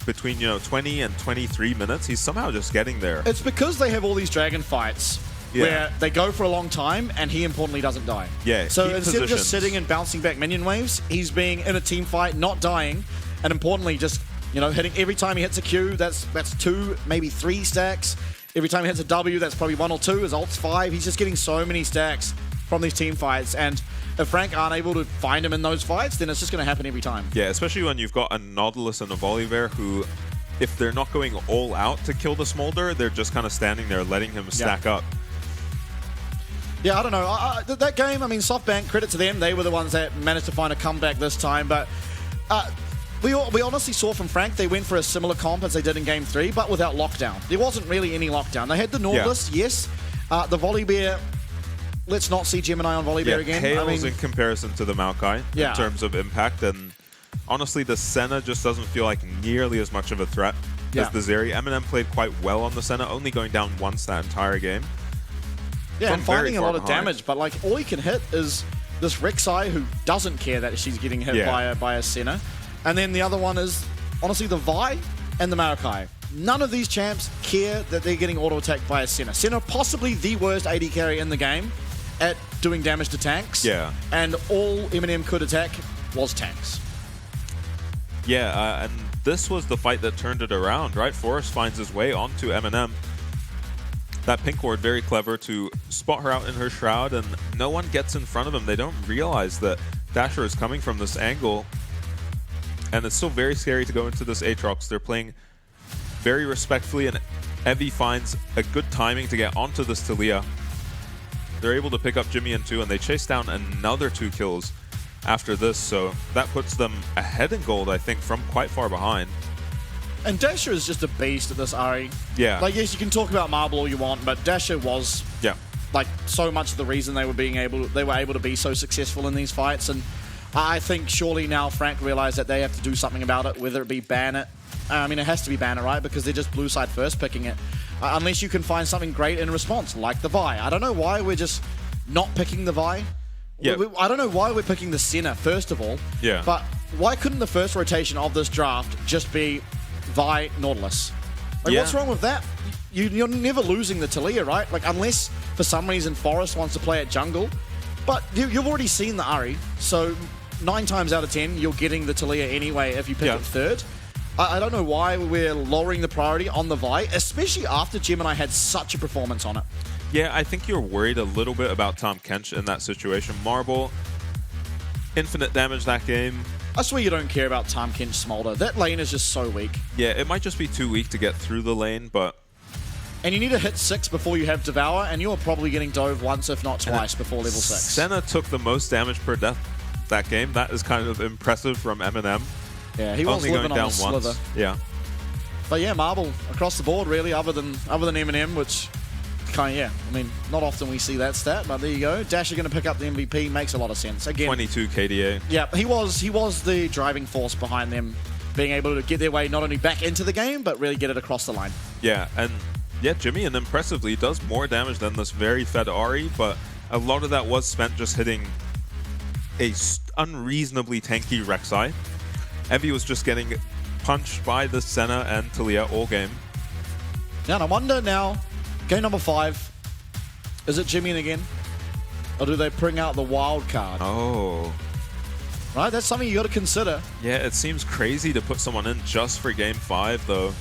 between 20 and 23 minutes. He's somehow just getting there. It's because they have all these dragon fights where they go for a long time and he importantly doesn't die. Yeah, so key instead of just positions. sitting and bouncing back minion waves, he's being in a team fight, not dying, and importantly just hitting every time he hits a Q, that's 2, maybe 3 stacks. Every time he hits a W, that's probably 1 or 2. His ult's 5. He's just getting so many stacks from these team fights, and if Frank aren't able to find him in those fights, then it's just going to happen every time. Yeah, especially when you've got a Nautilus and a Volibear who, if they're not going all out to kill the Smolder, they're just kind of standing there letting him stack up. Yeah, I don't know. That game, I mean, SoftBank, credit to them. They were the ones that managed to find a comeback this time. But we honestly saw from Frank, they went for a similar comp as they did in Game 3, but without lockdown. There wasn't really any lockdown. They had the Nautilus, yes. The Volibear, let's not see Gemini on Volibear again. Pales in comparison to the Maokai in terms of impact. And honestly, the Senna just doesn't feel like nearly as much of a threat as the Zeri. Eminem played quite well on the Senna, only going down once that entire game. Yeah, and finding a lot of behind. damage, but like all he can hit is this Rek'Sai who doesn't care that she's getting hit by a Senna. And then the other one is, honestly, the Vi and the Maokai. None of these champs care that they're getting auto-attacked by a Senna. Senna, possibly the worst AD carry in the game at doing damage to tanks. Yeah. And all Eminem could attack was tanks. Yeah, and this was the fight that turned it around, right? Forrest finds his way onto Eminem. That pink ward very clever to spot her out in her shroud, and no one gets in front of him. They don't realize that Dasher is coming from this angle, and it's still very scary to go into this Aatrox. They're playing very respectfully, and Evie finds a good timing to get onto this Talia. They're able to pick up Jimmy in 2, and they chase down another 2 kills after this, so that puts them ahead in gold, I think, from quite far behind. And Dasher is just a beast at this Ari. Yeah. Like, yes, you can talk about Marble all you want, but Dasher was like so much of the reason they were able to be so successful in these fights. And I think surely now Frank realized that they have to do something about it, whether it be ban it. I mean, it has to be ban it, right? Because they're just blue side first picking it. Unless you can find something great in response, like the Vi. I don't know why we're just not picking the Vi. Yeah. I don't know why we're picking the Senna, first of all. Yeah. But why couldn't the first rotation of this draft just be Vi Nautilus? Like, what's wrong with that? You're never losing the Talia, right? Like, unless for some reason Forrest wants to play at jungle. But you've already seen the Ahri, so 9 times out of 10, you're getting the Talia anyway if you pick it third. I don't know why we're lowering the priority on the Vi, especially after Gemini had such a performance on it. Yeah, I think you're worried a little bit about Tom Kench in that situation. Marble, infinite damage that game. I swear you don't care about Tahm Kench Smolder. That lane is just so weak. Yeah, it might just be too weak to get through the lane, but... And you need to hit 6 before you have Devour, and you're probably getting dove once, if not twice, before level 6. Senna took the most damage per death that game. That is kind of impressive from Eminem. Yeah, he was only living going on down the slither. once. Yeah. But yeah, Marble across the board, really, other than Eminem, which kind of, I mean, not often we see that stat, but there you go. Dasher going to pick up the MVP makes a lot of sense. Again, 22 KDA. Yeah, he was the driving force behind them being able to get their way not only back into the game, but really get it across the line. Yeah, and yeah, Jimmy, and impressively, does more damage than this very fed Ahri, but a lot of that was spent just hitting a unreasonably tanky Rek'Sai. Evie was just getting punched by the Senna and Talia all game. Now, and I wonder now, game number 5, is it Jimmy again? Or do they bring out the wild card? Oh. Right, that's something you got to consider. Yeah, it seems crazy to put someone in just for game 5, though.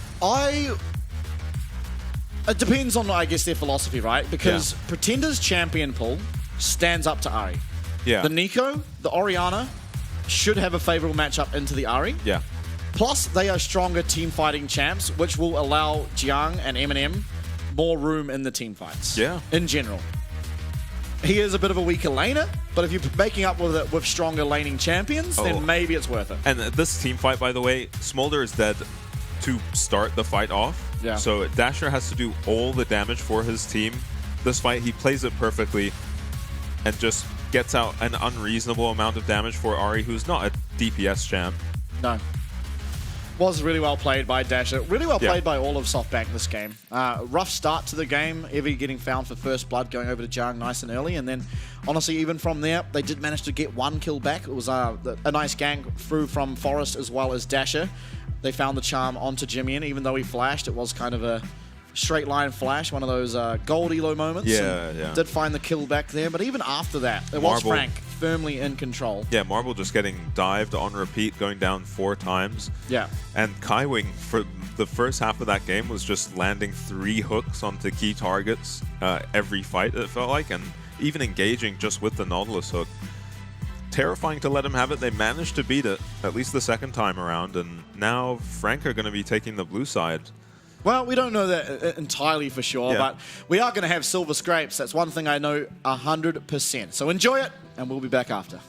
It depends on, I guess, their philosophy, right? Because Pretender's champion pool stands up to Ahri. Yeah. The Nico, the Orianna, should have a favorable matchup into the Ahri. Yeah. Plus, they are stronger team fighting champs, which will allow Jiang and Eminem more room in the team fights. Yeah. In general. He is a bit of a weaker laner, but if you're making up with it with stronger laning champions, then maybe it's worth it. And this team fight, by the way, Smolder is dead to start the fight off. Yeah. So Dasher has to do all the damage for his team. This fight, he plays it perfectly and just gets out an unreasonable amount of damage for Ahri, who's not a DPS champ. No. Was really well played by Dasher. Really well played by all of SoftBank this game. Rough start to the game. Evie getting found for first blood, going over to Jiang nice and early. And then, honestly, even from there, they did manage to get 1 kill back. It was a nice gang through from Forest as well as Dasher. They found the charm onto Jimmy, and even though he flashed, it was kind of a straight line flash, one of those gold elo moments. Yeah. Did find the kill back there, but even after that, it was Frank firmly in control. Yeah, Marble just getting dived on repeat, going down 4 times. Yeah. And Kaiwing, for the first half of that game, was just landing 3 hooks onto key targets every fight, it felt like, and even engaging just with the Nautilus hook. Terrifying to let him have it. They managed to beat it, at least the second time around, and now Frank are going to be taking the blue side. Well, we don't know that entirely for sure, but we are going to have silver scrapes. That's one thing I know 100%. So enjoy it, and we'll be back after.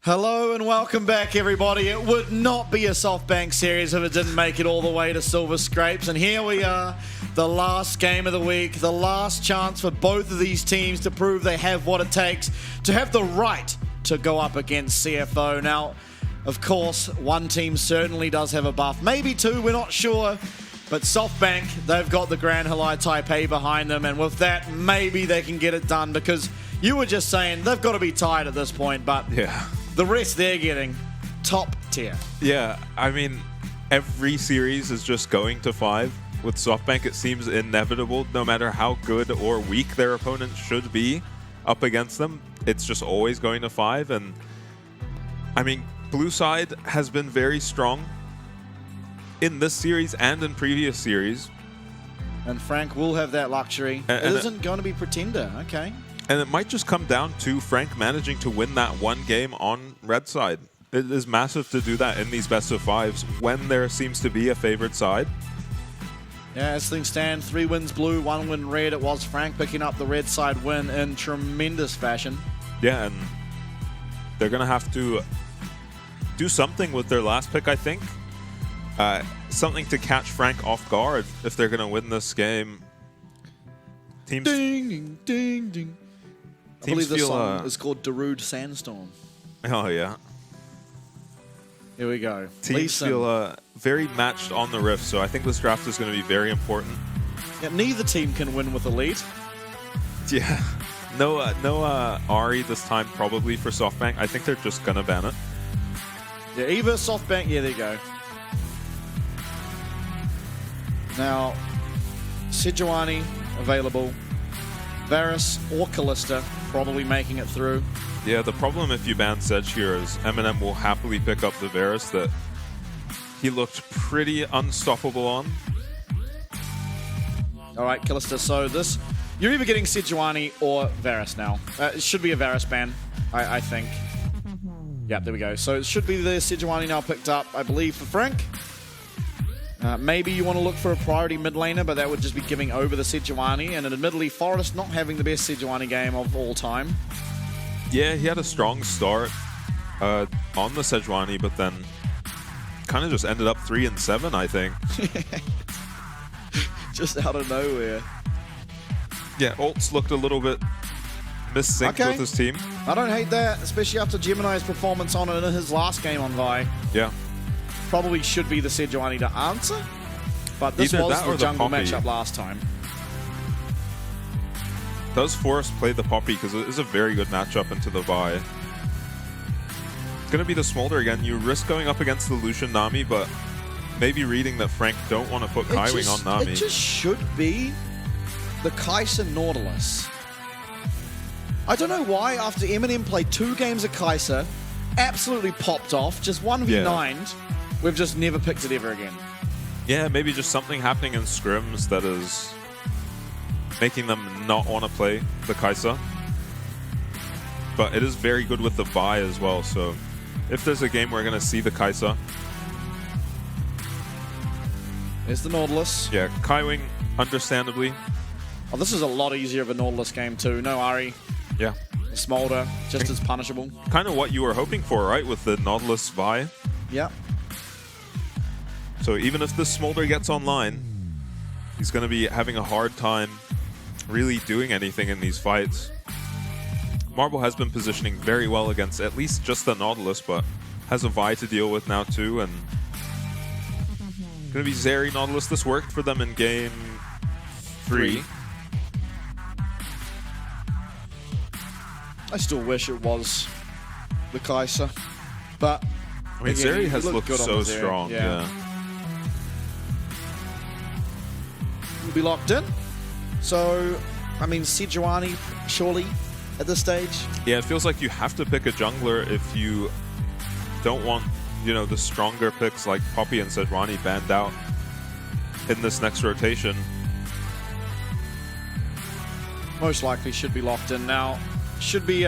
Hello and welcome back, everybody. It would not be a SoftBank series if it didn't make it all the way to Silver Scrapes. And here we are, the last game of the week, the last chance for both of these teams to prove they have what it takes to have the right to go up against CFO. Now, of course, one team certainly does have a buff, maybe two, we're not sure. But SoftBank, they've got the Grand Halai Taipei behind them, and with that, maybe they can get it done, because you were just saying they've got to be tied at this point, but Yeah. the rest they're getting, top tier. Yeah, I mean, every series is just going to 5. With SoftBank, it seems inevitable, no matter how good or weak their opponent should be up against them. It's just always going to 5. And, I mean, Blue side has been very strong in this series and in previous series. And Frank will have that luxury. And it isn't going to be Pretender, okay. And it might just come down to Frank managing to win that one game on red side. It is massive to do that in these best of 5s when there seems to be a favored side. Yeah, as things stand, 3 wins blue, 1 win red. It was Frank picking up the red side win in tremendous fashion. Yeah, and they're going to have to do something with their last pick, I think. Something to catch Frank off guard if they're going to win this game. Teams, Ding, ding, ding, ding. I Teams believe this feel, song is called Darude Sandstorm. oh yeah. Here we go. Teams Leeson. feel very matched on the riff, so I think this draft is going to be very important. Yeah, neither team can win with Elite. Yeah. No Ari this time probably for SoftBank. I think they're just going to ban it. Yeah, either SoftBank. Yeah, there you go. Now, Sejuani available. Varus or Callista probably making it through. Yeah, the problem if you ban Sedge here is Eminem will happily pick up the Varus that he looked pretty unstoppable on. All right, Callista. So this, you're either getting Sejuani or Varus now. It should be a Varus ban, I think. Yep, there we go. So it should be the Sejuani now picked up, I believe, for Frank. Maybe you want to look for a priority mid laner, but that would just be giving over the Sejuani. And admittedly, Forrest not having the best Sejuani game of all time. Yeah, he had a strong start on the Sejuani, but then kind of just ended up 3-7, I think. Just out of nowhere. Yeah, ults looked a little bit mis-synced with his team. I don't hate that, especially after Gemini's performance on it in his last game on Vi. Yeah. Probably should be the Sejuani to answer, but this Either was that or the the jungle Poppy. matchup last time. Does Forrest play the Poppy? Because it is a very good matchup into the Vi. It's going to be the Smolder again. You risk going up against the Lucian Nami, but maybe reading that Frank don't want to put Kaiwing on Nami. It just should be the Kai'Sa Nautilus. I don't know why, after Eminem played 2 games of Kai'Sa, absolutely popped off, just 1v9'd, we've just never picked it ever again. Yeah, maybe just something happening in scrims that is making them not want to play the Kai'Sa. But it is very good with the Vi as well, so if there's a game we're going to see the Kai'Sa. There's the Nautilus. Yeah, Kaiwing, understandably. Oh, this is a lot easier of a Nautilus game too. No Ari, Yeah. Smolder, just as punishable. Kind of what you were hoping for, right, with the Nautilus Vi. Yeah. So even if the Smolder gets online, he's going to be having a hard time really doing anything in these fights. Marble has been positioning very well against at least just the Nautilus, but has a Vi to deal with now too, and going to be Zeri Nautilus. This worked for them in game 3. I still wish it was the Kai'Sa, but I mean, again, Zeri you has look looked good on so the Zeri. strong. Yeah. We'll be locked in. So, I mean, Sejuani, surely, at this stage. Yeah, it feels like you have to pick a jungler if you don't want, you know, the stronger picks like Poppy and Sejuani banned out in this next rotation. Most likely should be locked in now. Should be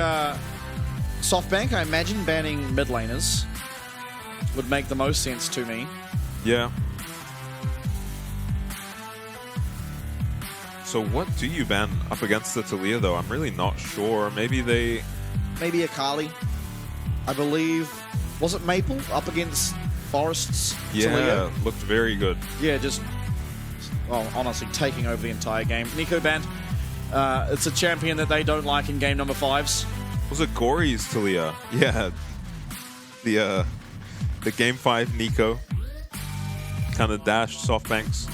SoftBank, I imagine, banning mid laners would make the most sense to me. Yeah. So what do you ban up against the Taliyah, though? I'm really not sure. Maybe they... Maybe Akali. I believe, was it Maple up against Forest's Yeah, Talia? looked very good. Yeah, just, well, honestly, taking over the entire game. Nico banned. It's a champion that they don't like in game number 5s. Was it Gory's Talia? Yeah. The game 5 Nico kind of dashed SoftBank's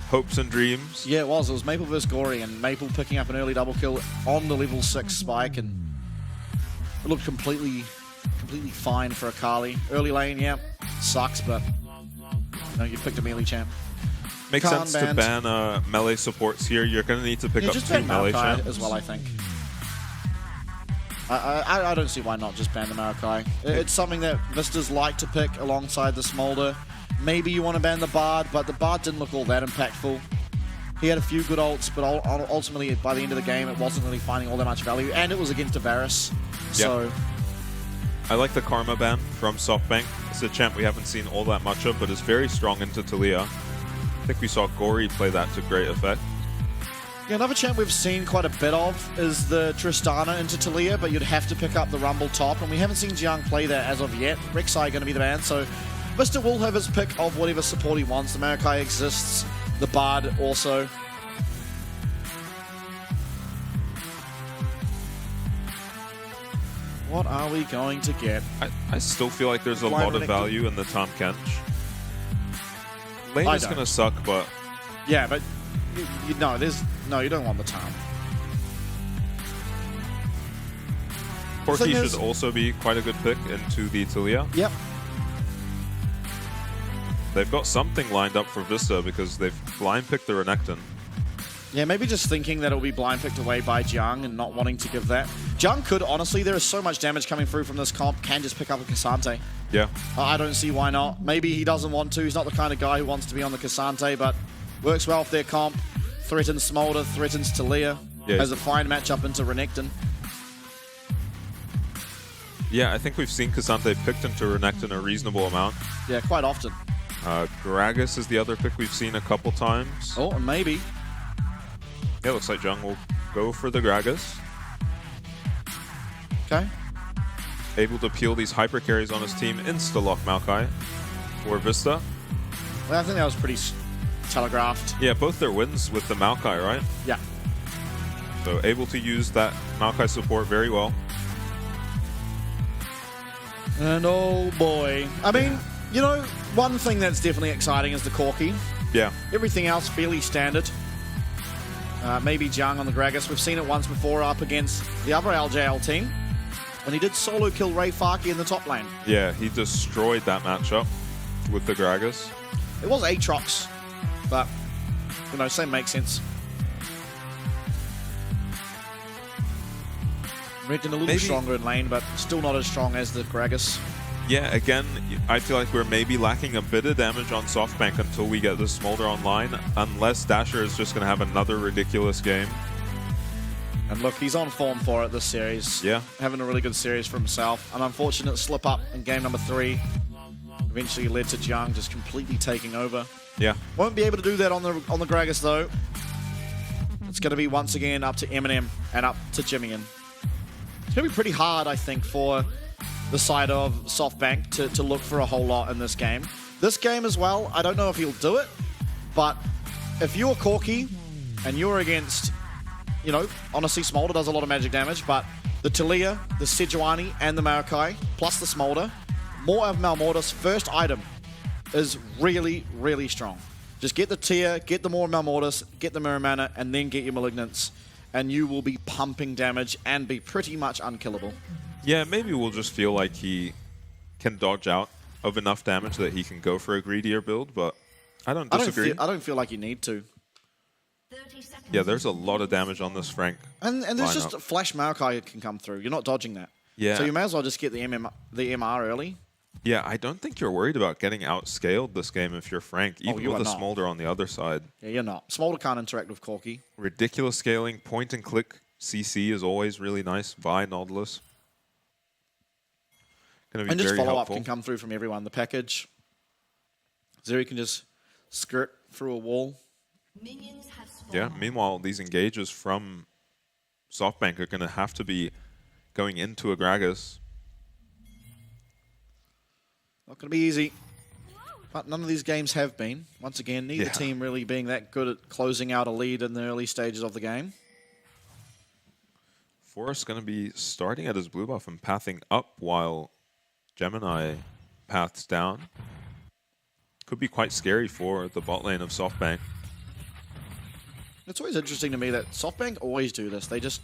hopes and dreams. Yeah, it was. It was Maple versus Gory, and Maple picking up an early double kill on the level 6 spike, and it looked completely fine for Akali. Early lane, yeah, sucks, but you picked a melee champ. Makes Khan sense to banned. ban melee supports here. You're going to need to pick up Just 2 ban melee Maokai champs. as well, I think. I don't see why not just ban the Maokai. It's something that Vistas like to pick alongside the Smolder. Maybe you want to ban the Bard, but the Bard didn't look all that impactful. He had a few good ults, but ultimately by the end of the game, it wasn't really finding all that much value, and it was against Avaris. So I like the Karma ban from SoftBank. It's a champ we haven't seen all that much of, but is very strong into Talia. I think we saw Gory play that to great effect. yeah, another champ we've seen quite a bit of is the Tristana into Talia, but you'd have to pick up the Rumble top, and we haven't seen Jiang play that as of yet. Rek'Sai going to be the ban, so Vista will have his pick of whatever support he wants. The Maokai exists, the Bard also. What are we going to get? I still feel like there's a Blind lot of Renekton. value in the Tahm Kench. Lane I is don't. going to suck, but Yeah, but you don't want the Tahm. Corki thing is- should also be quite a good pick into the Talia. Yep. They've got something lined up for Vista because they've blind picked the Renekton. Yeah, maybe just thinking that it'll be blind picked away by Jiang and not wanting to give that. Jiang could, honestly, there is so much damage coming through from this comp, can just pick up a Cassante. Yeah. I don't see why not. Maybe he doesn't want to. He's not the kind of guy who wants to be on the Cassante, but works well with their comp. Threatens Smolder, threatens Talia. Yeah. Has a fine matchup into Renekton. Yeah, I think we've seen Cassante picked into Renekton a reasonable amount. Yeah, quite often. Gragas is the other pick we've seen a couple times. Oh, and maybe. Yeah, looks like Jung will go for the Gragas. Okay. Able to peel these hyper carries on his team, insta-lock Maokai or Vista. Well, I think that was pretty telegraphed. Yeah, both their wins with the Maokai, right? Yeah. So able to use that Maokai support very well. And oh boy. I mean, one thing that's definitely exciting is the Corki. Yeah. Everything else fairly standard. Maybe Jiang on the Gragas. We've seen it once before up against the other LJL team. And he did solo kill FAK in the top lane. Yeah, he destroyed that matchup with the Gragas. It was Aatrox, but, same makes sense. Renekton a little Maybe- stronger in lane, but still not as strong as the Gragas. Yeah, again, I feel like we're maybe lacking a bit of damage on SoftBank until we get the Smolder online, unless Dasher is just going to have another ridiculous game. And look, he's on form for it this series. Yeah. Having a really good series for himself. An unfortunate slip up in game number 3 eventually led to Jiang just completely taking over. Yeah. Won't be able to do that on the Gragas though. It's going to be once again up to Eminem and up to Jimmyan. It's going to be pretty hard, I think, for the side of SoftBank to look for a whole lot in this game. This game as well, I don't know if he'll do it, but if you're Corki and you're against, honestly, Smolder does a lot of magic damage, but the Talia, the Sejuani, and the Maokai, plus the Smolder, more of Malmortis' first item is really, really strong. Just get the tier, get the more Malmortis, get the Mirror Mana, and then get your Malignants, and you will be pumping damage and be pretty much unkillable. Yeah, maybe we'll just feel like he can dodge out of enough damage that he can go for a greedier build, but I don't disagree. I don't feel like you need to. Yeah, there's a lot of damage on this Frank. And there's just lineup. a flash Maokai can come through. You're not dodging that. Yeah. So you may as well just get the MR early. Yeah, I don't think you're worried about getting outscaled this game if you're Frank, even you with are a not. Smolder on the other side. Yeah, you're not. Smolder can't interact with Corki. Ridiculous scaling, point and click CC is always really nice by Nautilus. Gonna be And just very follow-up helpful. can come through from everyone. The package. Zeri can just skirt through a wall. Yeah, meanwhile, these engages from SoftBank are going to have to be going into a Gragas. Not going to be easy. But none of these games have been. Once again, neither team really being that good at closing out a lead in the early stages of the game. Forrest going to be starting at his blue buff and pathing up while Gemini paths down. Could be quite scary for the bot lane of SoftBank. It's always interesting to me that SoftBank always do this. They just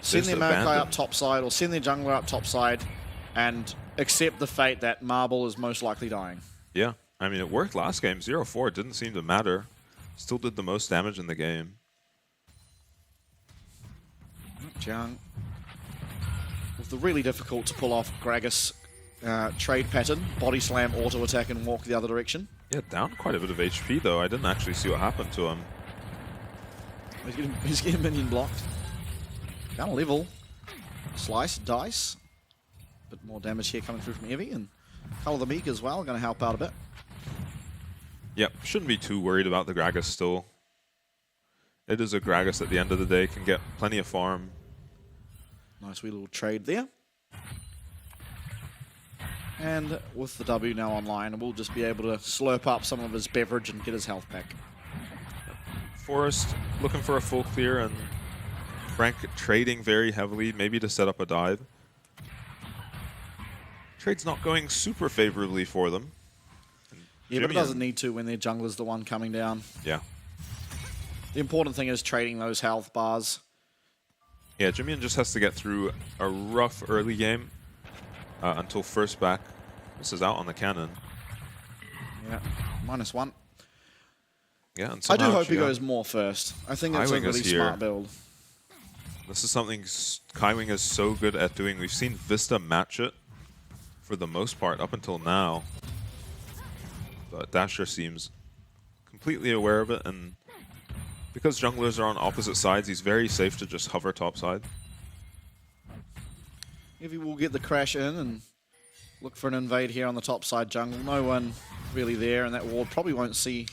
send their Maokai up topside or send their jungler up topside and accept the fate that Marble is most likely dying. Yeah, I mean, it worked last game. 0-4 didn't seem to matter. Still did the most damage in the game. Jiang with the really difficult to pull off Gragas trade pattern, body slam, auto attack, and walk the other direction. Yeah, down quite a bit of HP though. I didn't actually see what happened to him. He's getting minion blocked. Down a level. Slice, dice. Bit more damage here coming through from Evie, and Color the Meek as well, going to help out a bit. Yep, shouldn't be too worried about the Gragas still. It is a Gragas at the end of the day, can get plenty of farm. Nice wee little trade there. And with the W now online, we'll just be able to slurp up some of his beverage and get his health back. Forrest looking for a full clear, and Frank trading very heavily, maybe to set up a dive. Trade's not going super favorably for them. Yeah, but it doesn't need to when their jungler's the one coming down. Yeah. The important thing is trading those health bars. Yeah, Jimmy just has to get through a rough early game until first back. This is out on the cannon. Yeah, -1. Yeah, and I do hope he goes more first. I think that's a really smart build. This is something Kaiwing is so good at doing. We've seen Vista match it for the most part up until now. But Dasher seems completely aware of it, and because junglers are on opposite sides, he's very safe to just hover topside. If he will get the crash in and look for an invade here on the top side jungle. No one really there, and that ward probably won't see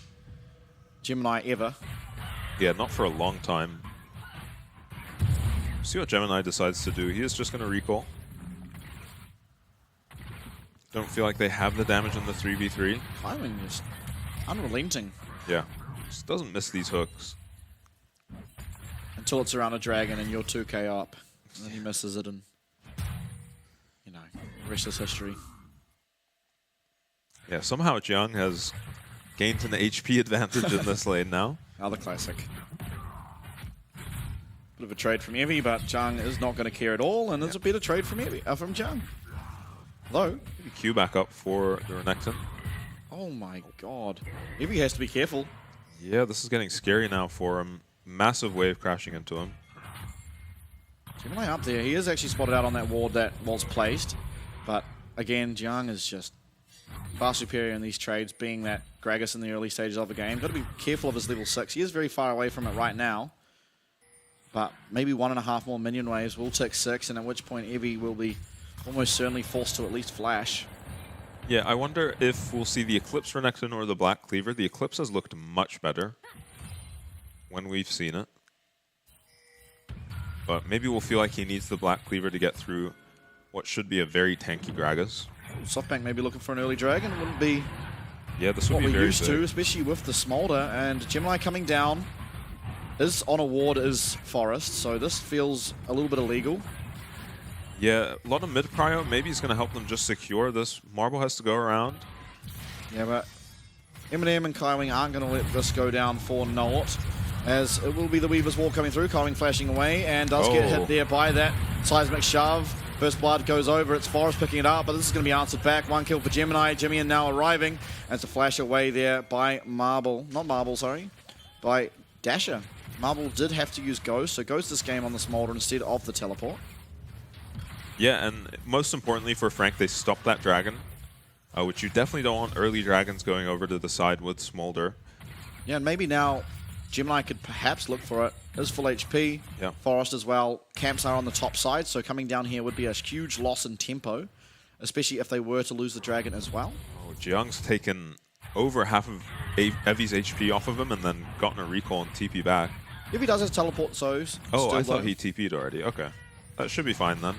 Gemini ever. Yeah, not for a long time. See what Gemini decides to do. He is just going to recall. Don't feel like they have the damage in the 3v3. Timing just unrelenting. Yeah, just doesn't miss these hooks. Until it's around a dragon and you're 2k up. And then he misses it, and, you know, the rest is history. Yeah, somehow Jiang has gained an HP advantage in this lane now. Another classic. Bit of a trade from Evie, but Jiang is not going to care at all, and it's a better trade from Evie, from Jiang. Though, Q back up for the Renekton. Oh my god. Evie has to be careful. Yeah, this is getting scary now for him. Massive wave crashing into him. Gemini up there. He is actually spotted out on that ward that was placed. But again, Jiang is just far superior in these trades, being that Gragas in the early stages of the game. Got to be careful of his level 6. He is very far away from it right now. But maybe 1.5 more minion waves will tick 6, and at which point Evie will be almost certainly forced to at least flash. Yeah, I wonder if we'll see the Eclipse Renekton or the Black Cleaver. The Eclipse has looked much better when we've seen it. But maybe we'll feel like he needs the Black Cleaver to get through what should be a very tanky Gragas. SoftBank maybe looking for an early dragon. Wouldn't be this would what be we're very used big. to, especially with the Smolder. And Gemini coming down is on a ward is Forest, so this feels a little bit illegal. Yeah, a lot of mid-prio. Maybe he's going to help them just secure this. Marble has to go around. Yeah, but Eminem and Kaiwing aren't going to let this go down for naught, as it will be the Weaver's Wall coming through. Kaiwing flashing away and does get hit there by that seismic shove. First blood goes over. It's Forest picking it up, but this is going to be answered back. 1 kill for Gemini. Jimmy now arriving. And it's a flash away there by Marble. Not Marble, sorry. By Dasher. Marble did have to use Ghost, so Ghost this game on the Smolder instead of the teleport. Yeah, and most importantly for Frank, they stopped that dragon, which you definitely don't want early dragons going over to the side with Smolder. Yeah, and maybe now Gemini could perhaps look for it. Is full HP. Yeah. Forest as well. Camps are on the top side, so coming down here would be a huge loss in tempo, especially if they were to lose the dragon as well. Oh, Jiang's taken over half of Evie's HP off of him and then gotten a recall and TP back. If he does his teleport, so Oh, I thought he TP'd already. Okay. That should be fine then.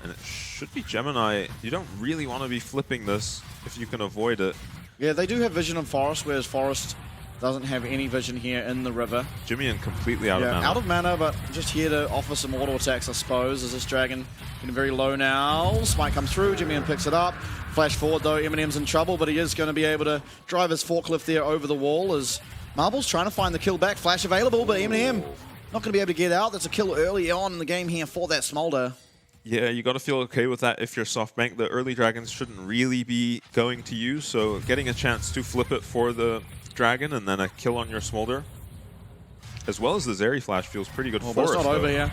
And it should be Gemini. You don't really want to be flipping this if you can avoid it. Yeah, they do have vision on Forest, whereas Forest doesn't have any vision here in the river. Jimmy completely out of mana. Out of mana, but just here to offer some auto attacks, I suppose, as this dragon getting very low now. Smite comes through, Jimmy picks it up. Flash forward though, Eminem's in trouble, but he is going to be able to drive his forklift there over the wall as Marble's trying to find the kill back. Flash available, but Eminem not going to be able to get out. That's a kill early on in the game here for that Smolder. Yeah, you got to feel okay with that if you're SoftBank. The early dragons shouldn't really be going to you, so getting a chance to flip it for the dragon and then a kill on your Smolder, as well as the Zeri flash, feels pretty good for But it's us. not over here.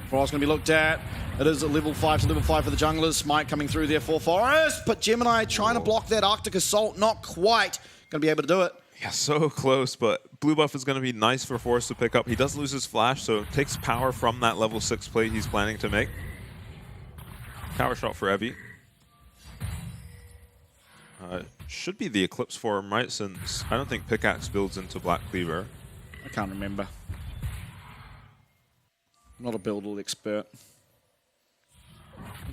Forest going to be looked at. It is a level 5 to level 5 for the junglers. Smite coming through there for Forest, but Gemini trying to block that Arctic Assault, not quite going to be able to do it. Yeah, so close, but blue buff is going to be nice for Forest to pick up. He does lose his flash, so it takes power from that level 6 play he's planning to make. Tower shot for Evie. Should be the Eclipse form, right? Since I don't think Pickaxe builds into Black Cleaver. I can't remember. I'm not a build expert.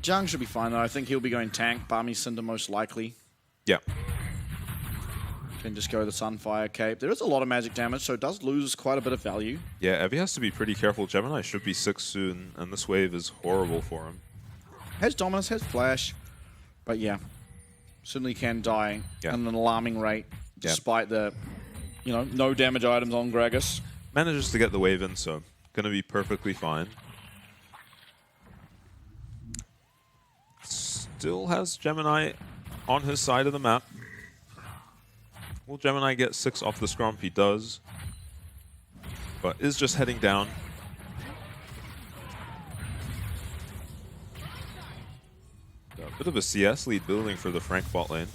Jung should be fine though. I think he'll be going tank. Barmy Cinder most likely. Yeah. Can just go the Sunfire Cape. There is a lot of magic damage, so it does lose quite a bit of value. Yeah, Evie has to be pretty careful. Gemini should be 6 soon, and this wave is horrible for him. Has Dominus, has Flash, but yeah, certainly can die at an alarming rate, despite the, no damage items on Gragas. Manages to get the wave in, so gonna be perfectly fine. Still has Gemini on his side of the map. Will Gemini get 6 off the scrump? He does, but is just heading down. A bit of a CS lead building for the Frank bot lane.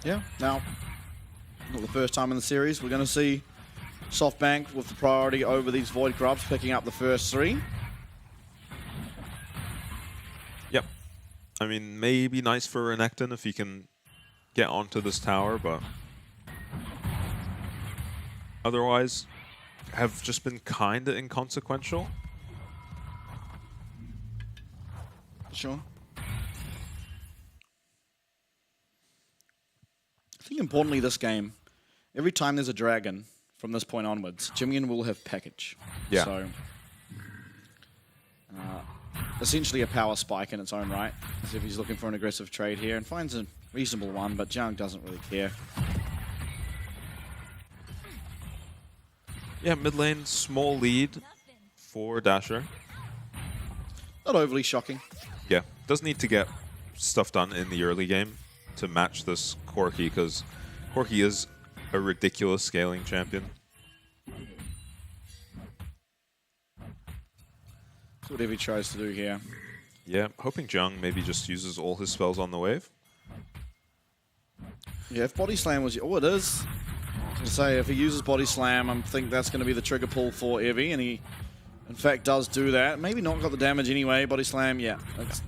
Yeah, now, not the first time in the series. We're going to see SoftBank with the priority over these Void Grubs picking up the first 3. Yep. I mean, maybe nice for Renekton if he can get onto this tower, but otherwise have just been kind of inconsequential. Sure. I think importantly this game, every time there's a dragon from this point onwards, Jimmy will have package. Yeah. So, essentially a power spike in its own right. As if he's looking for an aggressive trade here and finds a reasonable one, but Jung doesn't really care. Yeah, mid lane, small lead for Dasher. Not overly shocking. Yeah, does need to get stuff done in the early game to match this Corki, because Corki is a ridiculous scaling champion. See what Evie tries to do here. Yeah, hoping Jung maybe just uses all his spells on the wave. Yeah, if Body Slam was... Oh, it is. I was going to say, if he uses Body Slam, I think that's going to be the trigger pull for Evie, and he, in fact, does do that. Maybe not got the damage anyway. Body Slam, yeah. That's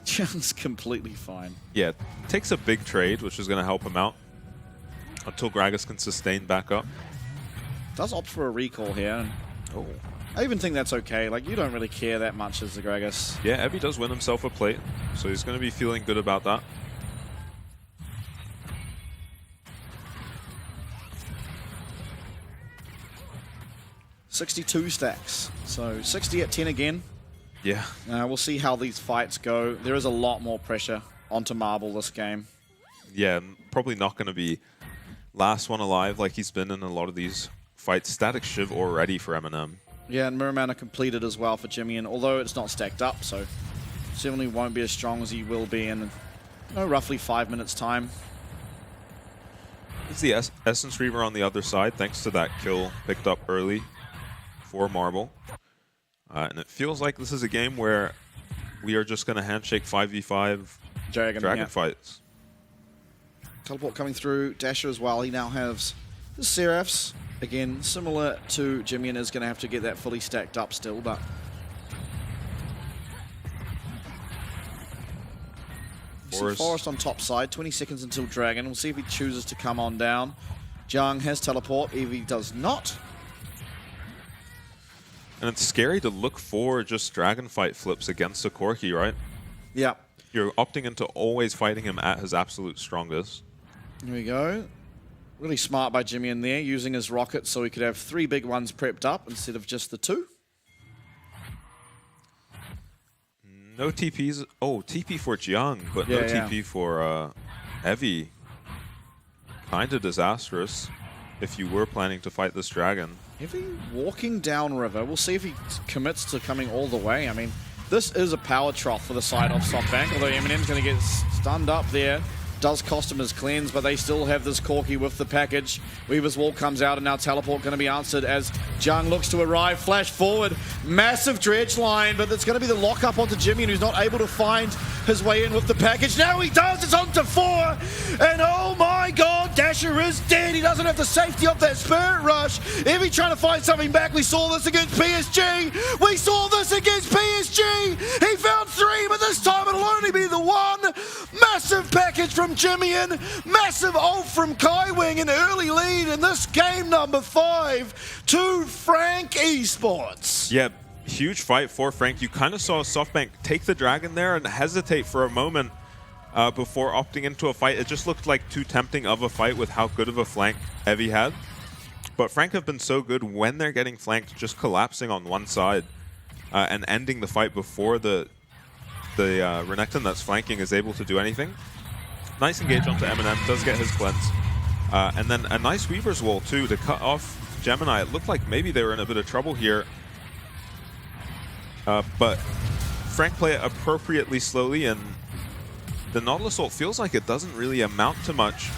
just completely fine. Yeah, takes a big trade, which is going to help him out until Gragas can sustain back up. Does opt for a recall here. Oh. I even think that's okay. Like, you don't really care that much as the Gragas. Yeah, Evie does win himself a plate, so he's going to be feeling good about that. $62 stacks. So 60 at 10 again. Yeah. We'll see how these fights go. There is a lot more pressure onto Marble this game. Yeah, probably not going to be last one alive like he's been in a lot of these fights. Static Shiv already for Eminem. Yeah, and Mirror Mana completed as well for Jimmy, and although it's not stacked up, so certainly won't be as strong as he will be in roughly 5 minutes' time. It's the Essence Reaver on the other side, thanks to that kill picked up early for Marble. And it feels like this is a game where we are just going to handshake 5v5 Dragon fights. Teleport coming through, Dasher as well. He now has the Seraphs. Again, similar to Jimmy, and is going to have to get that fully stacked up still, but... Forest on top side, 20 seconds until Dragon. We'll see if he chooses to come on down. Jung has teleport, Evie does not. And it's scary to look for just Dragon Fight flips against a Corki, right? Yeah. You're opting into always fighting him at his absolute strongest. Here we go. Really smart by Jimmy in there, using his rockets so he could have 3 big ones prepped up instead of just the 2. No TPs. Oh, TP for Jiang, but no TP for Evie. Kind of disastrous if you were planning to fight this dragon. Heavy walking down river. We'll see if he commits to coming all the way. I mean, this is a power trough for the side of SoftBank, although Eminem's going to get stunned up there. Does cost him his cleanse, but they still have this Corki with the package. Weaver's Wall comes out, and now Teleport going to be answered as Jung looks to arrive. Flash forward. Massive dredge line, but it's going to be the lockup onto Jimmy, and who's not able to find his way in with the package. Now he does. It's on to 4. And oh my god, Dasher is dead. He doesn't have the safety of that Spirit Rush. Evie trying to find something back. We saw this against PSG. We saw this against PSG. He found 3, but this time it'll only be the 1. Massive package from Jimmy in. Massive ult from Kaiwing, an early lead in this game number 5 to Frank Esports. Yeah, huge fight for Frank. You kind of saw SoftBank take the dragon there and hesitate for a moment before opting into a fight. It just looked like too tempting of a fight with how good of a flank Evie had. But Frank have been so good when they're getting flanked, just collapsing on one side and ending the fight before the Renekton that's flanking is able to do anything. Nice engage onto Eminem, does get his cleanse. And then a nice Weaver's Wall too to cut off Gemini. It looked like maybe they were in a bit of trouble here. But Frank play it appropriately slowly, and the Nautilus ult feels like it doesn't really amount to much.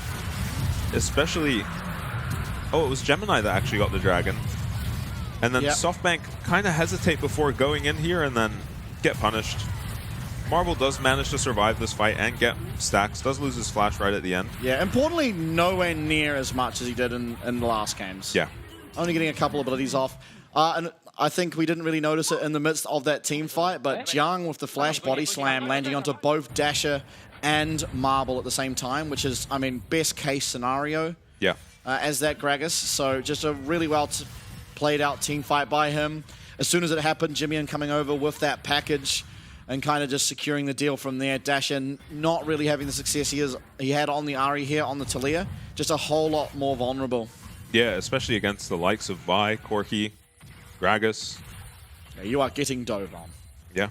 Especially... Oh, it was Gemini that actually got the dragon. And then SoftBank kind of hesitate before going in here and then get punished. Marvel does manage to survive this fight and get stacks. Does lose his flash right at the end. Yeah, importantly, nowhere near as much as he did in the last games. Yeah. Only getting a couple of abilities off. And I think we didn't really notice it in the midst of that team fight, but Jiang with the flash body slam landing onto both Dasher and Marble at the same time, which is, I mean, best case scenario. Yeah. As that Gragas. So just a really well played out team fight by him. As soon as it happened, Jimmy coming over with that package and kind of just securing the deal from there. Dasher not really having the success he had on the Ahri here on the Talia. Just a whole lot more vulnerable. Yeah, especially against the likes of Vi, Corki, Gragas. Yeah, you are getting dove on. Yeah.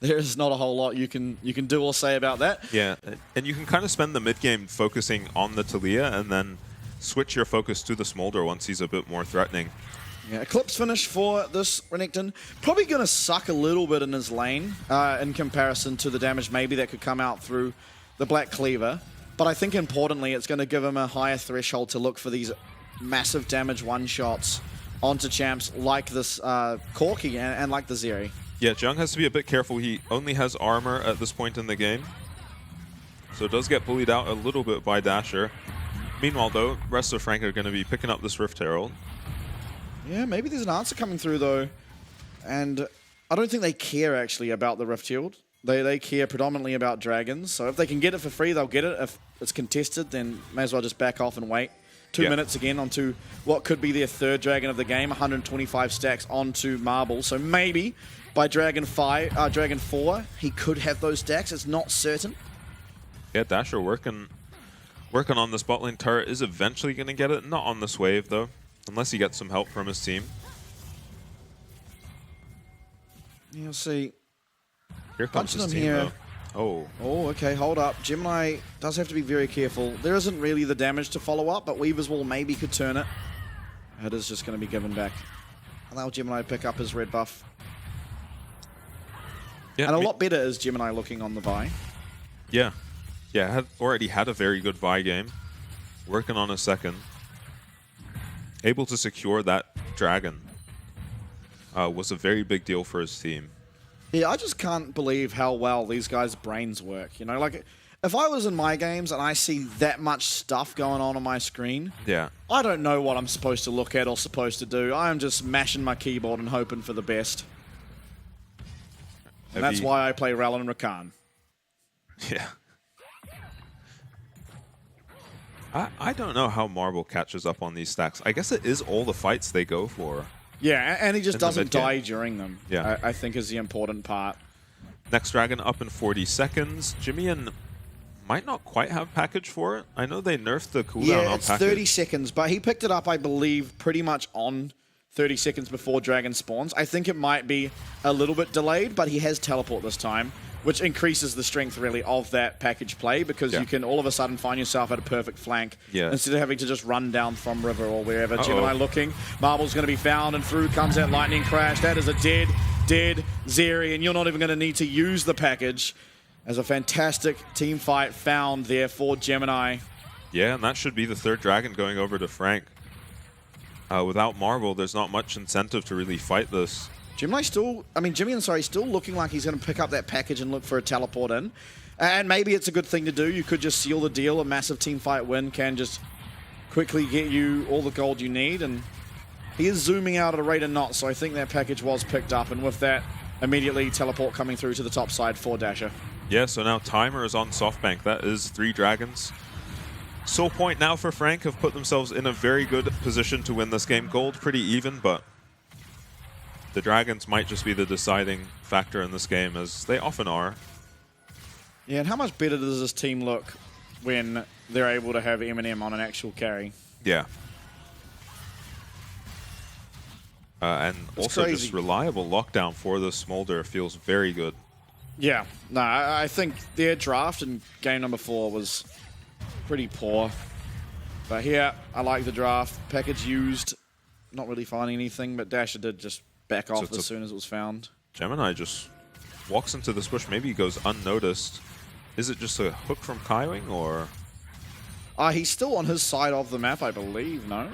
There is not a whole lot you can do or say about that. Yeah, and you can kind of spend the mid game focusing on the Talia and then switch your focus to the Smolder once he's a bit more threatening. Yeah, Eclipse finish for this Renekton. Probably going to suck a little bit in his lane in comparison to the damage maybe that could come out through the Black Cleaver. But I think importantly, it's going to give him a higher threshold to look for these massive damage one-shots onto champs like this Corki and like the Zeri. Yeah, Jung has to be a bit careful. He only has armor at this point in the game. So does get bullied out a little bit by Dasher. Meanwhile, though, rest of Frank are going to be picking up this Rift Herald. Yeah, maybe there's an answer coming through, though. And I don't think they care, actually, about the Rift Herald. They care predominantly about dragons. So if they can get it for free, they'll get it. If it's contested, then may as well just back off and wait. 2 minutes again onto what could be their 3rd dragon of the game. 125 stacks onto Marble. So maybe by Dragon 4, he could have those stacks. It's not certain. Yeah, Dasher working on this bot lane. Turret is eventually going to get it. Not on this wave, though. Unless he gets some help from his team. You'll see. Here comes his them team, here. though. Oh. Oh, okay, hold up. Gemini does have to be very careful. There isn't really the damage to follow up, but Weaver's Wall maybe could turn it. It is just going to be given back. Allow Gemini to pick up his red buff. Yeah, and a lot better is Gemini looking on the Vi. Yeah. Yeah, already had a very good Vi game. Working on a second. Able to secure that dragon was a very big deal for his team. Yeah, I just can't believe how well these guys' brains work. You know, like, if I was in my games and I see that much stuff going on my screen, yeah, I don't know what I'm supposed to look at or supposed to do. I am just mashing my keyboard and hoping for the best. And that's why I play Rallon and Rakan. Yeah. I don't know how Marble catches up on these stacks. I guess it is all the fights they go for. Yeah, and he just in the doesn't mid-game. die during them. Yeah. I think is the important part. Next dragon up in 40 seconds. Jimmy might not quite have package for it. I know they nerfed the cooldown Yeah, on it's package. 30 seconds, but he picked it up, I believe, pretty much on 30 seconds before dragon spawns. I think it might be a little bit delayed, but he has teleport this time, which increases the strength, really, of that package play, because you can all of a sudden find yourself at a perfect flank instead of having to just run down from river or wherever. Gemini looking. Marble's going to be found, and through comes that lightning crash. That is a dead Zeri, and you're not even going to need to use the package. As a fantastic team fight found there for Gemini. Yeah, and that should be the third dragon going over to Frank. Without Marble, there's not much incentive to really fight this. Jimmy still looking like he's going to pick up that package and look for a teleport in. And maybe it's a good thing to do. You could just seal the deal. A massive team fight win can just quickly get you all the gold you need. And he is zooming out at a rate of knots, so I think that package was picked up. And with that, immediately teleport coming through to the top side for Dasher. Yeah, so now Timer is on SoftBank. That is 3 dragons. Soul Point now for Frank have put themselves in a very good position to win this game. Gold pretty even, but the dragons might just be the deciding factor in this game, as they often are. Yeah, and how much better does this team look when they're able to have Eminem on an actual carry? Yeah. And also crazy. just reliable lockdown for the Smolder feels very good. Yeah, no, I think their draft in game number 4 was pretty poor. But here, I like the draft. Package used, not really finding anything, but Dasher did just back off as soon as it was found. Gemini just walks into this bush. Maybe he goes unnoticed. Is it just a hook from Kaiwing, or? He's still on his side of the map, I believe, no?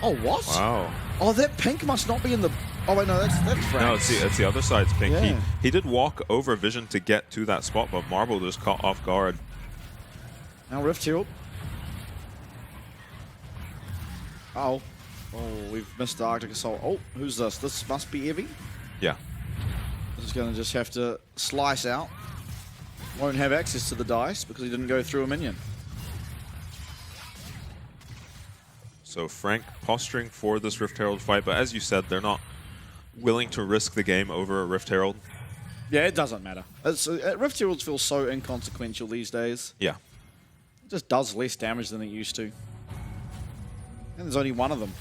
Oh, what? Wow. Oh, that pink must not be in the... Oh, wait, no, that's Frank. No, it's the other side's pink. Yeah. He did walk over Vision to get to that spot, but Marble just caught off guard. Now Rift Herald. Oh, we've missed the Arctic Assault. Oh, who's this? This must be Evie. Yeah. This is going to just have to slice out. Won't have access to the dice because he didn't go through a minion. So Frank posturing for this Rift Herald fight, but as you said, they're not willing to risk the game over a Rift Herald. Yeah, it doesn't matter. Rift Heralds feel so inconsequential these days. Yeah. It just does less damage than it used to. And there's only one of them.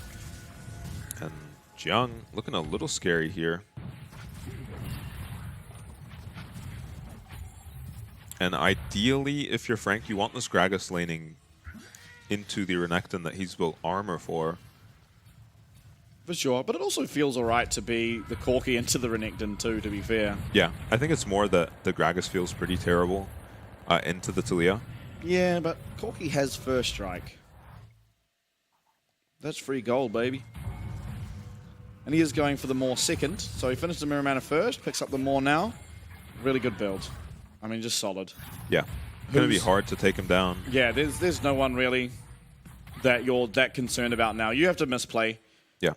And Jiang looking a little scary here. And ideally, if you're Frank, you want this Gragas laning into the Renekton that he's built armor for. For sure, but it also feels alright to be the Corki into the Renekton too, to be fair. Yeah, I think it's more that the Gragas feels pretty terrible into the Talia. Yeah, but Corki has first strike. That's free gold, baby. And he is going for the Maw second, so he finished the Mirror Mana first, picks up the Maw now. Really good build. I mean, just solid. Yeah, going to be hard to take him down. Yeah, there's no one really that you're that concerned about now. You have to misplay. Yeah.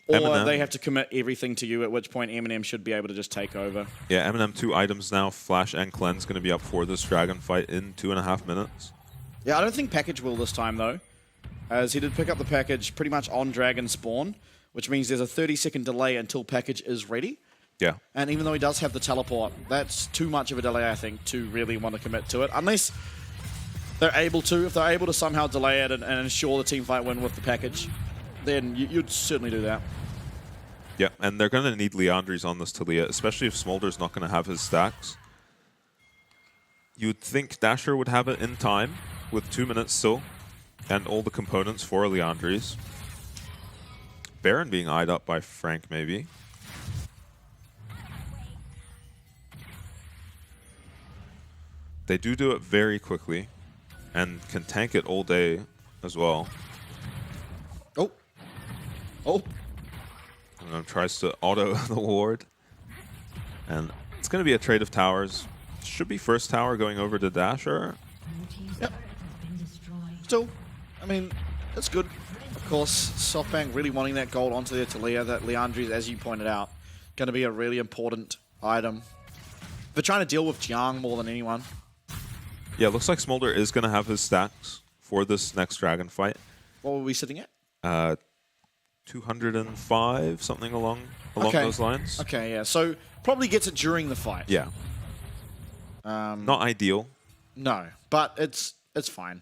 Or Eminem. they have to commit everything to you, at which point Eminem should be able to just take over. Yeah, Eminem 2 items now. Flash and Cleanse going to be up for this dragon fight in 2.5 minutes. Yeah, I don't think package will this time, though, as he did pick up the package pretty much on dragon spawn, which means there's a 30-second delay until package is ready. Yeah. And even though he does have the teleport, that's too much of a delay, I think, to really want to commit to it. Unless they're able to. If they're able to somehow delay it and ensure the team fight win with the package, then you'd certainly do that. Yeah, and they're going to need Leandries on this Talia, especially if Smolder's not going to have his stacks. You'd think Dasher would have it in time with 2 minutes still, and all the components for Leandries. Baron being eyed up by Frank, maybe. They do it very quickly, and can tank it all day as well. Oh. Oh. And tries to auto the ward. And it's going to be a trade of towers. Should be first tower going over to Dasher. Yep. Still, I mean, that's good. Of course, SoftBank really wanting that gold onto their Talia. That Leandries, as you pointed out, going to be a really important item. They're trying to deal with Jiang more than anyone. Yeah, looks like Smolder is going to have his stacks for this next dragon fight. What were we sitting at? 205, something along Okay. those lines. Okay, yeah. So probably gets it during the fight. Yeah. Not ideal. No, but it's fine.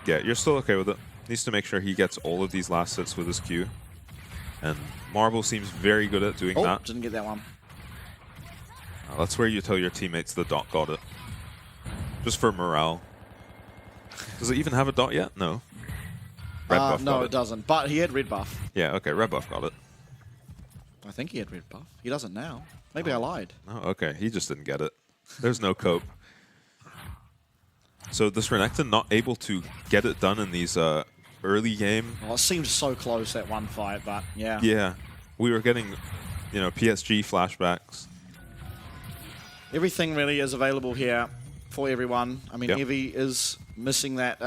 Yeah, you're still okay with it. Needs to make sure he gets all of these last hits with his Q. And Marble seems very good at doing Oh, that. didn't get that one. That's where you tell your teammates the dot got it. Just for morale. Does it even have a dot yet? No. Red buff no, got it doesn't. But he had red buff. Yeah, okay, red buff got it. I think he had red buff. He doesn't now. Maybe I lied. Oh, okay, he just didn't get it. There's no cope. So this Renekton not able to get it done in these early game. Well, it seemed so close, that one fight, but yeah. Yeah, we were getting, PSG flashbacks. Everything really is available here for everyone. I mean, Yep. Evie is missing that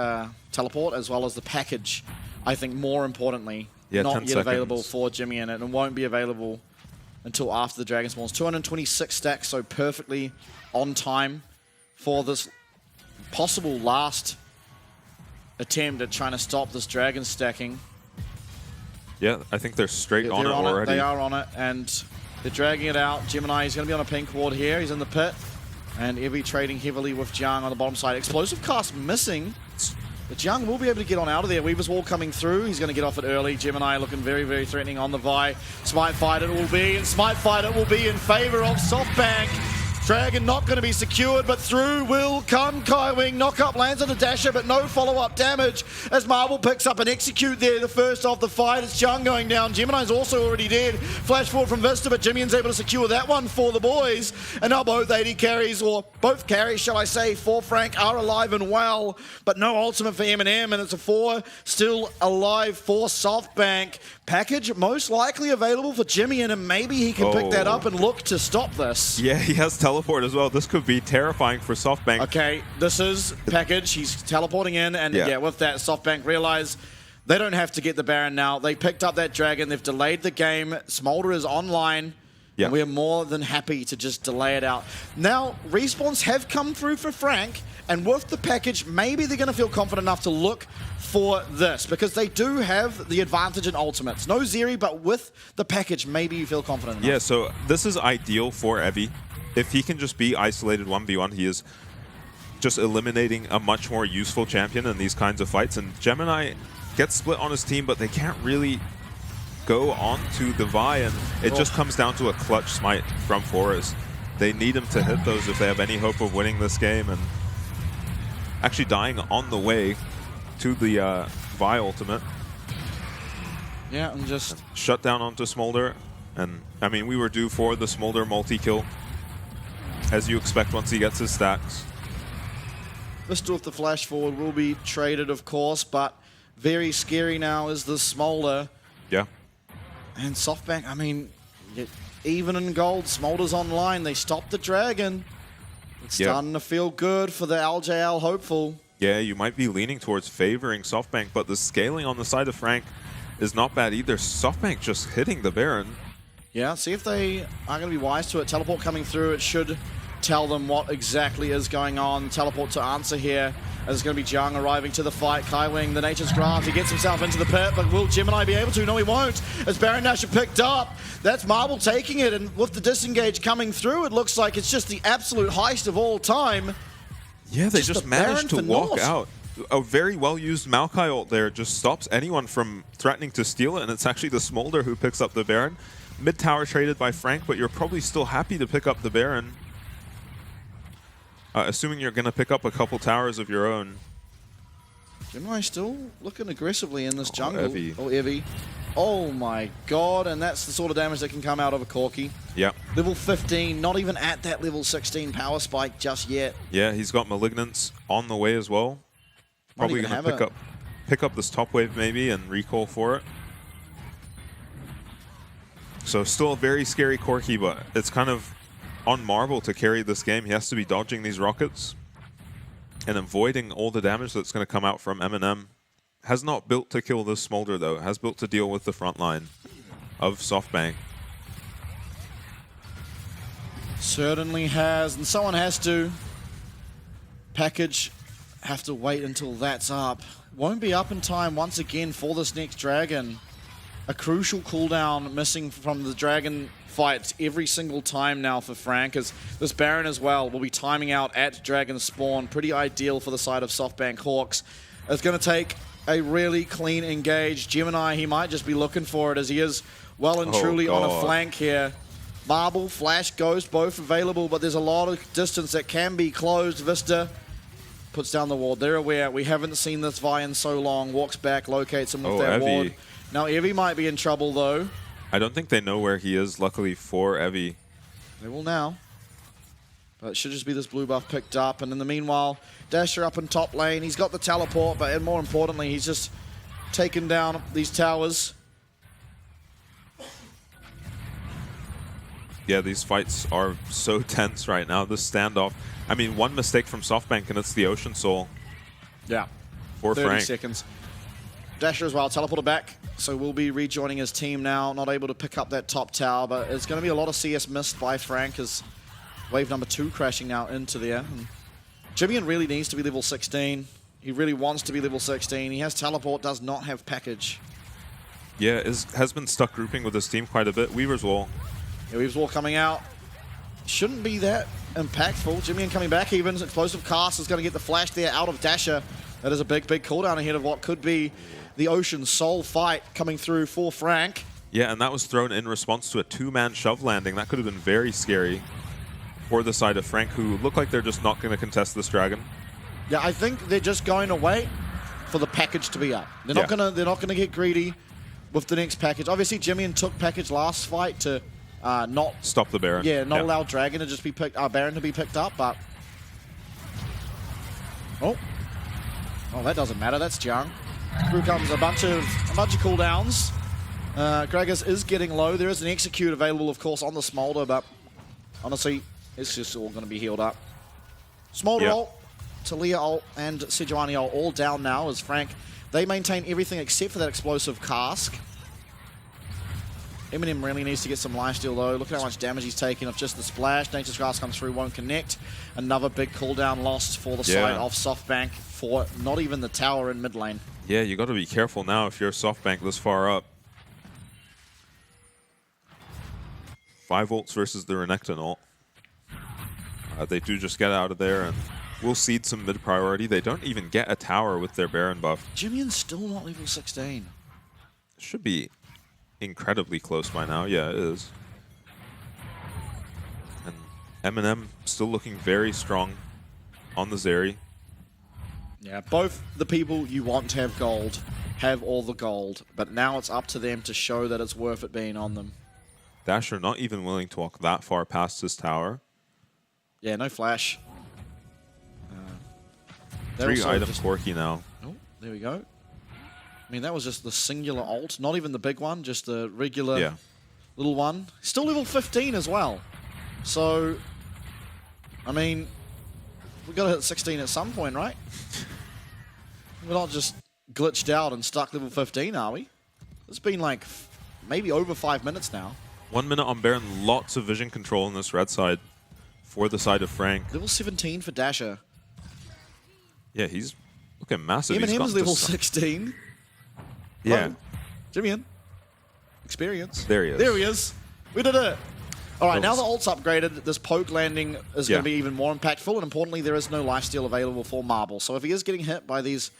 teleport as well as the package. I think more importantly, Yeah, not 10 yet available seconds. for Jimmy and it, and won't be available until after the Dragon spawns. 226 stacks, so perfectly on time for this possible last attempt at trying to stop this Dragon stacking. Yeah, I think they're straight on They're it already. They are on it, and they're dragging it out. Gemini is going to be on a pink ward here. He's in the pit. And Evie trading heavily with Jiang on the bottom side. Explosive cast missing. But Jiang will be able to get on out of there. Weaver's Wall coming through. He's going to get off it early. Gemini looking very, very threatening on the Vi. Smite fight it will be. And Smite fight it will be in favor of SoftBank. Dragon not going to be secured, but through will come Kaiwing. Knock-up lands on the dasher, but no follow-up damage as Marble picks up and execute there the first of the fight. It's Jiang going down. Gemini's also already dead. Flash forward from Vista, but Jimmy's able to secure that one for the boys. And now both AD carries, or both carries, shall I say, for Frank are alive and well, but no ultimate for Eminem, and it's a 4 still alive for SoftBank. Package most likely available for Jimmy, and maybe he can pick that up and look to stop this. Yeah, he has teleport as well. This could be terrifying for SoftBank. Okay, this is Package. He's teleporting in, and yeah, with that, SoftBank realize they don't have to get the Baron now. They picked up that Dragon. They've delayed the game. Smolder is online. Yeah. And we're more than happy to just delay it out. Now, respawns have come through for Frank, and with the Package, maybe they're going to feel confident enough to look for this, because they do have the advantage in ultimates. No Zeri, but with the Package, maybe you feel confident enough. Yeah, so this is ideal for Evie. If he can just be isolated 1v1, he is just eliminating a much more useful champion in these kinds of fights. And Gemini gets split on his team, but they can't really go on to the Vi, and it just comes down to a clutch smite from Forest. They need him to hit those if they have any hope of winning this game, and actually dying on the way to the Vi ultimate. Yeah, and just shut down onto Smolder. And I mean, we were due for the Smolder multi-kill, as you expect once he gets his stacks. Vista with the flash forward will be traded, of course, but very scary now is the Smolder. Yeah. And SoftBank, I mean, even in gold, Smolder's online. They stopped the Dragon. It's starting to feel good for the LJL hopeful. Yeah, you might be leaning towards favoring SoftBank, but the scaling on the side of Frank is not bad either. SoftBank just hitting the Baron. Yeah, see if they are going to be wise to it. Teleport coming through, it should tell them what exactly is going on. Teleport to answer here. As it's going to be Jiang arriving to the fight. Kaiwing, the Nature's Graph, he gets himself into the pit, but will Gemini be able to? No, he won't. As Baron Nashor picked up, that's Marble taking it, and with the disengage coming through, it looks like it's just the absolute heist of all time. Yeah, they just managed to walk North. out. A very well-used Maokai ult there just stops anyone from threatening to steal it, and it's actually the Smolder who picks up the Baron. Mid-tower traded by Frank, but you're probably still happy to pick up the Baron. Assuming you're going to pick up a couple towers of your own. Gemini still looking aggressively in this jungle. Evie. Oh, Evie. Oh my god, and that's the sort of damage that can come out of a Corki. Yeah. Level 15, not even at that level 16 power spike just yet. Yeah, he's got Malignance on the way as well. Probably even going to pick up this top wave maybe and recall for it. So still a very scary Corki, but it's kind of on Marble to carry this game. He has to be dodging these rockets and avoiding all the damage that's going to come out from Eminem. Has not built to kill this Smolder though. Has built to deal with the front line of SoftBank. Certainly has, and someone has to. Package have to wait until that's up. Won't be up in time once again for this next Dragon. a crucial cooldown missing from the Dragon fight every single time now for Frank, as this Baron as well will be timing out at Dragon spawn. Pretty ideal for the side of SoftBank Hawks. It's going to take a really clean engage. Gemini, he might just be looking for it, as he is well and truly on a flank here. Marble, Flash, Ghost, both available, but there's a lot of distance that can be closed. Vista puts down the ward. They're aware. We haven't seen this Vi in so long. Walks back, locates him with that ward. Now Evie might be in trouble though. I don't think they know where he is, luckily for Evie. They will now. But it should just be this blue buff picked up. And in the meanwhile, Dasher up in top lane. He's got the teleport, but more importantly, he's just taken down these towers. Yeah, these fights are so tense right now. This standoff. I mean, one mistake from SoftBank and it's the Ocean Soul. Yeah. For 30 Frank. seconds. Dasher as well, teleported back. So we'll be rejoining his team now. Not able to pick up that top tower, but it's going to be a lot of CS missed by Frank as wave number 2 crashing now into there. And Jimmian really needs to be level 16. He really wants to be level 16. He has teleport, does not have package. Yeah, has been stuck grouping with his team quite a bit. Weaver's Wall. Yeah, Weaver's Wall coming out. Shouldn't be that impactful. Jimmian coming back even. Explosive Cast is going to get the flash there out of Dasher. That is a big, big cooldown ahead of what could be the Ocean Soul fight coming through for Frank. Yeah, and that was thrown in response to a 2-man shove landing. That could have been very scary for the side of Frank, who look like they're just not going to contest this dragon. Yeah, I think they're just going to wait for the package to be up. They're not gonna get greedy with the next package. Obviously, Jimmian took package last fight to not stop the Baron. Yeah, not allow Dragon to just be picked, Baron to be picked up. But oh, that doesn't matter. That's Jiang. Through comes a bunch of cooldowns. Gragas is getting low. There is an execute available, of course, on the Smolder, but honestly, it's just all going to be healed up. Smolder ult, Talia ult, and Sejuani ult all down now as Frank. They maintain everything except for that explosive cask. Eminem really needs to get some lifesteal though. Look at how much damage he's taking off just the splash. Nature's Grass comes through, won't connect. Another big cooldown lost for the side of SoftBank for not even the tower in mid lane. Yeah, you got to be careful now if you're SoftBank this far up. 5 ults versus the Renekton ult. They do just get out of there and we'll cede some mid priority. They don't even get a tower with their Baron buff. Jimmian's still not level 16. Should be incredibly close by now. Yeah, it is. And Eminem still looking very strong on the Zeri. Yeah, both the people you want to have gold have all the gold, but now it's up to them to show that it's worth it being on them. Dasher not even willing to walk that far past his tower. Yeah, no flash. 3 items Corki now. Oh, there we go. I mean, that was just the singular ult, not even the big one, just the regular little one. Still level 15 as well. So, I mean, we've got to hit 16 at some point, right? We're not just glitched out and stuck level 15, are we? It's been like maybe over 5 minutes now. 1 minute on Baron, lots of vision control on this red side for the side of Frank. Level 17 for Dasher. Yeah, he's looking massive. Eminem's level 16. Yeah. Oh, Jimmian. Experience. There he is. There he is. We did it. All right, now the ult's upgraded. This poke landing is going to be even more impactful, and importantly, there is no lifesteal available for Marble. So if he is getting hit by these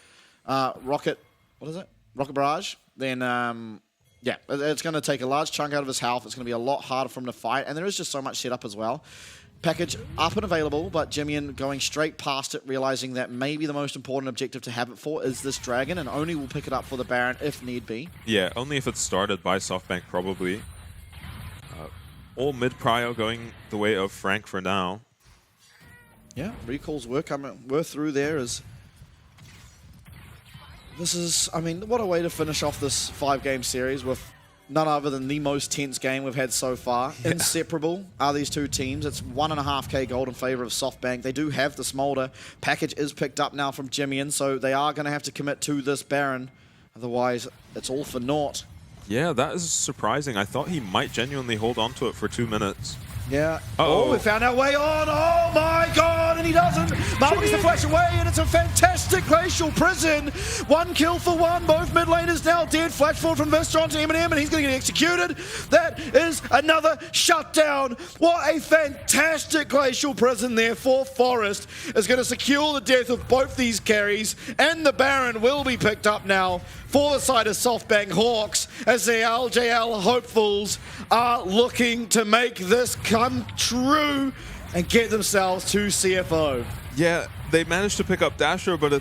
rocket barrage, then yeah, it's going to take a large chunk out of his health. It's going to be a lot harder for him to fight, and there is just so much setup as well. Package up and available, but Jimmian going straight past it, realizing that maybe the most important objective to have it for is this dragon, and only will pick it up for the Baron if need be. Yeah, only if it's started by SoftBank, probably. All mid-prio going the way of Frank for now. Yeah, recalls were through there as... This is, I mean, what a way to finish off this 5-game series with none other than the most tense game we've had so far. Yeah. Inseparable are these two teams. It's 1.5k gold in favor of SoftBank. They do have the Smolder. Package is picked up now from Jimmian, so they are going to have to commit to this Baron. Otherwise, it's all for naught. Yeah, that is surprising. I thought he might genuinely hold on to it for 2 minutes. Yeah. Uh-oh. Oh, we found our way on. Oh my god, and he doesn't. Marvel gets the flash away, and it's a fantastic Glacial Prison. 1 kill for 1. Both mid laners now dead. Flash forward from Vistor onto Eminem, and he's going to get executed. That is another shutdown. What a fantastic Glacial Prison there for Forest. Is going to secure the death of both these carries, and the Baron will be picked up now for the side of SoftBank Hawks, as the LJL hopefuls are looking to make this come true and get themselves to CFO. Yeah, they managed to pick up Dasher, but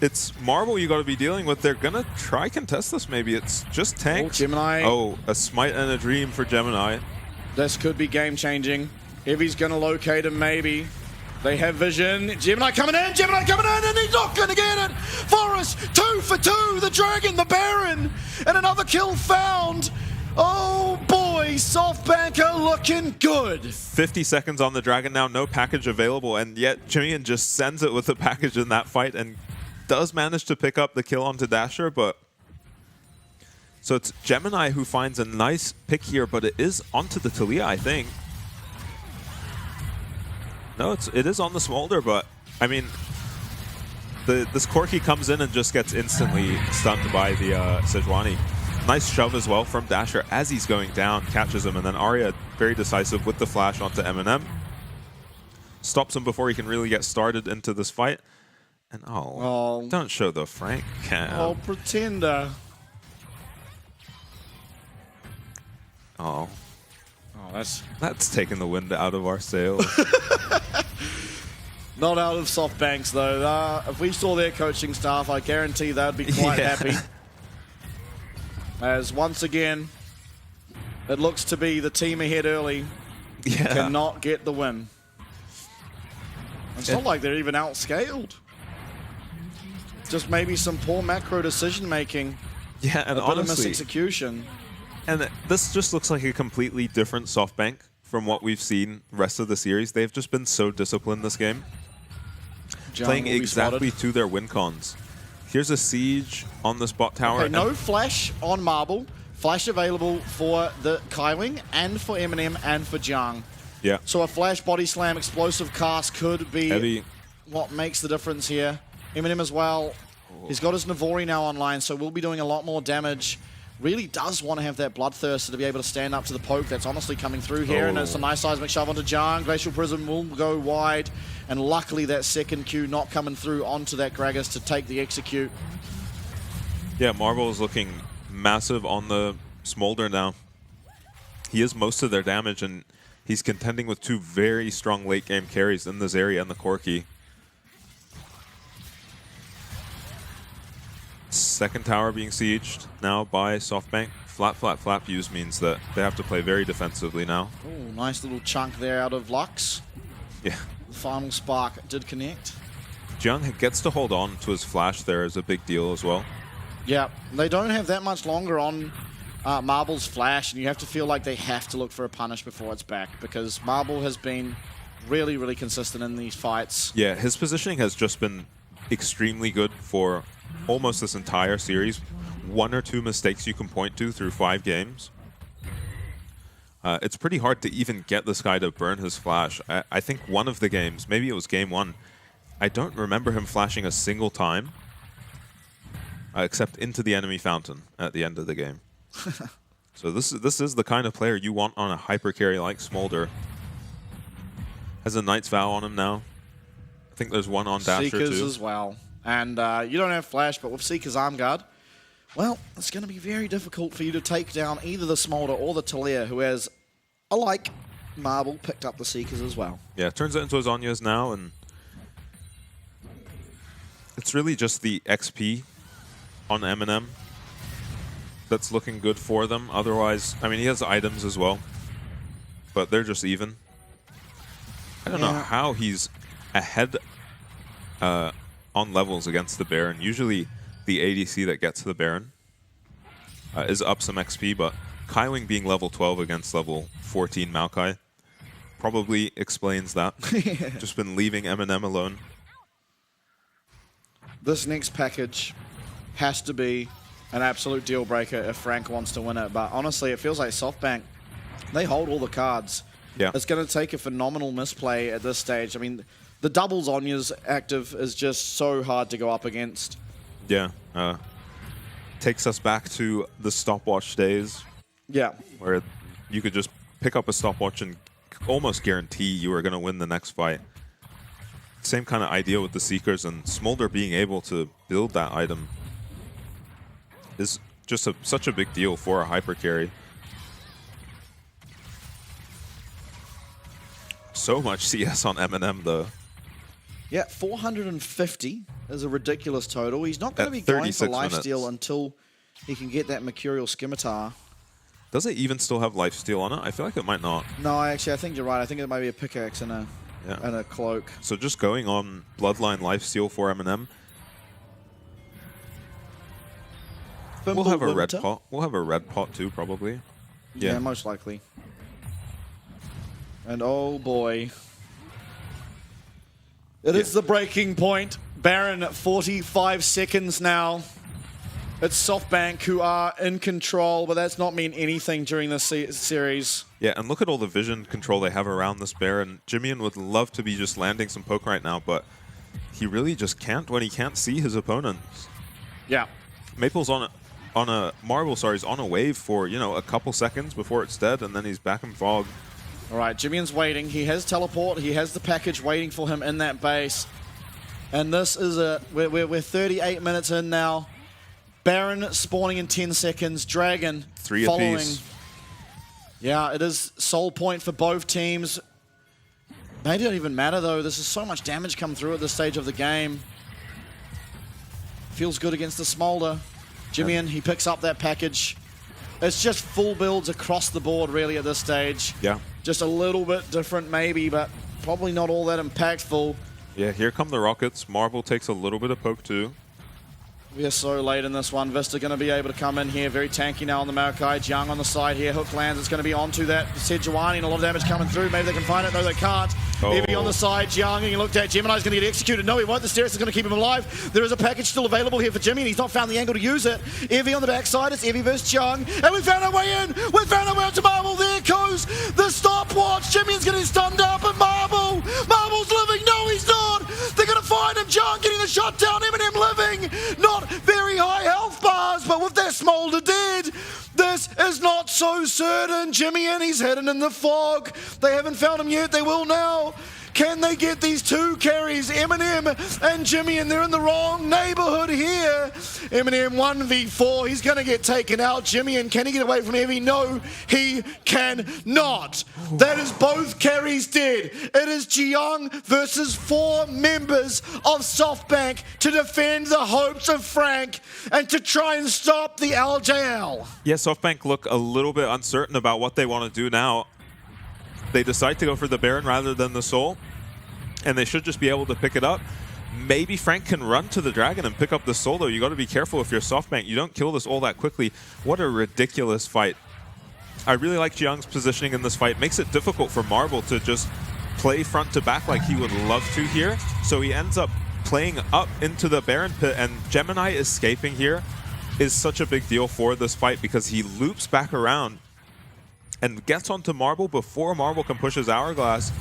it's Marvel you got to be dealing with. They're gonna try contest this. Maybe it's just tank. Oh, Gemini. Oh, a smite and a dream for Gemini. This could be game changing. If he's gonna locate him, maybe. They have vision. Gemini coming in, and he's not going to get it. Forest, 2 for 2. The Dragon, the Baron, and another kill found. Oh boy, SoftBank are looking good. 50 seconds on the Dragon now, no package available, and yet Jimmy just sends it with the package in that fight and does manage to pick up the kill onto Dasher, but... So it's Gemini who finds a nice pick here, but it is onto the Talia, I think. No, it is on the Smolder, but I mean, this Corki comes in and just gets instantly stunned by the Sejuani. Nice shove as well from Dasher as he's going down, catches him, and then Arya very decisive with the flash onto Eminem. Stops him before he can really get started into this fight. And oh. Don't show the Frank cam. Oh, Pretender. Oh. Oh, that's taking the wind out of our sails. Not out of SoftBanks though. If we saw their coaching staff, I guarantee they'd be quite happy. As once again, it looks to be the team ahead early cannot get the win. It's not like they're even outscaled. Just maybe some poor macro decision making. Yeah, and a bit of honestly, misexecution. And this just looks like a completely different SoftBank from what we've seen rest of the series. They've just been so disciplined this game. Playing exactly to their win cons. Here's a siege on the spot tower. Okay, no flash on Marble. Flash available for the Kaiwing and for Eminem and for Jiang. Yeah. So a flash body slam explosive cast could be heavy. What makes the difference here. Eminem as well. He's got his Navori now online, so we'll be doing a lot more damage. Really does want to have that bloodthirster to be able to stand up to the poke that's honestly coming through here. And it's a nice seismic shove onto Jiang. Glacial Prism will go wide. And luckily that second Q not coming through onto that Gragas to take the execute. Yeah, Marvel is looking massive on the Smolder now. He is most of their damage, and he's contending with 2 very strong late game carries in the Zarya and the Corki. Second tower being sieged now by SoftBank. Flap use means that they have to play very defensively now. Oh, nice little chunk there out of Lux. Yeah. The final spark did connect. Jiang gets to hold on to his flash there is a big deal as well. Yeah, they don't have that much longer on Marble's flash, and you have to feel like they have to look for a punish before it's back, because Marble has been really, really consistent in these fights. Yeah, his positioning has just been extremely good for almost this entire series. 1 or 2 mistakes you can point to through 5 games. It's pretty hard to even get this guy to burn his flash. I think one of the games, maybe it was game 1, I don't remember him flashing a single time, except into the enemy fountain at the end of the game. So this is the kind of player you want on a hyper carry like Smolder. Has a Knight's Vow on him now. I think there's one on Dasher Seekers too. as well. And you don't have flash, but with Seeker's arm guard, well, it's going to be very difficult for you to take down either the Smolder or the Talia, who has, alike Marble, picked up the Seekers as well. Yeah, turns it into his Anyas now, and it's really just the XP on Eminem that's looking good for them. Otherwise, I mean, he has items as well, but they're just even. I don't know how he's ahead on levels against the Baron. Usually the ADC that gets the Baron is up some XP, but Kaiwing being level 12 against level 14 Maokai probably explains that. Just been leaving Eminem alone. This next package has to be an absolute deal breaker if Frank wants to win it. But honestly, it feels like SoftBank, they hold all the cards. Yeah. It's going to take a phenomenal misplay at this stage. I mean, the double Zonya's active is just so hard to go up against. Yeah. Takes us back to the stopwatch days. Yeah. Where you could just pick up a stopwatch and almost guarantee you were going to win the next fight. Same kind of idea with the Seekers, and Smolder being able to build that item is just such a big deal for a hyper carry. So much CS on Eminem though. Yeah, 450 is a ridiculous total. He's not going to be At going for 36 lifesteal minutes. until he can get that Mercurial Scimitar. Does it even still have lifesteal on it? I feel like it might not. No, actually, I think you're right. I think it might be a pickaxe and a cloak. So just going on Bloodline lifesteal for Eminem. We'll have a red pot. We'll have a red pot too, probably. Yeah, most likely. And oh boy. It is the breaking point. Baron at 45 seconds now. It's SoftBank who are in control, but that's not mean anything during this series. Yeah, and look at all the vision control they have around this Baron. Jimmian would love to be just landing some poke right now, but he really just can't when he can't see his opponents. Yeah. Maple's on a Marble, sorry, is on a wave for, you know, a couple seconds before it's dead, and then he's back in fog. All right, Jimmian's waiting. He has teleport. He has the package waiting for him in that base. And this is we're 38 minutes in now. Baron spawning in 10 seconds. Dragon 3 following. apiece. Yeah, it is soul point for both teams. Maybe it don't even matter though. This is so much damage come through at this stage of the game. Feels good against the Smolder. Jimmian, he picks up that package. It's just full builds across the board really at this stage. Yeah. Just a little bit different maybe, but probably not all that impactful. Yeah, here come the rockets. Marble takes a little bit of poke too. We are so late in this one. Vista going to be able to come in here. Very tanky now on the Maokai. Jiang on the side here. Hook lands. It's going to be onto that Sejuani and a lot of damage coming through. Maybe they can find it. No, they can't. Evie on the side. Jiang getting looked at. Gemini's going to get executed. No, he won't. The Steris is going to keep him alive. There is a package still available here for Jimmy, and he's not found the angle to use it. Evie on the backside. It's Evie versus Jiang. And we found our way in. We found our way onto Marble. There goes the stopwatch. Jimmy's getting stunned up, and Marble's living. No, he's not. They're going to find him. Jiang getting the shot down. Eminem living. Not very high health bars, but with that Smolder dead, this is not so certain. Jimmy and he's hidden in the fog. They haven't found him yet. They will now. Can they get these two carries? Eminem and Jimmy, and they're in the wrong neighborhood here. Eminem 1v4. He's going to get taken out. Jimmy, and can he get away from Evie? No, he cannot. That is both carries dead. It is Jiang versus 4 members of SoftBank to defend the hopes of Frank and to try and stop the LJL. Yeah, SoftBank look a little bit uncertain about what they want to do now. They decide to go for the Baron rather than the Soul, and they should just be able to pick it up. Maybe Frank can run to the Dragon and pick up the Soul, though. You got to be careful if you're SoftBank. You don't kill this all that quickly. What a ridiculous fight. I really like Jiang's positioning in this fight. Makes it difficult for Marble to just play front to back like he would love to here. So he ends up playing up into the Baron pit, and Gemini escaping here is such a big deal for this fight because he loops back around and gets onto Marble before Marble can push his Hourglass,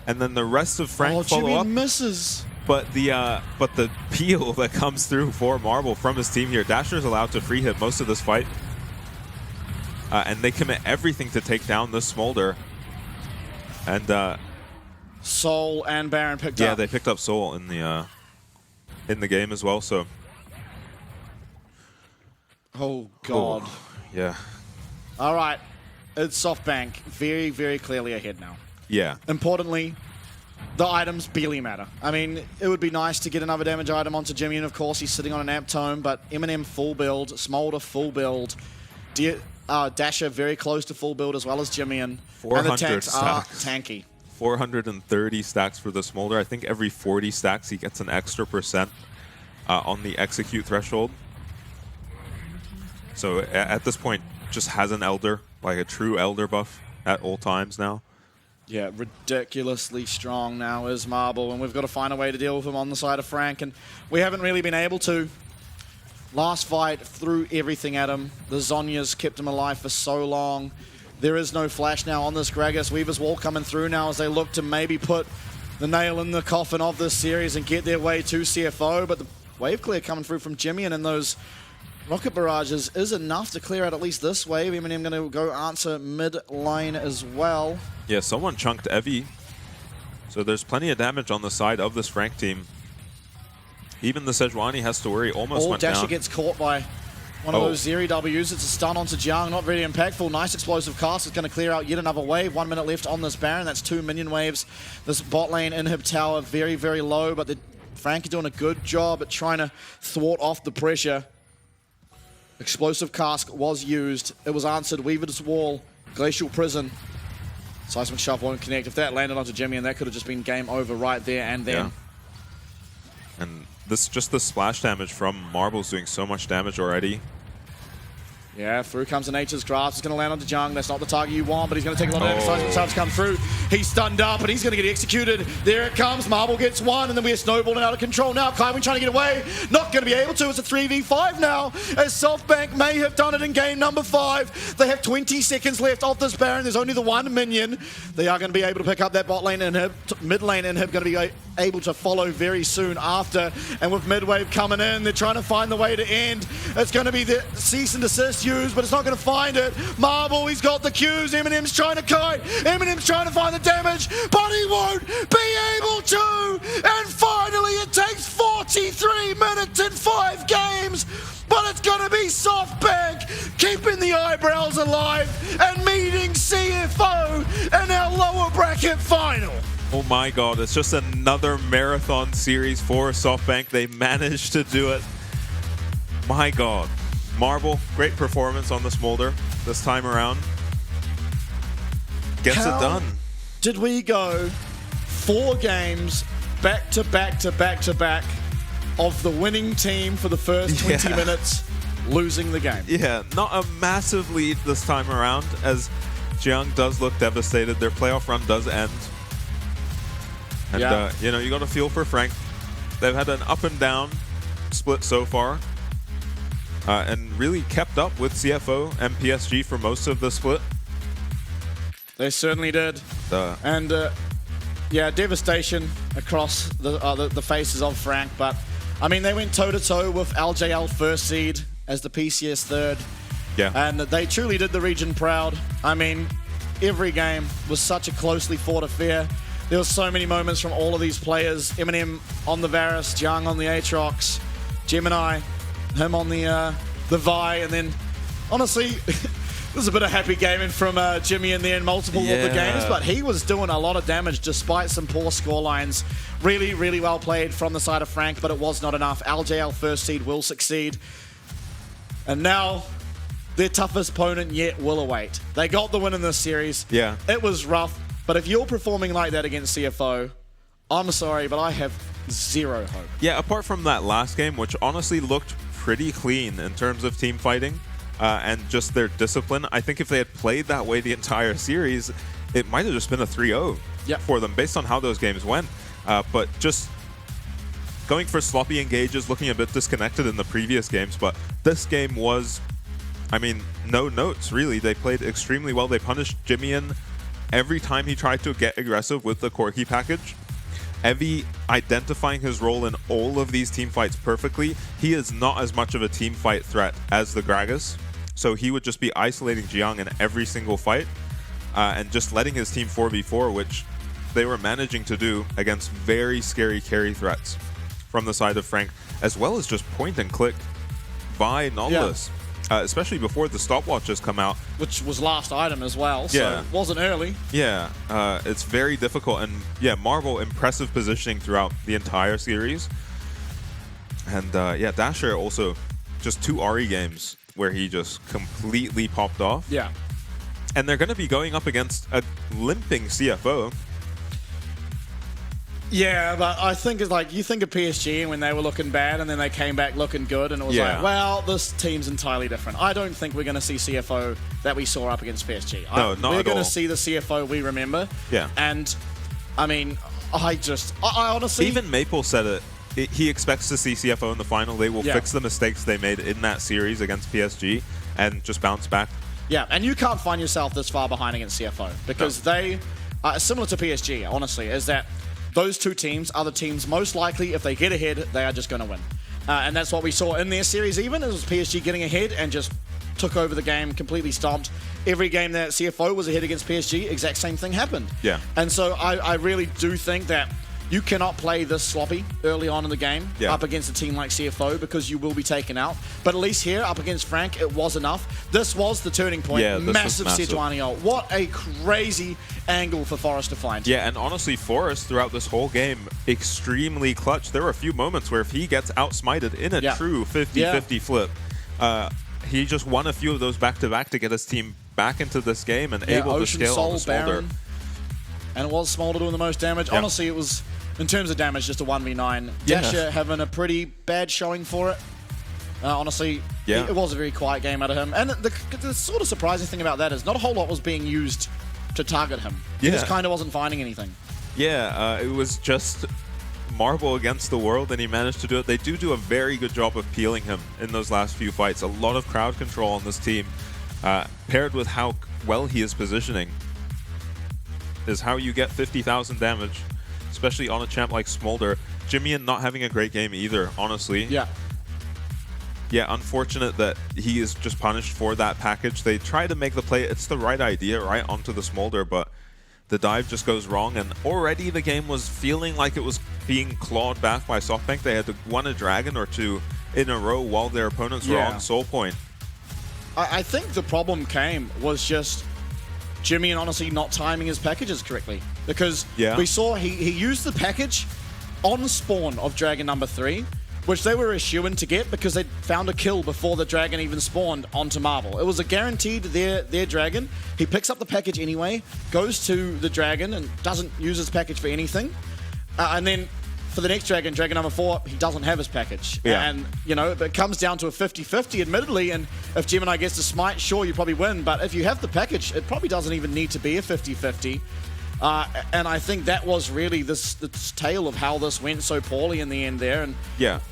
and then the rest of Frank follow up. Misses. But the peel that comes through for Marble from his team here, Dasher's allowed to free hit most of this fight, and they commit everything to take down this Smolder. And Soul and Baron picked up. Yeah, they picked up Soul in the game as well. So. Oh God. Oh, yeah. All right. It's SoftBank very, very clearly ahead now. Yeah. Importantly, the items barely matter. I mean, it would be nice to get another damage item onto Jimmy, and of course he's sitting on an Amp Tome, but Eminem full build, Smolder full build, Dasher very close to full build as well as Jimmy, and the tanks are tanky. 430 stacks for the Smolder. I think every 40 stacks he gets an extra % on the execute threshold. So at this point, just has an Elder, like a true Elder buff at all times now. Yeah, ridiculously strong now is Marble, and we've got to find a way to deal with him on the side of Frank, and we haven't really been able to. Last fight, threw everything at him. The Zonyas kept him alive for so long. There is no flash now on this Gragas. Weaver's Wall coming through now as they look to maybe put the nail in the coffin of this series and get their way to CFO. But the wave clear coming through from Jimmy and those rocket barrages is enough to clear out at least this wave. Eminem going to go answer mid lane as well. Yeah, someone chunked Evie. So there's plenty of damage on the side of this Frank team. Even the Sejuani has to worry. Almost went Dasher down. gets caught by one of those Zeri Ws. It's a stun onto Jiang. Not very impactful. Nice explosive cast. It's going to clear out yet another wave. 1 minute left on this Baron. That's 2 minion waves. This bot lane inhib tower very, very low. But Frank is doing a good job at trying to thwart off the pressure. Explosive cask was used. It was answered. Weaver's Wall. Glacial Prison. Seismic Shove won't connect. If that landed onto Jimmy, and that could have just been game over right there and then. Yeah. And just the splash damage from Marble's doing so much damage already. Yeah, through comes the Nature's Grasp. It's going to land onto Jung. That's not the target you want, but he's going to take a lot of exercise to come through. He's stunned up, and he's going to get executed. There it comes. Marble gets one, and then we're snowballing out of control now. Kaiwin trying to get away. Not going to be able to. It's a 3v5 now, as SoftBank may have done it in game number 5. They have 20 seconds left off this Baron. There's only the 1 minion. They are going to be able to pick up that bot lane inhib. Mid lane inhib going to be able to follow very soon after. And with midwave coming in, they're trying to find the way to end. It's going to be the cease and desist used, but it's not going to find it. Marble, he's got the Qs. Eminem's trying to kite. Eminem's trying to find the damage, but he won't be able to. And finally, it takes 43 minutes in 5 games. But it's going to be SoftBank keeping the eyebrows alive and meeting CFO in our lower bracket final. Oh my god, it's just another marathon series for SoftBank. They managed to do it. My god. Marble, great performance on the Smolder this time around. Gets it done. Did we go 4 games back to back to back to back of the winning team for the first 20 minutes losing the game? Yeah, not a massive lead this time around, as Jiang does look devastated. Their playoff run does end. And, you know, you got to feel for Frank. They've had an up and down split so far. And really kept up with CFO and PSG for most of the split. They certainly did. And, yeah, devastation across the faces of Frank. But, I mean, they went toe-to-toe with LJL first seed as the PCS third. Yeah. And they truly did the region proud. I mean, every game was such a closely fought affair. There were so many moments from all of these players. Eminem on the Varus, Jiang on the Aatrox, Gemini, him on the Vi, and then, honestly, there's a bit of happy gaming from Jimmy in there in multiple of the games, but he was doing a lot of damage despite some poor score lines. Really, really well played from the side of Frank, but it was not enough. LJL first seed will succeed. And now, their toughest opponent yet will await. They got the win in this series. Yeah. It was rough, but if you're performing like that against CFO, I'm sorry, but I have zero hope. Yeah, apart from that last game, which honestly looked pretty clean in terms of team fighting and just their discipline. I think if they had played that way the entire series, it might have just been a 3-0 for them based on how those games went. But just going for sloppy engages, looking a bit disconnected in the previous games. But this game was, I mean, no notes, really. They played extremely well. They punished Jimmy in every time he tried to get aggressive with the Corki package. Evie identifying his role in all of these team fights perfectly. He is not as much of a team fight threat as the Gragas, so he would just be isolating Jiang in every single fight and just letting his team 4v4, which they were managing to do against very scary carry threats from the side of Frank, as well as just point and click by Nautilus. Especially before the stopwatches come out. Which was last item as well, so it wasn't early. Yeah, it's very difficult. And yeah, Marvel, impressive positioning throughout the entire series. And yeah, Dasher also just 2 RE games where he just completely popped off. Yeah. And they're going to be going up against a limping CFO. Yeah, but I think it's like, you think of PSG when they were looking bad and then they came back looking good, and it was like, well, this team's entirely different. I don't think we're going to see CFO that we saw up against PSG. No, not at all. We're going to see the CFO we remember. Yeah. And, I mean, I honestly... Even Maple said it. He expects to see CFO in the final. They will fix the mistakes they made in that series against PSG and just bounce back Yeah, and you can't find yourself this far behind against CFO because they are similar to PSG, honestly, is that those two teams are the teams most likely, if they get ahead, they are just going to win. And that's what we saw in their series even. It was PSG getting ahead and just took over the game, completely stomped. Every game that CFO was ahead against PSG, exact same thing happened. Yeah. And so I really do think that you cannot play this sloppy early on in the game up against a team like CFO because you will be taken out. But at least here, up against Frank, it was enough. This was the turning point. Yeah, massive Sejuani ult. What a crazy angle for Forest to find. Yeah, and honestly, Forest throughout this whole game, extremely clutch. There were a few moments where if he gets outsmited in a true 50-50 flip, he just won a few of those back-to-back to get his team back into this game and able to scale on the Smolder. Baron. And it was Smolder doing the most damage. Honestly, it was, in terms of damage, just a 1v9. Dasher having a pretty bad showing for it. Honestly, it was a very quiet game out of him. And the sort of surprising thing about that is not a whole lot was being used to target him. He just kind of wasn't finding anything. Yeah, it was just Marble against the world, and he managed to do it. They do a very good job of peeling him in those last few fights. A lot of crowd control on this team, paired with how well he is positioning, is how you get 50,000 damage, especially on a champ like Smolder. Jimmy not having a great game either, honestly. Yeah, unfortunate that he is just punished for that package. They try to make the play, it's the right idea, right, onto the Smolder, but the dive just goes wrong, and already the game was feeling like it was being clawed back by SoftBank. They had to win a dragon or two in a row while their opponents were on soul point. I think the problem was just Jimmy and honestly not timing his packages correctly, because we saw he used the package on spawn of dragon number 3, which they were a shoo-in to get because they found a kill before the dragon even spawned onto Marble. It was a guaranteed their dragon. He picks up the package anyway, goes to the dragon and doesn't use his package for anything. And then for the next dragon, dragon number 4, he doesn't have his package. And, you know, it comes down to a 50-50 admittedly, and if Gemini gets the smite, sure, you probably win, but if you have the package, it probably doesn't even need to be a 50-50. And I think that was really this tale of how this went so poorly in the end there. And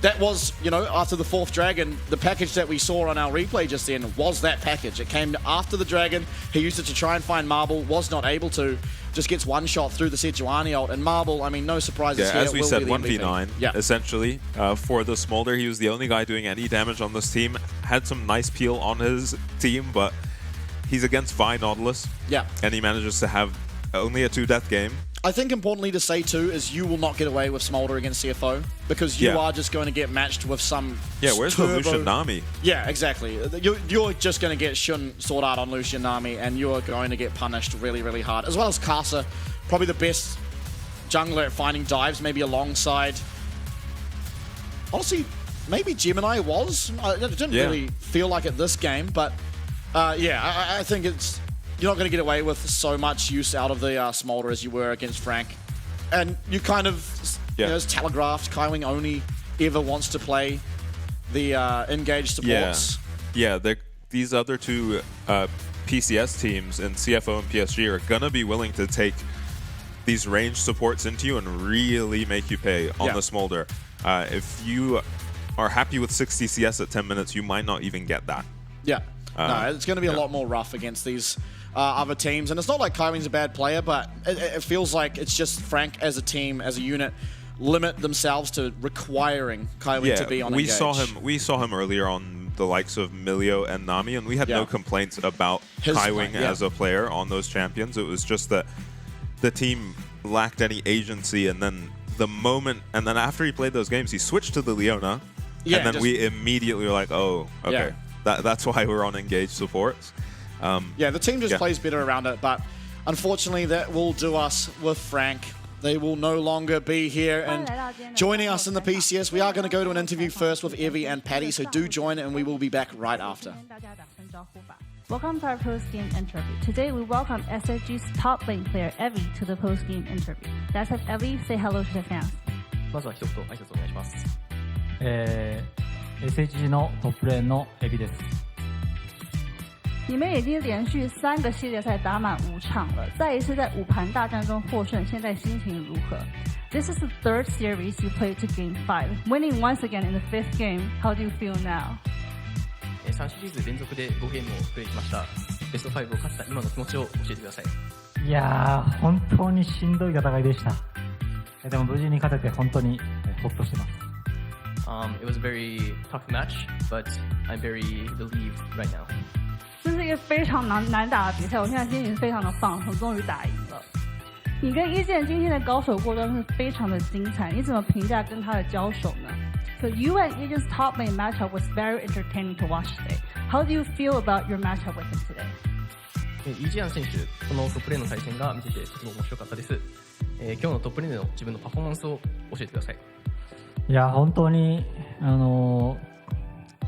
that was, you know, after the 4th dragon, the package that we saw on our replay just then was that package. It came after the dragon. He used it to try and find Marble, was not able to. Just gets one shot through the Sejuani ult. And Marble, I mean, no surprises here. As we said, 1v9, essentially. For the Smolder, he was the only guy doing any damage on this team. Had some nice peel on his team, but he's against Vi Nautilus. And he manages to have only a 2-death game. I think importantly to say too is you will not get away with Smolder against CFO because you are just going to get matched with some where's the Lucian Nami? Yeah, exactly. You're just going to get Shun Sword Art on Lucian Nami and you're going to get punished really, really hard. As well as Kasa, probably the best jungler at finding dives, maybe alongside... Honestly, maybe Gemini was. It didn't really feel like it this game, but I think it's... You're not going to get away with so much use out of the Smolder as you were against Frank. And you kind of, you know, it's telegraphed, Kaiwing only ever wants to play the engaged supports. These other two PCS teams in CFO and PSG are going to be willing to take these ranged supports into you and really make you pay on the Smolder. If you are happy with 60 CS at 10 minutes, you might not even get that. No, it's going to be a lot more rough against these other teams. And it's not like Kaiwing's a bad player, but it feels like it's just Frank as a team, as a unit, limit themselves to requiring Kaiwing to be on engage. We saw him earlier on the likes of Milio and Nami, and we had no complaints about Kaiwing as a player on those champions. It was just that the team lacked any agency, and then after he played those games, he switched to the Leona, and then we immediately were like, oh, okay. That's why we're on engaged supports. The team just plays better around it, but unfortunately that will do us with Frank. They will no longer be here and joining us in the PCS. We are going to go to an interview first with Evie and Patty, so do join and we will be back right after. Welcome to our post-game interview. Today we welcome SHG's top lane player Evie to the post-game interview. Let's have Evie say hello to the fans. まずは一言挨拶お願いします。SHG のトップレーンのエビです。你们已经连续3个系列赛打满5场了，再一次在5盘大战中获胜，现在心情如何 ？This is the 3rd series you played to Game 5, winning once again in the 5th game. How do you feel now? 3シリーズ連続で5ゲームをプレイしました。ベスト5を勝った今の気持ちを教えてください。いやー、本当にしんどい戦いでした。でも無事に勝てて本当にほっとしてます。It was a very tough match, but I'm very relieved right now. 这是一个非常难打的比赛，我现在心情非常的放松，终于打赢了。你跟一剑今天的高手过招是非常的精彩，你怎么评价跟他的交手呢？ So you and Egan's top lane matchup was very entertaining to watch today. How do you feel about your matchup with him today? イジアン選手、このトップレーンの対戦が見ててとても面白かったです。今日のトップレーンでの自分のパフォーマンスを教えてください。いや、本当に、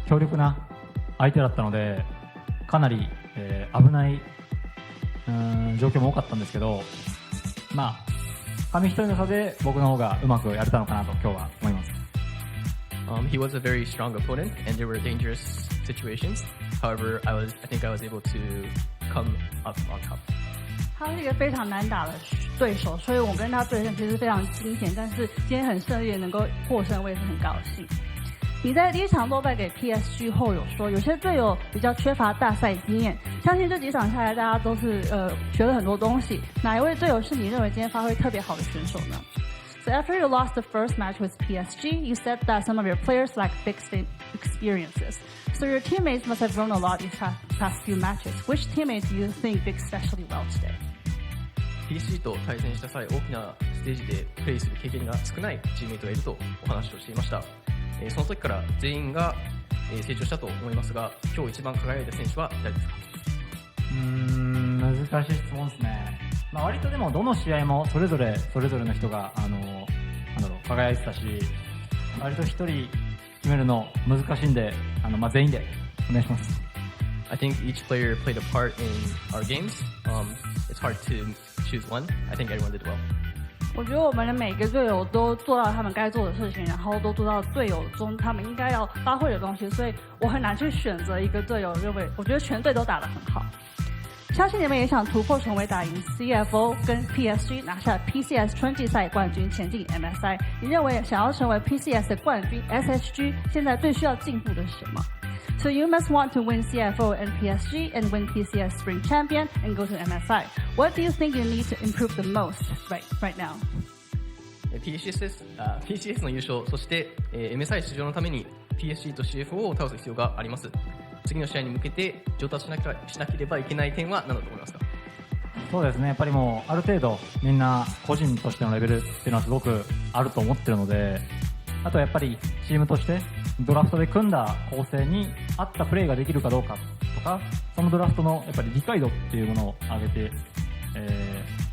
強力な相手だったので、かなり、危ない状況も多かったんですけど、まあ、紙一重の差で僕の方がうまくやれたのかなと今日は思います。He was a very strong opponent, and there were dangerous situations. However, I think I was able to come up on top. 他是一个非常难打的对手，所以我跟他对阵其实非常惊险，但是今天很顺利的能够获胜，我也是很高兴。你在第一场落败给 PSG 后有说，有些队友比较缺乏大赛经验，相信这几场下来大家都是学了很多东西。哪一位队友是你认为今天发挥特别好的选手呢？ So after you lost the first match with PSG, you said that some of your players lack big experiences. So your teammates must have grown a lot these past few matches. Which teammates do you think did especially well today? PSG と対戦した際、大きなステージでプレイする経験が少ないチームメイトがいるとお話をしていました。その時から全員が成長したと思いますが、今日一番輝いた選手は誰ですか？難しい質問ですね。まあ、割とでもどの試合もそれぞれの人が輝いてたし、割と一人決めるの難しいんで、全員でお願いします。I think each player played a part in our games. It's hard to choose one. I think everyone did well. 我觉得我们的每个队友都做到他们该做的事情，然后都做到队友中他们应该要发挥的东西，所以我很难去选择一个队友，认为我觉得全队都打得很好。相信你们也想突破重围，打赢 CFO 跟 PSG 拿下 PCS 春季赛冠军，前进 MSI。你认为想要成为 PCS 的冠军 SHG 现在最需要进步的是什么？ So you must want to win CFO and PSG and win PCS Spring Champion and go to MSI. What do you think you need to improve the most right now? PCS の優勝、そして、MSI 出場のために PSG と CFO を倒す必要があります。次の試合に向けて上達しなければいけない点は何だと思いますか？そうですね、やっぱりもうある程度みんな個人としてのレベルっていうのはすごくあると思ってるので、あとはやっぱりチームとしてドラフトで組んだ構成に合ったプレーができるかどうかとか、そのドラフトのやっぱり理解度っていうものを上げて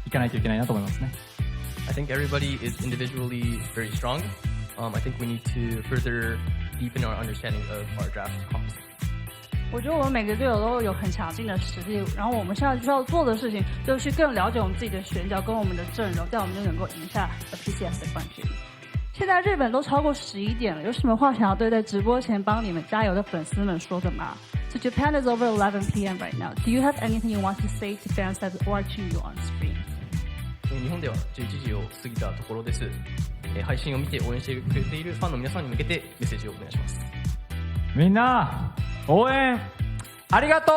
いかないといけないなと思いますね。I think everybody is individually very strong. I think we need to further deepen our understanding of our draft comps. 我觉得我们每个队友都有很强劲的实力，然后我们现在需要做的事情就是去更了解我们自己的选角跟我们的阵容，这样我们就能够赢下 PCS 的冠军。现在日本都超过11点了，有什么话想要对在直播前帮你们加油的粉丝们说的吗？ So Japan is over 11 p.m. right now. Do you have anything you want to say to fans that are watching you on stream? 日本では11時を過ぎたところです。配信を見て応援してくれているファンの皆さんに向けてメッセージをお願いします。みんな応援ありがと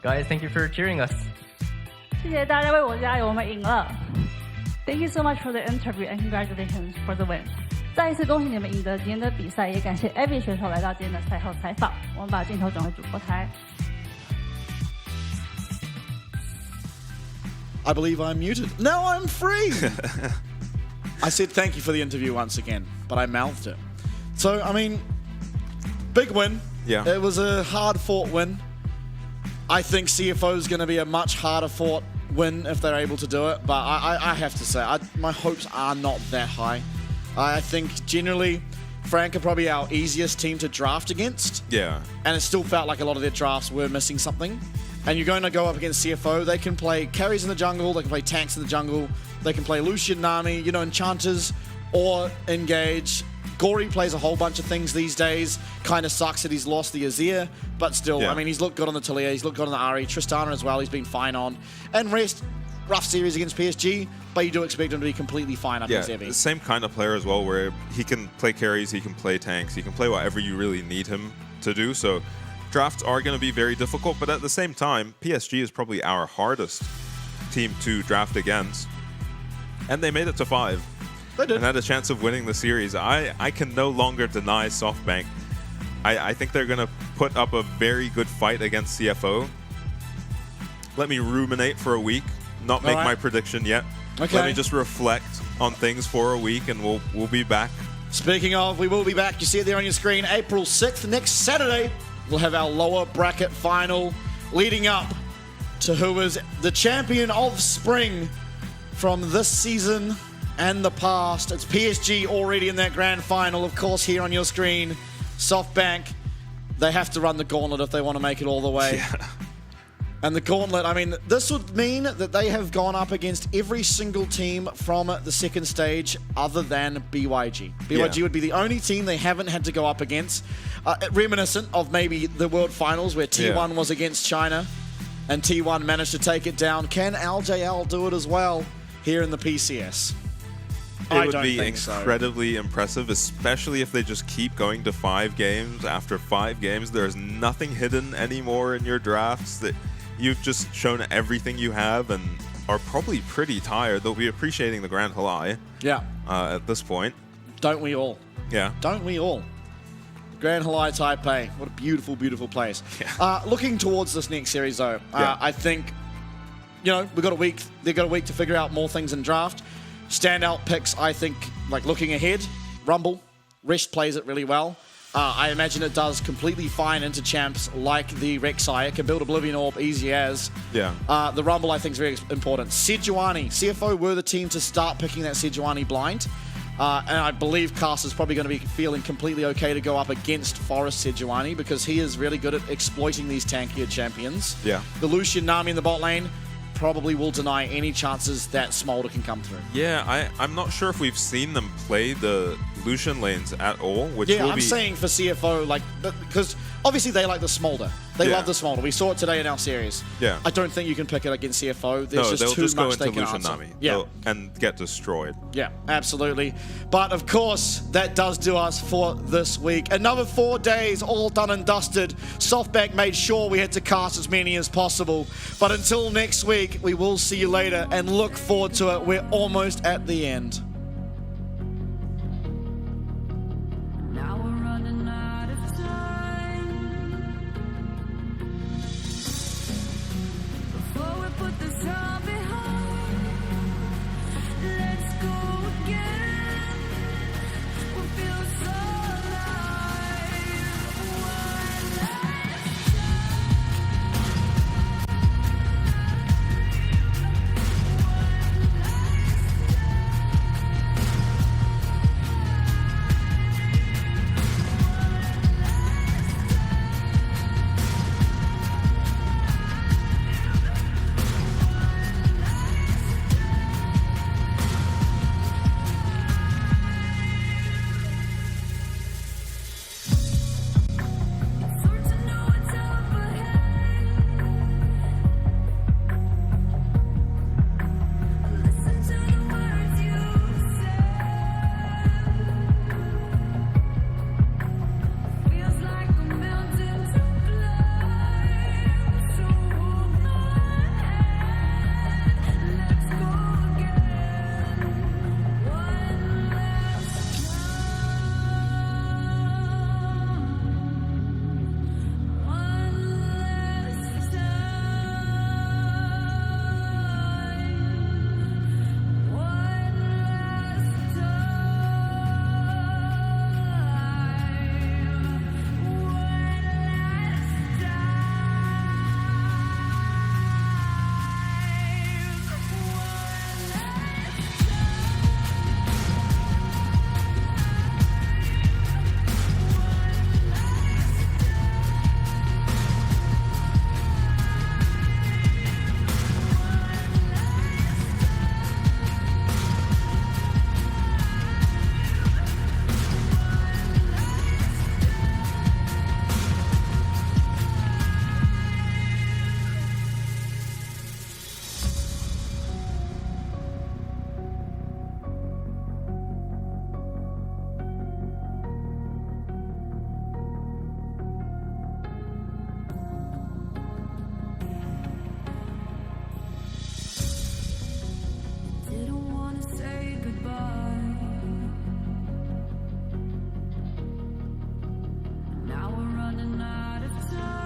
う Guys, thank you for cheering us. 谢谢大家为我加油，我们赢了。Thank you so much for the interview and congratulations for the win. 再一次恭喜你们赢得今天的比赛，也感谢 Abby 选手来到今天的赛后采访。我们把镜头转回主播台。I believe I'm muted. Now I'm free! I said thank you for the interview once again, but I mouthed it. So, I mean, big win. Yeah. It was a hard-fought win. I think CFO is going to be a much harder-fought win if they're able to do it, but I have to say, my hopes are not that high. I think generally, Frank are probably our easiest team to draft against. Yeah. And it still felt like a lot of their drafts were missing something. And you're going to go up against CFO. They can play carries in the jungle. They can play tanks in the jungle. They can play Lucian, Nami, enchanters, or engage. Gory plays a whole bunch of things these days. Kind of sucks that he's lost the Azir, but still, yeah. I mean, he's looked good on the Talia. He's looked good on the Ahri. Tristana as well. He's been fine on. And rest, rough series against PSG, but you do expect him to be completely fine up against Evie. The same kind of player as well, where he can play carries, he can play tanks, he can play whatever you really need him to do. So drafts are going to be very difficult, but at the same time, PSG is probably our hardest team to draft against. And they made it to 5. They did. And had a chance of winning the series. I can no longer deny SoftBank. I think they're going to put up a very good fight against CFO. Let me ruminate for a week, not make my prediction yet. Okay. Let me just reflect on things for a week, and we'll be back. Speaking of, we will be back. You see it there on your screen. April 6th, next Saturday, we'll have our lower bracket final leading up to who is the champion of spring from this season and the past. It's PSG already in that grand final, of course, here on your screen. SoftBank, they have to run the gauntlet if they want to make it all the way. Yeah. And the gauntlet, I mean, this would mean that they have gone up against every single team from the second stage other than BYG. BYG would be the only team they haven't had to go up against. Reminiscent of maybe the World Finals where T1 was against China and T1 managed to take it down. Can LJL do it as well here in the PCS? It would be incredibly impressive, especially if they just keep going to 5 games. After 5 games, there's nothing hidden anymore in your drafts. That you've just shown everything you have and are probably pretty tired. They'll be appreciating the Grand Halai. Yeah. At this point. Don't we all? Yeah. Don't we all? Grand Halai Taipei. What a beautiful, beautiful place. Yeah. Looking towards this next series, though, I think, you know, we've got a week. They've got a week to figure out more things in draft. Standout picks, I think, like looking ahead, Rumble. Rest plays it really well. I imagine it does completely fine into champs like the Rek'Sai. It can build Oblivion Orb easy as. Yeah. The Rumble, I think, is very important. Sejuani. CFO were the team to start picking that Sejuani blind. And I believe Cast is probably going to be feeling completely okay to go up against Forest Sejuani because he is really good at exploiting these tankier champions. Yeah. The Lucian Nami in the bot lane probably will deny any chances that Smolder can come through. Yeah, I'm not sure if we've seen them play the Lucian lanes at all, which will I'm saying for CFO, like, because obviously they like the Smolder. They love the Smolder. We saw it today in our series. Yeah. I don't think you can pick it against CFO. There's they'll just too go much into they can Lucian answer. Nami Yeah. and get destroyed. Yeah, absolutely. But of course, that does do us for this week. Another 4 days, all done and dusted. SoftBank made sure we had to cast as many as possible. But until next week, we will see you later and look forward to it. We're almost at the end. Now we're running out of time. Before we put this all behind, let's go again. We feel so alive. One last time. running out of time.